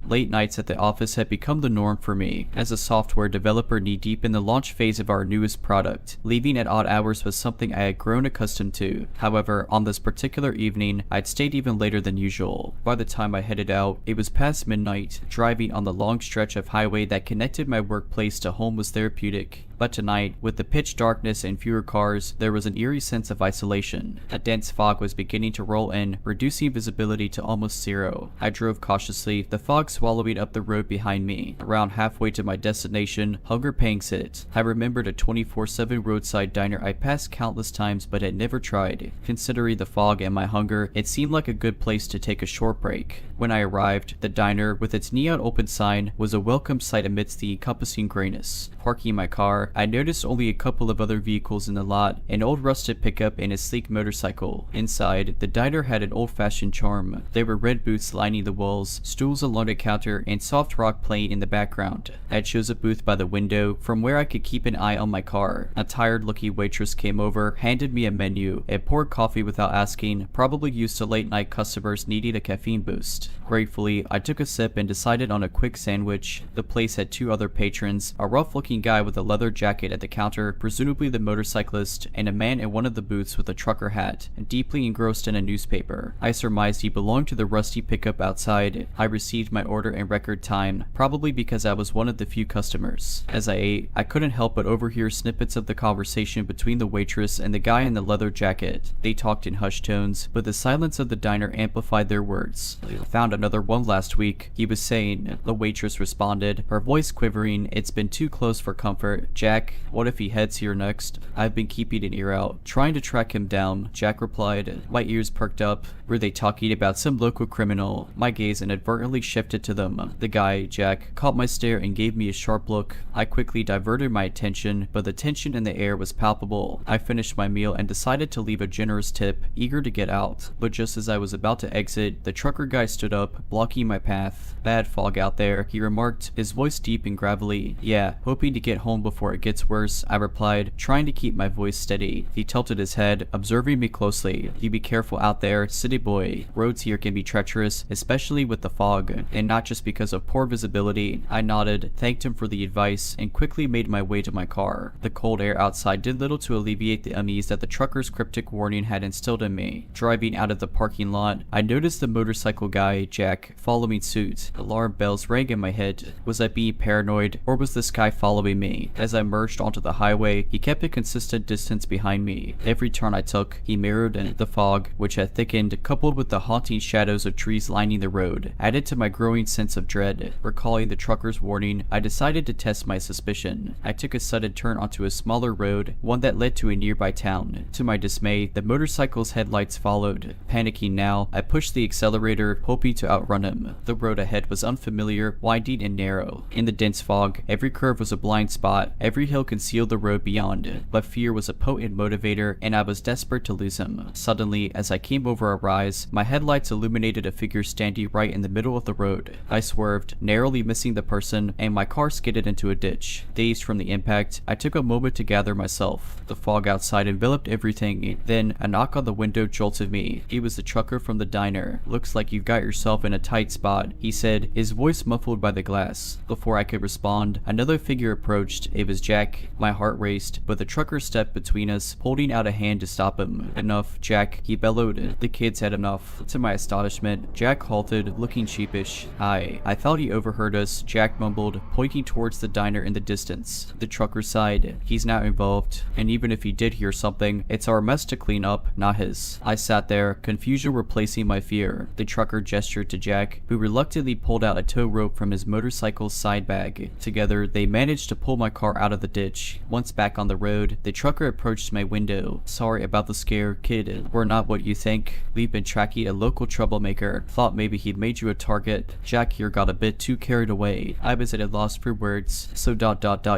Late nights at the office had become the norm for me. As a software developer knee-deep in the launch phase of our newest product, leaving at odd hours was something I had grown accustomed to. However, on this particular evening, I'd stayed even later than usual. By the time I headed out, it was past midnight. Driving on the long stretch of highway that connected my workplace to home was therapeutic. But tonight, with the pitch darkness and fewer cars, there was an eerie sense of isolation. A dense fog was beginning to roll in, reducing visibility to almost zero. I drove cautiously, the fog swallowing up the road behind me. Around halfway to my destination, hunger pangs hit. I remembered a 24/7 roadside diner I passed countless times but had never tried. Considering the fog and my hunger, it seemed like a good place to take a short break. When I arrived, the diner, with its neon open sign, was a welcome sight amidst the encompassing grayness. Parking my car, I noticed only a couple of other vehicles in the lot, an old rusted pickup and a sleek motorcycle. Inside, the diner had an old-fashioned charm. There were red booths lining the walls, stools along the counter, and soft rock playing in the background. I chose a booth by the window, from where I could keep an eye on my car. A tired-looking waitress came over, handed me a menu, and poured coffee without asking, probably used to late-night customers needing a caffeine boost. Gratefully, I took a sip and decided on a quick sandwich. The place had two other patrons, a rough-looking guy with a leather jacket at the counter, presumably the motorcyclist, and a man in one of the booths with a trucker hat, deeply engrossed in a newspaper. I surmised he belonged to the rusty pickup outside. I received my order in record time, probably because I was one of the few customers. As I ate, I couldn't help but overhear snippets of the conversation between the waitress and the guy in the leather jacket. They talked in hushed tones, but the silence of the diner amplified their words. "I found another one last week," he was saying. The waitress responded, her voice quivering. "It's been too close for comfort. Jack, what if he heads here next? I've been keeping an ear out, trying to track him down," Jack replied. My ears perked up. Were they talking about some local criminal? My gaze inadvertently shifted to them. The guy, Jack, caught my stare and gave me a sharp look. I quickly diverted my attention, but the tension in the air was palpable. I finished my meal and decided to leave a generous tip, eager to get out. But just as I was about to exit, the trucker guy stood up, blocking my path. "Bad fog out there," he remarked, his voice deep and gravelly. "Yeah, hoping to get home before it it gets worse, I replied, trying to keep my voice steady. He tilted his head, observing me closely. You be careful out there, city boy. Roads here can be treacherous, especially with the fog, and not just because of poor visibility. I nodded, thanked him for the advice, and quickly made my way to my car. The cold air outside did little to alleviate the unease that the trucker's cryptic warning had instilled in me. Driving out of the parking lot, I noticed the motorcycle guy, Jack, following suit. Alarm bells rang in my head. Was I being paranoid, or was this guy following me? As I merged onto the highway, he kept a consistent distance behind me. Every turn I took, he mirrored, and the fog, which had thickened, coupled with the haunting shadows of trees lining the road, added to my growing sense of dread. Recalling the trucker's warning, I decided to test my suspicion. I took a sudden turn onto a smaller road, one that led to a nearby town. To my dismay, the motorcycle's headlights followed. Panicking now, I pushed the accelerator, hoping to outrun him. The road ahead was unfamiliar, winding and narrow. In the dense fog, every curve was a blind spot, every hill concealed the road beyond. But fear was a potent motivator, and I was desperate to lose him. Suddenly, as I came over a rise, my headlights illuminated a figure standing right in the middle of the road. I swerved, narrowly missing the person, and my car skidded into a ditch. Dazed from the impact, I took a moment to gather myself. The fog outside enveloped everything. Then, a knock on the window jolted me. He was the trucker from the diner. Looks like you've got yourself in a tight spot, he said, his voice muffled by the glass. Before I could respond, another figure approached. It was Jack. My heart raced, but the trucker stepped between us, holding out a hand to stop him. Enough, Jack, he bellowed. The kids had enough. To my astonishment, Jack halted, looking sheepish. Hi. I thought he overheard us, Jack mumbled, pointing towards the diner in the distance. The trucker sighed. He's not involved, and even if he did hear something, it's our mess to clean up, not his. I sat there, confusion replacing my fear. The trucker gestured to Jack, who reluctantly pulled out a tow rope from his motorcycle's side bag. Together, they managed to pull my car out of the ditch. Once back on the road, the trucker approached my window. Sorry about the scare, kid. We're not what you think. We've been tracking a local troublemaker. Thought maybe he'd made you a target. Jack here got a bit too carried away. I was at a loss for words. So ...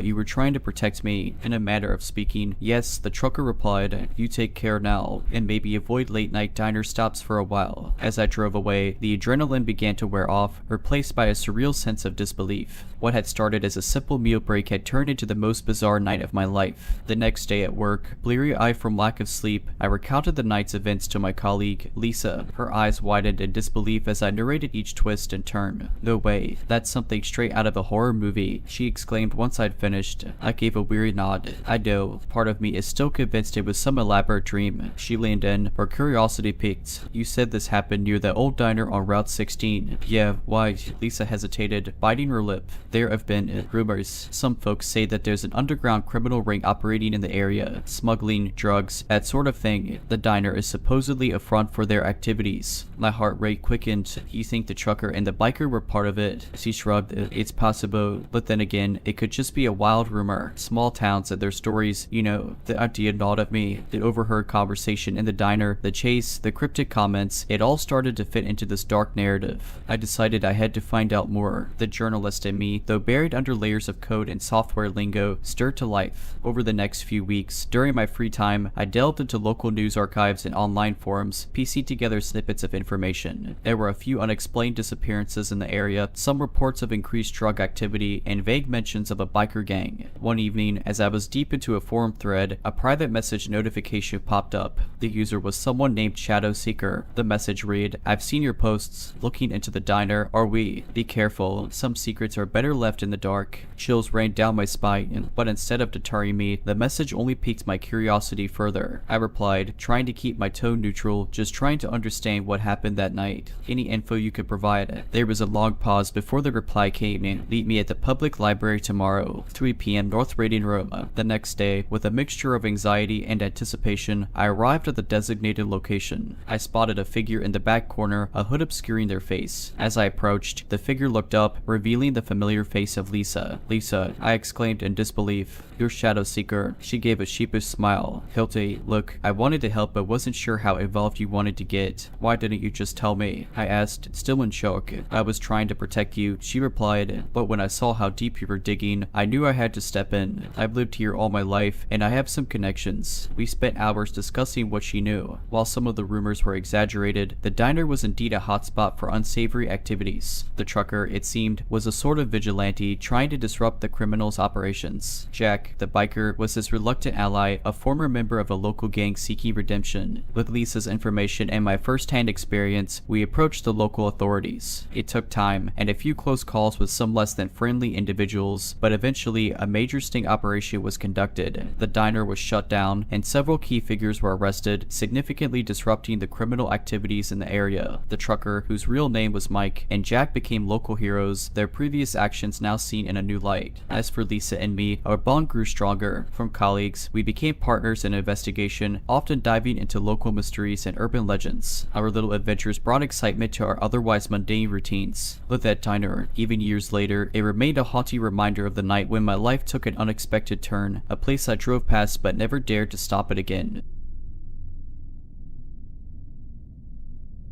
you were trying to protect me. In a matter of speaking, yes, the trucker replied. You take care now, and maybe avoid late night diner stops for a while. As I drove away, the adrenaline began to wear off, replaced by a surreal sense of disbelief. What had started as a simple meal break had turned into the most bizarre night of my life. The next day at work, bleary-eyed from lack of sleep, I recounted the night's events to my colleague, Lisa. Her eyes widened in disbelief as I narrated each twist and turn. No way, that's something straight out of a horror movie, she exclaimed once I'd finished. I gave a weary nod. I know, part of me is still convinced it was some elaborate dream. She leaned in, her curiosity piqued. You said this happened near the old diner on Route 16. Yeah, why? Lisa hesitated, biting her lip. There have been rumors. Some folks say that there's an underground criminal ring operating in the area, smuggling, drugs, that sort of thing. The diner is supposedly a front for their activities. My heart rate quickened. You think the trucker and the biker were part of it? She shrugged. It's possible, but then again, it could just be a wild rumor. Small towns and their stories, you know. The idea gnawed at me. The overheard conversation in the diner, the chase, the cryptic comments, it all started to fit into this dark narrative. I decided I had to find out more. The journalist in me, though buried under layers of code and software lingo, stirred to life. Over the next few weeks, during my free time, I delved into local news archives and online forums, piecing together snippets of information. There were a few unexplained disappearances in the area, some reports of increased drug activity, and vague mentions of a biker gang. One evening, as I was deep into a forum thread, a private message notification popped up. The user was someone named Shadow Seeker. The message read, I've seen your posts. Looking into the diner, are we? Be careful. Some secrets are better left in the dark. Chills rained down my spine, but instead of deterring me, the message only piqued my curiosity further. I replied, trying to keep my tone neutral, just trying to understand what happened that night. Any info you could provide. There was a long pause before the reply came in. Meet me at the public library tomorrow, 3 p.m. North Reading Room. The next day, with a mixture of anxiety and anticipation, I arrived at the designated location. I spotted a figure in the back corner, a hood obscuring their face. As I approached, the figure looked up, revealing the familiar face of Lisa. Lisa, I exclaimed in disbelief. You're Shadow Seeker. She gave a sheepish smile. Hilty, look, I wanted to help but wasn't sure how involved you wanted to get. Why didn't you just tell me? I asked, still in shock. I was trying to protect you, she replied, but when I saw how deep you were digging, I knew I had to step in. I've lived here all my life, and I have some connections. We spent hours discussing what she knew. While some of the rumors were exaggerated, the diner was indeed a hotspot for unsavory activities. The trucker, it seemed, was a sort of vigilante trying to disrupt the criminals' operation. suspicions. Jack, the biker, was his reluctant ally, a former member of a local gang seeking redemption. With Lisa's information and my first-hand experience, we approached the local authorities. It took time, and a few close calls with some less than friendly individuals, but eventually a major sting operation was conducted. The diner was shut down, and several key figures were arrested, significantly disrupting the criminal activities in the area. The trucker, whose real name was Mike, and Jack became local heroes, their previous actions now seen in a new light. As for Lisa and me, our bond grew stronger. From colleagues, we became partners in investigation, often diving into local mysteries and urban legends. Our little adventures brought excitement to our otherwise mundane routines. With that diner, even years later, it remained a haunting reminder of the night when my life took an unexpected turn, a place I drove past but never dared to stop it again.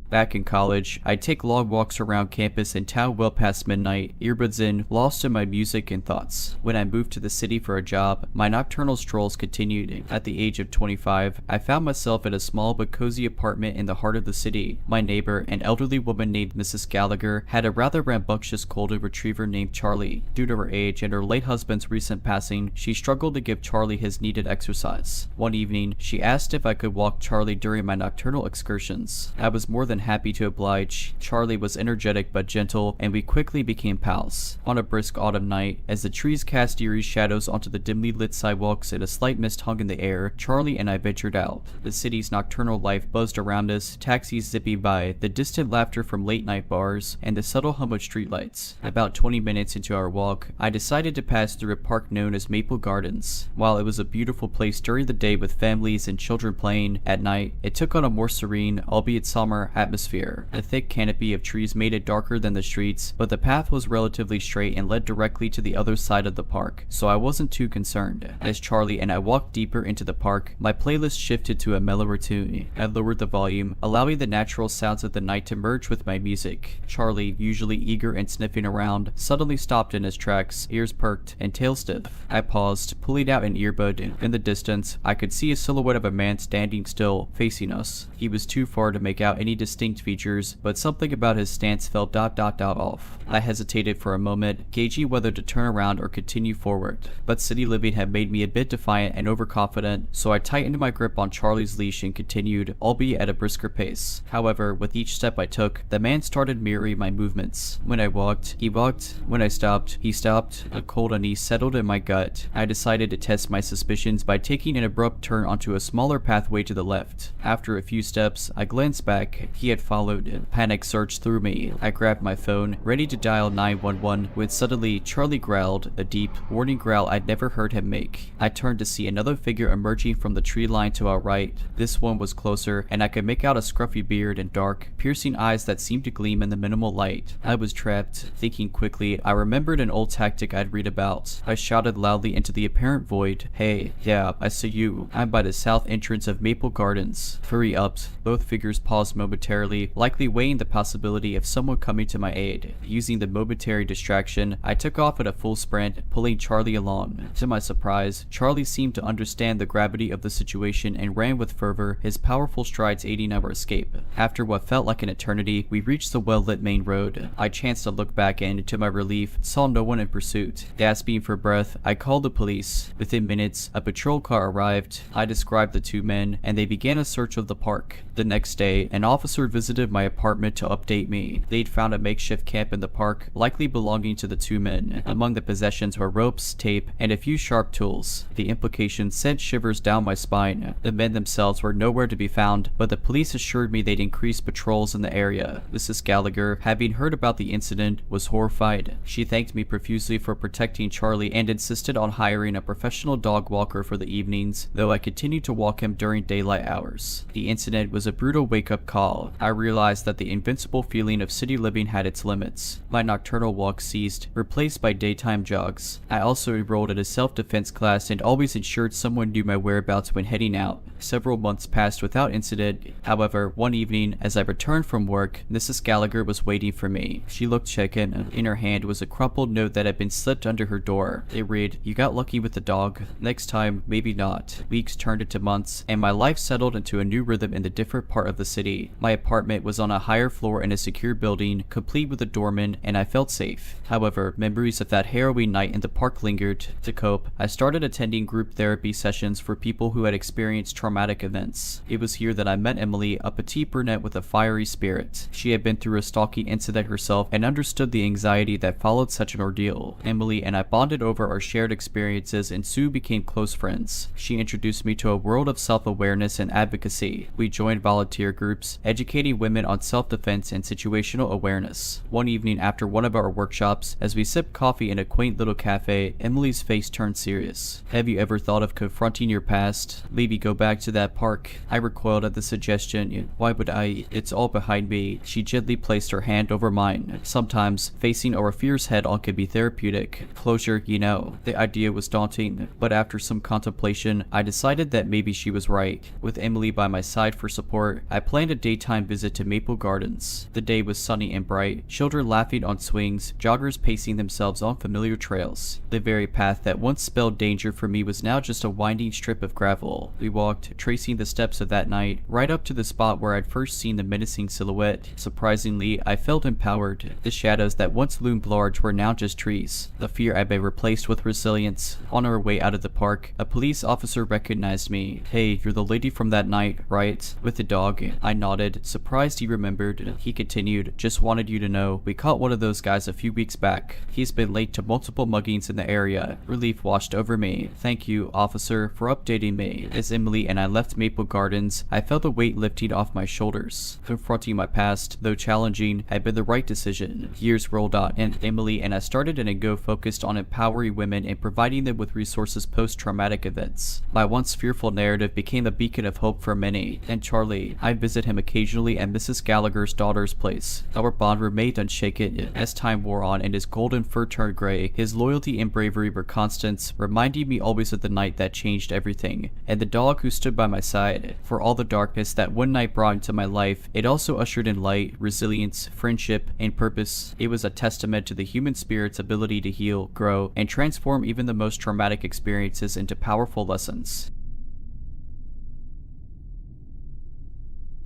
Back in college, I'd take long walks around campus in town well past midnight, earbuds in, lost in my music and thoughts. When I moved to the city for a job, my nocturnal strolls continued. At the age of 25, I found myself at a small but cozy apartment in the heart of the city. My neighbor, an elderly woman named Mrs. Gallagher, had a rather rambunctious golden retriever named Charlie. Due to her age and her late husband's recent passing, she struggled to give Charlie his needed exercise. One evening, she asked if I could walk Charlie during my nocturnal excursions. I was more than happy to oblige. Charlie was energetic but gentle, and we quickly became pals. On a brisk autumn night, as the trees cast eerie shadows onto the dimly lit sidewalks and a slight mist hung in the air, Charlie and I ventured out. The city's nocturnal life buzzed around us, taxis zipping by, the distant laughter from late-night bars, and the subtle hum of streetlights. About 20 minutes into our walk, I decided to pass through a park known as Maple Gardens. While it was a beautiful place during the day with families and children playing, at night, it took on a more serene, albeit somber, atmosphere. A thick canopy of trees made it darker than the streets, but the path was relatively straight and led directly to the other side of the park, so I wasn't too concerned. As Charlie and I walked deeper into the park, my playlist shifted to a mellower tune. I lowered the volume, allowing the natural sounds of the night to merge with my music. Charlie, usually eager and sniffing around, suddenly stopped in his tracks, ears perked, and tail stiff. I paused, pulling out an earbud. In the distance, I could see a silhouette of a man standing still, facing us. He was too far to make out any distinct features, but something about his stance felt ... off. I hesitated for a moment, gauging whether to turn around or continue forward. But city living had made me a bit defiant and overconfident, so I tightened my grip on Charlie's leash and continued, albeit at a brisker pace. However, with each step I took, the man started mirroring my movements. When I walked, he walked. When I stopped, he stopped. A cold unease settled in my gut. I decided to test my suspicions by taking an abrupt turn onto a smaller pathway to the left. After a few steps, I glanced back. He had followed. Panic surged through me. I grabbed my phone, ready to dial 911, when suddenly Charlie growled, a deep, warning growl I'd never heard him make. I turned to see another figure emerging from the tree line to our right. This one was closer, and I could make out a scruffy beard and dark, piercing eyes that seemed to gleam in the minimal light. I was trapped. Thinking quickly, I remembered an old tactic I'd read about. I shouted loudly into the apparent void, "Hey, yeah, I see you. I'm by the south entrance of Maple Gardens. Hurry up." Both figures paused momentarily, likely weighing the possibility of someone coming to my aid. Using the momentary distraction, I took off at a full sprint, pulling Charlie along. To my surprise, Charlie seemed to understand the gravity of the situation and ran with fervor, his powerful strides aiding our escape. After what felt like an eternity, we reached the well-lit main road. I chanced to look back and, to my relief, saw no one in pursuit. Gasping for breath, I called the police. Within minutes, a patrol car arrived. I described the two men, and they began a search of the park. The next day, an officer visited my apartment to update me. They'd found a makeshift camp in the park, likely belonging to the two men. Among the possessions were ropes, tape, and a few sharp tools. The implications sent shivers down my spine. The men themselves were nowhere to be found, but the police assured me they'd increased patrols in the area. Mrs. Gallagher, having heard about the incident, was horrified. She thanked me profusely for protecting Charlie and insisted on hiring a professional dog walker for the evenings, though I continued to walk him during daylight hours. The incident was a brutal wake-up call. I realized that the invincible feeling of city living had its limits. My nocturnal walks ceased, replaced by daytime jogs. I also enrolled in a self-defense class and always ensured someone knew my whereabouts when heading out. Several months passed without incident. However, one evening, as I returned from work, Mrs. Gallagher was waiting for me. She looked shaken. In her hand was a crumpled note that had been slipped under her door. It read, "You got lucky with the dog. Next time, maybe not." Weeks turned into months, and my life settled into a new rhythm in the different part of the city. My apartment was on a higher floor in a secure building, complete with a doorman, and I felt safe. However, memories of that harrowing night in the park lingered. To cope, I started attending group therapy sessions for people who had experienced traumatic events. It was here that I met Emily, a petite brunette with a fiery spirit. She had been through a stalking incident herself and understood the anxiety that followed such an ordeal. Emily and I bonded over our shared experiences and soon became close friends. She introduced me to a world of self-awareness and advocacy. We joined volunteer groups, educating women on self-defense and situational awareness. One evening after one of our workshops, as we sipped coffee in a quaint little cafe, Emily's face turned serious. "Have you ever thought of confronting your past? Maybe go back to that park?" I recoiled at the suggestion. Why would I? It's all behind me. She gently placed her hand over mine. Sometimes, facing our fears head-on can be therapeutic. Closure, you know. The idea was daunting, but after some contemplation, I decided that maybe she was right. With Emily by my side for support, I planned a daytime visit to Maple Gardens. The day was sunny and bright, children laughing on swings, joggers pacing themselves on familiar trails. The very path that once spelled danger for me was now just a winding strip of gravel. We walked, tracing the steps of that night, right up to the spot where I'd first seen the menacing silhouette. Surprisingly, I felt empowered. The shadows that once loomed large were now just trees. The fear had been replaced with resilience. On our way out of the park, a police officer recognized me. "Hey, you're the lady from that night, right? With the dog?" I nodded, surprised he remembered. He continued, "Just wanted you to know, we caught one of those guys a few weeks back. He's been late to multiple muggings in the area." Relief washed over me. "Thank you, officer, for updating me." As Emily and I left Maple Gardens, I felt a weight lifting off my shoulders. Confronting my past, though challenging, had been the right decision. Years rolled on, and Emily and I started an go focused on empowering women and providing them with resources post-traumatic events. My once fearful narrative became a beacon of hope for many. And Charlie, I'd visit him occasionally at Mrs. Gallagher's daughter's place. Our bond remained unshaken. As time wore on and his golden fur turned gray, his loyalty and bravery were constants, reminding me always of the night that changed everything, and the dog who stood by my side. For all the darkness that one night brought into my life, it also ushered in light, resilience, friendship, and purpose. It was a testament to the human spirit's ability to heal, grow, and transform even the most traumatic experiences into powerful lessons.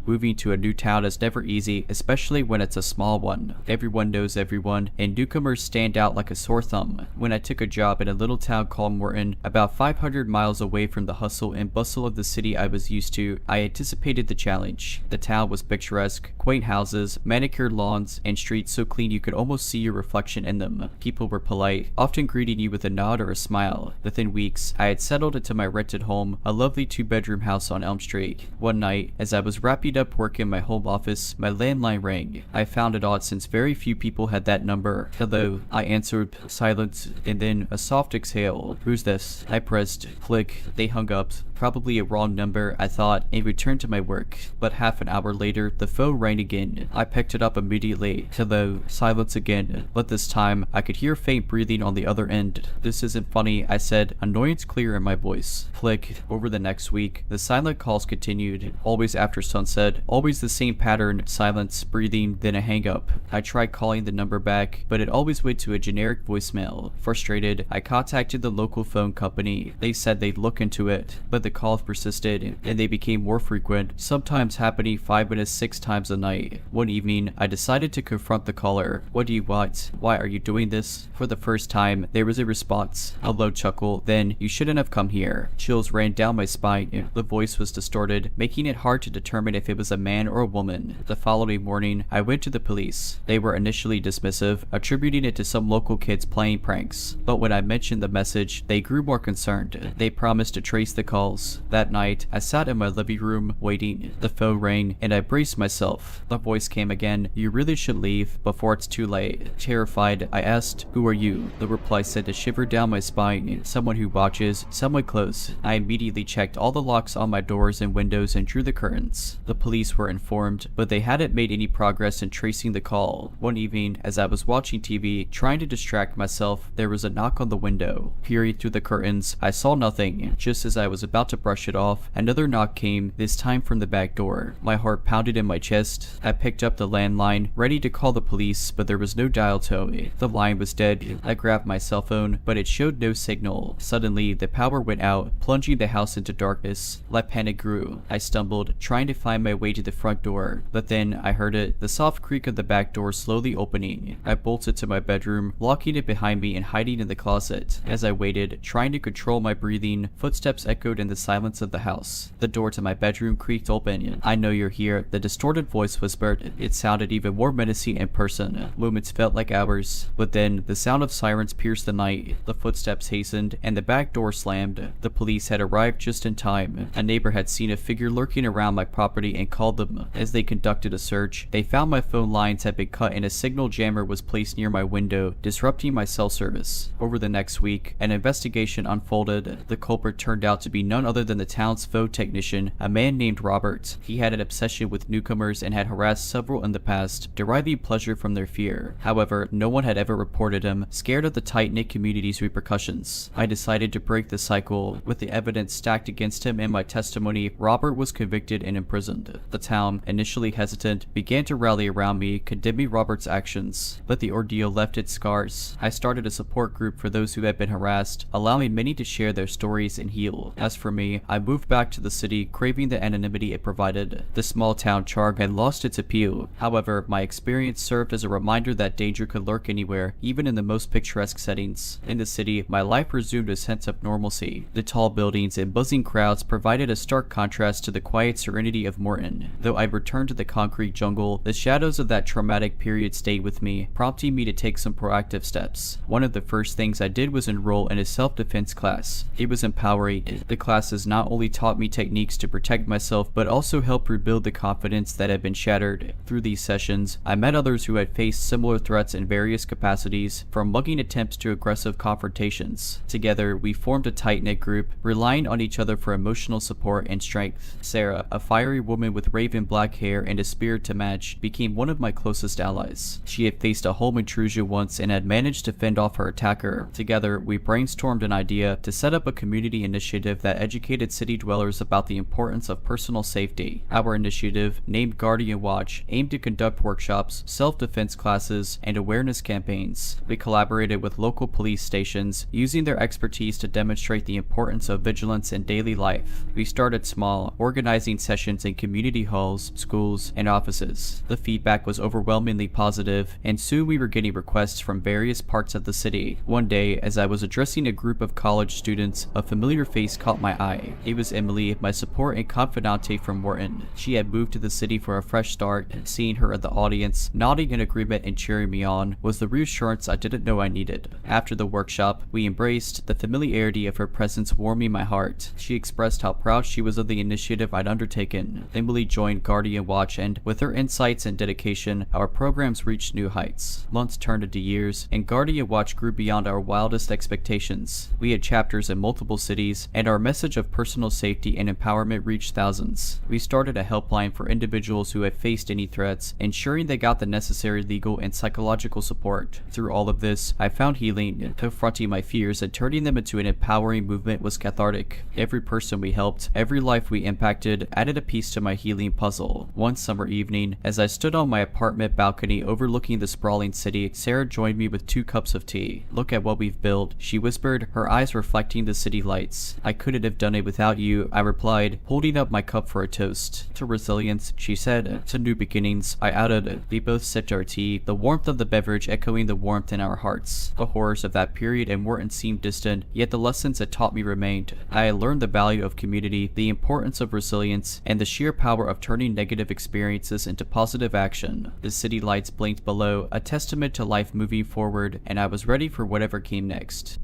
Moving to a new town is never easy, especially when it's a small one. Everyone knows everyone, and newcomers stand out like a sore thumb. When I took a job in a little town called Morton, about 500 miles away from the hustle and bustle of the city I was used to, I anticipated the challenge. The town was picturesque, quaint houses, manicured lawns, and streets so clean you could almost see your reflection in them. People were polite, often greeting you with a nod or a smile. Within weeks, I had settled into my rented home, a lovely 2-bedroom house on Elm Street. One night, as I was wrapping up work in my home office, my landline rang. I found it odd since very few people had that number. "Hello," I answered. Silence, and then a soft exhale. "Who's this?" I pressed click. They hung up. Probably a wrong number, I thought, and returned to my work. But half an hour later, the phone rang again. I picked it up immediately. Hello. Silence again. But this time, I could hear faint breathing on the other end. "This isn't funny," I said, annoyance clear in my voice. Click. Over the next week, the silent calls continued. Always after sunset, always the same pattern, silence, breathing, then a hang up. I tried calling the number back, but it always went to a generic voicemail. Frustrated, I contacted the local phone company. They said they'd look into it, but the calls persisted, and they became more frequent, sometimes happening 5 minutes 6 times a night. One evening, I decided to confront the caller. "What do you want? Why are you doing this?" For the first time, there was a response. A low chuckle, then, "You shouldn't have come here." Chills ran down my spine. The voice was distorted, making it hard to determine if it was a man or a woman. The following morning, I went to the police. They were initially dismissive, attributing it to some local kids playing pranks. But when I mentioned the message, they grew more concerned. They promised to trace the calls. That night, I sat in my living room, waiting. The phone rang, and I braced myself. The voice came again. "You really should leave before it's too late." Terrified, I asked, "Who are you?" The reply sent a shiver down my spine. "Someone who watches, someone close." I immediately checked all the locks on my doors and windows and drew the curtains. The police were informed, but they hadn't made any progress in tracing the call. One evening, as I was watching TV, trying to distract myself, there was a knock on the window. Peering through the curtains, I saw nothing. Just as I was about to brush it off, another knock came, this time from the back door. My heart pounded in my chest. I picked up the landline, ready to call the police, but there was no dial tone. The line was dead. I grabbed my cell phone, but it showed no signal. Suddenly, the power went out, plunging the house into darkness. My panic grew. I stumbled, trying to find my my way to the front door, but then I heard it, the soft creak of the back door slowly opening. I bolted to my bedroom, locking it behind me and hiding in the closet. As I waited, trying to control my breathing, footsteps echoed in the silence of the house. The door to my bedroom creaked open. "I know you're here," the distorted voice whispered. It sounded even more menacing in person. Moments felt like hours, but then the sound of sirens pierced the night. The footsteps hastened, and the back door slammed. The police had arrived just in time. A neighbor had seen a figure lurking around my property and called them. As they conducted a search, they found my phone lines had been cut and a signal jammer was placed near my window, disrupting my cell service. Over the next week, an investigation unfolded. The culprit turned out to be none other than the town's phone technician, a man named Robert. He had an obsession with newcomers and had harassed several in the past, deriving pleasure from their fear. However, no one had ever reported him, scared of the tight-knit community's repercussions. I decided to break the cycle. With the evidence stacked against him and my testimony, Robert was convicted and imprisoned. The town, initially hesitant, began to rally around me, condemning Robert's actions. But the ordeal left its scars. I started a support group for those who had been harassed, allowing many to share their stories and heal. As for me, I moved back to the city, craving the anonymity it provided. The small town charm had lost its appeal. However, my experience served as a reminder that danger could lurk anywhere, even in the most picturesque settings. In the city, my life resumed a sense of normalcy. The tall buildings and buzzing crowds provided a stark contrast to the quiet serenity of Morton. Though I returned to the concrete jungle, the shadows of that traumatic period stayed with me, prompting me to take some proactive steps. One of the first things I did was enroll in a self-defense class. It was empowering. The classes not only taught me techniques to protect myself, but also helped rebuild the confidence that had been shattered. Through these sessions, I met others who had faced similar threats in various capacities, from mugging attempts to aggressive confrontations. Together, we formed a tight-knit group, relying on each other for emotional support and strength. Sarah, a fiery woman with raven black hair and a spirit to match, became one of my closest allies. She had faced a home intrusion once and had managed to fend off her attacker. Together, we brainstormed an idea to set up a community initiative that educated city dwellers about the importance of personal safety. Our initiative, named Guardian Watch, aimed to conduct workshops, self-defense classes, and awareness campaigns. We collaborated with local police stations, using their expertise to demonstrate the importance of vigilance in daily life. We started small, organizing sessions in community halls, schools, and offices. The feedback was overwhelmingly positive, and soon we were getting requests from various parts of the city. One day, as I was addressing a group of college students, a familiar face caught my eye. It was Emily, my support and confidante from Morton. She had moved to the city for a fresh start. Seeing her at the audience, nodding in agreement and cheering me on, was the reassurance I didn't know I needed. After the workshop, we embraced, the familiarity of her presence warming my heart. She expressed how proud she was of the initiative I'd undertaken. Emily joined Guardian Watch, and with her insights and dedication, our programs reached new heights. Months turned into years, and Guardian Watch grew beyond our wildest expectations. We had chapters in multiple cities, and our message of personal safety and empowerment reached thousands. We started a helpline for individuals who had faced any threats, ensuring they got the necessary legal and psychological support. Through all of this, I found healing. Confronting my fears and turning them into an empowering movement was cathartic. Every person we helped, every life we impacted, added a piece to my healing puzzle. One summer evening, as I stood on my apartment balcony overlooking the sprawling city, Sarah joined me with 2 cups of tea. "Look at what we've built," she whispered, her eyes reflecting the city lights. "I couldn't have done it without you," I replied, holding up my cup for a toast. "To resilience," she said. "To new beginnings," I added. We both sipped our tea, the warmth of the beverage echoing the warmth in our hearts. The horrors of that period in Morton seemed distant, yet the lessons it taught me remained. I had learned the value of community, the importance of resilience, and the sheer power of turning negative experiences into positive action. The city lights blinked below, a testament to life moving forward, and I was ready for whatever came next.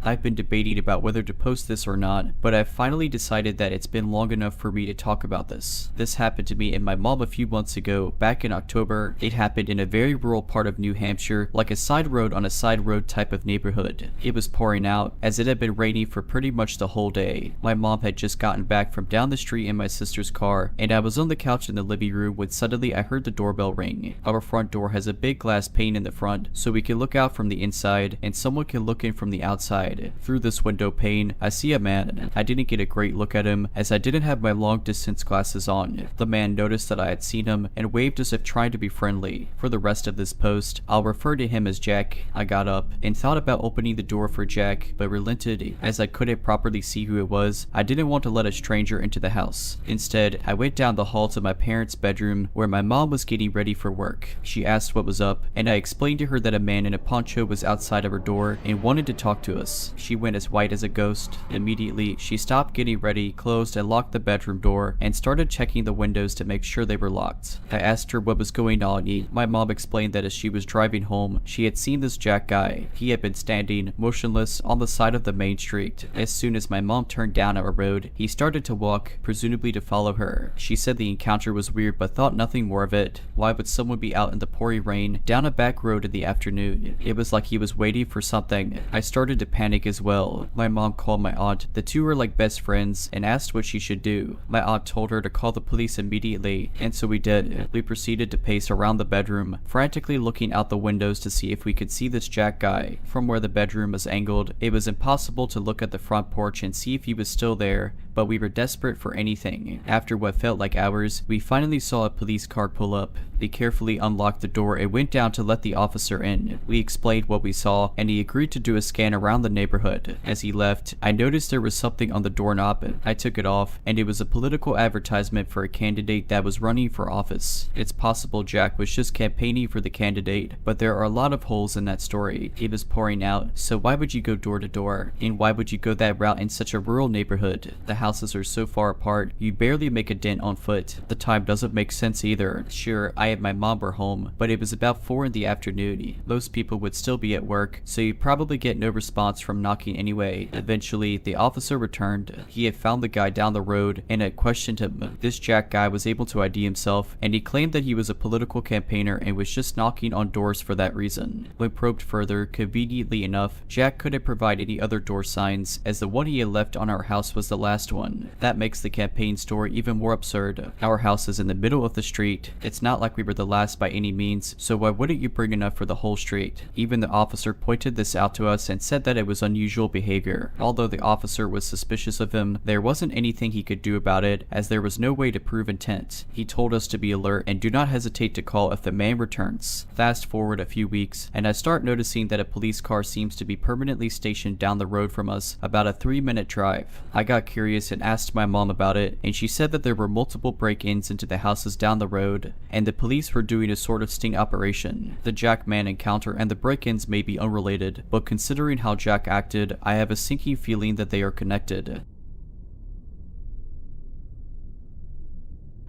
I've been debating about whether to post this or not, but I've finally decided that it's been long enough for me to talk about this. This happened to me and my mom a few months ago, back in October. It happened in a very rural part of New Hampshire, like a side road on a side road type of neighborhood. It was pouring out, as it had been raining for pretty much the whole day. My mom had just gotten back from down the street in my sister's car, and I was on the couch in the living room when suddenly I heard the doorbell ring. Our front door has a big glass pane in the front, so we can look out from the inside, and someone can look in from the outside. outside. Through this window pane, I see a man. I didn't get a great look at him as I didn't have my long distance glasses on. The man noticed that I had seen him and waved as if trying to be friendly. For the rest of this post, I'll refer to him as Jack. I got up and thought about opening the door for Jack, but relented as I couldn't properly see who it was. I didn't want to let a stranger into the house. Instead, I went down the hall to my parents' bedroom where my mom was getting ready for work. She asked what was up, and I explained to her that a man in a poncho was outside of her door and wanted to talk to us. She went as white as a ghost. Immediately, she stopped getting ready, closed and locked the bedroom door, and started checking the windows to make sure they were locked. I asked her what was going on. My mom explained that as she was driving home, she had seen this Jack guy. He had been standing motionless on the side of the main street. As soon as my mom turned down our road, he started to walk, presumably to follow her. She said the encounter was weird but thought nothing more of it. Why would someone be out in the pouring rain down a back road in the afternoon? It was like he was waiting for something. I started to panic as well. My mom called my aunt. The two were like best friends and asked what she should do. My aunt told her to call the police immediately, and so we did. We proceeded to pace around the bedroom, frantically looking out the windows to see if we could see this Jack guy. From where the bedroom was angled, it was impossible to look at the front porch and see if he was still there, but we were desperate for anything. After what felt like hours, we finally saw a police car pull up. They carefully unlocked the door and went down to let the officer in. We explained what we saw, and he agreed to do a scan around the neighborhood. As he left, I noticed there was something on the doorknob. I took it off, and it was a political advertisement for a candidate that was running for office. It's possible Jack was just campaigning for the candidate, but there are a lot of holes in that story. It was pouring out, so why would you go door to door? And why would you go that route in such a rural neighborhood? The houses are so far apart, you barely make a dent on foot. The time doesn't make sense either. Sure, I and my mom were home, but it was about 4 in the afternoon. Most people would still be at work, so you'd probably get no response from knocking anyway. Eventually, the officer returned. He had found the guy down the road and had questioned him. This Jack guy was able to ID himself, and he claimed that he was a political campaigner and was just knocking on doors for that reason. When probed further, conveniently enough, Jack couldn't provide any other door signs, as the one he had left on our house was the last one. That makes the campaign story even more absurd. Our house is in the middle of the street. It's not like we were the last by any means, so why wouldn't you bring enough for the whole street? Even the officer pointed this out to us and said that it was unusual behavior. Although the officer was suspicious of him, there wasn't anything he could do about it, as there was no way to prove intent. He told us to be alert and do not hesitate to call if the man returns. Fast forward a few weeks, and I start noticing that a police car seems to be permanently stationed down the road from us, about a 3-minute drive. I got curious and asked my mom about it, and she said that there were multiple break-ins into the houses down the road, and the police were doing a sort of sting operation. The Jack man encounter and the break-ins may be unrelated, but considering how Jack acted, I have a sinking feeling that they are connected.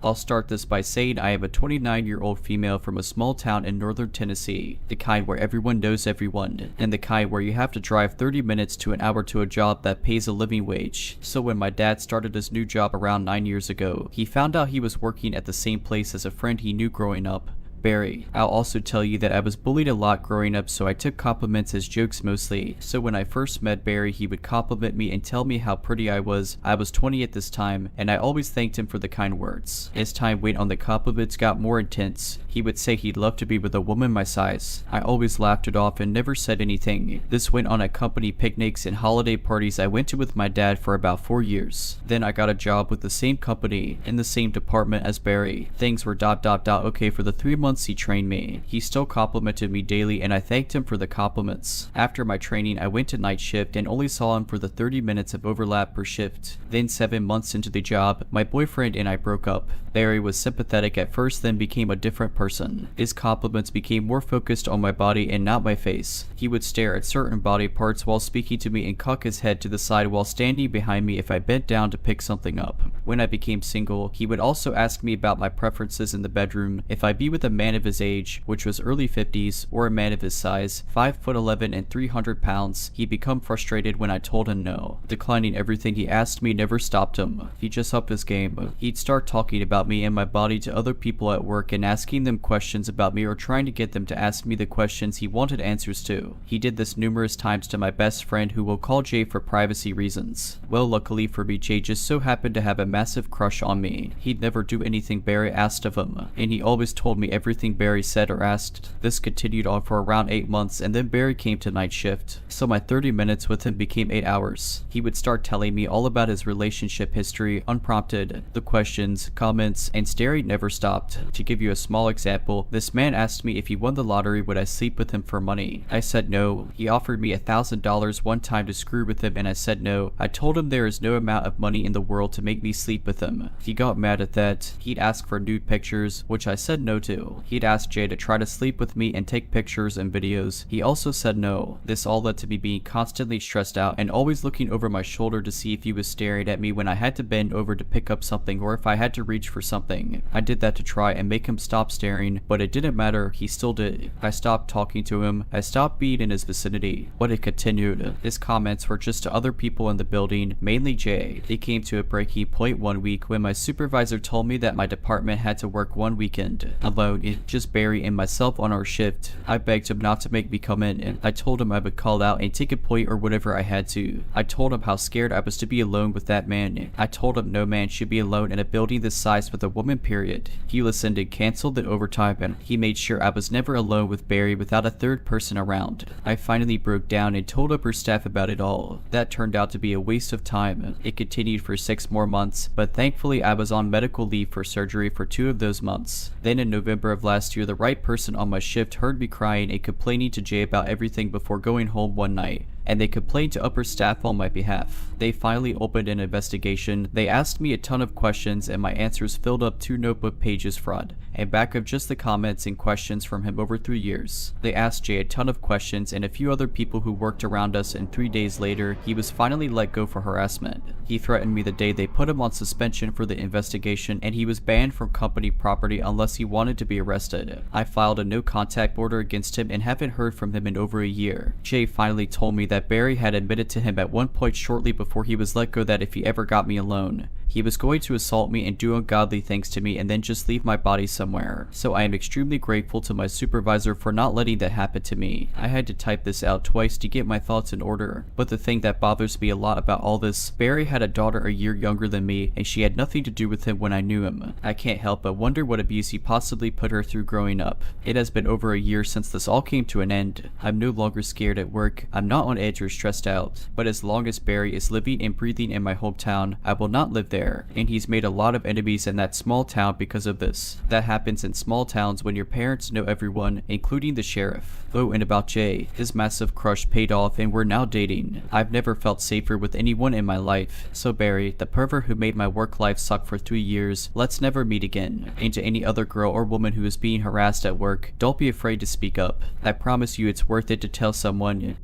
I'll start this by saying I am a 29-year-old female from a small town in northern Tennessee, the kind where everyone knows everyone, and the kind where you have to drive 30 minutes to an hour to a job that pays a living wage. So when my dad started his new job around 9 years ago, he found out he was working at the same place as a friend he knew growing up, Barry. I'll also tell you that I was bullied a lot growing up, so I took compliments as jokes mostly. So when I first met Barry, he would compliment me and tell me how pretty I was. I was 20 at this time, and I always thanked him for the kind words. As time went on, the compliments got more intense. He would say he'd love to be with a woman my size. I always laughed it off and never said anything. This went on at company picnics and holiday parties I went to with my dad for about 4 years. Then I got a job with the same company, in the same department as Barry. Things were okay for the 3 months he trained me. He still complimented me daily, and I thanked him for the compliments. After my training, I went to night shift and only saw him for the 30 minutes of overlap per shift. Then 7 months into the job, my boyfriend and I broke up. Barry was sympathetic at first, then became a different person. His compliments became more focused on my body and not my face. He would stare at certain body parts while speaking to me and cock his head to the side while standing behind me if I bent down to pick something up. When I became single, he would also ask me about my preferences in the bedroom, if I'd be with a man of his age, which was early 50s, or a man of his size, 5'11" and 300 pounds. He'd become frustrated when I told him no. Declining everything he asked me never stopped him. He just upped his game. He'd start talking about me and my body to other people at work and asking them questions about me or trying to get them to ask me the questions he wanted answers to. He did this numerous times to my best friend, who we'll call Jay for privacy reasons. Well, luckily for me, Jay just so happened to have a massive crush on me. He'd never do anything Barry asked of him, and he always told me everything Barry said or asked. This continued on for around 8 months, and then Barry came to night shift, so my 30 minutes with him became 8 hours. He would start telling me all about his relationship history, unprompted. The questions, comments, and staring never stopped. To give you a small example, this man asked me if he won the lottery would I sleep with him for money. I said no. He offered me $1,000 one time to screw with him, and I said no. I told him there is no amount of money in the world to make me sleep with him. He got mad at that. He'd ask for nude pictures, which I said no to. He'd ask Jay to try to sleep with me and take pictures and videos. He also said no. This all led to me being constantly stressed out and always looking over my shoulder to see if he was staring at me when I had to bend over to pick up something or if I had to reach for something. I did that to try and make him stop staring, but it didn't matter. He still did. I stopped talking to him. I stopped being in his vicinity. But it continued. His comments were just to other people in the building, mainly Jay. They came to a breaking point one week when my supervisor told me that my department had to work one weekend alone, just Barry and myself on our shift. I begged him not to make me come in. I told him I would call out and take a point or whatever I had to. I told him how scared I was to be alone with that man. I told him no man should be alone in a building this size with a woman, period. He listened and canceled the overtime, and he made sure I was never alone with Barry without a third person around. I finally broke down and told upper staff about it all. That turned out to be a waste of time. It continued for 6 more months, but thankfully I was on medical leave for surgery for 2 of those months. Then in November of last year, the right person on my shift heard me crying and complaining to Jay about everything before going home one night, and they complained to upper staff on my behalf. They finally opened an investigation. They asked me a ton of questions, and my answers filled up 2 notebook pages fraud, and back of just the comments and questions from him over 3 years. They asked Jay a ton of questions and a few other people who worked around us, and 3 days later, he was finally let go for harassment. He threatened me the day they put him on suspension for the investigation, and he was banned from company property unless he wanted to be arrested. I filed a no contact order against him and haven't heard from him in over a year. Jay finally told me that Barry had admitted to him at one point shortly before he was let go that if he ever got me alone, he was going to assault me and do ungodly things to me and then just leave my body somewhere. So I am extremely grateful to my supervisor for not letting that happen to me. I had to type this out twice to get my thoughts in order. But the thing that bothers me a lot about all this, Barry had a daughter a year younger than me, and she had nothing to do with him when I knew him. I can't help but wonder what abuse he possibly put her through growing up. It has been over a year since this all came to an end. I'm no longer scared at work. I'm not on edge or stressed out. But as long as Barry is living and breathing in my hometown, I will not live there. And he's made a lot of enemies in that small town because of this. That happens in small towns when your parents know everyone, including the sheriff. Oh, and about Jay, his massive crush paid off and we're now dating. I've never felt safer with anyone in my life. So Barry, the pervert who made my work life suck for 3 years, let's never meet again. And to any other girl or woman who is being harassed at work, don't be afraid to speak up. I promise you it's worth it to tell someone.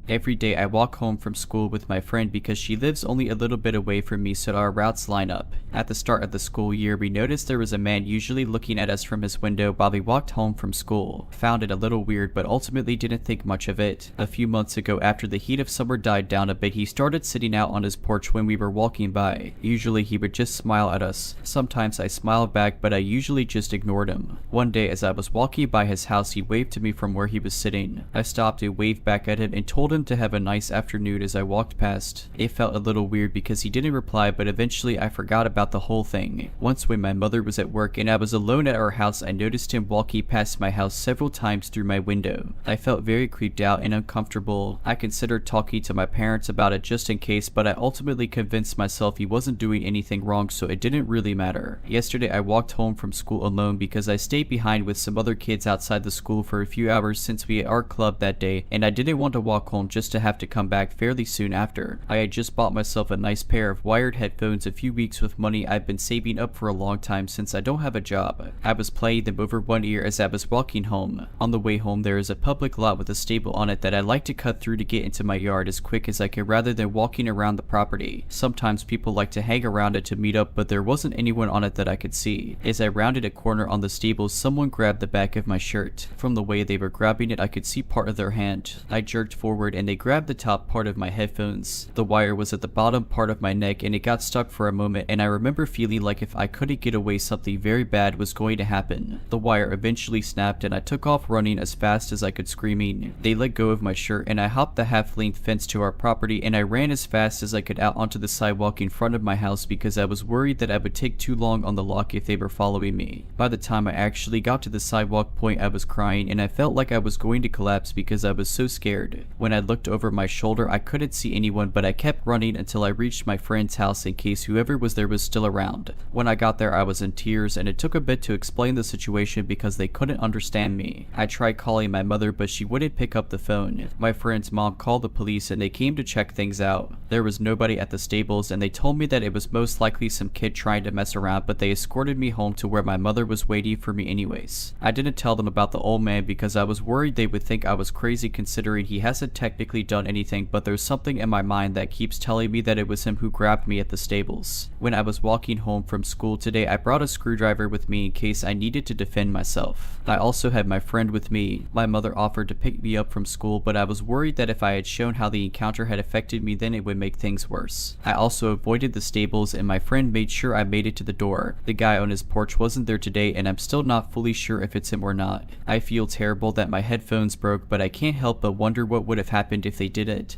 Every day I walk home from school with my friend because she lives only a little bit away from me, so our routes line up. At the start of the school year, we noticed there was a man usually looking at us from his window while we walked home from school. Found it a little weird, but ultimately didn't think much of it. A few months ago, after the heat of summer died down a bit, he started sitting out on his porch when we were walking by. Usually he would just smile at us. Sometimes I smiled back, but I usually just ignored him. One day as I was walking by his house, he waved to me from where he was sitting. I stopped and waved back at him and told him to have a nice afternoon as I walked past. It felt a little weird because he didn't reply, but eventually I forgot about the whole thing. Once when my mother was at work and I was alone at our house, I noticed him walking past my house several times through my window. I felt very creeped out and uncomfortable. I considered talking to my parents about it just in case, but I ultimately convinced myself he wasn't doing anything wrong, so it didn't really matter. Yesterday I walked home from school alone because I stayed behind with some other kids outside the school for a few hours since we had our club that day, and I didn't want to walk home just to have to come back fairly soon after. I had just bought myself a nice pair of wired headphones a few weeks with money I've been saving up for a long time since I don't have a job. I was playing them over one ear as I was walking home. On the way home there is a public lot with a stable on it that I like to cut through to get into my yard as quick as I can rather than walking around the property. Sometimes people like to hang around it to meet up, but there wasn't anyone on it that I could see. As I rounded a corner on the stable, someone grabbed the back of my shirt. From the way they were grabbing it, I could see part of their hand. I jerked forward and they grabbed the top part of my headphones. The wire was at the bottom part of my neck and it got stuck for a moment, and I remember feeling like if I couldn't get away something very bad was going to happen. The wire eventually snapped and I took off running as fast as I could, screaming. They let go of my shirt and I hopped the half-length fence to our property and I ran as fast as I could out onto the sidewalk in front of my house because I was worried that I would take too long on the lock if they were following me. By the time I actually got to the sidewalk point, I was crying and I felt like I was going to collapse because I was so scared. When I looked over my shoulder, I couldn't see anyone, but I kept running until I reached my friend's house in case whoever was there was still around. When I got there, I was in tears and it took a bit to explain the situation because they couldn't understand me. I tried calling my mother, but she wouldn't pick up the phone. My friend's mom called the police and they came to check things out. There was nobody at the stables and they told me that it was most likely some kid trying to mess around, but they escorted me home to where my mother was waiting for me anyways. I didn't tell them about the old man because I was worried they would think I was crazy considering he hasn't technically done anything, but there's something in my mind that keeps telling me that it was him who grabbed me at the stables. When I was walking home from school today, I brought a screwdriver with me in case I needed to defend myself. I also had my friend with me. My mother offered to pick me up from school, but I was worried that if I had shown how the encounter had affected me, then it would make things worse. I also avoided the stables and my friend made sure I made it to the door. The guy on his porch wasn't there today and I'm still not fully sure if it's him or not. I feel terrible that my headphones broke, but I can't help but wonder what would have happened if they didn't.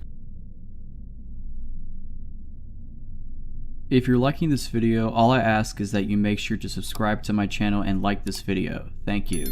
If you're liking this video, all I ask is that you make sure to subscribe to my channel and like this video. Thank you.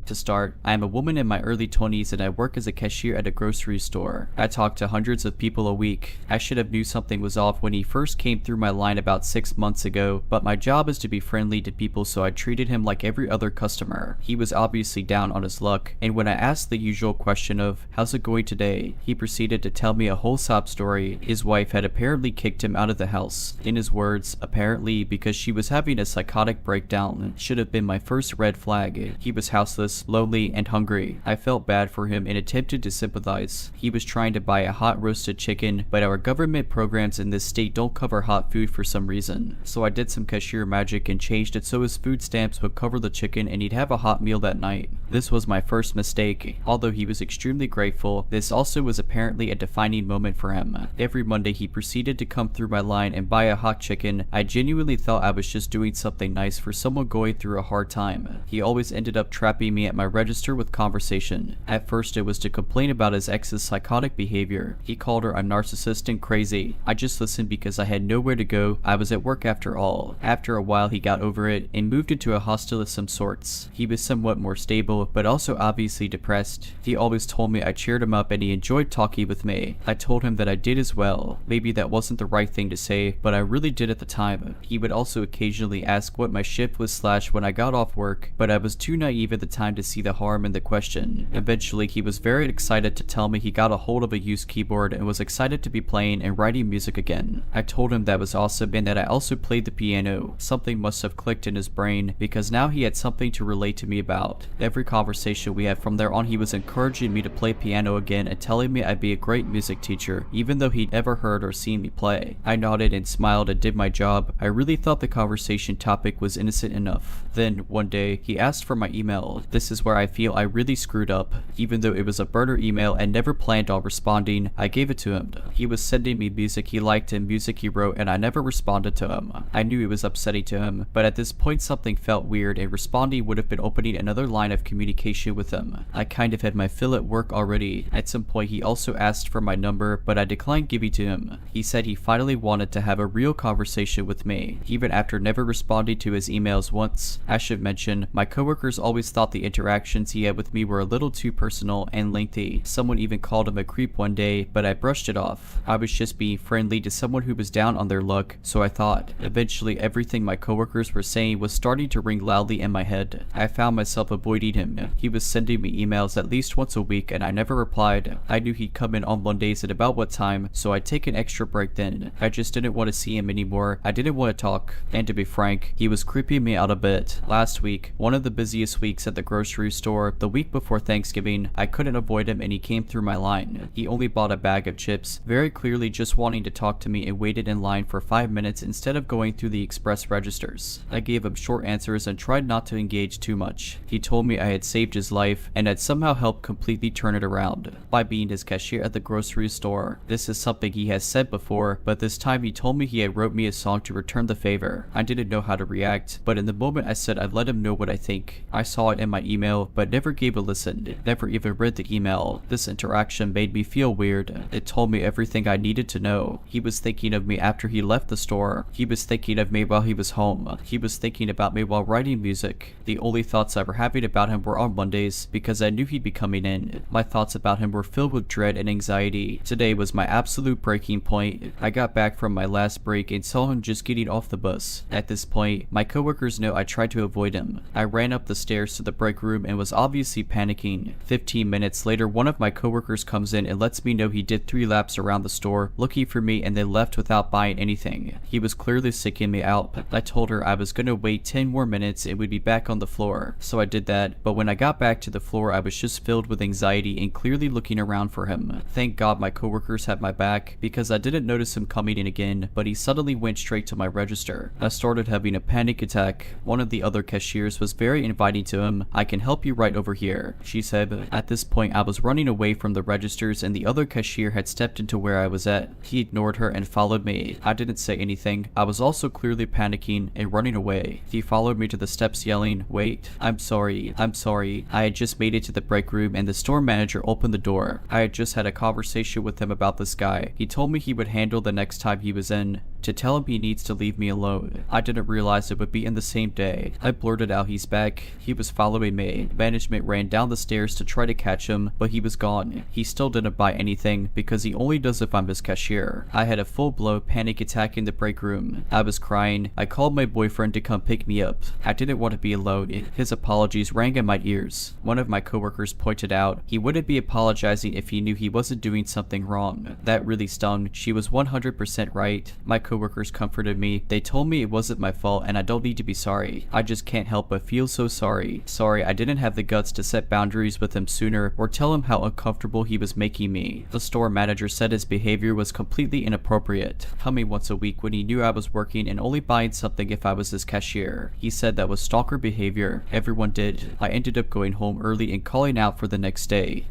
To start, I am a woman in my early 20s and I work as a cashier at a grocery store. I talk to hundreds of people a week. I should have knew something was off when he first came through my line about 6 months ago, but my job is to be friendly to people, so I treated him like every other customer. He was obviously down on his luck, and when I asked the usual question of, "How's it going today?" he proceeded to tell me a whole sob story. His wife had apparently kicked him out of the house. In his words, apparently because she was having a psychotic breakdown. Should have been my first red flag. He was houseless, lonely, and hungry. I felt bad for him and attempted to sympathize. He was trying to buy a hot roasted chicken, but our government programs in this state don't cover hot food for some reason. So I did some cashier magic and changed it so his food stamps would cover the chicken and he'd have a hot meal that night. This was my first mistake. Although he was extremely grateful, this also was apparently a defining moment for him. Every Monday he proceeded to come through my line and buy a hot chicken. I genuinely thought I was just doing something nice for someone going through a hard time. He always ended up trapping me at my register with conversation. At first it was to complain about his ex's psychotic behavior. He called her a narcissist and crazy. I just listened because I had nowhere to go. I was at work after all. After a while he got over it and moved into a hostel of some sorts. He was somewhat more stable, but also obviously depressed. He always told me I cheered him up and he enjoyed talking with me. I told him that I did as well. Maybe that wasn't the right thing to say, but I really did at the time. He would also occasionally ask what my shift was / when I got off work, but I was too naive at the time to see the harm in the question. Eventually he was very excited to tell me he got a hold of a used keyboard and was excited to be playing and writing music again. I told him that was awesome and that I also played the piano. Something must have clicked in his brain because now he had something to relate to me about. Every conversation we had from there on, he was encouraging me to play piano again and telling me I'd be a great music teacher, even though he'd never heard or seen me play. I nodded and smiled and did my job. I really thought the conversation topic was innocent enough. Then, one day, he asked for my email. This is where I feel I really screwed up. Even though it was a burner email and never planned on responding, I gave it to him. He was sending me music he liked and music he wrote, and I never responded to him. I knew it was upsetting to him, but at this point something felt weird and responding would have been opening another line of communication with him. I kind of had my fill at work already. At some point he also asked for my number, but I declined giving to him. He said he finally wanted to have a real conversation with me, even after never responding to his emails once. I should mention, my coworkers always thought the interactions he had with me were a little too personal and lengthy. Someone even called him a creep one day, but I brushed it off. I was just being friendly to someone who was down on their luck, so I thought. Eventually everything my coworkers were saying was starting to ring loudly in my head. I found myself avoiding him. He was sending me emails at least once a week and I never replied. I knew he'd come in on Mondays at about what time, so I'd take an extra break then. I just didn't want to see him anymore. I didn't want to talk, and to be frank, he was creeping me out a bit. Last week, one of the busiest weeks at the grocery grocery store the week before Thanksgiving. I couldn't avoid him and he came through my line. He only bought a bag of chips, very clearly just wanting to talk to me, and waited in line for 5 minutes instead of going through the express registers. I gave him short answers and tried not to engage too much. He told me I had saved his life and had somehow helped completely turn it around by being his cashier at the grocery store. This is something he has said before, but this time he told me he had wrote me a song to return the favor. I didn't know how to react, but in the moment I said I'd let him know what I think. I saw it in my email, but never gave a listen, never even read the email. This interaction made me feel weird. It told me everything I needed to know. He was thinking of me after he left the store. He was thinking of me while he was home. He was thinking about me while writing music. The only thoughts I were having about him were on Mondays, because I knew he'd be coming in. My thoughts about him were filled with dread and anxiety. Today was my absolute breaking point. I got back from my last break and saw him just getting off the bus. At this point, my coworkers know I tried to avoid him. I ran up the stairs to the break room and was obviously panicking. 15 minutes later, one of my coworkers comes in and lets me know he did 3 laps around the store looking for me and then left without buying anything. He was clearly seeking me out. I told her I was gonna wait 10 more minutes and we'd be back on the floor. So I did that, but when I got back to the floor, I was just filled with anxiety and clearly looking around for him. Thank God my coworkers had my back, because I didn't notice him coming in again, but he suddenly went straight to my register. I started having a panic attack. One of the other cashiers was very inviting to him. "I can help you right over here," she said. At this point, I was running away from the registers and the other cashier had stepped into where I was at. He ignored her and followed me. I didn't say anything. I was also clearly panicking and running away. He followed me to the steps yelling, "Wait, I'm sorry, I'm sorry." I had just made it to the break room and the store manager opened the door. I had just had a conversation with him about this guy. He told me he would handle the next time he was in, to tell him he needs to leave me alone. I didn't realize it would be in the same day. I blurted out he's back. He was following me. Management ran down the stairs to try to catch him, but he was gone. He still didn't buy anything because he only does if I'm his cashier. I had a full-blown panic attack in the break room. I was crying. I called my boyfriend to come pick me up. I didn't want to be alone. His apologies rang in my ears. One of my coworkers pointed out he wouldn't be apologizing if he knew he wasn't doing something wrong. That really stung. She was 100% right. My coworkers comforted me. They told me it wasn't my fault and I don't need to be sorry. I just can't help but feel so sorry. Sorry I didn't have the guts to set boundaries with him sooner or tell him how uncomfortable he was making me. The store manager said his behavior was completely inappropriate, coming once a week when he knew I was working and only buying something if I was his cashier. He said that was stalker behavior. Everyone did. I ended up going home early and calling out for the next day.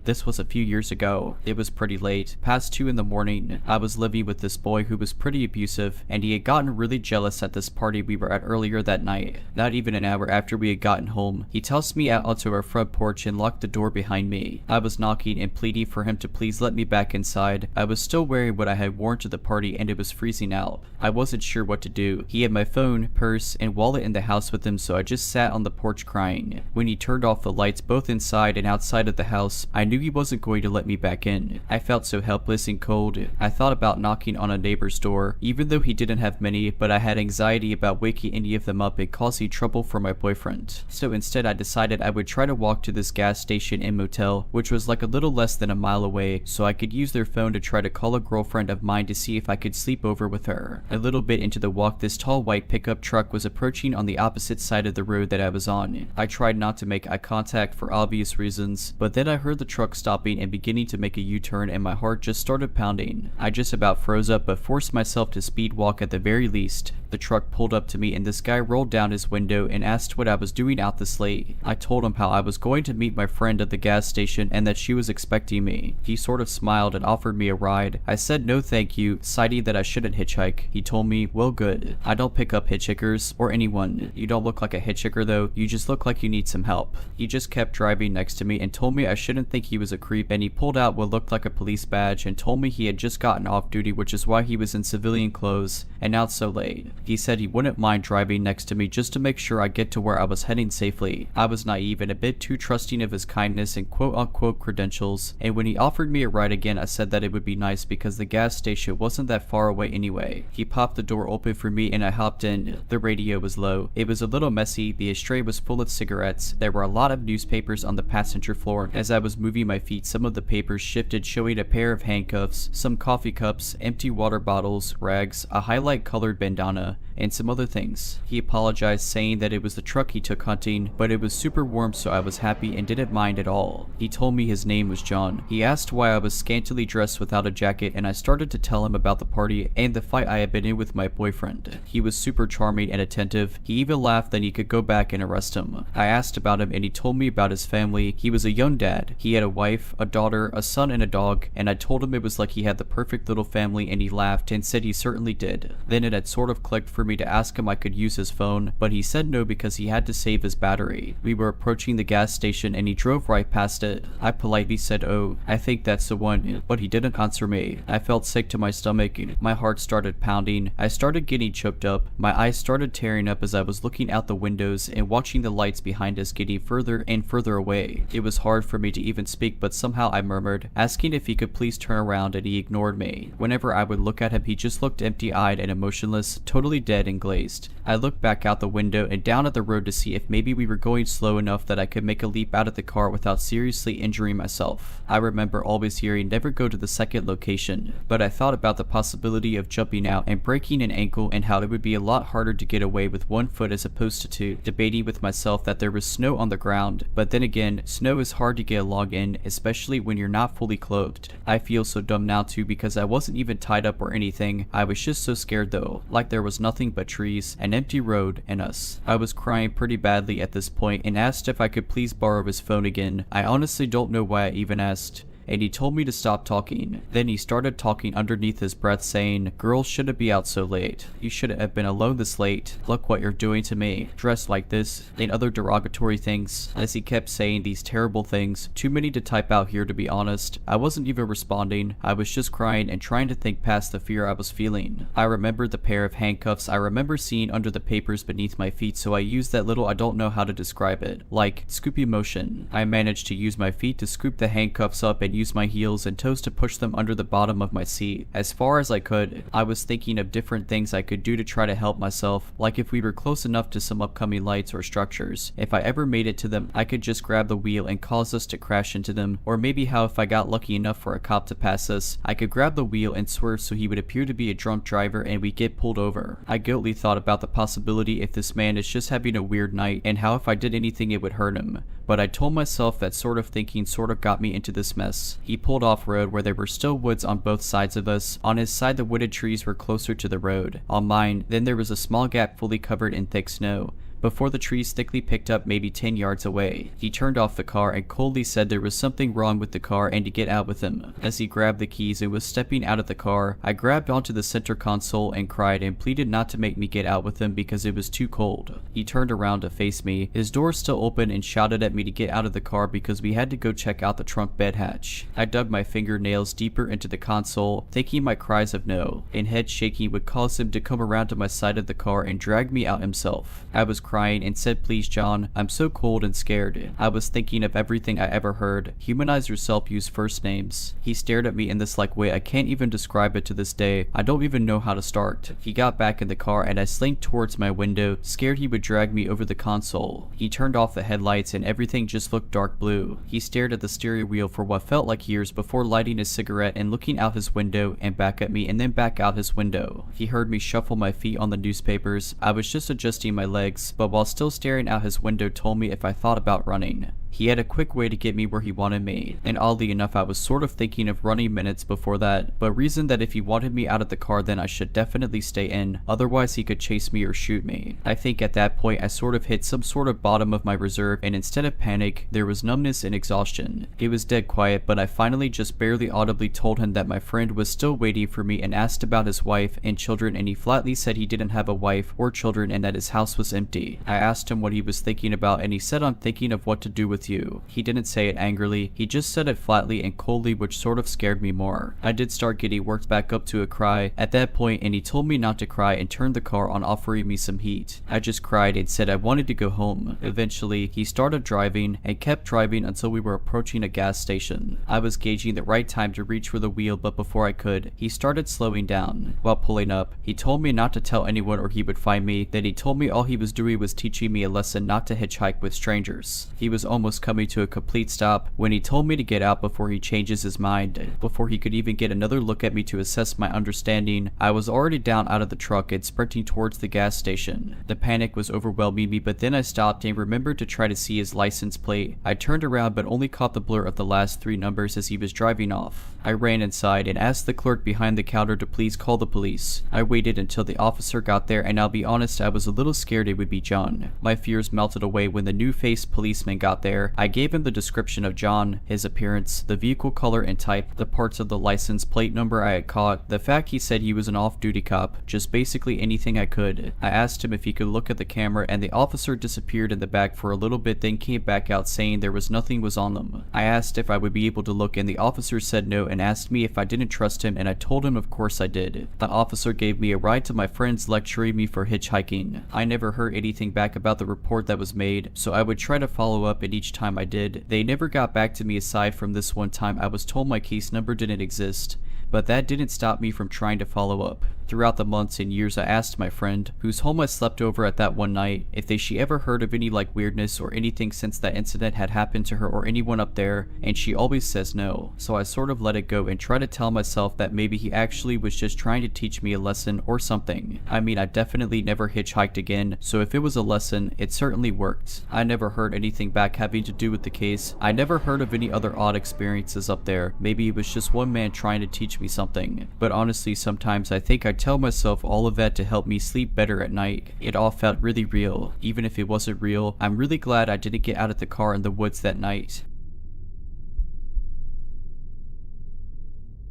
This was a few years ago. It was pretty late, past 2 in the morning. I was living with this boy who was pretty abusive, and he had gotten really jealous at this party we were at earlier that night. Not even an hour after we had gotten home, he tossed me out onto our front porch and locked the door behind me. I was knocking and pleading for him to please let me back inside. I was still wearing what I had worn to the party and it was freezing out. I wasn't sure what to do. He had my phone, purse, and wallet in the house with him, so I just sat on the porch crying. When he turned off the lights both inside and outside of the house, I knew he wasn't going to let me back in. I felt so helpless and cold. I thought about knocking on a neighbor's door, even though he didn't have many, but I had anxiety about waking any of them up and causing trouble for my boyfriend. So instead I decided I would try to walk to this gas station and motel, which was like a little less than a mile away, so I could use their phone to try to call a girlfriend of mine to see if I could sleep over with her. A little bit into the walk, this tall white pickup truck was approaching on the opposite side of the road that I was on. I tried not to make eye contact for obvious reasons, but then I heard the truck stopping and beginning to make a U-turn and my heart just started pounding. I just about froze up but forced myself to speed walk at the very least. The truck pulled up to me and this guy rolled down his window and asked what I was doing out this late. I told him how I was going to meet my friend at the gas station and that she was expecting me. He sort of smiled and offered me a ride. I said no thank you, citing that I shouldn't hitchhike. He told me, well good. I don't pick up hitchhikers or anyone. You don't look like a hitchhiker though, you just look like you need some help. He just kept driving next to me and told me I shouldn't think he was a creep, and he pulled out what looked like a police badge and told me he had just gotten off duty, which is why he was in civilian clothes and out so late. He said he wouldn't mind driving next to me just to make sure I get to where I was heading safely. I was naive and a bit too trusting of his kindness and quote-unquote credentials, and when he offered me a ride again I said that it would be nice because the gas station wasn't that far away anyway. He popped the door open for me and I hopped in. The radio was low. It was a little messy. The ashtray was full of cigarettes. There were a lot of newspapers on the passenger floor. As I was moving me my feet, some of the papers shifted, showing a pair of handcuffs, some coffee cups, empty water bottles, rags, a highlight colored bandana, and some other things. He apologized, saying that it was the truck he took hunting, but it was super warm, so I was happy and didn't mind at all. He told me his name was John. He asked why I was scantily dressed without a jacket, and I started to tell him about the party and the fight I had been in with my boyfriend. He was super charming and attentive. He even laughed that he could go back and arrest him. I asked about him and he told me about his family. He was a young dad. He had a wife, a daughter, a son, and a dog, and I told him it was like he had the perfect little family, and he laughed and said he certainly did. Then it had sort of clicked for me to ask him I could use his phone, but he said no because he had to save his battery. We were approaching the gas station and he drove right past it. I politely said, "Oh, I think that's the one," but he didn't answer me. I felt sick to my stomach. My heart started pounding. I started getting choked up. My eyes started tearing up as I was looking out the windows and watching the lights behind us getting further and further away. It was hard for me to even speak, but somehow I murmured, asking if he could please turn around, and he ignored me. Whenever I would look at him, he just looked empty-eyed and emotionless, totally dead and glazed. I looked back out the window and down at the road to see if maybe we were going slow enough that I could make a leap out of the car without seriously injuring myself. I remember always hearing never go to the second location, but I thought about the possibility of jumping out and breaking an ankle and how it would be a lot harder to get away with one foot as opposed to two, debating with myself that there was snow on the ground, but then again, snow is hard to get along in, especially when you're not fully clothed. I feel so dumb now too because I wasn't even tied up or anything. I was just so scared though, like there was nothing but trees, an empty road, and us. I was crying pretty badly at this point and asked if I could please borrow his phone again. I honestly don't know why I even asked, and he told me to stop talking. Then he started talking underneath his breath, saying, "Girls shouldn't be out so late. You shouldn't have been alone this late. Look what you're doing to me. Dressed like this," and other derogatory things. As he kept saying these terrible things, too many to type out here to be honest. I wasn't even responding. I was just crying and trying to think past the fear I was feeling. I remembered the pair of handcuffs I remember seeing under the papers beneath my feet, so I used that little, I don't know how to describe it, like scoopy motion. I managed to use my feet to scoop the handcuffs up and use my heels and toes to push them under the bottom of my seat as far as I could. I was thinking of different things I could do to try to help myself, like if we were close enough to some upcoming lights or structures, if I ever made it to them, I could just grab the wheel and cause us to crash into them, or maybe how if I got lucky enough for a cop to pass us, I could grab the wheel and swerve so he would appear to be a drunk driver and we get pulled over. I guiltily thought about the possibility if this man is just having a weird night and how if I did anything it would hurt him, but I told myself that sort of thinking sort of got me into this mess. He pulled off road where there were still woods on both sides of us. On his side the wooded trees were closer to the road. On mine, then there was a small gap fully covered in thick snow, before the trees thickly picked up maybe 10 yards away. He turned off the car and coldly said there was something wrong with the car and to get out with him. As he grabbed the keys and was stepping out of the car, I grabbed onto the center console and cried and pleaded not to make me get out with him because it was too cold. He turned around to face me, his door still open, and shouted at me to get out of the car because we had to go check out the trunk bed hatch. I dug my fingernails deeper into the console, thinking my cries of no and head shaking would cause him to come around to my side of the car and drag me out himself. I was crying and said, "Please John, I'm so cold and scared." I was thinking of everything I ever heard. Humanize yourself, use first names. He stared at me in this like way I can't even describe it to this day. I don't even know how to start. He got back in the car and I slinked towards my window, scared he would drag me over the console. He turned off the headlights and everything just looked dark blue. He stared at the steering wheel for what felt like years before lighting a cigarette and looking out his window and back at me and then back out his window. He heard me shuffle my feet on the newspapers. I was just adjusting my legs, but while still staring out his window told me if I thought about running. He had a quick way to get me where he wanted me, and oddly enough I was sort of thinking of running minutes before that, but reasoned that if he wanted me out of the car then I should definitely stay in, otherwise he could chase me or shoot me. I think at that point I sort of hit some sort of bottom of my reserve, and instead of panic, there was numbness and exhaustion. It was dead quiet, but I finally just barely audibly told him that my friend was still waiting for me and asked about his wife and children, and he flatly said he didn't have a wife or children and that his house was empty. I asked him what he was thinking about and he said, "I'm thinking of what to do with you." He didn't say it angrily, he just said it flatly and coldly, which sort of scared me more. I did start getting worked back up to a cry at that point, and he told me not to cry and turned the car on, offering me some heat. I just cried and said I wanted to go home. Eventually, he started driving and kept driving until we were approaching a gas station. I was gauging the right time to reach for the wheel, but before I could, he started slowing down. While pulling up, he told me not to tell anyone or he would find me. Then he told me all he was doing was teaching me a lesson not to hitchhike with strangers. He was almost almost coming to a complete stop when he told me to get out before he changes his mind. Before he could even get another look at me to assess my understanding, I was already down out of the truck and sprinting towards the gas station. The panic was overwhelming me, but then I stopped and remembered to try to see his license plate. I turned around but only caught the blur of the last 3 numbers as he was driving off. I ran inside and asked the clerk behind the counter to please call the police. I waited until the officer got there, and I'll be honest, I was a little scared it would be John. My fears melted away when the new-faced policeman got there. I gave him the description of John, his appearance, the vehicle color and type, the parts of the license plate number I had caught, the fact he said he was an off-duty cop, just basically anything I could. I asked him if he could look at the camera, and the officer disappeared in the back for a little bit, then came back out saying there was nothing was on them. I asked if I would be able to look, and the officer said no and asked me if I didn't trust him, and I told him of course I did. The officer gave me a ride to my friends, lecturing me for hitchhiking. I never heard anything back about the report that was made, so I would try to follow up, and each time I did, they never got back to me aside from this one time I was told my case number didn't exist. But that didn't stop me from trying to follow up. Throughout the months and years, I asked my friend, whose home I slept over at that one night, if she ever heard of any weirdness or anything since that incident had happened to her or anyone up there, and she always says no. So I sort of let it go and try to tell myself that maybe he actually was just trying to teach me a lesson or something. I mean, I definitely never hitchhiked again, so if it was a lesson, it certainly worked. I never heard anything back having to do with the case. I never heard of any other odd experiences up there. Maybe it was just one man trying to teach me something. But honestly, sometimes I think I tell myself all of that to help me sleep better at night. It all felt really real. Even if it wasn't real, I'm really glad I didn't get out of the car in the woods that night.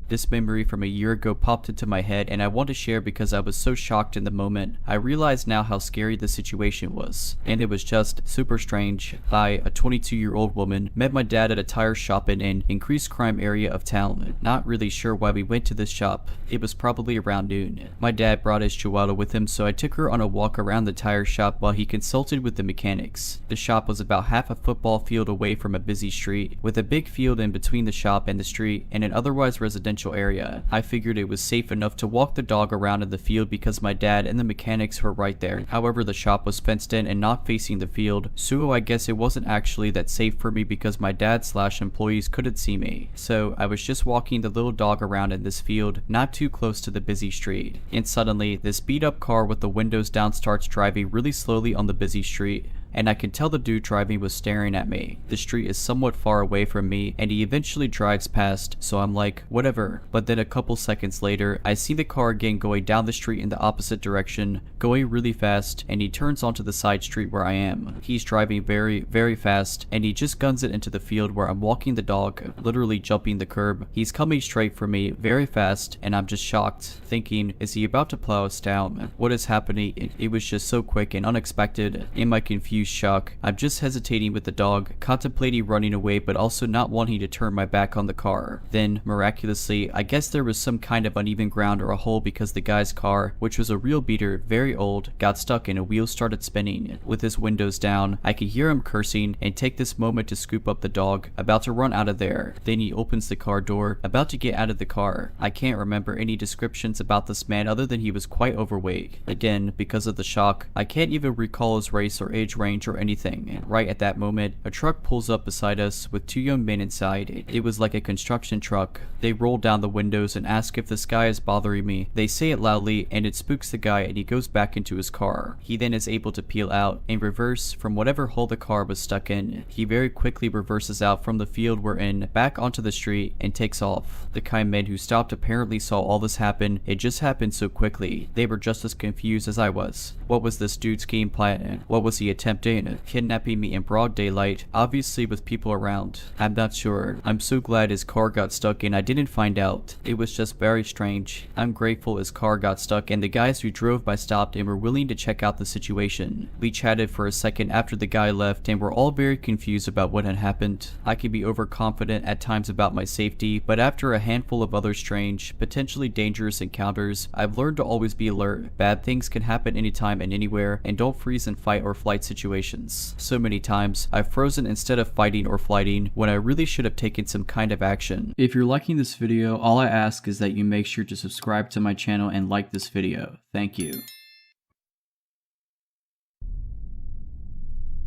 This memory from a year ago popped into my head, and I want to share because I was so shocked in the moment. I realize now how scary the situation was, and it was just super strange. I, a 22-year-old woman, met my dad at a tire shop in an increased crime area of town. Not really sure why we went to this shop. It was probably around noon. My dad brought his chihuahua with him, so I took her on a walk around the tire shop while he consulted with the mechanics. The shop was about half a football field away from a busy street, with a big field in between the shop and the street, and an otherwise residential area. I figured it was safe enough to walk the dog around in the field because my dad and the mechanics were right there. However, the shop was fenced in and not facing the field, so I guess it wasn't actually that safe for me because my dad/employees couldn't see me. So I was just walking the little dog around in this field, not too close to the busy street. And suddenly, this beat up car with the windows down starts driving really slowly on the busy street. And I can tell the dude driving was staring at me. The street is somewhat far away from me, and he eventually drives past, so I'm like, whatever. But then a couple seconds later, I see the car again going down the street in the opposite direction, going really fast, and he turns onto the side street where I am. He's driving very, very fast, and he just guns it into the field where I'm walking the dog, literally jumping the curb. He's coming straight for me, very fast, and I'm just shocked, thinking, is he about to plow us down? What is happening? It was just so quick and unexpected. In my confusion, shock, I'm just hesitating with the dog, contemplating running away but also not wanting to turn my back on the car. Then, miraculously, I guess there was some kind of uneven ground or a hole because the guy's car, which was a real beater, very old, got stuck and a wheel started spinning. With his windows down, I could hear him cursing and take this moment to scoop up the dog, about to run out of there. Then he opens the car door, about to get out of the car. I can't remember any descriptions about this man other than he was quite overweight. Again, because of the shock, I can't even recall his race or age range or anything. Right at that moment, a truck pulls up beside us with 2 young men inside. It was like a construction truck. They roll down the windows and ask if this guy is bothering me. They say it loudly and it spooks the guy and he goes back into his car. He then is able to peel out and reverse from whatever hole the car was stuck in. He very quickly reverses out from the field we're in, back onto the street, and takes off. The kind men who stopped apparently saw all this happen. It just happened so quickly. They were just as confused as I was. What was this dude's game plan? What was he attempting? Kidnapping me in broad daylight, obviously with people around. I'm not sure. I'm so glad his car got stuck and I didn't find out. It was just very strange. I'm grateful his car got stuck and the guys who drove by stopped and were willing to check out the situation. We chatted for a second after the guy left and were all very confused about what had happened. I can be overconfident at times about my safety, but after a handful of other strange, potentially dangerous encounters, I've learned to always be alert. Bad things can happen anytime and anywhere, and don't freeze in fight or flight situations. So many times, I've frozen instead of fighting or flighting when I really should have taken some kind of action. If you're liking this video, all I ask is that you make sure to subscribe to my channel and like this video. Thank you.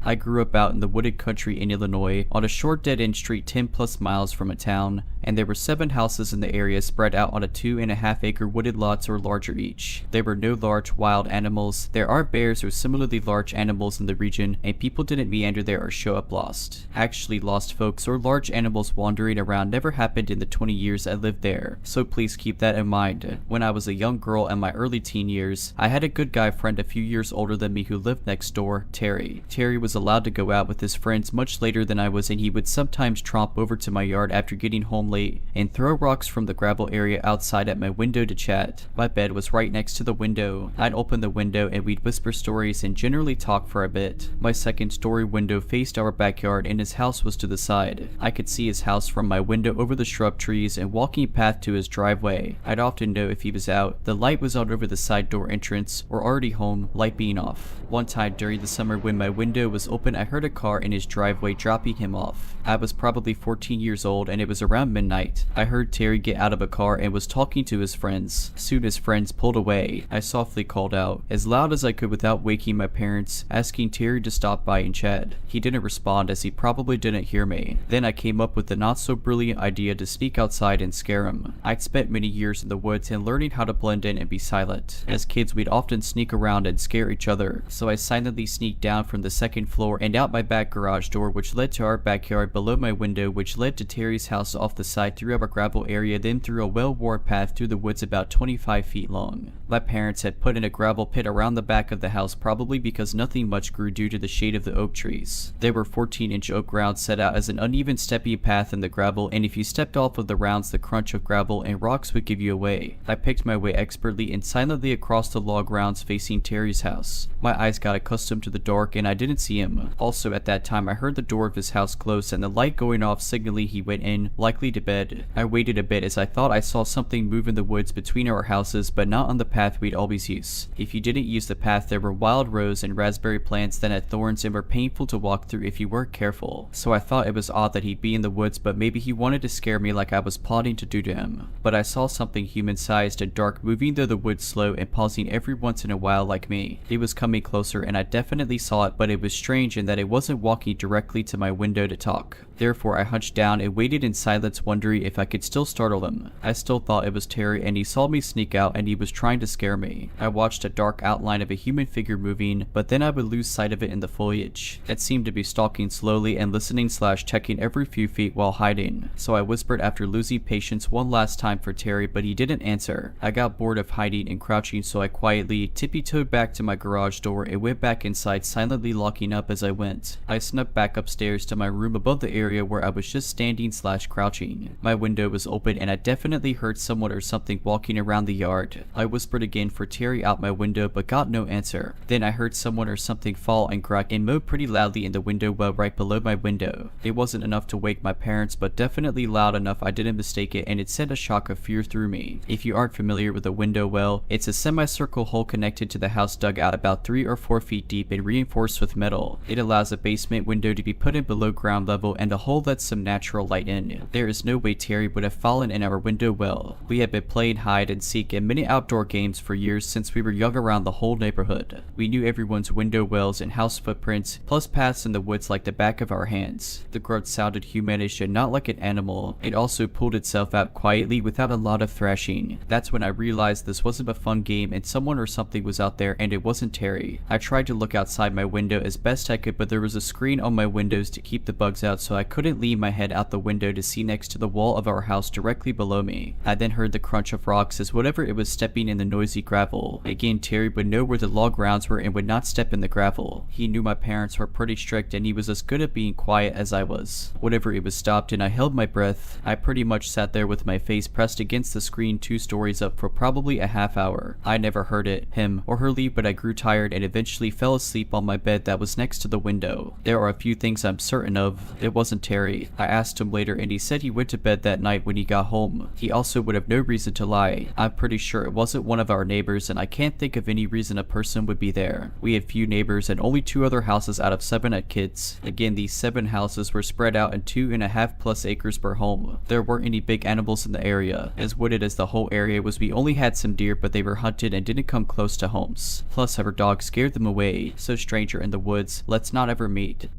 I grew up out in the wooded country in Illinois on a short dead-end street 10 plus miles from a town, and there were 7 houses in the area spread out on a 2.5-acre wooded lots or larger each. There were no large wild animals. There are bears or similarly large animals in the region, and people didn't meander there or show up lost. Actually, lost folks or large animals wandering around never happened in the 20 years I lived there, so please keep that in mind. When I was a young girl in my early teen years, I had a good guy friend a few years older than me who lived next door, Terry. Terry was allowed to go out with his friends much later than I was, and he would sometimes tromp over to my yard after getting home late and throw rocks from the gravel area outside at my window to chat. My bed was right next to the window. I'd open the window and we'd whisper stories and generally talk for a bit. My second story window faced our backyard and his house was to the side. I could see his house from my window over the shrub trees and walking path to his driveway. I'd often know if he was out. The light was on over the side door entrance or already home, light being off. One time during the summer when my window was open, I heard a car in his driveway dropping him off. I was probably 14 years old and it was around midnight. I heard Terry get out of a car and was talking to his friends. Soon his friends pulled away. I softly called out, as loud as I could without waking my parents, asking Terry to stop by and chat. He didn't respond as he probably didn't hear me. Then I came up with the not so brilliant idea to sneak outside and scare him. I'd spent many years in the woods and learning how to blend in and be silent. As kids we'd often sneak around and scare each other, so I silently sneaked down from the second floor and out my back garage door which led to our backyard below my window which led to Terry's house off the side through our gravel area, then through a well-worn path through the woods about 25 feet long. My parents had put in a gravel pit around the back of the house probably because nothing much grew due to the shade of the oak trees. There were 14-inch oak rounds set out as an uneven steppy path in the gravel, and if you stepped off of the rounds the crunch of gravel and rocks would give you away. I picked my way expertly and silently across the log rounds facing Terry's house. My eyes got accustomed to the dark and I didn't see him. Also at that time I heard the door of his house close and the light going off signaling he went in, likely to bed. I waited a bit as I thought I saw something move in the woods between our houses, but not on the path we'd always use. If you didn't use the path there were wild rose and raspberry plants that had thorns and were painful to walk through if you weren't careful. So I thought it was odd that he'd be in the woods, but maybe he wanted to scare me like I was plotting to do to him. But I saw something human-sized and dark moving through the woods slow and pausing every once in a while like me. It was coming closer and I definitely saw it, but it was strange in that it wasn't walking directly to my window to talk. Therefore I hunched down and waited in silence, wondering if I could still startle him. I still thought it was Terry and he saw me sneak out and he was trying to scare me. I watched a dark outline of a human figure moving, but then I would lose sight of it in the foliage. It seemed to be stalking slowly and listening/checking every few feet while hiding. So I whispered after losing patience one last time for Terry, but he didn't answer. I got bored of hiding and crouching, so I quietly tippy-toed back to my garage door and went back inside, silently locking up as I went. I snuck back upstairs to my room above the area where I was just standing/crouching. My window was open and I definitely heard someone or something walking around the yard. I whispered again for Terry out my window but got no answer. Then I heard someone or something fall and crack and mow pretty loudly in the window well right below my window. It wasn't enough to wake my parents, but definitely loud enough I didn't mistake it, and it sent a shock of fear through me. If you aren't familiar with a window well, it's a semicircle hole connected to the house dug out about 3 or 4 feet deep and reinforced with metal. It allows a basement window to be put in below ground level and a hole lets some natural light in. There is no way Terry would have fallen in our window well. We had been playing hide and seek and many outdoor games for years since we were young around the whole neighborhood. We knew everyone's window wells and house footprints, plus paths in the woods like the back of our hands. The grunt sounded humanish and not like an animal. It also pulled itself out quietly without a lot of thrashing. That's when I realized this wasn't a fun game and someone or something was out there, and it wasn't Terry. I tried to look outside my window as best I could, but there was a screen on my windows to keep the bugs out, so I couldn't lean my head out the window to see next to the wall of our house directly below me. I then heard the crunch of rocks as whatever it was stepping in the noisy gravel. Again, Terry would know where the log rounds were and would not step in the gravel. He knew my parents were pretty strict and he was as good at being quiet as I was. Whatever it was stopped and I held my breath. I pretty much sat there with my face pressed against the screen 2 stories up for probably a half hour. I never heard it, him, or her leave, but I grew tired and eventually fell asleep on my bed that was next to the window. There are a few things I'm certain of. It wasn't wasn't Terry. I asked him later and he said he went to bed that night when he got home. He also would have no reason to lie. I'm pretty sure it wasn't one of our neighbors and I can't think of any reason a person would be there. We had few neighbors and only 2 other houses out of 7 had kids. Again, these 7 houses were spread out in 2.5+ acres per home. There weren't any big animals in the area. As wooded as the whole area was, we only had some deer, but they were hunted and didn't come close to homes. Plus our dog scared them away. So stranger in the woods, let's not ever meet.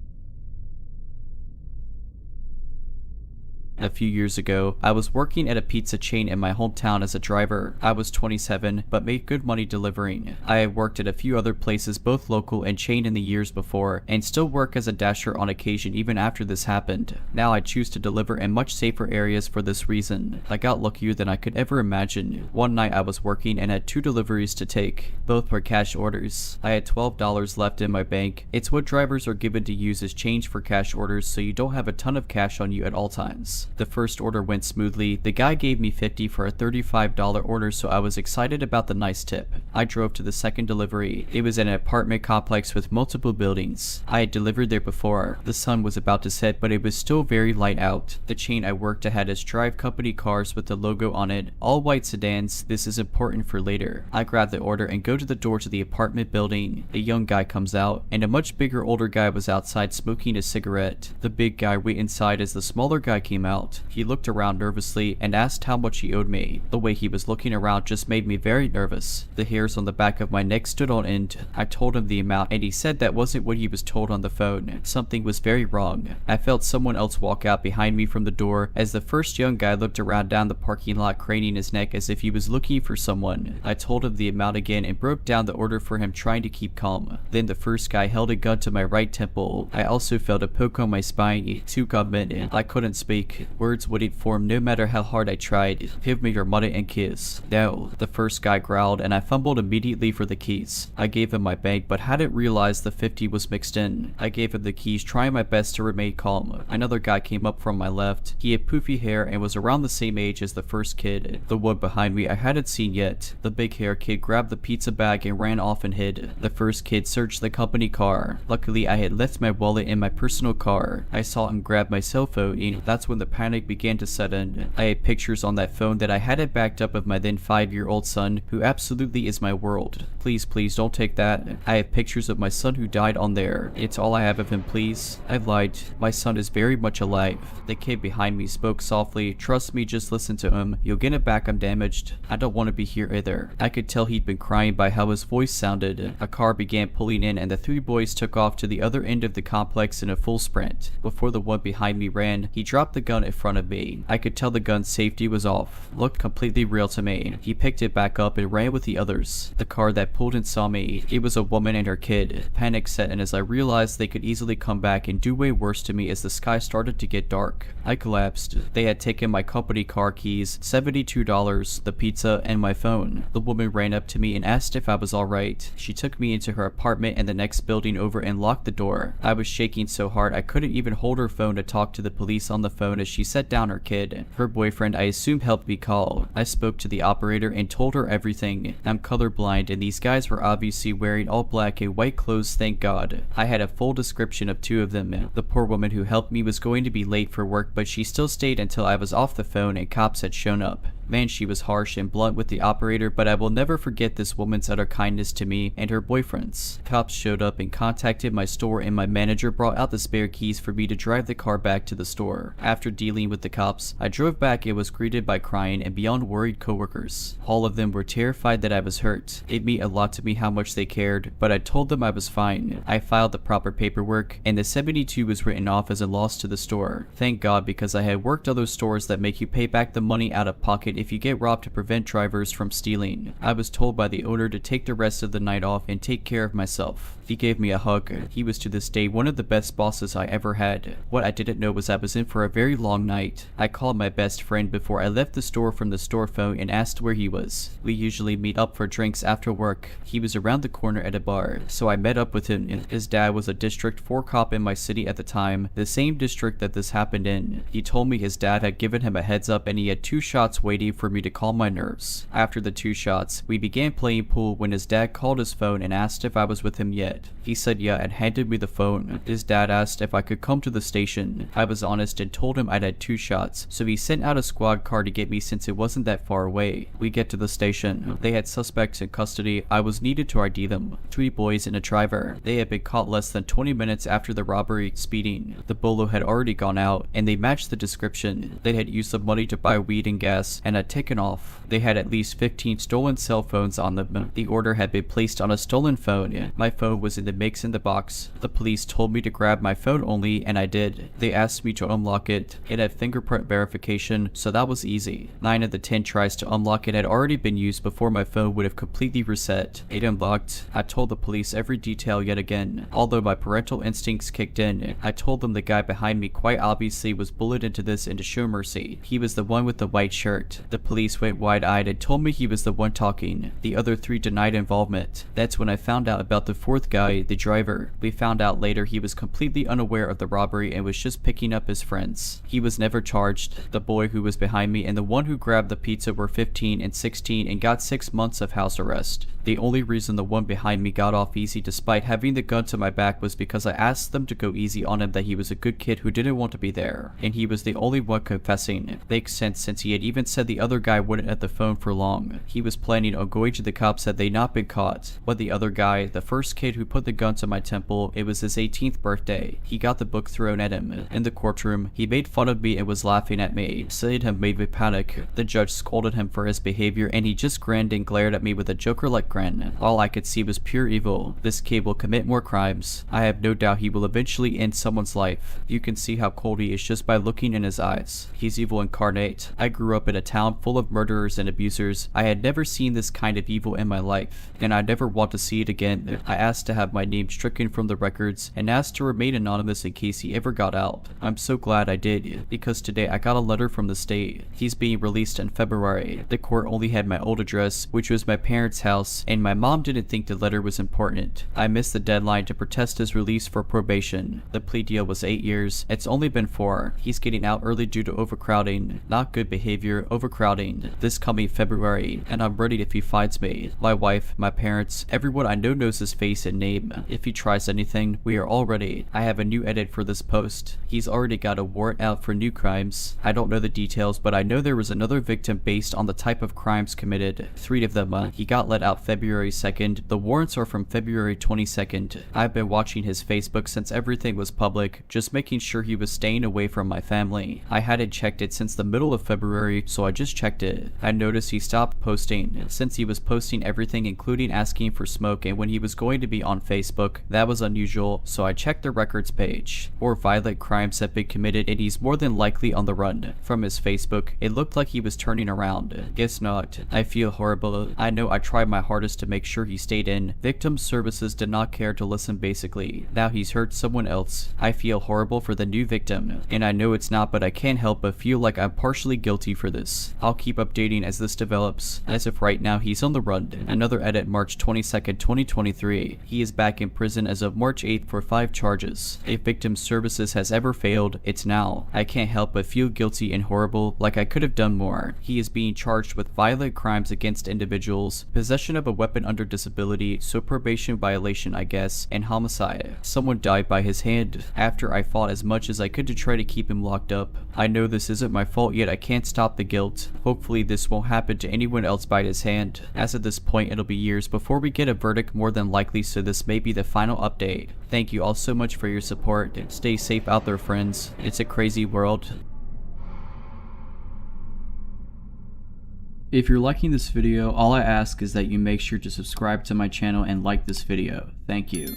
A few years ago, I was working at a pizza chain in my hometown as a driver. I was 27, but made good money delivering. I had worked at a few other places, both local and chain in the years before, and still work as a dasher on occasion even after this happened. Now I choose to deliver in much safer areas for this reason. I got luckier than I could ever imagine. One night I was working and had 2 deliveries to take. Both were cash orders. I had $12 left in my bank. It's what drivers are given to use as change for cash orders, so you don't have a ton of cash on you at all times. The first order went smoothly. The guy gave me $50 for a $35 order, so I was excited about the nice tip. I drove to the second delivery. It was an apartment complex with multiple buildings. I had delivered there before. The sun was about to set, but it was still very light out. The chain I worked at had us drive company cars with the logo on it, all white sedans. This is important for later. I grab the order and go to the door to the apartment building. A young guy comes out, and a much bigger older guy was outside smoking a cigarette. The big guy went inside as the smaller guy came out. He looked around nervously and asked how much he owed me. The way he was looking around just made me very nervous. The hairs on the back of my neck stood on end. I told him the amount and he said that wasn't what he was told on the phone. Something was very wrong. I felt someone else walk out behind me from the door as the first young guy looked around down the parking lot, craning his neck as if he was looking for someone. I told him the amount again and broke down the order for him, trying to keep calm. Then the first guy held a gun to my right temple. I also felt a poke on my spine. 2 gunmen. I couldn't speak. Words wouldn't form no matter how hard I tried. Give me your money and keys. No. The first guy growled and I fumbled immediately for the keys. I gave him my bank but hadn't realized the 50 was mixed in. I gave him the keys, trying my best to remain calm. Another guy came up from my left. He had poofy hair and was around the same age as the first kid. The one behind me I hadn't seen yet. The big hair kid grabbed the pizza bag and ran off and hid. The first kid searched the company car. Luckily I had left my wallet in my personal car. I saw him grab my cell phone and that's when the panic began to set in. I had pictures on that phone that I hadn't backed up of my then 5-year-old son, who absolutely is my world. Please don't take that. I have pictures of my son who died on there. It's all I have of him, please. I lied. My son is very much alive. The kid behind me spoke softly. Trust me, just listen to him. You'll get it back, I'm damaged. I don't want to be here either. I could tell he'd been crying by how his voice sounded. A car began pulling in and the 3 boys took off to the other end of the complex in a full sprint. Before the one behind me ran, he dropped the gun in front of me. I could tell the gun's safety was off. Looked completely real to me. He picked it back up and ran with the others. The car that pulled in saw me. It was a woman and her kid. Panic set in as I realized they could easily come back and do way worse to me as the sky started to get dark. I collapsed. They had taken my company car keys, $72, the pizza, and my phone. The woman ran up to me and asked if I was alright. She took me into her apartment in the next building over and locked the door. I was shaking so hard I couldn't even hold her phone to talk to the police on the phone as she set down her kid. Her boyfriend, I assume, helped me call. I spoke to the operator and told her everything. I'm colorblind and these guys were obviously wearing all black and white clothes, thank God. I had a full description of 2 of them. The poor woman who helped me was going to be late for work, but she still stayed until I was off the phone and cops had shown up. Man, she was harsh and blunt with the operator, but I will never forget this woman's utter kindness to me and her boyfriends. Cops showed up and contacted my store and my manager brought out the spare keys for me to drive the car back to the store. After dealing with the cops, I drove back and was greeted by crying and beyond worried coworkers. All of them were terrified that I was hurt. It meant a lot to me how much they cared, but I told them I was fine. I filed the proper paperwork and the 72 was written off as a loss to the store. Thank God, because I had worked other stores that make you pay back the money out of pocket if you get robbed to prevent drivers from stealing. I was told by the owner to take the rest of the night off and take care of myself. He gave me a hug. He was to this day one of the best bosses I ever had. What I didn't know was I was in for a very long night. I called my best friend before I left the store from the store phone and asked where he was. We usually meet up for drinks after work. He was around the corner at a bar, so I met up with him. His dad was a District 4 cop in my city at the time, the same district that this happened in. He told me his dad had given him a heads up and he had 2 shots waiting waiting for me to calm my nerves. After the 2 shots, we began playing pool when his dad called his phone and asked if I was with him yet. He said yeah and handed me the phone. His dad asked if I could come to the station. I was honest and told him I'd had 2 shots, so he sent out a squad car to get me since it wasn't that far away. We get to the station. They had suspects in custody. I was needed to ID them. 3 boys and a driver. They had been caught less than 20 minutes after the robbery, speeding. The bolo had already gone out, and they matched the description. They had used the money to buy weed and gas, and had taken off. They had at least 15 stolen cell phones on them. The order had been placed on a stolen phone. My phone was in the mix in the box. The police told me to grab my phone only, and I did. They asked me to unlock it. It had fingerprint verification, so that was easy. 9 of the 10 tries to unlock it had already been used before my phone would have completely reset. It unlocked. I told the police every detail yet again. Although my parental instincts kicked in, I told them the guy behind me quite obviously was bullied into this and to show mercy. He was the one with the white shirt. The police went wide-eyed and told me he was the one talking. The other 3 denied involvement. That's when I found out about the 4th guy, the driver. We found out later he was completely unaware of the robbery and was just picking up his friends. He was never charged. The boy who was behind me and the one who grabbed the pizza were 15 and 16 and got 6 months of house arrest. The only reason the one behind me got off easy despite having the gun to my back was because I asked them to go easy on him that he was a good kid who didn't want to be there, and he was the only one confessing. Makes sense since he had even said the other guy wouldn't at the phone for long. He was planning on going to the cops had they not been caught. But the other guy, the first kid who put the gun to my temple, it was his 18th birthday. He got the book thrown at him. In the courtroom, he made fun of me and was laughing at me. Saying him made me panic. The judge scolded him for his behavior and he just grinned and glared at me with a Joker-like grin. All I could see was pure evil. This kid will commit more crimes. I have no doubt he will eventually end someone's life. You can see how cold he is just by looking in his eyes. He's evil incarnate. I grew up in a town full of murderers and abusers. I had never seen this kind of evil in my life, and I never want to see it again. I asked to have my name stricken from the records and asked to remain anonymous in case he ever got out. I'm so glad I did, because today I got a letter from the state. He's being released in February. The court only had my old address, which was my parents' house, and my mom didn't think the letter was important. I missed the deadline to protest his release for probation. The plea deal was 8 years. It's only been 4. He's getting out early due to overcrowding. Not good behavior, overcrowding. This coming February, and I'm ready if he finds me. My wife, my parents, everyone I know knows his face and name. If he tries anything, we are all ready. I have a new edit for this post. He's already got a warrant out for new crimes. I don't know the details, but I know there was another victim based on the type of crimes committed. 3 of them. He got let out February 2nd. The warrants are from February 22nd. I've been watching his Facebook since everything was public, just making sure he was staying away from my family. I hadn't checked it since the middle of February, so I just checked it. I noticed he stopped posting. Since he was posting everything including asking for smoke and when he was going to be on Facebook, that was unusual, so I checked the records page. 4 violent crimes have been committed and he's more than likely on the run. From his Facebook, it looked like he was turning around. Guess not. I feel horrible. I know I tried my hardest to make sure he stayed in. Victim services did not care to listen basically. Now he's hurt someone else. I feel horrible for the new victim, and I know it's not, but I can't help but feel like I'm partially guilty for this. I'll keep updating as this develops. As of right now, he's on the run. Another edit March 22nd, 2023. He is back in prison as of March 8th for 5 charges. If victim services has ever failed, it's now. I can't help but feel guilty and horrible, like I could have done more. He is being charged with violent crimes against individuals, possession of a weapon under disability, so probation violation I guess, and homicide. Someone died by his hand. After I fought as much as I could to try to keep him locked up. I know this isn't my fault, yet I can't stop the guilt. Hopefully this won't happen to anyone else by his hand. As at this point it'll be years before we get a verdict more than likely, so this may be the final update. Thank you all so much for your support. Stay safe out there friends. It's a crazy world. If you're liking this video, all I ask is that you make sure to subscribe to my channel and like this video. Thank you.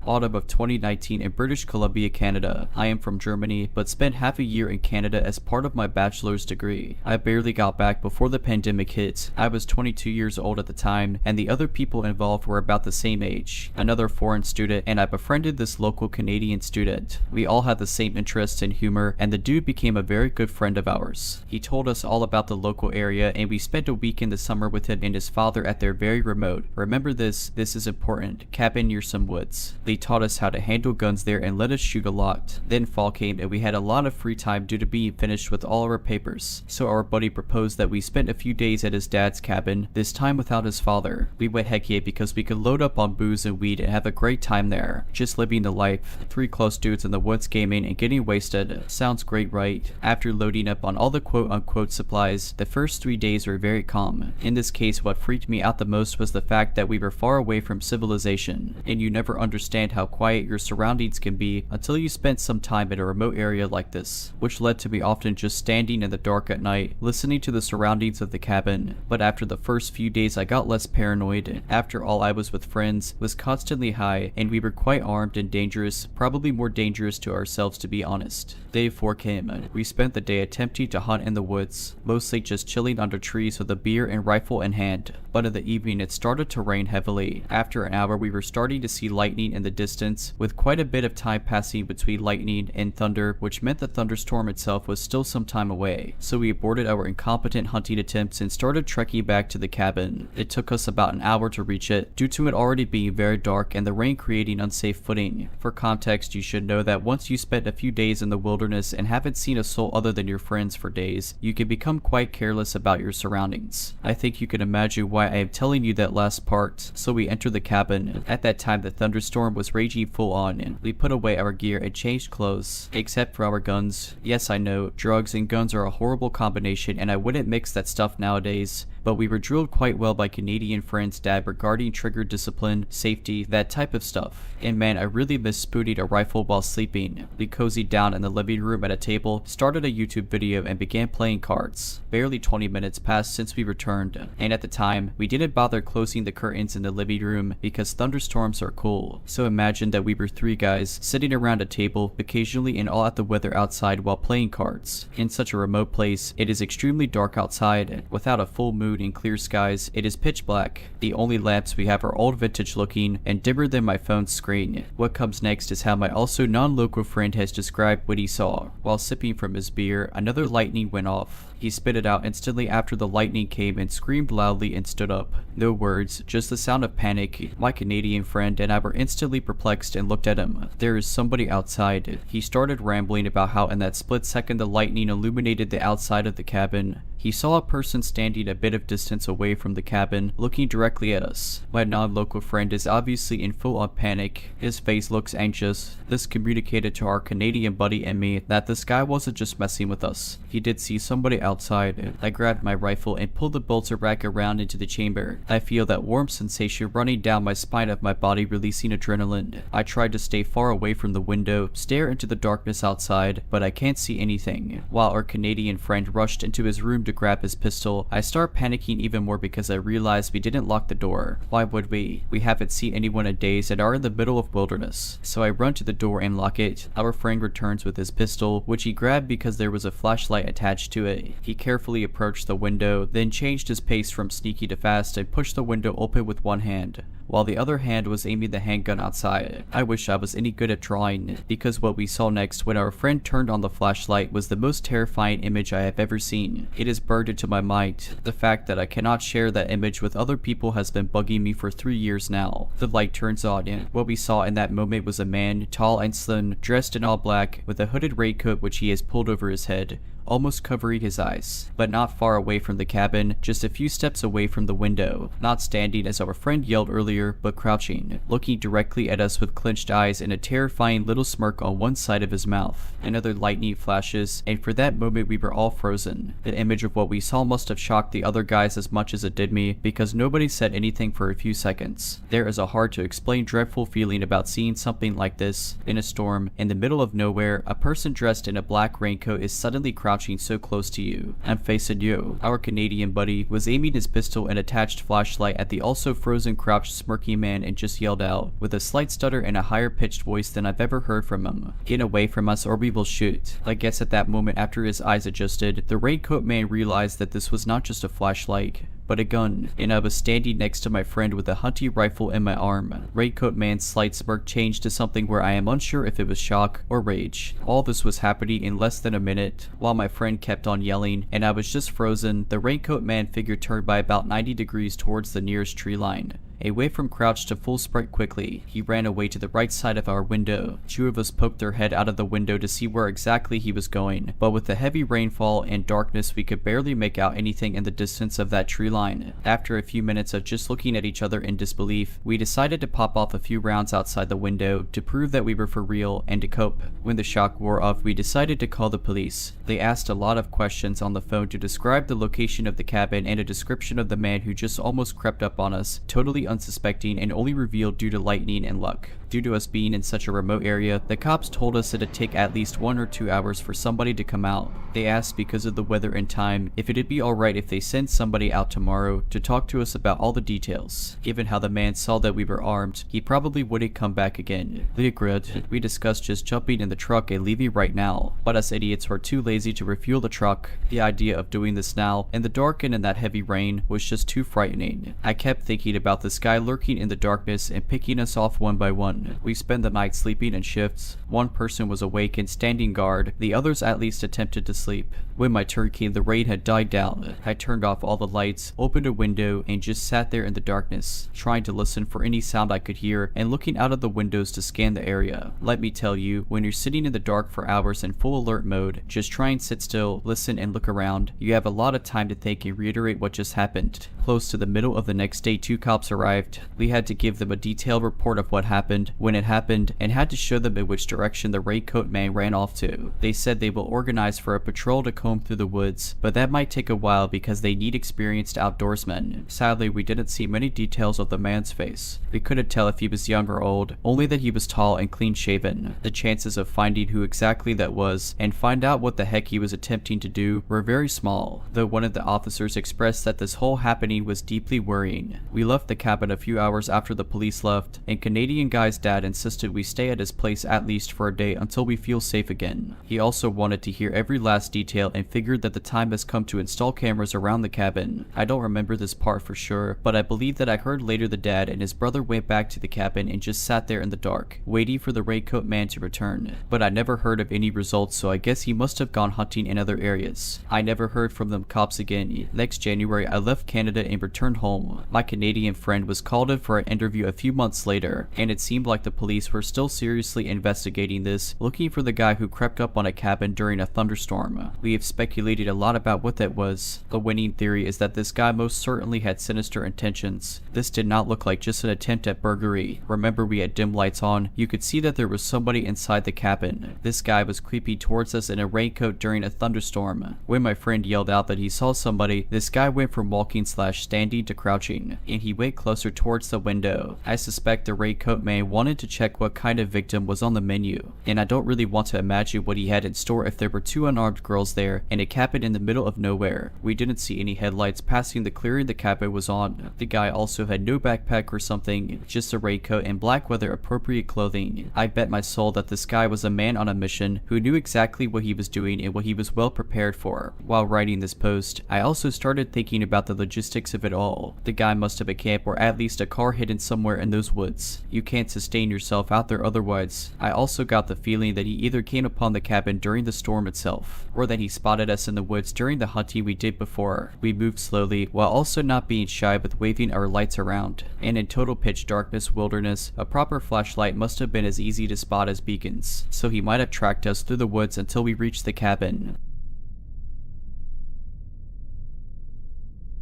Autumn of 2019 in British Columbia, Canada. I am from Germany, but spent half a year in Canada as part of my bachelor's degree. I barely got back before the pandemic hit. I was 22 years old at the time, and the other people involved were about the same age. Another foreign student, and I befriended this local Canadian student. We all had the same interests in humor, and the dude became a very good friend of ours. He told us all about the local area, and we spent a week in the summer with him and his father at their very remote. Remember this is important, cabin near some woods. They taught us how to handle guns there and let us shoot a lot. Then fall came and we had a lot of free time due to being finished with all our papers. So our buddy proposed that we spend a few days at his dad's cabin, this time without his father. We went heck yeah because we could load up on booze and weed and have a great time there. Just living the life. 3 close dudes in the woods gaming and getting wasted. Sounds great, right? After loading up on all the quote-unquote supplies, the first 3 days were very calm. In this case, what freaked me out the most was the fact that we were far away from civilization, and you never understand how quiet your surroundings can be until you spend some time in a remote area like this, which led to me often just standing in the dark at night, listening to the surroundings of the cabin. But after the first few days I got less paranoid. After all, I was with friends, was constantly high, and we were quite armed and dangerous, probably more dangerous to ourselves to be honest. Day 4 came. We spent the day attempting to hunt in the woods, mostly just chilling under trees with a beer and rifle in hand. But in the evening it started to rain heavily. After an hour we were starting to see lightning in the distance, with quite a bit of time passing between lightning and thunder, which meant the thunderstorm itself was still some time away. So we aborted our incompetent hunting attempts and started trekking back to the cabin. It took us about an hour to reach it, due to it already being very dark and the rain creating unsafe footing. For context, you should know that once you spent a few days in the wilderness and haven't seen a soul other than your friends for days, you can become quite careless about your surroundings. I think you can imagine why I am telling you that last part. So we entered the cabin. At that time the thunderstorm was raging full on, and we put away our gear and changed clothes, except for our guns. Yes, I know, drugs and guns are a horrible combination and I wouldn't mix that stuff nowadays, but we were drilled quite well by Canadian friends' dad regarding trigger discipline, safety, that type of stuff. And man, I really miss spooning a rifle while sleeping. We cozied down in the living room at a table, started a YouTube video, and began playing cards. Barely 20 minutes passed since we returned, and at the time, we didn't bother closing the curtains in the living room because thunderstorms are cool. So imagine that we were 3 guys sitting around a table, occasionally in awe at the weather outside while playing cards. In such a remote place, it is extremely dark outside. Without a full moon and clear skies, it is pitch black. The only lamps we have are old vintage looking and dimmer than my phone's screen. What comes next is how my also non-local friend has described what he saw. While sipping from his beer, another lightning went off. He spit it out instantly after the lightning came and screamed loudly and stood up. No words, just the sound of panic. My Canadian friend and I were instantly perplexed and looked at him. There is somebody outside. He started rambling about how in that split second the lightning illuminated the outside of the cabin. He saw a person standing a bit of distance away from the cabin, looking directly at us. My non-local friend is obviously in full-on panic. His face looks anxious. This communicated to our Canadian buddy and me that this guy wasn't just messing with us. He did see somebody outside. I grabbed my rifle and pulled the bolter rack around into the chamber. I feel that warm sensation running down my spine of my body, releasing adrenaline. I tried to stay far away from the window, stare into the darkness outside, but I can't see anything. While our Canadian friend rushed into his room to grab his pistol, I start panicking even more because I realized we didn't lock the door. Why would we? We haven't seen anyone in days and are in the middle of wilderness. So I run to the door and lock it. Our friend returns with his pistol, which he grabbed because there was a flashlight attached to it. He carefully approached the window, then changed his pace from sneaky to fast and pushed the window open with one hand, while the other hand was aiming the handgun outside. I wish I was any good at drawing, because what we saw next when our friend turned on the flashlight was the most terrifying image I have ever seen. It is burned into my mind. The fact that I cannot share that image with other people has been bugging me for 3 years now. The light turns on, and what we saw in that moment was a man, tall and slim, dressed in all black, with a hooded raincoat which he has pulled over his head, almost covering his eyes, but not far away from the cabin, just a few steps away from the window, not standing as our friend yelled earlier, but crouching, looking directly at us with clenched eyes and a terrifying little smirk on one side of his mouth. Another lightning flashes, and for that moment we were all frozen. The image of what we saw must have shocked the other guys as much as it did me, because nobody said anything for a few seconds. There is a hard to explain dreadful feeling about seeing something like this. In a storm, in the middle of nowhere, a person dressed in a black raincoat is suddenly crouching so close to you. I'm facing you. Our Canadian buddy was aiming his pistol and attached flashlight at the also frozen crouched smirky man and just yelled out, with a slight stutter and a higher pitched voice than I've ever heard from him, "Get away from us or we will shoot." I guess at that moment after his eyes adjusted, the raincoat man realized that this was not just a flashlight, but a gun, and I was standing next to my friend with a hunting rifle in my arm. Raincoat man's slight smirk changed to something where I am unsure if it was shock or rage. All this was happening in less than a minute. While my friend kept on yelling, and I was just frozen, the raincoat man figure turned by about 90 degrees towards the nearest tree line. Away from crouch to full sprint quickly, he ran away to the right side of our window. Two of us poked their head out of the window to see where exactly he was going, but with the heavy rainfall and darkness we could barely make out anything in the distance of that tree line. After a few minutes of just looking at each other in disbelief, we decided to pop off a few rounds outside the window to prove that we were for real and to cope. When the shock wore off, we decided to call the police. They asked a lot of questions on the phone to describe the location of the cabin and a description of the man who just almost crept up on us, totally unsuspecting and only revealed due to lightning and luck. Due to us being in such a remote area, the cops told us it'd take at least 1 or 2 hours for somebody to come out. They asked, because of the weather and time, if it'd be alright if they sent somebody out tomorrow to talk to us about all the details. Given how the man saw that we were armed, he probably wouldn't come back again. They agreed. We discussed just jumping in the truck and leaving right now, but us idiots were too lazy to refuel the truck. The idea of doing this now, in the dark and in that heavy rain, was just too frightening. I kept thinking about this guy lurking in the darkness and picking us off one by one. We spent the night sleeping in shifts. One person was awake and standing guard, the others at least attempted to sleep. When my turn came, the rain had died down. I turned off all the lights, opened a window, and just sat there in the darkness, trying to listen for any sound I could hear and looking out of the windows to scan the area. Let me tell you, when you're sitting in the dark for hours in full alert mode, just try and sit still, listen and look around. You have a lot of time to think and reiterate what just happened. Close to the middle of the next day, 2 cops arrived. We had to give them a detailed report of what happened, when it happened, and had to show them in which direction the raincoat man ran off to. They said they will organize for a patrol to comb through the woods, but that might take a while because they need experienced outdoorsmen. Sadly, we didn't see many details of the man's face. We couldn't tell if he was young or old, only that he was tall and clean shaven. The chances of finding who exactly that was and find out what the heck he was attempting to do were very small, though one of the officers expressed that this whole happening was deeply worrying. We left the cabin a few hours after the police left, and Canadian guy's dad insisted we stay at his place at least for a day until we feel safe again. He also wanted to hear every last detail and figured that the time has come to install cameras around the cabin. I don't remember this part for sure, but I believe that I heard later the dad and his brother went back to the cabin and just sat there in the dark, waiting for the raincoat man to return. But I never heard of any results, so I guess he must have gone hunting in other areas. I never heard from them cops again. Next January, I left Canada and returned home. My Canadian friend was called in for an interview a few months later, and it seemed like the police were still seriously investigating this, looking for the guy who crept up on a cabin during a thunderstorm. We have speculated a lot about what that was. The winning theory is that this guy most certainly had sinister intentions. This did not look like just an attempt at burglary. Remember, we had dim lights on. You could see that there was somebody inside the cabin. This guy was creeping towards us in a raincoat during a thunderstorm. When my friend yelled out that he saw somebody, this guy went from walking/standing to crouching, and he went closer towards the window. I suspect the raincoat man wanted to check what kind of victim was on the menu, and I don't really want to imagine what he had in store if there were 2 unarmed girls there and a cabin in the middle of nowhere. We didn't see any headlights passing the clearing the cabin was on. The guy also had no backpack or something, just a raincoat and black weather appropriate clothing. I bet my soul that this guy was a man on a mission who knew exactly what he was doing and what he was well prepared for. While writing this post, I also started thinking about the logistics of it all. The guy must have a camp or at least a car hidden somewhere in those woods. You can't sustain yourself out there otherwise. I also got the feeling that he either came upon the cabin during the storm itself, or that he spotted us in the woods during the hunting we did before. We moved slowly, while also not being shy with waving our lights around. And in total pitch darkness wilderness, a proper flashlight must have been as easy to spot as beacons, so he might have tracked us through the woods until we reached the cabin.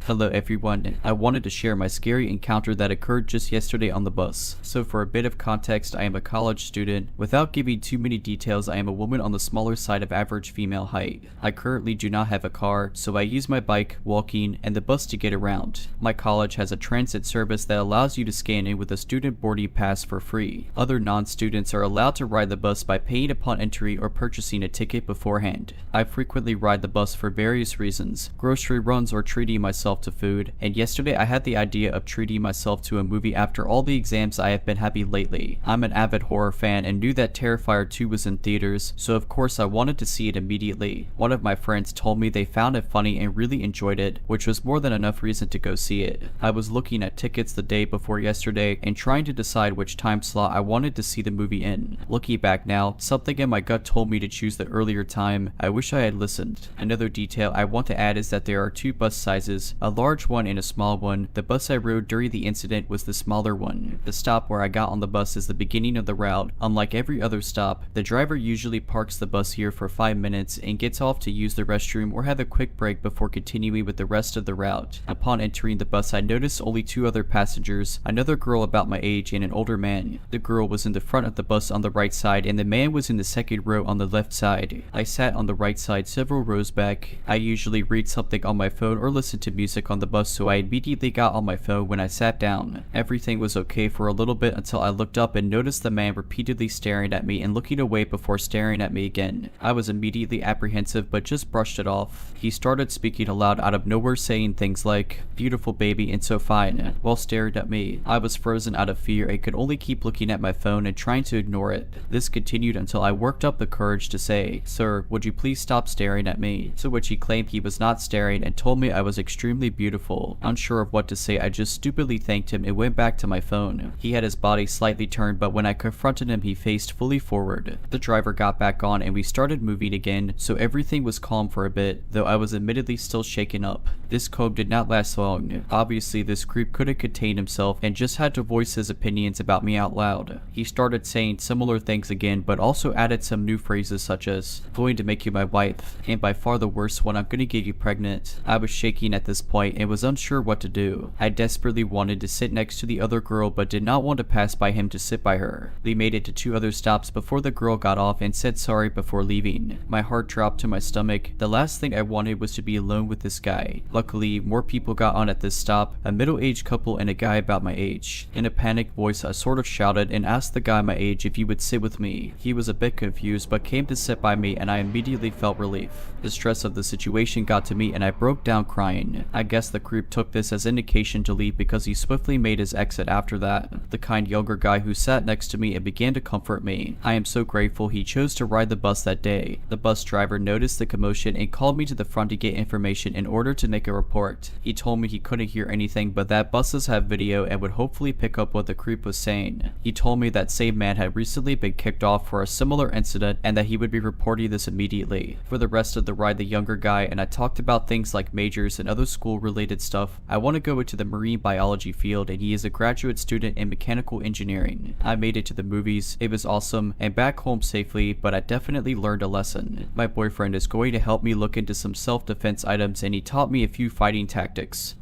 Hello everyone, I wanted to share my scary encounter that occurred just yesterday on the bus. So for a bit of context, I am a college student. Without giving too many details, I am a woman on the smaller side of average female height. I currently do not have a car, so I use my bike, walking, and the bus to get around. My college has a transit service that allows you to scan in with a student boarding pass for free. Other non-students are allowed to ride the bus by paying upon entry or purchasing a ticket beforehand. I frequently ride the bus for various reasons, grocery runs or treating myself to food, and yesterday I had the idea of treating myself to a movie after all the exams I have been having lately. I'm an avid horror fan and knew that Terrifier 2 was in theaters, so of course I wanted to see it immediately. One of my friends told me they found it funny and really enjoyed it, which was more than enough reason to go see it. I was looking at tickets the day before yesterday and trying to decide which time slot I wanted to see the movie in. Looking back now, something in my gut told me to choose the earlier time. I wish I had listened. Another detail I want to add is that there are 2 bus sizes, a large one and a small one. The bus I rode during the incident was the smaller one. The stop where I got on the bus is the beginning of the route. Unlike every other stop, the driver usually parks the bus here for 5 minutes and gets off to use the restroom or have a quick break before continuing with the rest of the route. Upon entering the bus, I noticed only 2 other passengers, another girl about my age and an older man. The girl was in the front of the bus on the right side and the man was in the second row on the left side. I sat on the right side several rows back. I usually read something on my phone or listen to music on the bus, so I immediately got on my phone when I sat down. Everything was okay for a little bit until I looked up and noticed the man repeatedly staring at me and looking away before staring at me again. I was immediately apprehensive but just brushed it off. He started speaking aloud out of nowhere, saying things like, "Beautiful baby and so fine," while staring at me. I was frozen out of fear and could only keep looking at my phone and trying to ignore it. This continued until I worked up the courage to say, "Sir, would you please stop staring at me?" To which he claimed he was not staring and told me I was extremely beautiful. Unsure of what to say, I just stupidly thanked him and went back to my phone. He had his body slightly turned, but when I confronted him, he faced fully forward. The driver got back on and we started moving again, so everything was calm for a bit, though I was admittedly still shaken up. This calm did not last long. Obviously, this creep couldn't contain himself and just had to voice his opinions about me out loud. He started saying similar things again, but also added some new phrases such as, "Going to make you my wife," and by far the worst one, "I'm gonna get you pregnant." I was shaking at this point and was unsure what to do. I desperately wanted to sit next to the other girl but did not want to pass by him to sit by her. We made it to 2 other stops before the girl got off and said sorry before leaving. My heart dropped to my stomach. The last thing I wanted was to be alone with this guy. Luckily, more people got on at this stop, a middle-aged couple and a guy about my age. In a panicked voice, I sort of shouted and asked the guy my age if he would sit with me. He was a bit confused but came to sit by me and I immediately felt relief. The stress of the situation got to me and I broke down crying. I guess the creep took this as indication to leave because he swiftly made his exit after that. The kind younger guy who sat next to me and began to comfort me. I am so grateful he chose to ride the bus that day. The bus driver noticed the commotion and called me to the front to get information in order to make a report. He told me he couldn't hear anything but that buses have video and would hopefully pick up what the creep was saying. He told me that same man had recently been kicked off for a similar incident and that he would be reporting this immediately. For the rest of the ride, the younger guy and I talked about things like majors and other school related stuff. I want to go into the marine biology field and he is a graduate student in mechanical engineering. I made it to the movies, it was awesome, and back home safely, but I definitely learned a lesson. My boyfriend is going to help me look into some self-defense items and he taught me a few fighting tactics.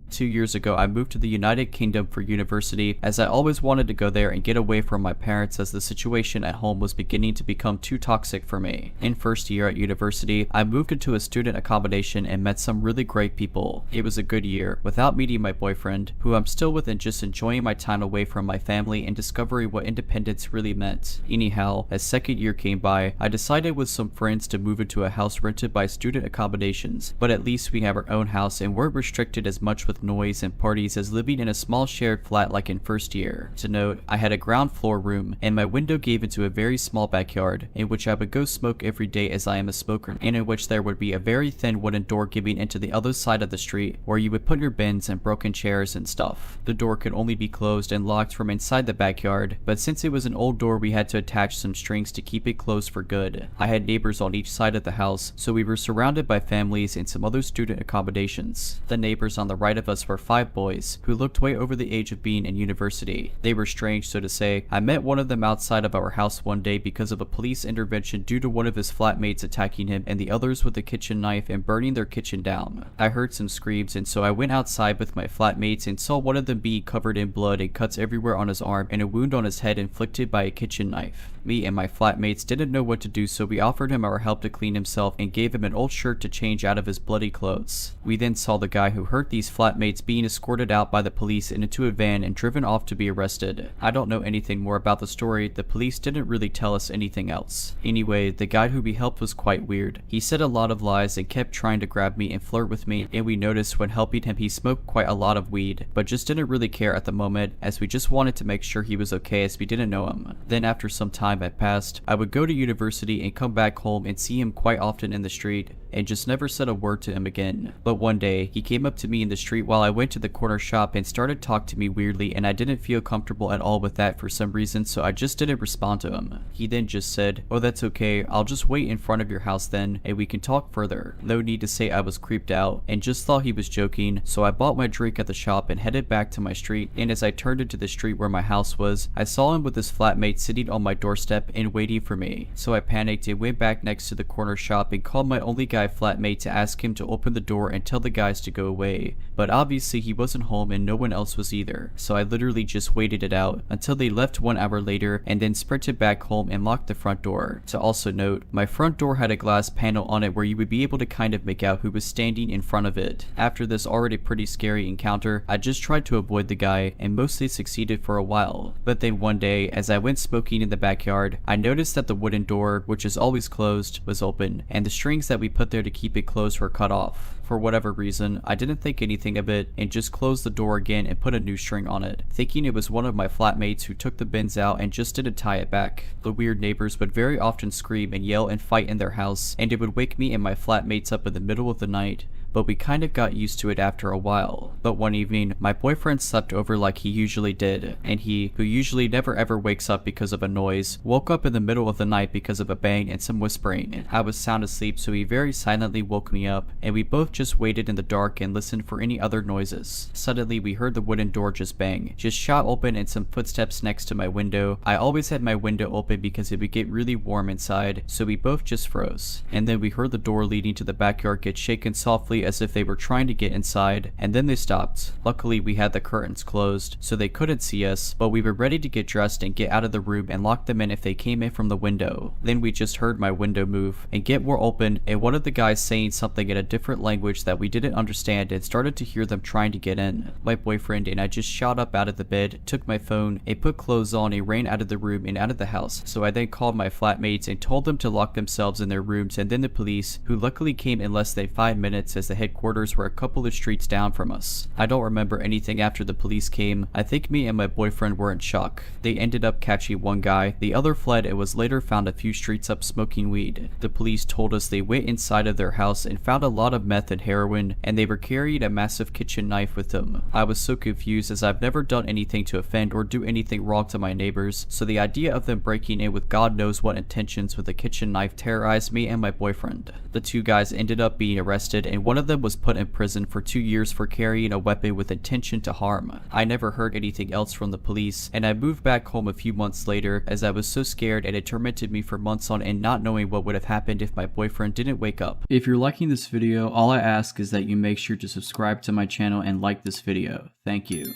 2 years ago, I moved to the United Kingdom for university as I always wanted to go there and get away from my parents as the situation at home was beginning to become too toxic for me. In first year at university, I moved into a student accommodation and met some really great people. It was a good year, without meeting my boyfriend, who I'm still with, and just enjoying my time away from my family and discovering what independence really meant. Anyhow, as second year came by, I decided with some friends to move into a house rented by student accommodations, but at least we have our own house and weren't restricted as much with noise and parties as living in a small shared flat like in first year. To note, I had a ground floor room and my window gave into a very small backyard in which I would go smoke every day as I am a smoker, and in which there would be a very thin wooden door giving into the other side of the street where you would put your bins and broken chairs and stuff. The door could only be closed and locked from inside the backyard, but since it was an old door we had to attach some strings to keep it closed for good. I had neighbors on each side of the house, so we were surrounded by families and some other student accommodations. The neighbors on the right of us were 5 boys who looked way over the age of being in university. They were strange, so to say. I met one of them outside of our house one day because of a police intervention due to one of his flatmates attacking him and the others with a kitchen knife and burning their kitchen down. I heard some screams and so I went outside with my flatmates and saw one of them be covered in blood and cuts everywhere on his arm and a wound on his head inflicted by a kitchen knife. Me and my flatmates didn't know what to do, so we offered him our help to clean himself and gave him an old shirt to change out of his bloody clothes. We then saw the guy who hurt these flatmates being escorted out by the police and into a van and driven off to be arrested. I don't know anything more about the story. The police didn't really tell us anything else. Anyway, the guy who we helped was quite weird. He said a lot of lies and kept trying to grab me and flirt with me, and we noticed when helping him he smoked quite a lot of weed, but just didn't really care at the moment as we just wanted to make sure he was okay as we didn't know him. Then after some time time had passed, I would go to university and come back home and see him quite often in the street, and just never said a word to him again. But one day, he came up to me in the street while I went to the corner shop and started talking to me weirdly, and I didn't feel comfortable at all with that for some reason, so I just didn't respond to him. He then just said, "Oh, that's okay, I'll just wait in front of your house then, and we can talk further." No need to say I was creeped out, and just thought he was joking, so I bought my drink at the shop and headed back to my street, and as I turned into the street where my house was, I saw him with his flatmate sitting on my doorstep and waiting for me. So I panicked and went back next to the corner shop and called my only guy flatmate to ask him to open the door and tell the guys to go away. But obviously he wasn't home and no one else was either, so I literally just waited it out until they left 1 hour later and then sprinted back home and locked the front door. To also note, my front door had a glass panel on it where you would be able to kind of make out who was standing in front of it. After this already pretty scary encounter, I just tried to avoid the guy and mostly succeeded for a while. But then one day, as I went smoking in the backyard, I noticed that the wooden door, which is always closed, was open, and the strings that we put there to keep it closed were cut off. For whatever reason, I didn't think anything of it and just closed the door again and put a new string on it, thinking it was one of my flatmates who took the bins out and just didn't tie it back. The weird neighbors would very often scream and yell and fight in their house, and it would wake me and my flatmates up in the middle of the night, but we kind of got used to it after a while. But one evening, my boyfriend slept over like he usually did, and he, who usually never ever wakes up because of a noise, woke up in the middle of the night because of a bang and some whispering. I was sound asleep, so he very silently woke me up, and we both just waited in the dark and listened for any other noises. Suddenly, we heard the wooden door just bang, just shot open, and some footsteps next to my window. I always had my window open because it would get really warm inside, so we both just froze. And then we heard the door leading to the backyard get shaken softly as if they were trying to get inside, and then they stopped. Luckily, we had the curtains closed, so they couldn't see us, but we were ready to get dressed and get out of the room and lock them in if they came in from the window. Then we just heard my window move and get more open, and one of the guys saying something in a different language that we didn't understand, and started to hear them trying to get in. My boyfriend and I just shot up out of the bed, took my phone, and put clothes on and ran out of the room and out of the house. So I then called my flatmates and told them to lock themselves in their rooms, and then the police, who luckily came in less than 5 minutes as the headquarters were a couple of streets down from us. I don't remember anything after the police came. I think me and my boyfriend were in shock. They ended up catching one guy, the other fled and was later found a few streets up smoking weed. The police told us they went inside of their house and found a lot of meth and heroin, and they were carrying a massive kitchen knife with them. I was so confused as I've never done anything to offend or do anything wrong to my neighbors, so the idea of them breaking in with God knows what intentions with a kitchen knife terrorized me and my boyfriend. The two guys ended up being arrested, and one of them was put in prison for 2 years for carrying a weapon with intention to harm. I never heard anything else from the police, and I moved back home a few months later as I was so scared, and it tormented me for months on end not knowing what would have happened if my boyfriend didn't wake up. If you're liking this video, all I ask is that you make sure to subscribe to my channel and like this video. Thank you.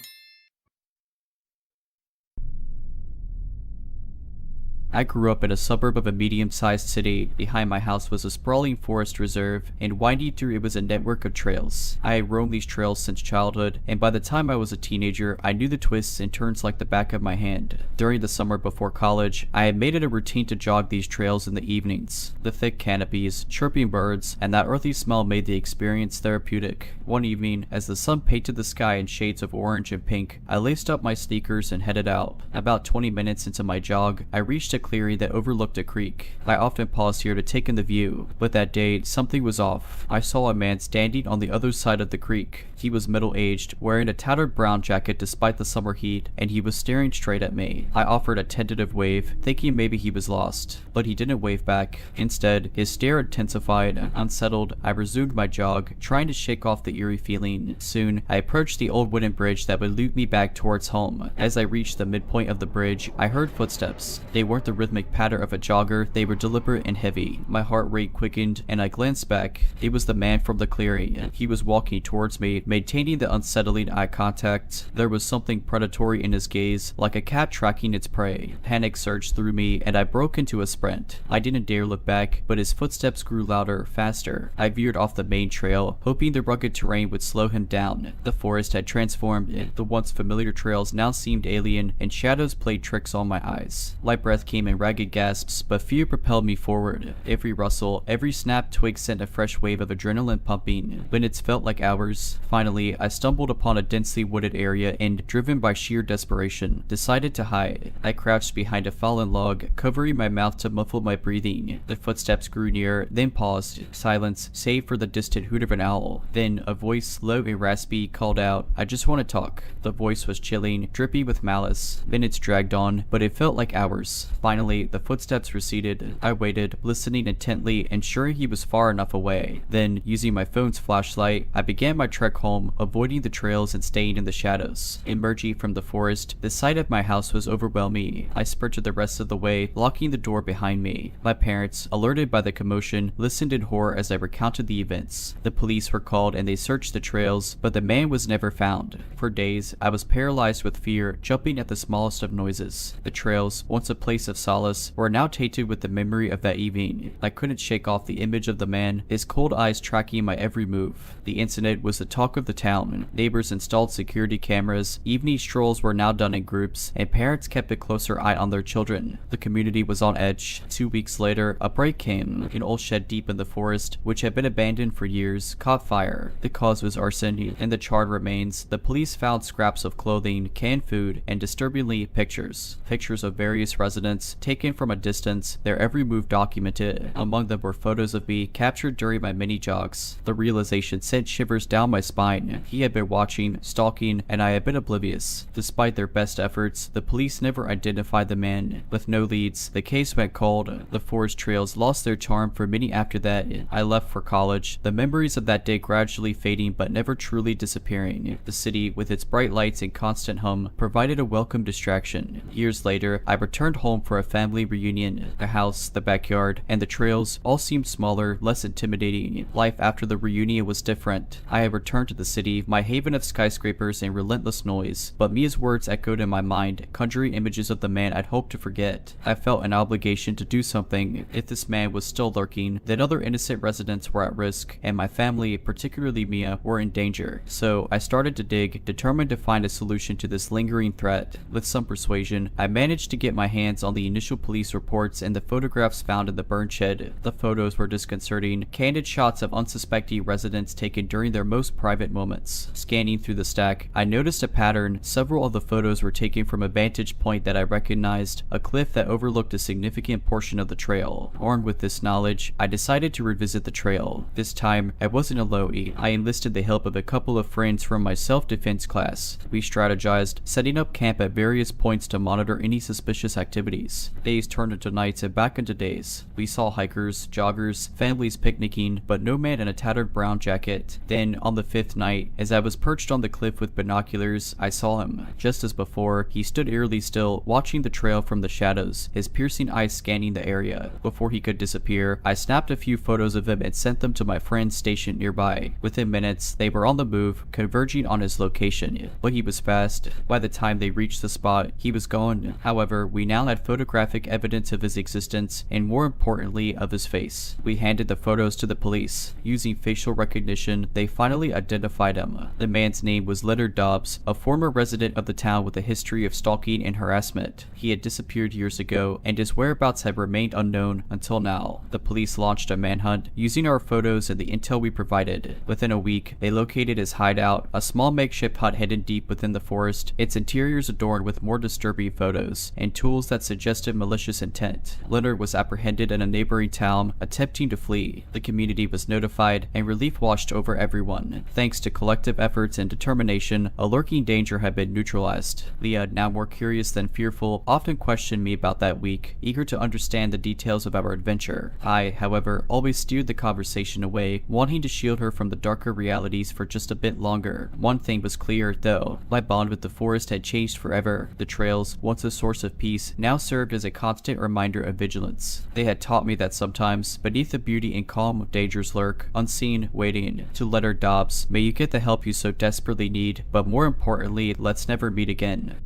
I grew up in a suburb of a medium-sized city. Behind my house was a sprawling forest reserve, and winding through it was a network of trails. I had roamed these trails since childhood, and by the time I was a teenager, I knew the twists and turns like the back of my hand. During the summer before college, I had made it a routine to jog these trails in the evenings. The thick canopies, chirping birds, and that earthy smell made the experience therapeutic. One evening, as the sun painted the sky in shades of orange and pink, I laced up my sneakers and headed out. About 20 minutes into my jog, I reached a clearing that overlooked a creek. I often paused here to take in the view, but that day, something was off. I saw a man standing on the other side of the creek. He was middle-aged, wearing a tattered brown jacket despite the summer heat, and he was staring straight at me. I offered a tentative wave, thinking maybe he was lost, but he didn't wave back. Instead, his stare intensified. Unsettled, I resumed my jog, trying to shake off the eerie feeling. Soon, I approached the old wooden bridge that would lead me back towards home. As I reached the midpoint of the bridge, I heard footsteps. They weren't the rhythmic patter of a jogger, they were deliberate and heavy. My heart rate quickened, and I glanced back. It was the man from the clearing. He was walking towards me, maintaining the unsettling eye contact. There was something predatory in his gaze, like a cat tracking its prey. Panic surged through me, and I broke into a sprint. I didn't dare look back, but his footsteps grew louder, faster. I veered off the main trail, hoping the rugged terrain would slow him down. The forest had transformed. The once familiar trails now seemed alien, and shadows played tricks on my eyes. Light breath came came in ragged gasps, but few propelled me forward. Every rustle, every snapped twig sent a fresh wave of adrenaline pumping. Minutes felt like hours. Finally, I stumbled upon a densely wooded area and, driven by sheer desperation, decided to hide. I crouched behind a fallen log, covering my mouth to muffle my breathing. The footsteps grew near, then paused. Silence, save for the distant hoot of an owl. Then, a voice, low and raspy, called out, "I just want to talk." The voice was chilling, drippy with malice. Minutes dragged on, but it felt like hours. Finally, the footsteps receded. I waited, listening intently, ensuring he was far enough away. Then, using my phone's flashlight, I began my trek home, avoiding the trails and staying in the shadows. Emerging from the forest, the sight of my house was overwhelming. I sprinted the rest of the way, locking the door behind me. My parents, alerted by the commotion, listened in horror as I recounted the events. The police were called and they searched the trails, but the man was never found. For days, I was paralyzed with fear, jumping at the smallest of noises. The trails, once a place of solace, were now tainted with the memory of that evening. I couldn't shake off the image of the man, his cold eyes tracking my every move. The incident was the talk of the town. Neighbors installed security cameras, evening strolls were now done in groups, and parents kept a closer eye on their children. The community was on edge. 2 weeks later, a break came. An old shed deep in the forest, which had been abandoned for years, caught fire. The cause was arson. In the charred remains, the police found scraps of clothing, canned food, and disturbingly, pictures. Pictures of various residents, taken from a distance, their every move documented. Among them were photos of me captured during my mini jogs. The realization sent shivers down my spine. He had been watching, stalking, and I had been oblivious. Despite their best efforts, the police never identified the man. With no leads, the case went cold. The forest trails lost their charm for many after that. I left for college, the memories of that day gradually fading but never truly disappearing. The city, with its bright lights and constant hum, provided a welcome distraction. Years later, I returned home for a family reunion. The house, the backyard, and the trails all seemed smaller, less intimidating. Life after the reunion was different. I had returned to the city, my haven of skyscrapers and relentless noise, but Mia's words echoed in my mind, conjuring images of the man I'd hoped to forget. I felt an obligation to do something. If this man was still lurking, then other innocent residents were at risk, and my family, particularly Mia, were in danger. So I started to dig, determined to find a solution to this lingering threat. With some persuasion, I managed to get my hands on the initial police reports and the photographs found in the burn shed. The photos were disconcerting, candid shots of unsuspecting residents taken during their most private moments. Scanning through the stack, I noticed a pattern. Several of the photos were taken from a vantage point that I recognized, a cliff that overlooked a significant portion of the trail. Armed with this knowledge, I decided to revisit the trail. This time, I wasn't alone. I enlisted the help of a couple of friends from my self-defense class. We strategized, setting up camp at various points to monitor any suspicious activities. Days turned into nights and back into days. We saw hikers, joggers, families picnicking, but no man in a tattered brown jacket. Then, on the 5th night, as I was perched on the cliff with binoculars, I saw him. Just as before, he stood eerily still, watching the trail from the shadows, his piercing eyes scanning the area. Before he could disappear, I snapped a few photos of him and sent them to my friends stationed nearby. Within minutes, they were on the move, converging on his location. But he was fast. By the time they reached the spot, he was gone. However, we now had photographic evidence of his existence, and more importantly, of his face. We handed the photos to the police. Using facial recognition, they finally identified him. The man's name was Leonard Dobbs, a former resident of the town with a history of stalking and harassment. He had disappeared years ago, and his whereabouts have remained unknown until now. The police launched a manhunt, using our photos and the intel we provided. Within a week, they located his hideout, a small makeshift hut hidden deep within the forest, its interiors adorned with more disturbing photos, and tools that suggested malicious intent. Leonard was apprehended in a neighboring town, attempting to flee. The community was notified, and relief washed over everyone. Thanks to collective efforts and determination, a lurking danger had been neutralized. Leah, now more curious than fearful, often questioned me about that week, eager to understand the details of our adventure. I, however, always steered the conversation away, wanting to shield her from the darker realities for just a bit longer. One thing was clear, though. My bond with the forest had changed forever. The trails, once a source of peace, now served as a constant reminder of vigilance. They had taught me that sometimes, beneath the beauty and calm of dangers lurk, unseen, waiting. To Leonard Dobbs, may you get the help you so desperately need, but more importantly, let's never meet again.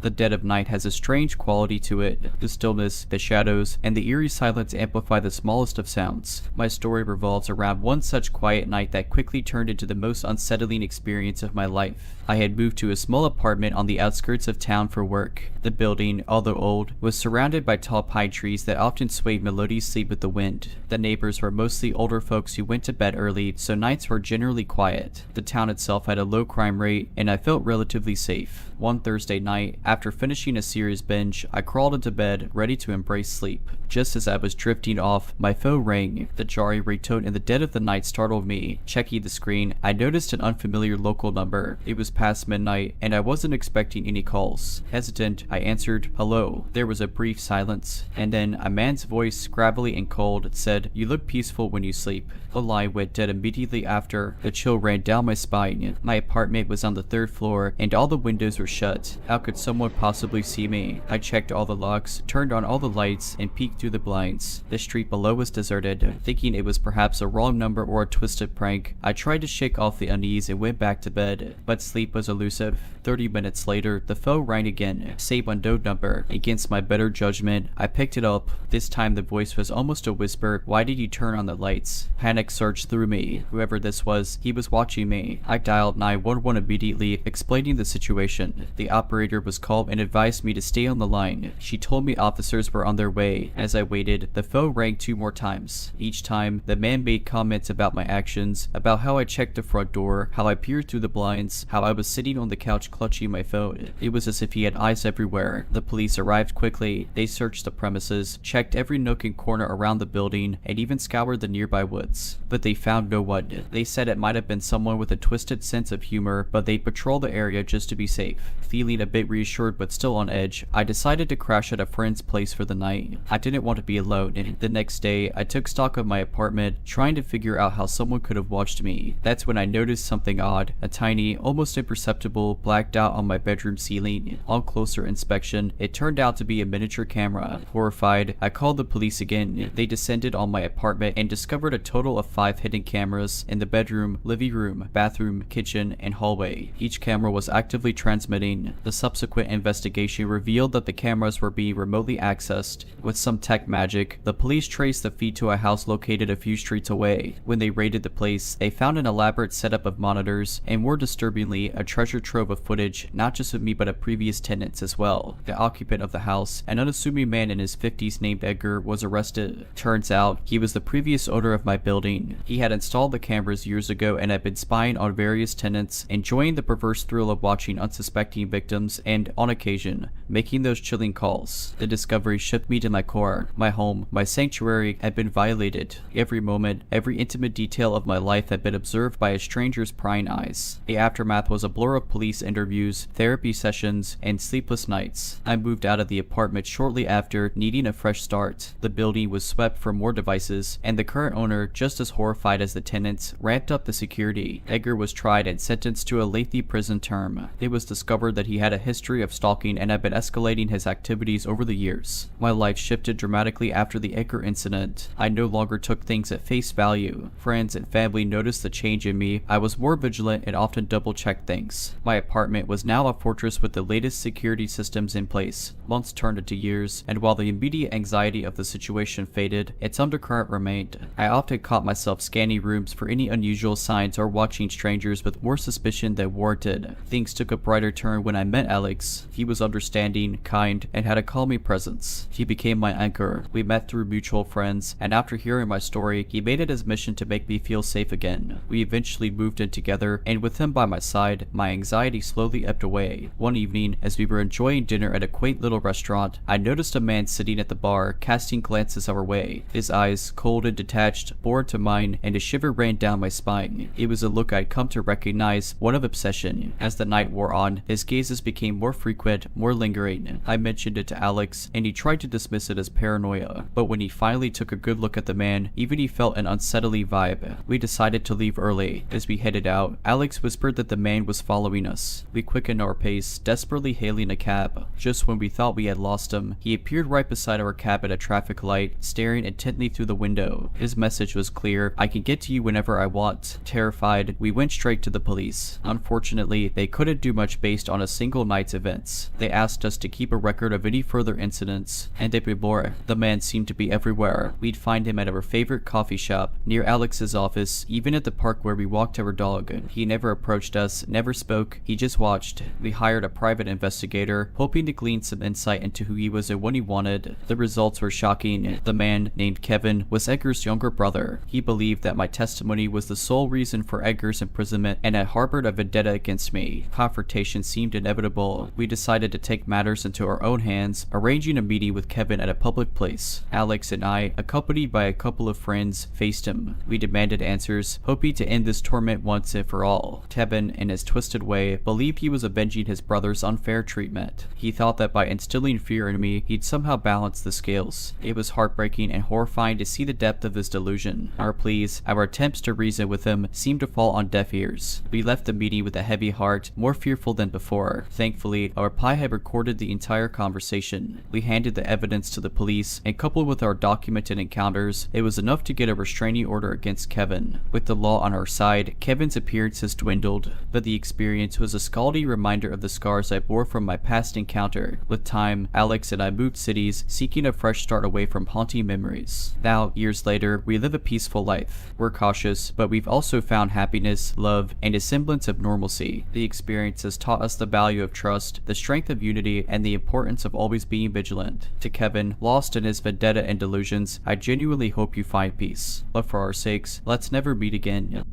The dead of night has a strange quality to it. The stillness, the shadows, and the eerie silence amplify the smallest of sounds. My story revolves around one such quiet night that quickly turned into the most unsettling experience of my life. I had moved to a small apartment on the outskirts of town for work. The building, although old, was surrounded by tall pine trees that often swayed melodiously with the wind. The neighbors were mostly older folks who went to bed early, so nights were generally quiet. The town itself had a low crime rate, and I felt relatively safe. One Thursday night, after finishing a series binge, I crawled into bed, ready to embrace sleep. Just as I was drifting off, my phone rang. The jarring ringtone in the dead of the night startled me. Checking the screen, I noticed an unfamiliar local number. It was past midnight, and I wasn't expecting any calls. Hesitant, I answered, "Hello." There was a brief silence, and then a man's voice, gravelly and cold, said, "You look peaceful when you sleep." The line went dead immediately after. The chill ran down my spine. My apartment was on the 3rd floor, and all the windows were shut. How could someone possibly see me? I checked all the locks, turned on all the lights, and peeked through the blinds. The street below was deserted. Thinking it was perhaps a wrong number or a twisted prank, I tried to shake off the unease and went back to bed. But sleep was elusive. 30 minutes later, the phone rang again. Same unknown number. Against my better judgment, I picked it up. This time the voice was almost a whisper. "Why did you turn on the lights?" Panic surged through me. Whoever this was, he was watching me. I dialed 911 immediately, explaining the situation. The operator was calm and advised me to stay on the line. She told me officers were on their way. As I waited, the phone rang 2 more times. Each time, the man made comments about my actions, about how I checked the front door, how I peered through the blinds, how I was sitting on the couch clutching my phone. It was as if he had eyes everywhere. The police arrived quickly. They searched the premises, checked every nook and corner around the building, and even scoured the nearby woods. But they found no one. They said it might have been someone with a twisted sense of humor, but they'd patrol the area just to be safe. Feeling a bit reassured but still on edge, I decided to crash at a friend's place for the night. I didn't want to be alone. The next day, I took stock of my apartment, trying to figure out how someone could have watched me. That's when I noticed something odd. A tiny, almost imperceptible, blacked out on my bedroom ceiling. On closer inspection, it turned out to be a miniature camera. Horrified, I called the police again. They descended on my apartment and discovered a total of 5 hidden cameras in the bedroom, living room, bathroom, kitchen, and hallway. Each camera was actively transmitting. The subsequent investigation revealed that the cameras were being remotely accessed. With some tech magic, the police traced the feed to a house located a few streets away. When they raided the place, they found an elaborate setup of monitors, and more disturbingly, a treasure trove of footage, not just of me but of previous tenants as well. The occupant of the house, an unassuming man in his 50s named Edgar, was arrested. Turns out, he was the previous owner of my building. He had installed the cameras years ago and had been spying on various tenants, enjoying the perverse thrill of watching unsuspecting victims and, on occasion, making those chilling calls. The discovery shook me to my core. My home, my sanctuary, had been violated. Every moment, every intimate detail of my life had been observed by a stranger's prying eyes. The aftermath was a blur of police interviews, therapy sessions, and sleepless nights. I moved out of the apartment shortly after, needing a fresh start. The building was swept for more devices, and the current owner, just as horrified as the tenants, ramped up the security. Edgar was tried and sentenced to a lengthy prison term. It was discovered that he had a history of stalking and had been escalating his activities over the years. My life shifted dramatically after the Edgar incident. I no longer took things at face value. Friends and family noticed the change in me. I was more vigilant and often double-checked things. My apartment was now a fortress with the latest security systems in place. Months turned into years, and while the immediate anxiety of the situation faded, its undercurrent remained. I often caught myself scanning rooms for any unusual signs or watching strangers with more suspicion than warranted. Things took a brighter turn when I met Alex. He was understanding, kind, and had a calming presence. He became my anchor. We met through mutual friends, and after hearing my story, he made it his mission to make me feel safe again. We eventually moved in together, and with him by my side, my anxiety slowly ebbed away. One evening, as we were enjoying dinner at a quaint little restaurant, I noticed a man sitting at the bar, casting glances our way. His eyes, cold and detached, bore into mine, and a shiver ran down my spine. It was a look I'd come to recognize, one of obsession. As the night wore on, his gazes became more frequent, more lingering. I mentioned it to Alex, and he tried to dismiss it as paranoia. But when he finally took a good look at the man, even he felt an unsettling vibe. We decided to leave early. As we headed out, Alex whispered that the man was following us. We quickened our pace, desperately hailing a cab. Just when we thought we had lost him, he appeared right beside our cab at a traffic light, staring intently through the window. His message was clear: I can get to you whenever I want. Terrified, we went straight to the police. Unfortunately, they couldn't do much based on a single night's event. events. They asked us to keep a record of any further incidents, and de Pibor, the man seemed to be everywhere. We'd find him at our favorite coffee shop, near Alex's office, even at the park where we walked our dog. He never approached us, never spoke, he just watched. We hired a private investigator, hoping to glean some insight into who he was and what he wanted. The results were shocking. The man, named Kevin, was Edgar's younger brother. He believed that my testimony was the sole reason for Edgar's imprisonment and had harbored a vendetta against me. Confrontation seemed inevitable. We decided to take matters into our own hands, arranging a meeting with Kevin at a public place. Alex and I, accompanied by a couple of friends, faced him. We demanded answers, hoping to end this torment once and for all. Kevin, in his twisted way, believed he was avenging his brother's unfair treatment. He thought that by instilling fear in me, he'd somehow balance the scales. It was heartbreaking and horrifying to see the depth of his delusion. Our pleas, our attempts to reason with him, seemed to fall on deaf ears. We left the meeting with a heavy heart, more fearful than before. Thankfully, our pi had recorded the entire conversation. We handed the evidence to the police, and coupled with our documented encounters, it was enough to get a restraining order against Kevin. With the law on our side, Kevin's appearance has dwindled, but the experience was a scalding reminder of the scars I bore from my past encounter. With time, Alex and I moved cities, seeking a fresh start away from haunting memories. Now, years later, we live a peaceful life. We're cautious, but we've also found happiness, love, and a semblance of normalcy. The experience has taught us the value of trust, the strength of unity, and the importance of always being vigilant. To Kevin, lost in his vendetta and delusions, I genuinely hope you find peace. But for our sakes, let's never meet again.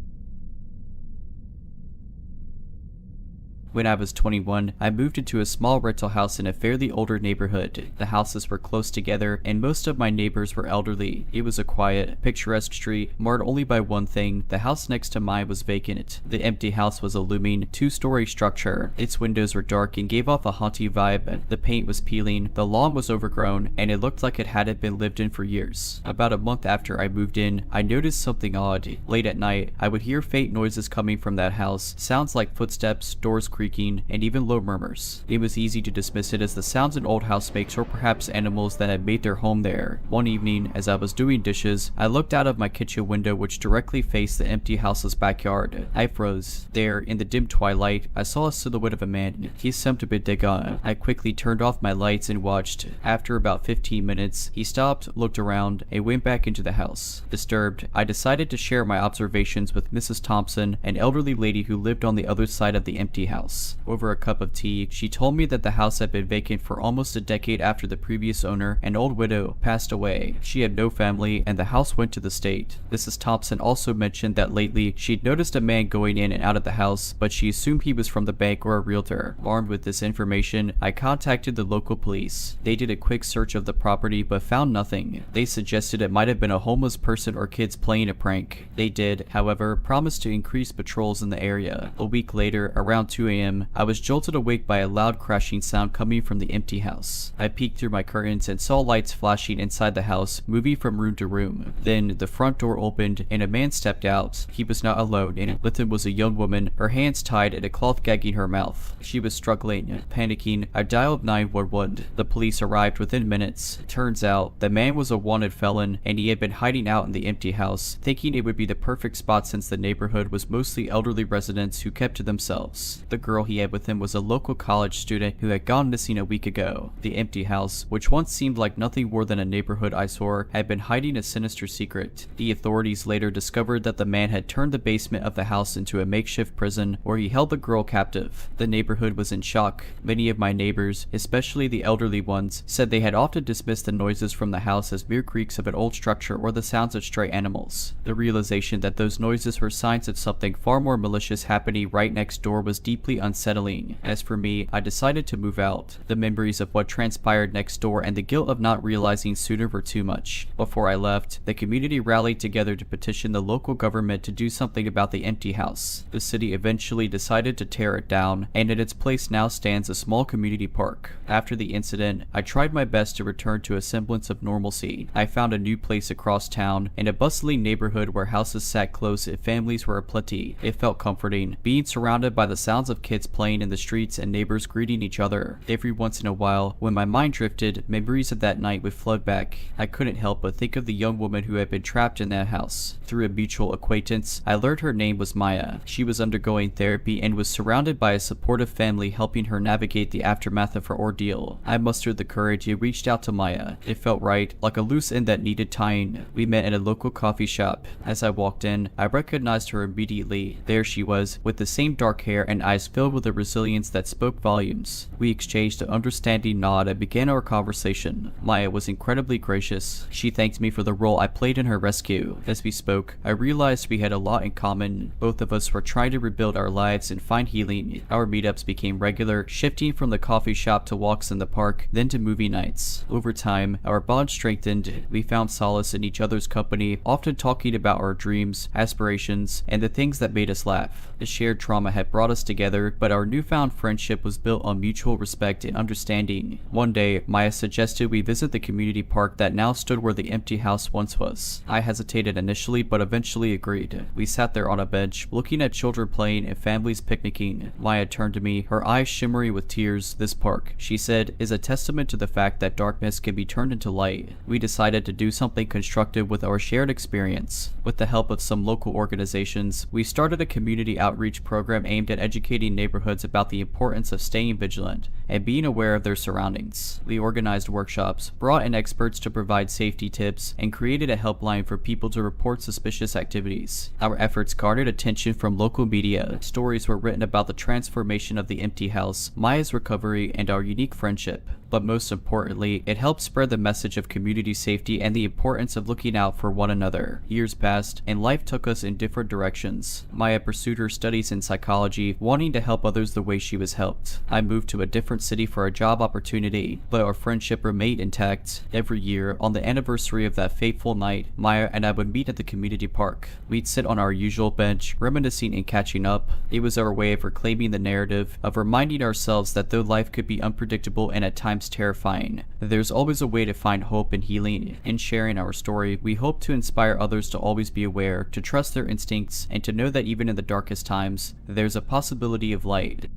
When I was 21, I moved into a small rental house in a fairly older neighborhood. The houses were close together, and most of my neighbors were elderly. It was a quiet, picturesque street, marred only by one thing: the house next to mine was vacant. The empty house was a looming, two-story structure. Its windows were dark and gave off a haunting vibe. The paint was peeling, the lawn was overgrown, and it looked like it hadn't been lived in for years. About a month after I moved in, I noticed something odd. Late at night, I would hear faint noises coming from that house, sounds like footsteps, doors creaking, and even low murmurs. It was easy to dismiss it as the sounds an old house makes, or perhaps animals that had made their home there. One evening, as I was doing dishes, I looked out of my kitchen window, which directly faced the empty house's backyard. I froze. There, in the dim twilight, I saw a silhouette of a man. He seemed a bit degan. I quickly turned off my lights and watched. After about 15 minutes, he stopped, looked around, and went back into the house. Disturbed, I decided to share my observations with Mrs. Thompson, an elderly lady who lived on the other side of the empty house. Over a cup of tea, she told me that the house had been vacant for almost a decade after the previous owner, an old widow, passed away. She had no family, and the house went to the state. Mrs. Thompson also mentioned that lately she'd noticed a man going in and out of the house, but she assumed he was from the bank or a realtor. Armed with this information, I contacted the local police. They did a quick search of the property but found nothing. They suggested it might have been a homeless person or kids playing a prank. They did, however, promise to increase patrols in the area. A week later, around 2 a.m., I was jolted awake by a loud crashing sound coming from the empty house. I peeked through my curtains and saw lights flashing inside the house, moving from room to room. Then the front door opened and a man stepped out. He was not alone, and with him was a young woman, her hands tied and a cloth gagging her mouth. She was struggling. Panicking, I dialed 911. The police arrived within minutes. Turns out, the man was a wanted felon, and he had been hiding out in the empty house, thinking it would be the perfect spot since the neighborhood was mostly elderly residents who kept to themselves. The girl he had with him was a local college student who had gone missing a week ago. The empty house, which once seemed like nothing more than a neighborhood eyesore, had been hiding a sinister secret. The authorities later discovered that the man had turned the basement of the house into a makeshift prison where he held the girl captive. The neighborhood was in shock. Many of my neighbors, especially the elderly ones, said they had often dismissed the noises from the house as mere creaks of an old structure or the sounds of stray animals. The realization that those noises were signs of something far more malicious happening right next door was deeply unsettling. As for me, I decided to move out. The memories of what transpired next door and the guilt of not realizing sooner were too much. Before I left, the community rallied together to petition the local government to do something about the empty house. The city eventually decided to tear it down, and in its place now stands a small community park. After the incident, I tried my best to return to a semblance of normalcy. I found a new place across town, in a bustling neighborhood where houses sat close and families were aplenty. It felt comforting, being surrounded by the sounds of kids playing in the streets and neighbors greeting each other. Every once in a while, when my mind drifted, memories of that night would flood back. I couldn't help but think of the young woman who had been trapped in that house. Through a mutual acquaintance, I learned her name was Maya. She was undergoing therapy and was surrounded by a supportive family helping her navigate the aftermath of her ordeal. I mustered the courage and reached out to Maya. It felt right, like a loose end that needed tying. We met at a local coffee shop. As I walked in, I recognized her immediately. There she was, with the same dark hair and eyes filled with a resilience that spoke volumes. We exchanged an understanding nod and began our conversation. Maya was incredibly gracious. She thanked me for the role I played in her rescue. As we spoke, I realized we had a lot in common. Both of us were trying to rebuild our lives and find healing. Our meetups became regular, shifting from the coffee shop to walks in the park, then to movie nights. Over time, our bond strengthened. We found solace in each other's company, often talking about our dreams, aspirations, and the things that made us laugh. The shared trauma had brought us together, but our newfound friendship was built on mutual respect and understanding. One day, Maya suggested we visit the community park that now stood where the empty house once was. I hesitated initially, but eventually agreed. We sat there on a bench, looking at children playing and families picnicking. Maya turned to me, her eyes shimmery with tears. This park, she said, is a testament to the fact that darkness can be turned into light. We decided to do something constructive with our shared experience. With the help of some local organizations, we started a community outreach program aimed at educating neighborhoods about the importance of staying vigilant and being aware of their surroundings. We organized workshops, brought in experts to provide safety tips, and created a helpline for people to report suspicious activities. Our efforts garnered attention from local media. Stories were written about the transformation of the empty house, Maya's recovery, and our unique friendship. But most importantly, it helped spread the message of community safety and the importance of looking out for one another. Years passed, and life took us in different directions. Maya pursued her studies in psychology, wanting to help others the way she was helped. I moved to a different city for a job opportunity, but our friendship remained intact. Every year, on the anniversary of that fateful night, Maya and I would meet at the community park. We'd sit on our usual bench, reminiscing and catching up. It was our way of reclaiming the narrative, of reminding ourselves that though life could be unpredictable and at times terrifying, there's always a way to find hope and healing. In sharing our story, we hope to inspire others to always be aware, to trust their instincts, and to know that even in the darkest times, there's a possibility of light.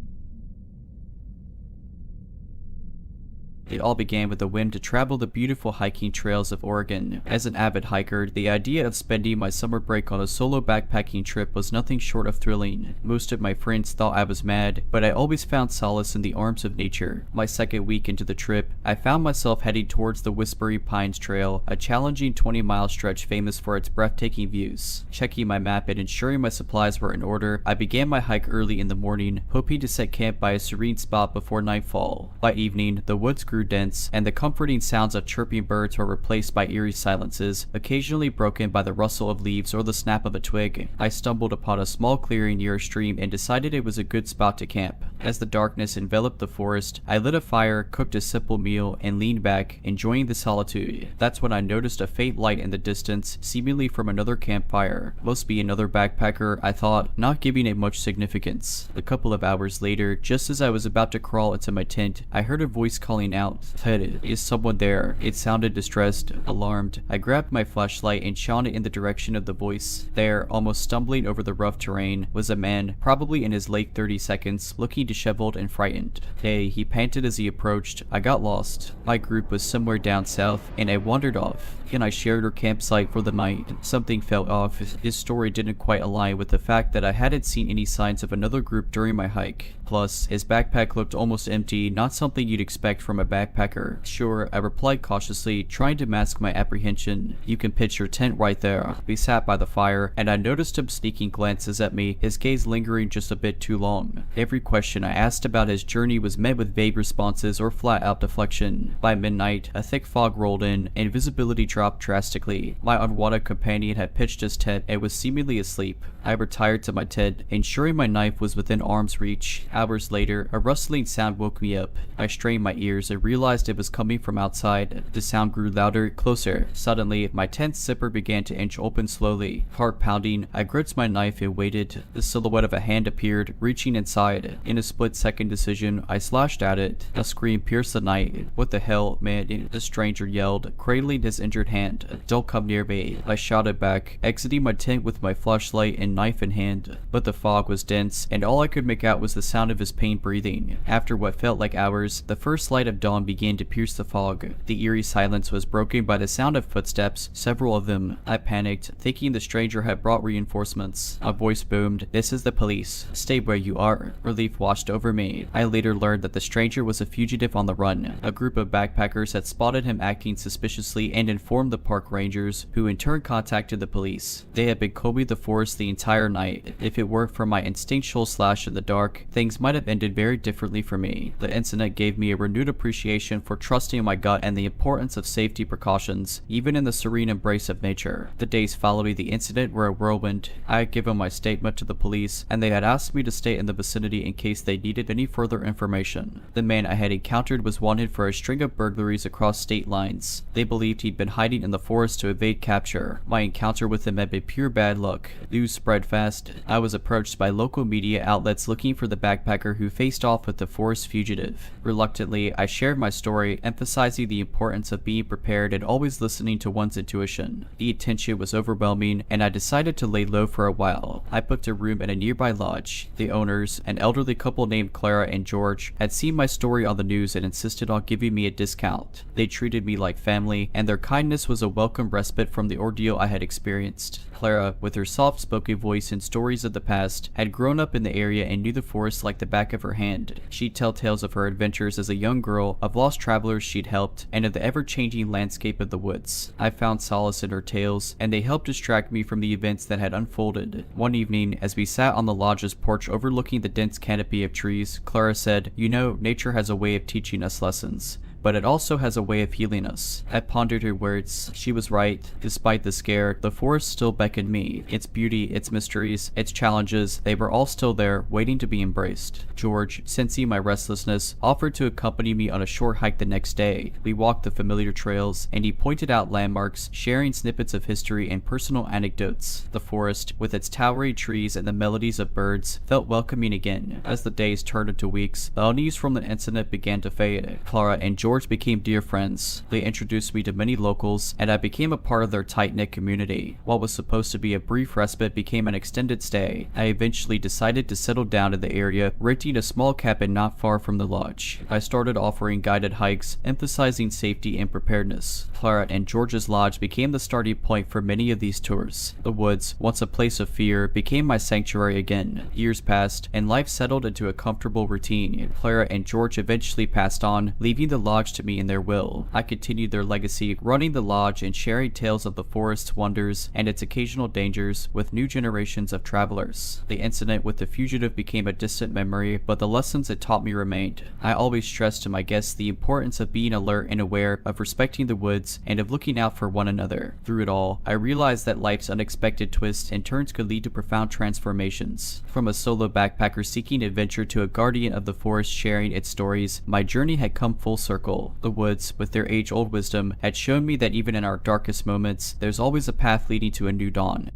It all began with a whim to travel the beautiful hiking trails of Oregon. As an avid hiker, the idea of spending my summer break on a solo backpacking trip was nothing short of thrilling. Most of my friends thought I was mad, but I always found solace in the arms of nature. My second week into the trip, I found myself heading towards the Whispery Pines Trail, a challenging 20-mile stretch famous for its breathtaking views. Checking my map and ensuring my supplies were in order, I began my hike early in the morning, hoping to set camp by a serene spot before nightfall. By evening, the woods grew dense, and the comforting sounds of chirping birds were replaced by eerie silences, occasionally broken by the rustle of leaves or the snap of a twig. I stumbled upon a small clearing near a stream and decided it was a good spot to camp. As the darkness enveloped the forest, I lit a fire, cooked a simple meal, and leaned back, enjoying the solitude. That's when I noticed a faint light in the distance, seemingly from another campfire. Must be another backpacker, I thought, not giving it much significance. A couple of hours later, just as I was about to crawl into my tent, I heard a voice calling out, "Ted, is someone there?" It sounded distressed, alarmed. I grabbed my flashlight and shone it in the direction of the voice. There, almost stumbling over the rough terrain, was a man, probably in his late 30s, looking disheveled and frightened. "Hey," he panted as he approached. "I got lost. My group was somewhere down south, and I wandered off. And I shared our campsite for the night. Something felt off. His story didn't quite align with the fact that I hadn't seen any signs of another group during my hike. Plus, his backpack looked almost empty, not something you'd expect from a backpacker. Sure, I replied cautiously, trying to mask my apprehension. "You can pitch your tent right there." We sat by the fire, and I noticed him sneaking glances at me, his gaze lingering just a bit too long. Every question I asked about his journey was met with vague responses or flat-out deflection. By midnight, a thick fog rolled in, and visibility dropped drastically. My unwanted companion had pitched his tent and was seemingly asleep. I retired to my tent, ensuring my knife was within arm's reach. Hours later, a rustling sound woke me up. I strained my ears and realized it was coming from outside. The sound grew louder, closer. Suddenly, my tent zipper began to inch open slowly. Heart pounding, I gripped my knife and waited. The silhouette of a hand appeared, reaching inside. In a split-second decision, I slashed at it. A scream pierced the night. "What the hell, man?" the stranger yelled, cradling his injured hand. "Don't come near me," I shouted back, exiting my tent with my flashlight and knife in hand. But the fog was dense, and all I could make out was the sound of his pained breathing. After what felt like hours, the first light of dawn began to pierce the fog. The eerie silence was broken by the sound of footsteps, several of them. I panicked, thinking the stranger had brought reinforcements. A voice boomed, "This is the police. Stay where you are." Relief washed over me. I later learned that the stranger was a fugitive on the run. A group of backpackers had spotted him acting suspiciously and informed the park rangers, who in turn contacted the police. They had been combing the forest the entire night. If it weren't for my instinctual slash in the dark, things might have ended very differently for me. The incident gave me a renewed appreciation for trusting my gut and the importance of safety precautions, even in the serene embrace of nature. The days following the incident were a whirlwind. I had given my statement to the police, and they had asked me to stay in the vicinity in case they needed any further information. The man I had encountered was wanted for a string of burglaries across state lines. They believed he'd been hiding in the forest to evade capture. My encounter with him had been pure bad luck. News spread fast. I was approached by local media outlets looking for the backpacker who faced off with the forest fugitive. Reluctantly, I shared my story, emphasizing the importance of being prepared and always listening to one's intuition. The attention was overwhelming, and I decided to lay low for a while. I booked a room at a nearby lodge. The owners, an elderly couple named Clara and George, had seen my story on the news and insisted on giving me a discount. They treated me like family, and their kindness was a welcome respite from the ordeal I had experienced. Clara, with her soft-spoken voice and stories of the past, had grown up in the area and knew the forest like the back of her hand. She'd tell tales of her adventures as a young girl, of lost travelers she'd helped, and of the ever-changing landscape of the woods. I found solace in her tales, and they helped distract me from the events that had unfolded. One evening, as we sat on the lodge's porch overlooking the dense canopy of trees, Clara said, "You know, nature has a way of teaching us lessons, but it also has a way of healing us." I pondered her words. She was right. Despite the scare, the forest still beckoned me. Its beauty, its mysteries, its challenges, they were all still there, waiting to be embraced. George, sensing my restlessness, offered to accompany me on a short hike the next day. We walked the familiar trails, and he pointed out landmarks, sharing snippets of history and personal anecdotes. The forest, with its towering trees and the melodies of birds, felt welcoming again. As the days turned into weeks, the unease from the incident began to fade. Clara and George became dear friends. They introduced me to many locals, and I became a part of their tight-knit community. What was supposed to be a brief respite became an extended stay. I eventually decided to settle down in the area, renting a small cabin not far from the lodge. I started offering guided hikes, emphasizing safety and preparedness. Clara and George's lodge became the starting point for many of these tours. The woods, once a place of fear, became my sanctuary again. Years passed, and life settled into a comfortable routine. Clara and George eventually passed on, leaving the lodge to me in their will. I continued their legacy, running the lodge and sharing tales of the forest's wonders and its occasional dangers with new generations of travelers. The incident with the fugitive became a distant memory, but the lessons it taught me remained. I always stressed to my guests the importance of being alert and aware, of respecting the woods, and of looking out for one another. Through it all, I realized that life's unexpected twists and turns could lead to profound transformations. From a solo backpacker seeking adventure to a guardian of the forest sharing its stories, my journey had come full circle. The woods, with their age-old wisdom, had shown me that even in our darkest moments, there's always a path leading to a new dawn.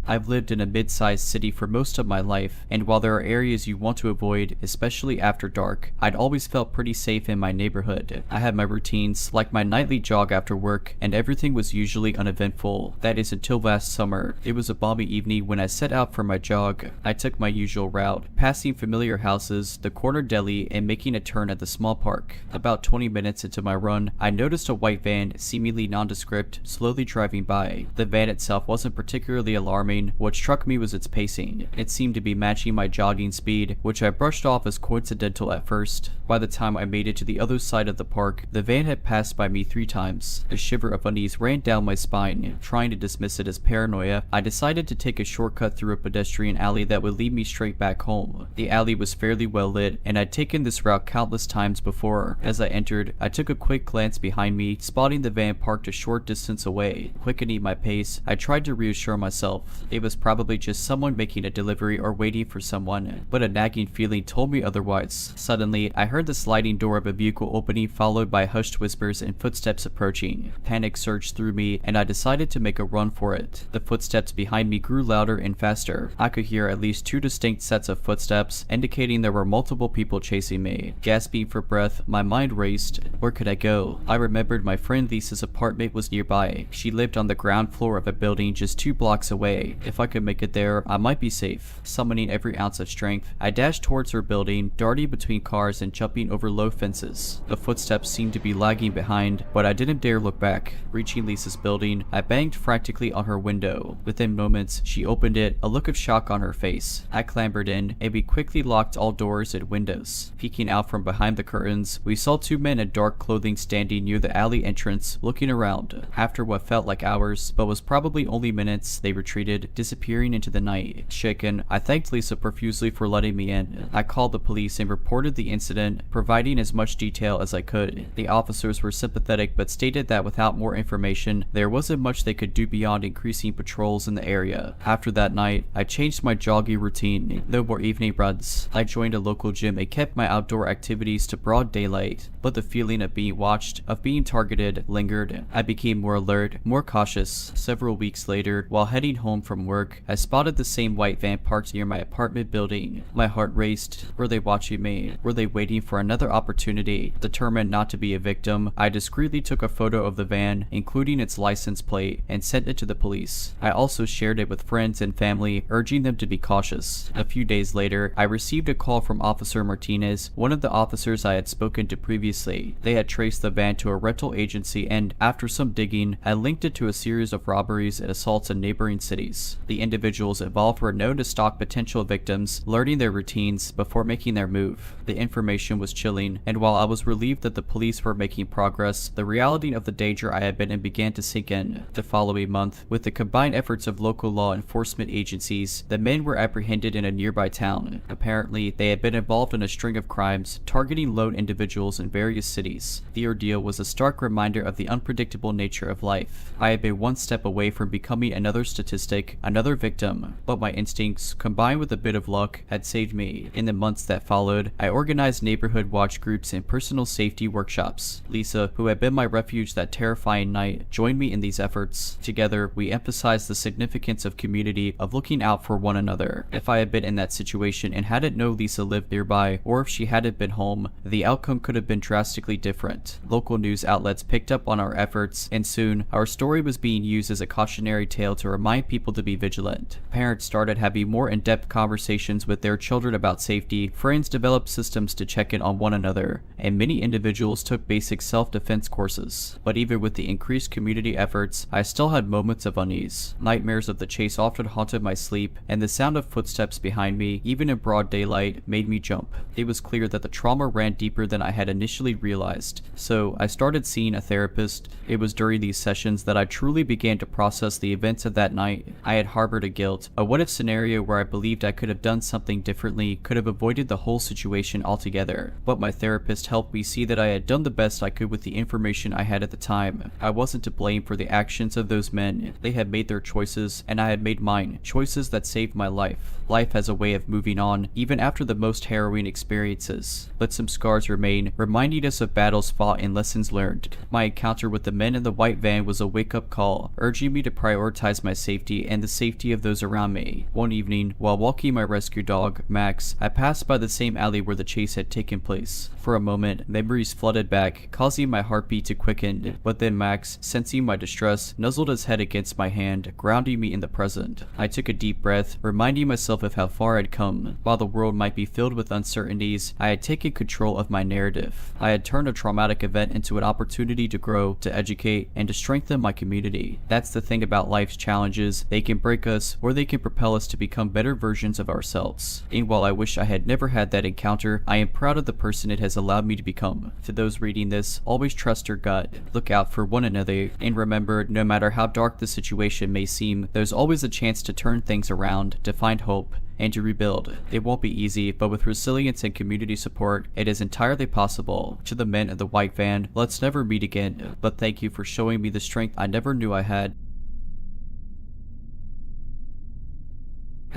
I've lived in a mid-sized city for most of my life, and while there are areas you want to avoid, especially after dark, I'd always felt pretty safe in my neighborhood. I had my routines, like my nightly jog after work, and everything was usually uneventful. That is until last summer. It was a balmy evening when I set out for my jog. I took my usual route, passing familiar houses, the corner deli, and making a turn at the small park. About 20 minutes into my run, I noticed a white van, seemingly nondescript, slowly driving by. The van itself wasn't particularly alarming. What struck me was its pacing. It seemed to be matching my jogging speed, which I brushed off as coincidental at first. By the time I made it to the other side of the park, the van had passed by me 3 times. A shiver of unease ran down my spine. Trying to dismiss it as paranoia, I decided to take a shortcut through a pedestrian alley that would lead me straight back home. The alley was fairly well lit, and I'd taken this route countless times before. As I entered, I took a quick glance behind me, spotting the van parked a short distance away. Quickening my pace, I tried to reassure myself. It was probably just someone making a delivery or waiting for someone, but a nagging feeling told me otherwise. Suddenly, I heard the sliding door of a vehicle opening, followed by hushed whispers and footsteps approaching. Panic surged through me, and I decided to make a run for it. The footsteps behind me grew louder and faster. I could hear at least 2 distinct sets of footsteps, indicating there were multiple people chasing me. Gasping for breath, my mind raced. Where could I go? I remembered my friend Lisa's apartment was nearby. She lived on the ground floor of a building just 2 blocks away. If I could make it there, I might be safe. Summoning every ounce of strength, I dashed towards her building, darting between cars and jumping over low fences. The footsteps seemed to be lagging behind, but I didn't dare look back. Reaching Lisa's building, I banged frantically on her window. Within moments, she opened it, a look of shock on her face. I clambered in, and we quickly locked all doors and windows. Peeking out from behind the curtains, we saw 2 men in dark clothing standing near the alley entrance, looking around. After what felt like hours, but was probably only minutes, they retreated, disappearing into the night. Shaken, I thanked Lisa profusely for letting me in. I called the police and reported the incident, providing as much detail as I could. The officers were sympathetic but stated that without more information, there wasn't much they could do beyond increasing patrols in the area. After that night, I changed my jogging routine. No more evening runs. I joined a local gym and kept my outdoor activities to broad daylight, but the feeling of being watched, of being targeted, lingered. I became more alert, more cautious. Several weeks later, while heading home from work, I spotted the same white van parked near my apartment building. My heart raced. Were they watching me? Were they waiting for another opportunity? Determined not to be a victim, I discreetly took a photo of the van, including its license plate, and sent it to the police. I also shared it with friends and family, urging them to be cautious. A few days later, I received a call from Officer Martinez, one of the officers I had spoken to previously. They had traced the van to a rental agency and, after some digging, had linked it to a series of robberies and assaults in neighboring cities. The individuals involved were known to stalk potential victims, learning their routines before making their move. The information was chilling, and while I was relieved that the police were making progress, the reality of the danger I had been in began to sink in. The following month, with the combined efforts of local law enforcement agencies, the men were apprehended in a nearby town. Apparently, they had been involved in a string of crimes, targeting lone individuals in various cities. The ordeal was a stark reminder of the unpredictable nature of life. I had been one step away from becoming another statistic, another victim, but my instincts, combined with a bit of luck, had saved me. In the months that followed, I organized neighborhood watch groups and personal safety workshops. Lisa, who had been my refuge that terrifying night, joined me in these efforts. Together, we emphasized the significance of community, of looking out for one another. If I had been in that situation and hadn't known Lisa lived nearby, or if she hadn't been home, the outcome could have been drastically different. Local news outlets picked up on our efforts, and soon, our story was being used as a cautionary tale to remind people to be vigilant. Parents started having more in-depth conversations with their children about safety, friends developed systems to check in on one another, and many individuals took basic self-defense courses. But even with the increased community efforts, I still had moments of unease. Nightmares of the chase often haunted my sleep, and the sound of footsteps behind me, even in broad daylight, made me jump. It was clear that the trauma ran deeper than I had initially realized, so I started seeing a therapist. It was during these sessions that I truly began to process the events of that night. I had harbored a guilt, a what-if scenario where I believed I could have done something differently, could have avoided the whole situation altogether. But my therapist helped me see that I had done the best I could with the information I had at the time. I wasn't to blame for the actions of those men. They had made their choices, and I had made mine, choices that saved my life. Life has a way of moving on, even after the most harrowing experiences. But some scars remain, reminding us of battles fought and lessons learned. My encounter with the men in the white van was a wake-up call, urging me to prioritize my safety and the safety of those around me. One evening, while walking my rescue dog, Max, I passed by the same alley where the chase had taken place. For a moment, memories flooded back, causing my heartbeat to quicken, but then Max, sensing my distress, nuzzled his head against my hand, grounding me in the present. I took a deep breath, reminding myself of how far I'd come. While the world might be filled with uncertainties, I had taken control of my narrative. I had turned a traumatic event into an opportunity to grow, to educate, and to strengthen my community. That's the thing about life's challenges. They can break us, or they can propel us to become better versions of ourselves. And while I wish I had never had that encounter, I am proud of the person it has allowed me to become. To those reading this, always trust your gut, look out for one another, and remember, no matter how dark the situation may seem, there's always a chance to turn things around, to find hope, and to rebuild. It won't be easy, but with resilience and community support, it is entirely possible. To the men in the white van, let's never meet again, but thank you for showing me the strength I never knew I had.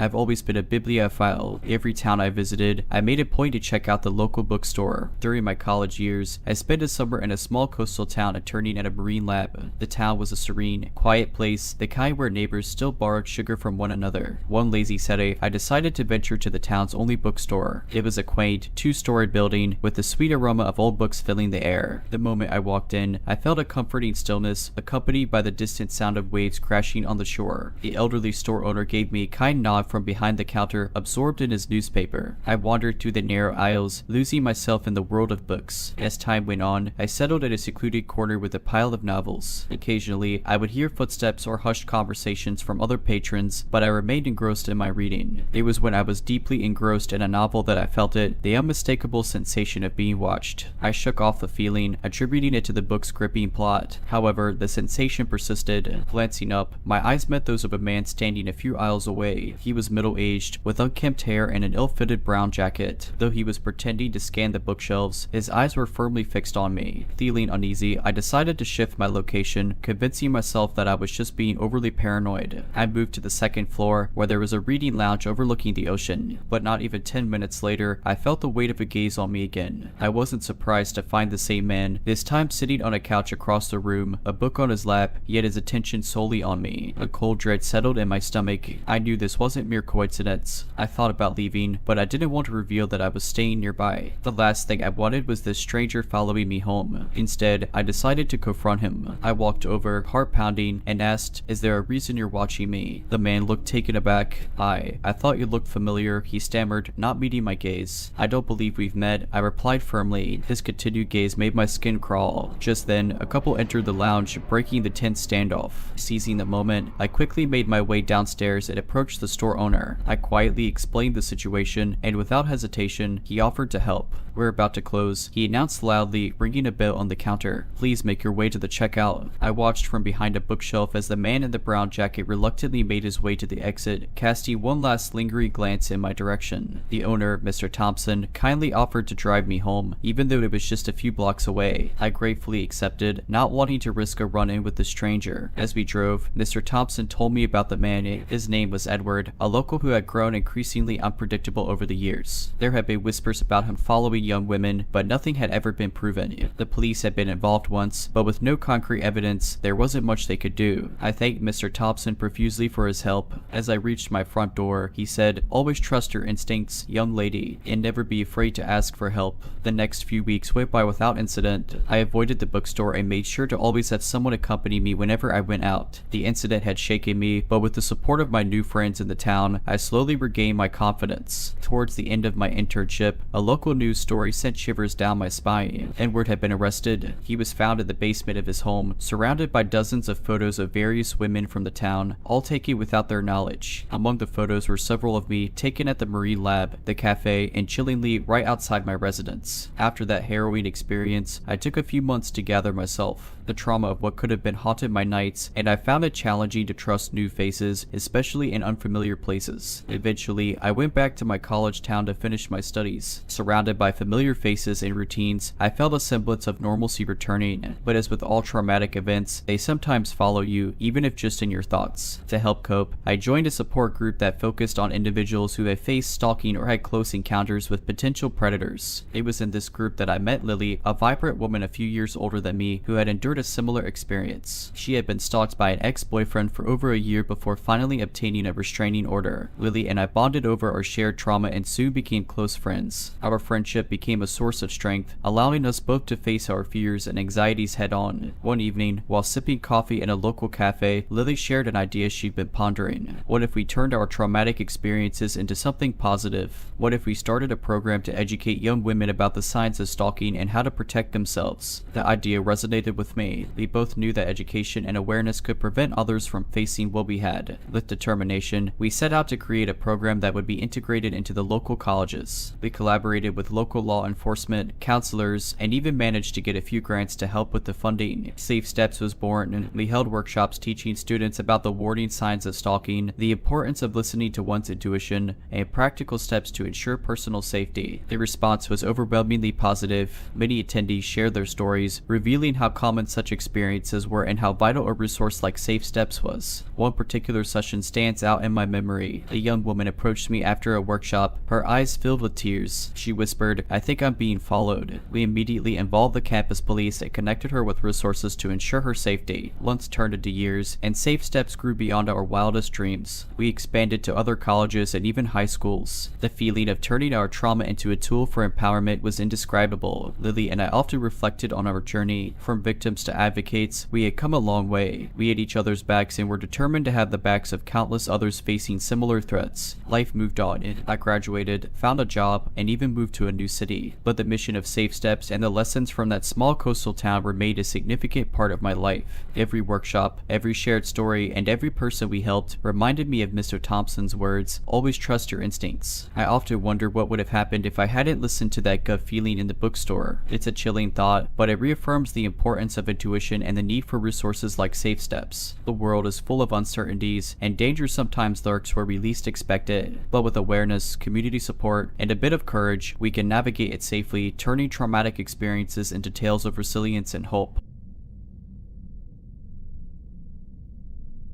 I've always been a bibliophile. Every town I visited, I made a point to check out the local bookstore. During my college years, I spent a summer in a small coastal town interning at a marine lab. The town was a serene, quiet place, the kind where neighbors still borrowed sugar from one another. One lazy Saturday, I decided to venture to the town's only bookstore. It was a quaint, two-storied building with the sweet aroma of old books filling the air. The moment I walked in, I felt a comforting stillness, accompanied by the distant sound of waves crashing on the shore. The elderly store owner gave me a kind nod from behind the counter, absorbed in his newspaper. I wandered through the narrow aisles, losing myself in the world of books. As time went on, I settled in a secluded corner with a pile of novels. Occasionally, I would hear footsteps or hushed conversations from other patrons, but I remained engrossed in my reading. It was when I was deeply engrossed in a novel that I felt it, the unmistakable sensation of being watched. I shook off the feeling, attributing it to the book's gripping plot. However, the sensation persisted. Glancing up, my eyes met those of a man standing a few aisles away. He was middle-aged, with unkempt hair and an ill-fitted brown jacket. Though he was pretending to scan the bookshelves, his eyes were firmly fixed on me. Feeling uneasy, I decided to shift my location, convincing myself that I was just being overly paranoid. I moved to the second floor, where there was a reading lounge overlooking the ocean. But not even 10 minutes later, I felt the weight of a gaze on me again. I wasn't surprised to find the same man, this time sitting on a couch across the room, a book on his lap, yet his attention solely on me. A cold dread settled in my stomach. I knew this wasn't mere coincidence. I thought about leaving, but I didn't want to reveal that I was staying nearby. The last thing I wanted was this stranger following me home. Instead, I decided to confront him. I walked over, heart pounding, and asked, "Is there a reason you're watching me?" The man looked taken aback. I thought you looked familiar," he stammered, not meeting my gaze. "I don't believe we've met," I replied firmly. His continued gaze made my skin crawl. Just then, a couple entered the lounge, breaking the tense standoff. Seizing the moment, I quickly made my way downstairs and approached the store owner. I quietly explained the situation, and without hesitation, he offered to help. "We're about to close," he announced loudly, ringing a bell on the counter. "Please make your way to the checkout." I watched from behind a bookshelf as the man in the brown jacket reluctantly made his way to the exit, casting one last lingering glance in my direction. The owner, Mr. Thompson, kindly offered to drive me home, even though it was just a few blocks away. I gratefully accepted, not wanting to risk a run-in with the stranger. As we drove, Mr. Thompson told me about the man. His name was Edward, a local who had grown increasingly unpredictable over the years. There had been whispers about him following young women, but nothing had ever been proven. The police had been involved once, but with no concrete evidence, there wasn't much they could do. I thanked Mr. Thompson profusely for his help. As I reached my front door, he said, "Always trust your instincts, young lady, and never be afraid to ask for help." The next few weeks went by without incident. I avoided the bookstore and made sure to always have someone accompany me whenever I went out. The incident had shaken me, but with the support of my new friends in the town, I slowly regained my confidence. Towards the end of my internship, a local news story sent shivers down my spine. Edward had been arrested. He was found in the basement of his home, surrounded by dozens of photos of various women from the town, all taken without their knowledge. Among the photos were several of me taken at the marine lab, the cafe, and chillingly right outside my residence. After that harrowing experience, I took a few months to gather myself. The trauma of what could have been haunted my nights, and I found it challenging to trust new faces, especially in unfamiliar places. Eventually, I went back to my college town to finish my studies. Surrounded by familiar faces and routines, I felt a semblance of normalcy returning. But as with all traumatic events, they sometimes follow you, even if just in your thoughts. To help cope, I joined a support group that focused on individuals who had faced stalking or had close encounters with potential predators. It was in this group that I met Lily, a vibrant woman a few years older than me who had endured a similar experience. She had been stalked by an ex-boyfriend for over a year before finally obtaining a restraining order. Lily and I bonded over our shared trauma and soon became close friends. Our friendship became a source of strength, allowing us both to face our fears and anxieties head-on. One evening, while sipping coffee in a local cafe, Lily shared an idea she'd been pondering. What if we turned our traumatic experiences into something positive? What if we started a program to educate young women about the signs of stalking and how to protect themselves? The idea resonated with me. We both knew that education and awareness could prevent others from facing what we had. With determination, we set out to create a program that would be integrated into the local colleges. We collaborated with local law enforcement, counselors, and even managed to get a few grants to help with the funding. Safe Steps was born, and we held workshops teaching students about the warning signs of stalking, the importance of listening to one's intuition, and practical steps to ensure personal safety. The response was overwhelmingly positive. Many attendees shared their stories, revealing how common such experiences were and how vital a resource like Safe Steps was. One particular session stands out in my memory. memory. A young woman approached me after a workshop, her eyes filled with tears. She whispered, "I think I'm being followed." We immediately involved the campus police and connected her with resources to ensure her safety. Months turned into years, and Safe Steps grew beyond our wildest dreams. We expanded to other colleges and even high schools. The feeling of turning our trauma into a tool for empowerment was indescribable. Lily and I often reflected on our journey. From victims to advocates, we had come a long way. We had each other's backs and were determined to have the backs of countless others facing similar threats. Life moved on. I graduated, found a job, and even moved to a new city. But the mission of Safe Steps and the lessons from that small coastal town remained a significant part of my life. Every workshop, every shared story, and every person we helped reminded me of Mr. Thompson's words, "Always trust your instincts." I often wonder what would have happened if I hadn't listened to that gut feeling in the bookstore. It's a chilling thought, but it reaffirms the importance of intuition and the need for resources like Safe Steps. The world is full of uncertainties, and danger sometimes lurks where we least expect it. But with awareness, community support, and a bit of courage, we can navigate it safely, turning traumatic experiences into tales of resilience and hope.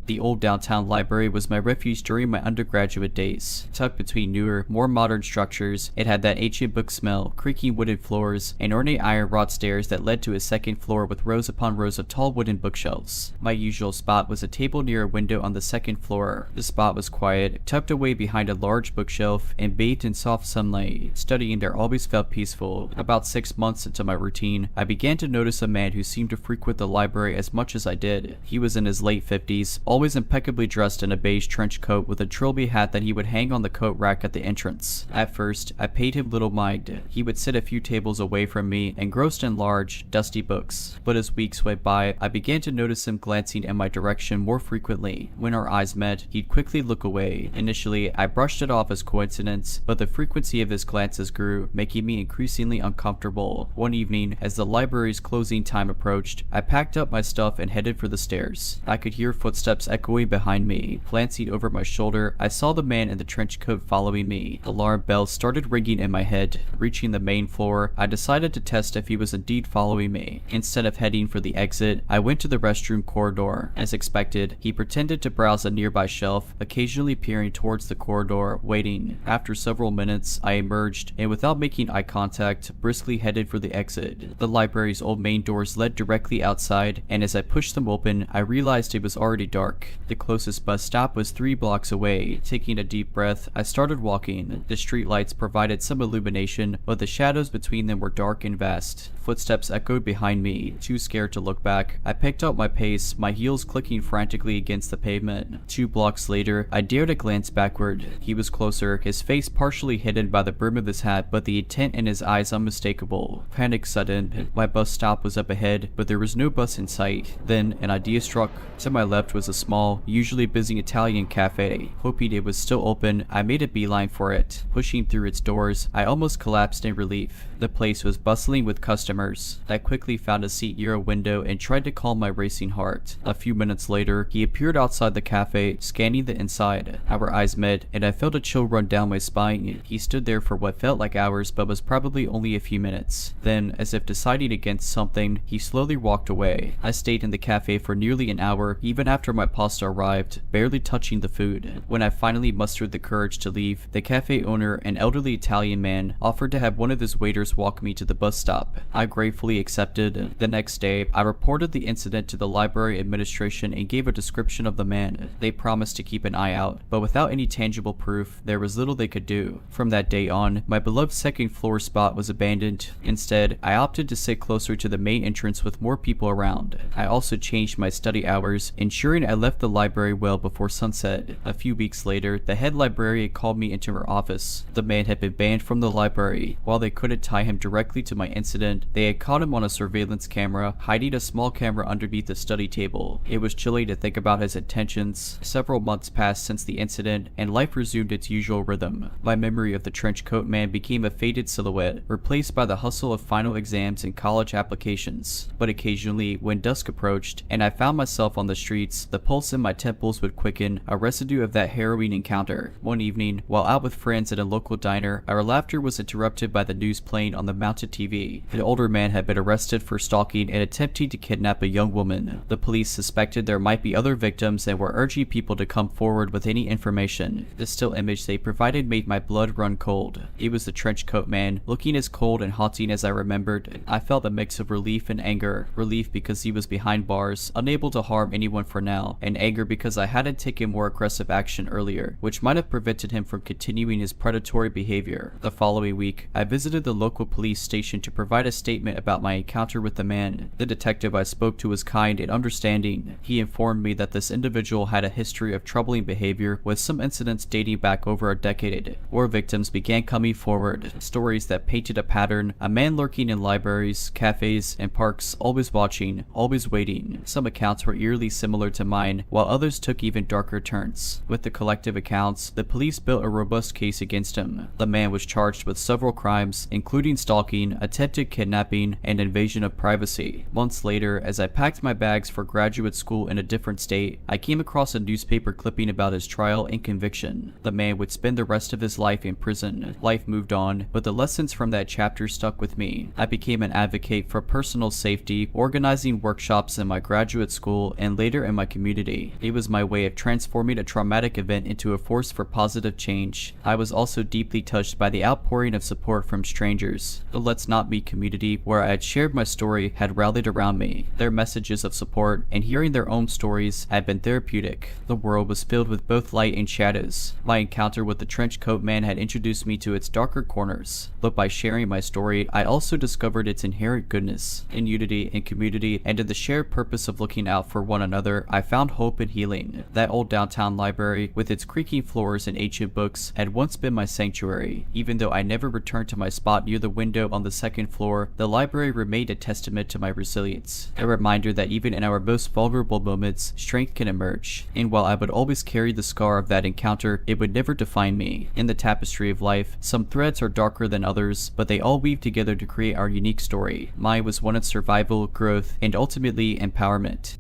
The old downtown library was my refuge during my undergraduate days. Tucked between newer, more modern structures, it had that ancient book smell, creaking wooden floors, and ornate iron wrought stairs that led to a second floor with rows upon rows of tall wooden bookshelves. My usual spot was a table near a window on the second floor. The spot was quiet, tucked away behind a large bookshelf, and bathed in soft sunlight. Studying there always felt peaceful. About 6 months into my routine, I began to notice a man who seemed to frequent the library as much as I did. He was in his late 50s, always impeccably dressed in a beige trench coat with a trilby hat that he would hang on the coat rack at the entrance. At first, I paid him little mind. He would sit a few tables away from me, engrossed in large, dusty books. But as weeks went by, I began to notice him glancing in my direction more frequently. When our eyes met, he'd quickly look away. Initially, I brushed it off as coincidence, but the frequency of his glances grew, making me increasingly uncomfortable. One evening, as the library's closing time approached, I packed up my stuff and headed for the stairs. I could hear footsteps echoing behind me. Glancing over my shoulder, I saw the man in the trench coat following me. Alarm bells started ringing in my head. Reaching the main floor, I decided to test if he was indeed following me. Instead of heading for the exit, I went to the restroom corridor. As expected, he pretended to browse a nearby shelf, occasionally peering towards the corridor, waiting. After several minutes, I emerged, and without making eye contact, briskly headed for the exit. The library's old main doors led directly outside, and as I pushed them open, I realized it was already dark. The closest bus stop was 3 blocks away. Taking a deep breath, I started walking. The streetlights provided some illumination, but the shadows between them were dark and vast. Footsteps echoed behind me. Too scared to look back, I picked up my pace, my heels clicking frantically against the pavement. 2 blocks later, I dared to glance backward. He was closer, his face partially hidden by the brim of his hat, but the intent in his eyes unmistakable. Panic sudden. My bus stop was up ahead, but there was no bus in sight. Then an idea struck. To my left was a small, usually busy Italian cafe. Hoping it was still open, I made a beeline for it. Pushing through its doors, I almost collapsed in relief. The place was bustling with customers. I quickly found a seat near a window and tried to calm my racing heart. A few minutes later, he appeared outside the cafe, scanning the inside. Our eyes met, and I felt a chill run down my spine. He stood there for what felt like hours, but was probably only a few minutes. Then, as if deciding against something, he slowly walked away. I stayed in the cafe for nearly an hour, even after my pasta arrived, barely touching the food. When I finally mustered the courage to leave, the cafe owner, an elderly Italian man, offered to have one of his waiters walk me to the bus stop. I gratefully accepted. The next day, I reported the incident to the library administration and gave a description of the man. They promised to keep an eye out, but without any tangible proof, there was little they could do. From that day on, my beloved second floor spot was abandoned. Instead, I opted to sit closer to the main entrance with more people around. I also changed my study hours, ensuring I left the library well before sunset. A few weeks later, the head librarian called me into her office. The man had been banned from the library. While they couldn't tie him directly to my incident, they had caught him on a surveillance camera, hiding a small camera underneath the study table. It was chilling to think about his intentions. Several months passed since the incident, and life resumed its usual rhythm. My memory of the trench coat man became a faded silhouette, replaced by the hustle of final exams and college applications. But occasionally, when dusk approached, and I found myself on the streets, the pulse in my temples would quicken, a residue of that harrowing encounter. One evening, while out with friends at a local diner, our laughter was interrupted by the news playing playing on the mounted TV. The older man had been arrested for stalking and attempting to kidnap a young woman. The police suspected there might be other victims and were urging people to come forward with any information. The still image they provided made my blood run cold. It was the trench coat man, looking as cold and haunting as I remembered. I felt a mix of relief and anger. Relief because he was behind bars, unable to harm anyone for now, and anger because I hadn't taken more aggressive action earlier, which might have prevented him from continuing his predatory behavior. The following week, I visited the local police station to provide a statement about my encounter with the man. The detective I spoke to was kind and understanding. He informed me that this individual had a history of troubling behavior, with some incidents dating back over a decade. More victims began coming forward, stories that painted a pattern: a man lurking in libraries, cafes, and parks, always watching, always waiting. Some accounts were eerily similar to mine, while others took even darker turns. With the collective accounts, the police built a robust case against him. The man was charged with several crimes, including stalking, attempted kidnapping, and invasion of privacy. Months later, as I packed my bags for graduate school in a different state, I came across a newspaper clipping about his trial and conviction. The man would spend the rest of his life in prison. Life moved on, but the lessons from that chapter stuck with me. I became an advocate for personal safety, organizing workshops in my graduate school and later in my community. It was my way of transforming a traumatic event into a force for positive change. I was also deeply touched by the outpouring of support from strangers. The Let's Not Meet community, where I had shared my story, had rallied around me. Their messages of support and hearing their own stories had been therapeutic. The world was filled with both light and shadows. My encounter with the trench coat man had introduced me to its darker corners, but by sharing my story, I also discovered its inherent goodness. In unity and community, and in the shared purpose of looking out for one another, I found hope and healing. That old downtown library, with its creaking floors and ancient books, had once been my sanctuary. Even though I never returned to my spot near the window on the second floor, the library remained a testament to my resilience. A reminder that even in our most vulnerable moments, strength can emerge. And while I would always carry the scar of that encounter, it would never define me. In the tapestry of life, some threads are darker than others, but they all weave together to create our unique story. Mine was one of survival, growth, and ultimately empowerment.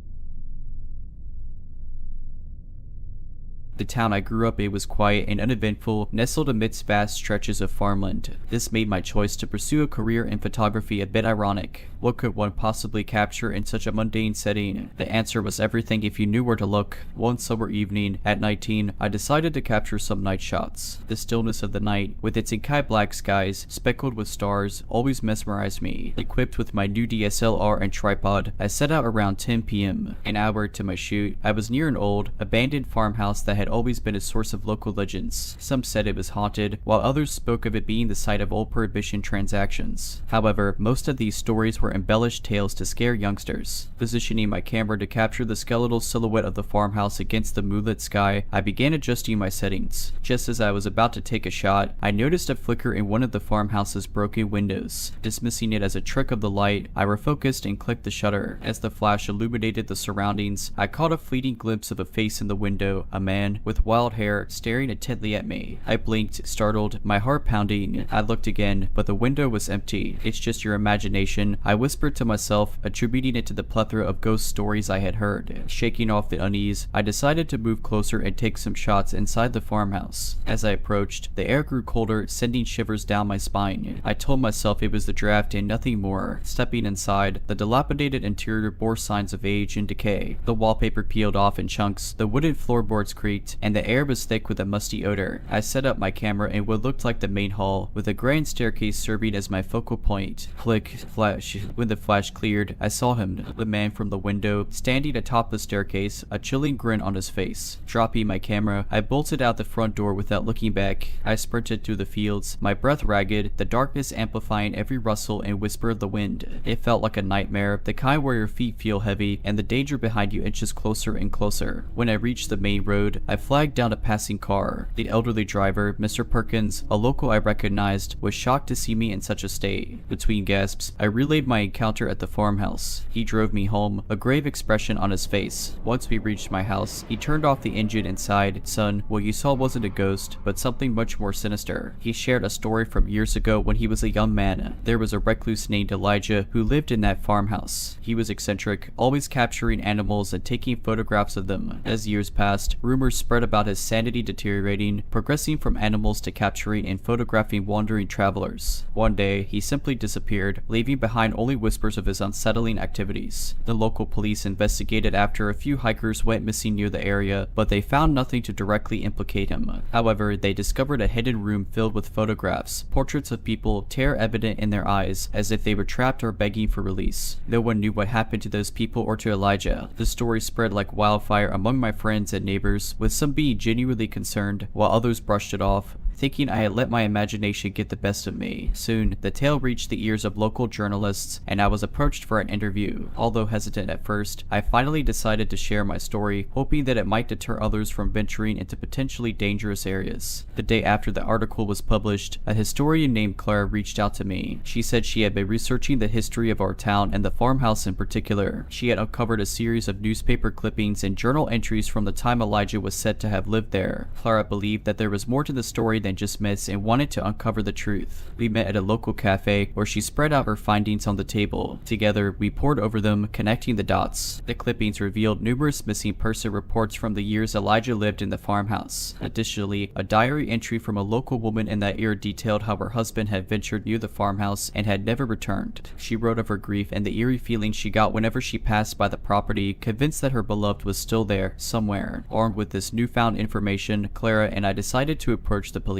The town I grew up in was quiet and uneventful, nestled amidst vast stretches of farmland. This made my choice to pursue a career in photography a bit ironic. What could one possibly capture in such a mundane setting? The answer was everything if you knew where to look. One summer evening, at 19, I decided to capture some night shots. The stillness of the night, with its inky black skies, speckled with stars, always mesmerized me. Equipped with my new DSLR and tripod, I set out around 10 p.m. An hour to my shoot, I was near an old, abandoned farmhouse that had always been a source of local legends. Some said it was haunted, while others spoke of it being the site of old prohibition transactions. However, most of these stories were embellished tales to scare youngsters. Positioning my camera to capture the skeletal silhouette of the farmhouse against the moonlit sky, I began adjusting my settings. Just as I was about to take a shot, I noticed a flicker in one of the farmhouse's broken windows. Dismissing it as a trick of the light, I refocused and clicked the shutter. As the flash illuminated the surroundings, I caught a fleeting glimpse of a face in the window, a man with wild hair staring intently at me. I blinked, startled, my heart pounding. I looked again, but the window was empty. "It's just your imagination," I whispered to myself, attributing it to the plethora of ghost stories I had heard. Shaking off the unease, I decided to move closer and take some shots inside the farmhouse. As I approached, the air grew colder, sending shivers down my spine. I told myself it was the draft and nothing more. Stepping inside, the dilapidated interior bore signs of age and decay. The wallpaper peeled off in chunks, the wooden floorboards creaked, and the air was thick with a musty odor. I set up my camera in what looked like the main hall, with a grand staircase serving as my focal point. Click, flash. When the flash cleared, I saw him, the man from the window, standing atop the staircase, a chilling grin on his face. Dropping my camera, I bolted out the front door without looking back. I sprinted through the fields, my breath ragged, the darkness amplifying every rustle and whisper of the wind. It felt like a nightmare, the kind where your feet feel heavy, and the danger behind you inches closer and closer. When I reached the main road, I flagged down a passing car. The elderly driver, Mr. Perkins, a local I recognized, was shocked to see me in such a state. Between gasps, I relayed my encounter at the farmhouse. He drove me home, a grave expression on his face. Once we reached my house, he turned off the engine and sighed, "Son, what you saw wasn't a ghost, but something much more sinister." He shared a story from years ago when he was a young man. There was a recluse named Elijah who lived in that farmhouse. He was eccentric, always capturing animals and taking photographs of them. As years passed, rumors spread about his sanity deteriorating, progressing from animals to capturing and photographing wandering travelers. One day, he simply disappeared, leaving behind only whispers of his unsettling activities. The local police investigated after a few hikers went missing near the area, but they found nothing to directly implicate him. However, they discovered a hidden room filled with photographs, portraits of people, terror evident in their eyes, as if they were trapped or begging for release. No one knew what happened to those people or to Elijah. The story spread like wildfire among my friends and neighbors, with some being genuinely concerned, while others brushed it off, thinking I had let my imagination get the best of me. Soon, the tale reached the ears of local journalists, and I was approached for an interview. Although hesitant at first, I finally decided to share my story, hoping that it might deter others from venturing into potentially dangerous areas. The day after the article was published, a historian named Clara reached out to me. She said she had been researching the history of our town and the farmhouse in particular. She had uncovered a series of newspaper clippings and journal entries from the time Elijah was said to have lived there. Clara believed that there was more to the story than just myths and wanted to uncover the truth. We met at a local cafe where she spread out her findings on the table. Together, we pored over them, connecting the dots. The clippings revealed numerous missing person reports from the years Elijah lived in the farmhouse. Additionally, a diary entry from a local woman in that era detailed how her husband had ventured near the farmhouse and had never returned. She wrote of her grief and the eerie feeling she got whenever she passed by the property, convinced that her beloved was still there, somewhere. Armed with this newfound information, Clara and I decided to approach the police.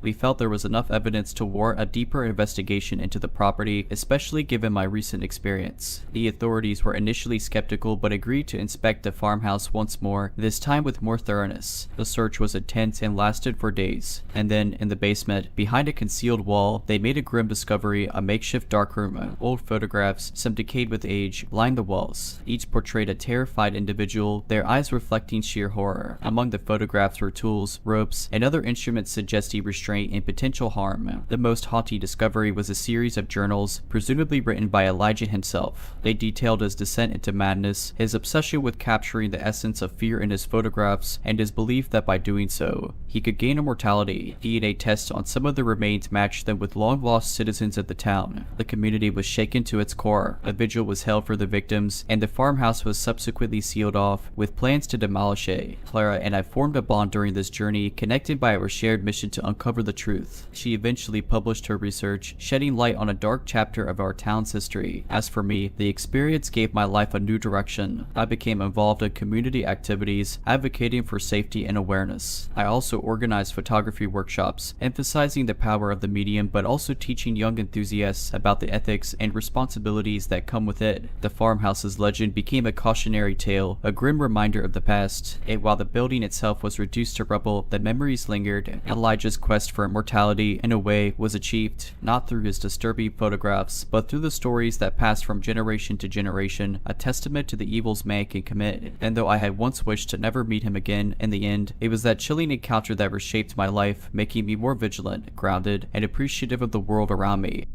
We felt there was enough evidence to warrant a deeper investigation into the property, especially given my recent experience. The authorities were initially skeptical but agreed to inspect the farmhouse once more, this time with more thoroughness. The search was intense and lasted for days. And then, in the basement, behind a concealed wall, they made a grim discovery: a makeshift darkroom. Old photographs, some decayed with age, lined the walls. Each portrayed a terrified individual, their eyes reflecting sheer horror. Among the photographs were tools, ropes, and other instruments suggesting restraint and potential harm. The most haunting discovery was a series of journals, presumably written by Elijah himself. They detailed his descent into madness, his obsession with capturing the essence of fear in his photographs, and his belief that by doing so, he could gain immortality. DNA tests on some of the remains matched them with long-lost citizens of the town. The community was shaken to its core. A vigil was held for the victims, and the farmhouse was subsequently sealed off, with plans to demolish it. Clara and I formed a bond during this journey, connected by our shared mission to uncover the truth. She eventually published her research, shedding light on a dark chapter of our town's history. As for me, the experience gave my life a new direction. I became involved in community activities, advocating for safety and awareness. I also organized photography workshops, emphasizing the power of the medium but also teaching young enthusiasts about the ethics and responsibilities that come with it. The farmhouse's legend became a cautionary tale, a grim reminder of the past. And while the building itself was reduced to rubble, the memories lingered. Elijah's quest for immortality, in a way, was achieved, not through his disturbing photographs, but through the stories that passed from generation to generation, a testament to the evils man can commit. And though I had once wished to never meet him again, in the end, it was that chilling encounter that reshaped my life, making me more vigilant, grounded, and appreciative of the world around me.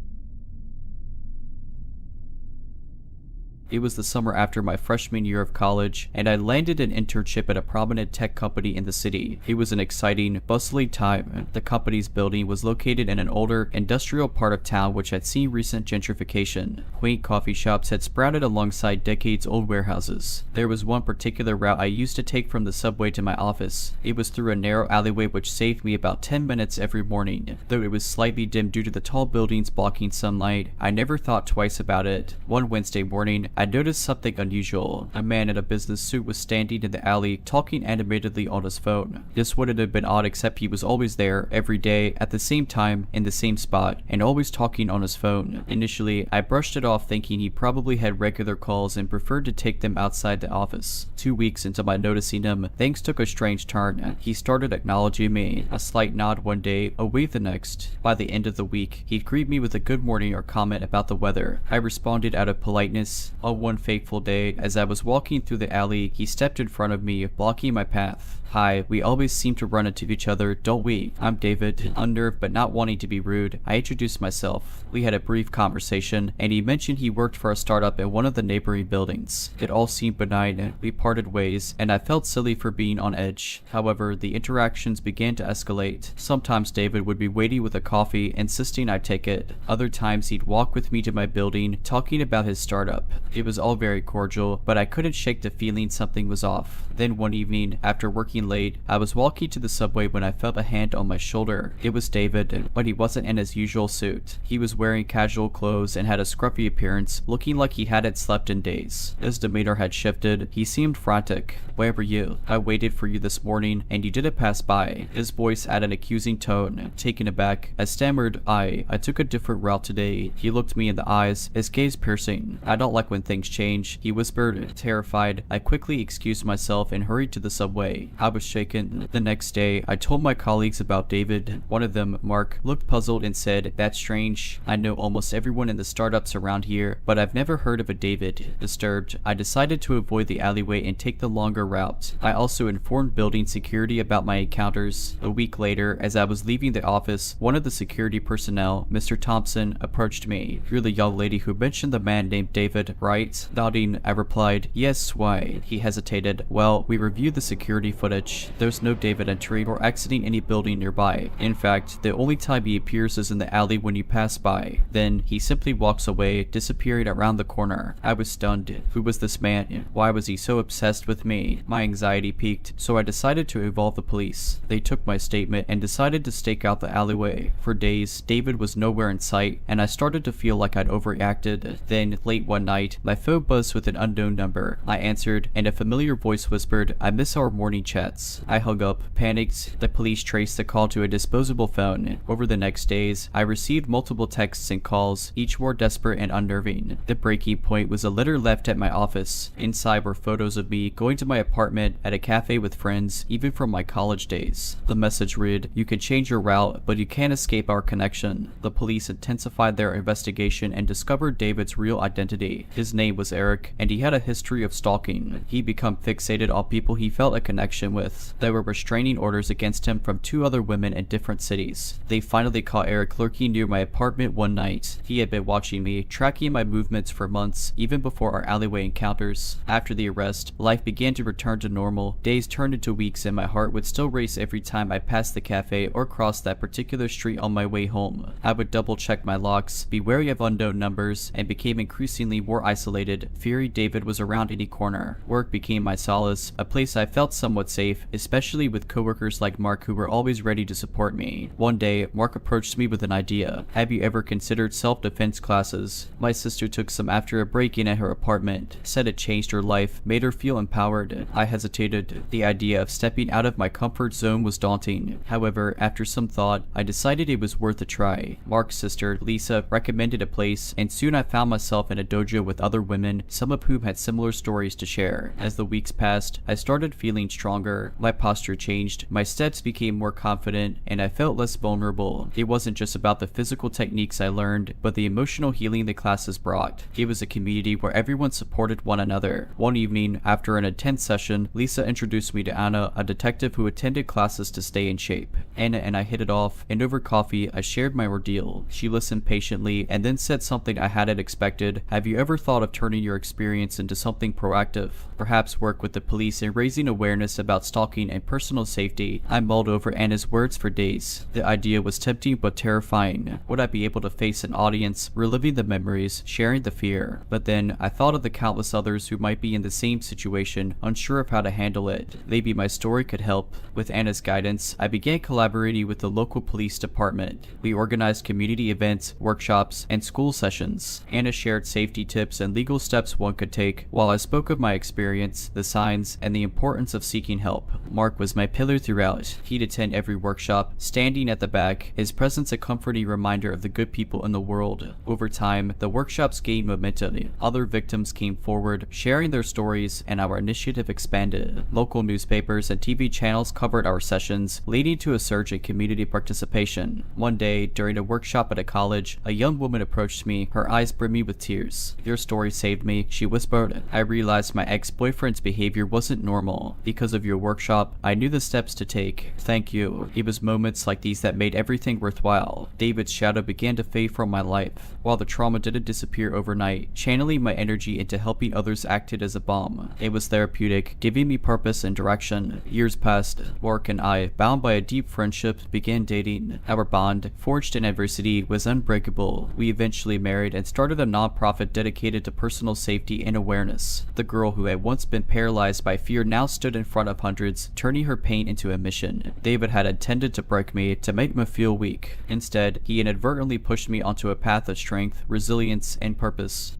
It was the summer after my freshman year of college, and I landed an internship at a prominent tech company in the city. It was an exciting, bustling time. The company's building was located in an older, industrial part of town which had seen recent gentrification. Quaint coffee shops had sprouted alongside decades-old warehouses. There was one particular route I used to take from the subway to my office. It was through a narrow alleyway which saved me about 10 minutes every morning. Though it was slightly dim due to the tall buildings blocking sunlight, I never thought twice about it. One Wednesday morning, I noticed something unusual. A man in a business suit was standing in the alley, talking animatedly on his phone. This wouldn't have been odd except he was always there, every day, at the same time, in the same spot, and always talking on his phone. Initially, I brushed it off thinking he probably had regular calls and preferred to take them outside the office. 2 weeks into my noticing him, things took a strange turn. He started acknowledging me, a slight nod one day, a wave the next. By the end of the week, he'd greet me with a good morning or comment about the weather. I responded out of politeness. On one fateful day, as I was walking through the alley, he stepped in front of me, blocking my path. "Hi, we always seem to run into each other, don't we? I'm David." Unnerved but not wanting to be rude, I introduced myself. We had a brief conversation, and he mentioned he worked for a startup in one of the neighboring buildings. It all seemed benign. We parted ways, and I felt silly for being on edge. However, the interactions began to escalate. Sometimes David would be waiting with a coffee, insisting I take it. Other times he'd walk with me to my building, talking about his startup. It was all very cordial, but I couldn't shake the feeling something was off. Then one evening, after working late, I was walking to the subway when I felt a hand on my shoulder. It was David, but he wasn't in his usual suit. He was wearing casual clothes and had a scruffy appearance, looking like he hadn't slept in days. His demeanor had shifted. He seemed frantic. "Where were you? I waited for you this morning, and you didn't pass by." His voice had an accusing tone. Taken aback, I stammered, I took a different route today." He looked me in the eyes, his gaze piercing. "I don't like when things change," he whispered. Terrified, I quickly excused myself and hurried to the subway. I was shaken. The next day, I told my colleagues about David. One of them, Mark, looked puzzled and said, "That's strange. I know almost everyone in the startups around here, but I've never heard of a David." Disturbed, I decided to avoid the alleyway and take the longer route. I also informed building security about my encounters. A week later, as I was leaving the office, one of the security personnel, Mr. Thompson, approached me. "You're the young lady who mentioned the man named David, right?" Nodding, I replied, "Yes, why?" He hesitated. "Well, we reviewed the security footage. There's no David entering or exiting any building nearby. In fact, the only time he appears is in the alley when you pass by. Then, he simply walks away, disappearing around the corner." I was stunned. Who was this man? Why was he so obsessed with me? My anxiety peaked, so I decided to involve the police. They took my statement and decided to stake out the alleyway. For days, David was nowhere in sight, and I started to feel like I'd overreacted. Then, late one night, my phone buzzed with an unknown number. I answered, and a familiar voice whispered, "I miss our morning chats." I hung up, panicked. The police traced the call to a disposable phone. Over the next days, I received multiple texts and calls, each more desperate and unnerving. The breaking point was a letter left at my office. Inside were photos of me going to my apartment, at a cafe with friends, even from my college days. The message read, "You can change your route, but you can't escape our connection." The police intensified their investigation and discovered David's real identity. His name was Eric, and he had a history of stalking. He'd become fixated on people he felt a connection with. There were restraining orders against him from 2 other women in different cities. They finally caught Eric lurking near my apartment one night. He had been watching me, tracking my movements for months, even before our alleyway encounters. After the arrest, life began to return to normal. Days turned into weeks, and my heart would still race every time I passed the cafe or crossed that particular street on my way home. I would double check my locks, be wary of unknown numbers, and became increasingly more isolated, fearing David was around any corner. Work became my solace, a place I felt somewhat safe, especially with coworkers like Mark who were always ready to support me. One day, Mark approached me with an idea. "Have you ever considered self-defense classes?" My sister took some after a break-in at her apartment, said it changed her life, made her feel empowered. I hesitated. The idea of stepping out of my comfort zone was daunting. However, after some thought, I decided it was worth a try. Mark's sister, Lisa, recommended a place, and soon I found myself in a dojo with other women, some of whom had similar stories to share. As the weeks passed, I started feeling stronger. My posture changed, my steps became more confident, and I felt less vulnerable. It wasn't just about the physical techniques I learned, but the emotional healing the classes brought. It was a community where everyone supported one another. One evening, after an intense session, Lisa introduced me to Anna, a detective who attended classes to stay in shape. Anna and I hit it off, and over coffee, I shared my ordeal. She listened patiently, and then said something I hadn't expected. "Have you ever thought of turning your experience into something proactive? Perhaps work with the police in raising awareness about stalking and personal safety?" I mulled over Anna's words for days. The idea was tempting but terrifying. Would I be able to face an audience, reliving the memories, sharing the fear? But then, I thought of the countless others who might be in the same situation, unsure of how to handle it. Maybe my story could help. With Anna's guidance, I began collaborating with the local police department. We organized community events, workshops, and school sessions. Anna shared safety tips and legal steps one could take, while I spoke of my experience, the signs, and the importance of seeking help. Mark was my pillar throughout. He'd attend every workshop, standing at the back, his presence a comforting reminder of the good people in the world. Over time, the workshops gained momentum. Other victims came forward, sharing their stories, and our initiative expanded. Local newspapers and TV channels covered our sessions, leading to a surge in community participation. One day, during a workshop at a college, a young woman approached me, her eyes brimming with tears. "Your story saved me," she whispered. "I realized my ex-boyfriend's behavior wasn't normal. Because of your workshop, I knew the steps to take. Thank you." It was moments like these that made everything worthwhile. David's shadow began to fade from my life. While the trauma didn't disappear overnight, channeling my energy into helping others acted as a balm. It was therapeutic, giving me purpose and direction. Years passed. Mark and I, bound by a deep friendship, began dating. Our bond, forged in adversity, was unbreakable. We eventually married and started a nonprofit dedicated to personal safety and awareness. The girl who had once been paralyzed by fear now stood in front of hundreds, turning her pain into a mission. David had intended to break me to make me feel weak. Instead, he inadvertently pushed me onto a path of strength, resilience, and purpose.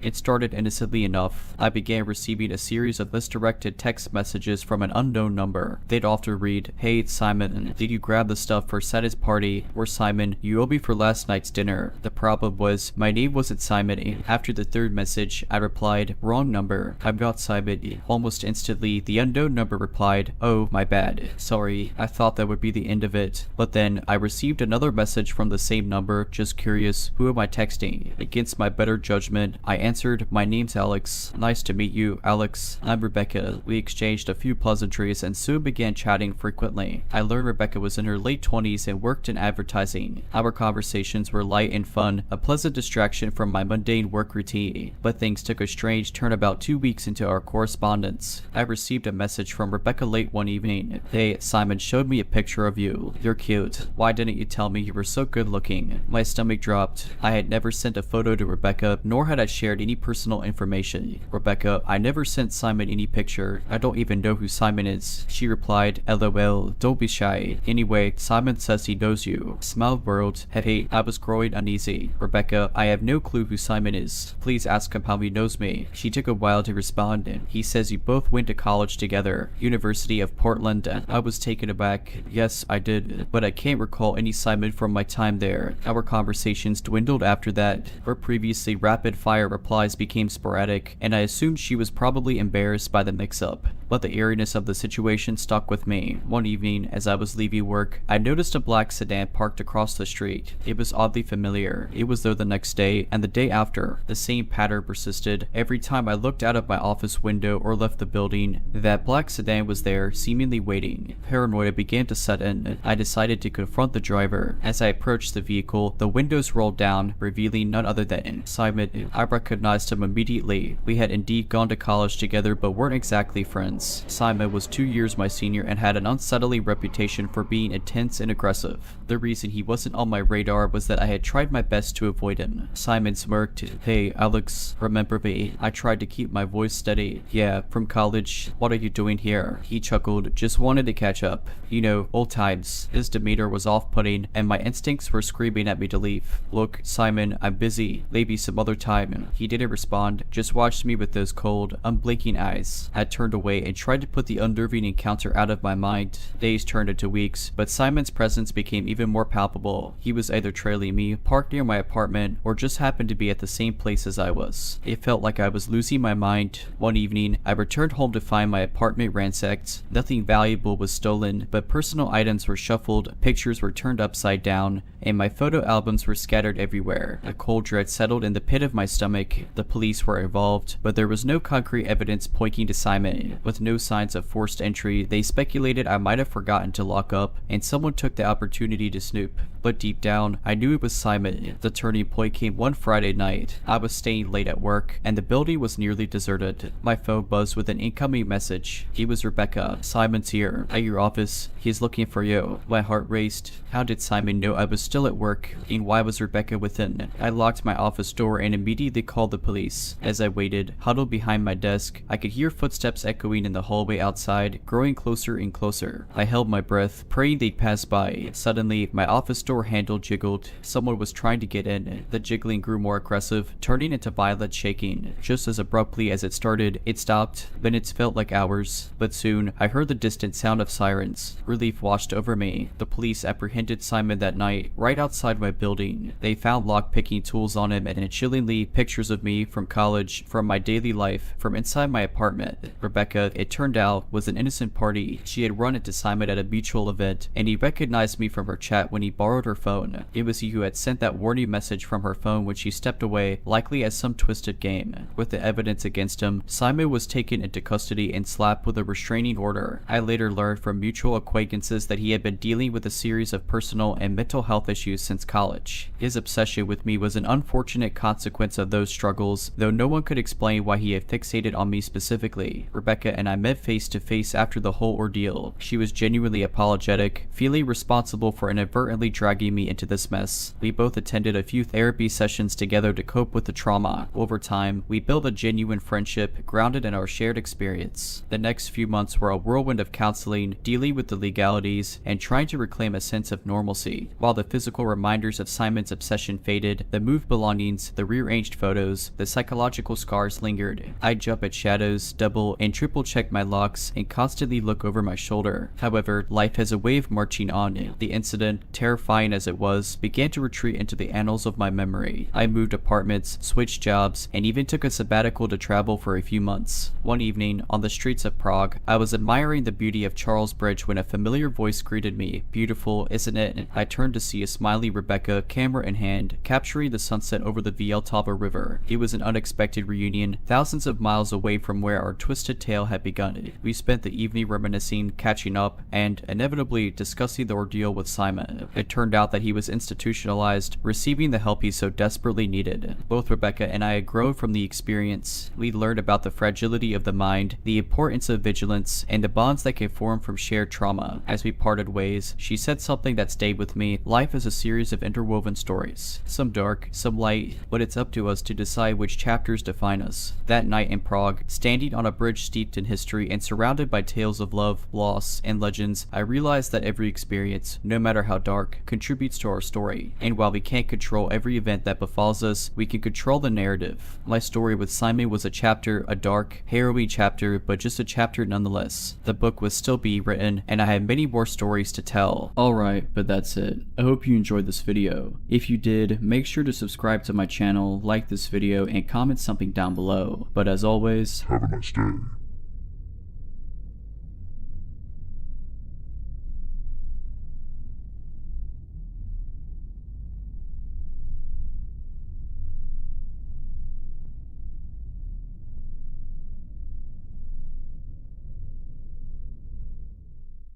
It started innocently enough. I began receiving a series of misdirected text messages from an unknown number. They'd often read, "Hey, it's Simon, did you grab the stuff for Sat's party?" Or, "Simon, you owe me for last night's dinner." The problem was, my name wasn't Simon. After the third message, I replied, "Wrong number. I'm not Simon." Almost instantly, the unknown number replied, "Oh, my bad. Sorry, I thought that would be the end of it." But then, I received another message from the same number, just curious, who am I texting? Against my better judgment, I answered, "My name's Alex. Nice to meet you, Alex. I'm Rebecca." We exchanged a few pleasantries and soon began chatting frequently. I learned Rebecca was in her late 20s and worked in advertising. Our conversations were light and fun, a pleasant distraction from my mundane work routine. But things took a strange turn about 2 weeks into our correspondence. I received a message from Rebecca late one evening. "Hey, Simon showed me a picture of you. You're cute. Why didn't you tell me you were so good looking?" My stomach dropped. I had never sent a photo to Rebecca, nor had I shared any personal information. "Rebecca, I never sent Simon any picture. I don't even know who Simon is." She replied, "LOL, don't be shy. Anyway, Simon says he knows you." Smile world. Hey, I was growing uneasy. "Rebecca, I have no clue who Simon is. Please ask him how he knows me." She took a while to respond. "He says you both went to college together. University of Portland." I was taken aback. "Yes, I did, but I can't recall any Simon from my time there." Our conversations dwindled after that. Her previously rapid-fire replies became sporadic, and I assumed she was probably embarrassed by the mix-up. But the eeriness of the situation stuck with me. One evening, as I was leaving work, I noticed a black sedan parked across the street. It was oddly familiar. It was there the next day, and the day after. The same pattern persisted. Every time I looked out of my office window or left the building, that black sedan was there, seemingly waiting. Paranoia began to set in. I decided to confront the driver. As I approached the vehicle, the windows rolled down, revealing none other than Simon. I recognized him immediately. We had indeed gone to college together, but weren't exactly friends. Simon was 2 years my senior and had an unsettling reputation for being intense and aggressive. The reason he wasn't on my radar was that I had tried my best to avoid him. Simon smirked. "Hey, Alex, remember me?" I tried to keep my voice steady. "Yeah, from college. What are you doing here?" He chuckled. "Just wanted to catch up. You know, old times." His demeanor was off-putting, and my instincts were screaming at me to leave. "Look, Simon, I'm busy. Maybe some other time." He didn't respond, just watched me with those cold, unblinking eyes. I turned away and tried to put the unnerving encounter out of my mind. Days turned into weeks, but Simon's presence became even more palpable. He was either trailing me, parked near my apartment, or just happened to be at the same place as I was. It felt like I was losing my mind. One evening, I returned home to find my apartment ransacked. Nothing valuable was stolen, but personal items were shuffled, pictures were turned upside down, and my photo albums were scattered everywhere. A cold dread settled in the pit of my stomach. The police were involved, but there was no concrete evidence pointing to Simon. With no signs of forced entry, they speculated I might have forgotten to lock up, and someone took the opportunity to snoop. But deep down, I knew it was Simon. The turning point came one Friday night. I was staying late at work, and the building was nearly deserted. My phone buzzed with an incoming message. It was Rebecca. "Simon's here. At your office. He's looking for you." My heart raced. How did Simon know I was still at work, and why was Rebecca within? I locked my office door and immediately called the police. As I waited, huddled behind my desk, I could hear footsteps echoing in the hallway outside, growing closer and closer. I held my breath, praying they'd pass by. Suddenly, my office door handle jiggled. Someone was trying to get in. The jiggling grew more aggressive, turning into violent shaking. Just as abruptly as it started, it stopped. Minutes felt like hours, but soon I heard the distant sound of sirens. Relief washed over me. The police apprehended Simon that night, right outside my building. They found lock-picking tools on him and chillingly pictures of me from college, from my daily life, from inside my apartment. Rebecca, it turned out, was an innocent party. She had run into Simon at a mutual event, and he recognized me from her chat when he borrowed her phone. It was he who had sent that warning message from her phone when she stepped away, likely as some twisted game. With the evidence against him, Simon was taken into custody and slapped with a restraining order. I later learned from mutual acquaintances that he had been dealing with a series of personal and mental health issues since college. His obsession with me was an unfortunate consequence of those struggles, though no one could explain why he had fixated on me specifically. Rebecca and I met face to face after the whole ordeal. She was genuinely apologetic, feeling responsible for inadvertently dragging dragging me into this mess. We both attended a few therapy sessions together to cope with the trauma. Over time, we built a genuine friendship grounded in our shared experience. The next few months were a whirlwind of counseling, dealing with the legalities, and trying to reclaim a sense of normalcy. While the physical reminders of Simon's obsession faded, the moved belongings, the rearranged photos, the psychological scars lingered. I'd jump at shadows, double and triple check my locks, and constantly look over my shoulder. However, life has a way of marching on. The incident, terrifying as it was, began to retreat into the annals of my memory. I moved apartments, switched jobs, and even took a sabbatical to travel for a few months. One evening, on the streets of Prague, I was admiring the beauty of Charles Bridge when a familiar voice greeted me. "Beautiful, isn't it?" I turned to see a smiley Rebecca, camera in hand, capturing the sunset over the Vieltava River. It was an unexpected reunion, thousands of miles away from where our twisted tale had begun. We spent the evening reminiscing, catching up, and inevitably discussing the ordeal with Simon. It turned out that he was institutionalized, receiving the help he so desperately needed. Both Rebecca and I had grown from the experience. We learned about the fragility of the mind, the importance of vigilance, and the bonds that can form from shared trauma. As we parted ways, she said something that stayed with me. Life is a series of interwoven stories, some dark, some light, but it's up to us to decide which chapters define us. That night in Prague, standing on a bridge steeped in history and surrounded by tales of love, loss, and legends, I realized that every experience, no matter how dark, contributes to our story. And while we can't control every event that befalls us, we can control the narrative. My story with Simon was a chapter, a dark, harrowing chapter, but just a chapter nonetheless. The book was still being written, and I have many more stories to tell. Alright, but that's it. I hope you enjoyed this video. If you did, make sure to subscribe to my channel, like this video, and comment something down below. But as always, Have a nice day.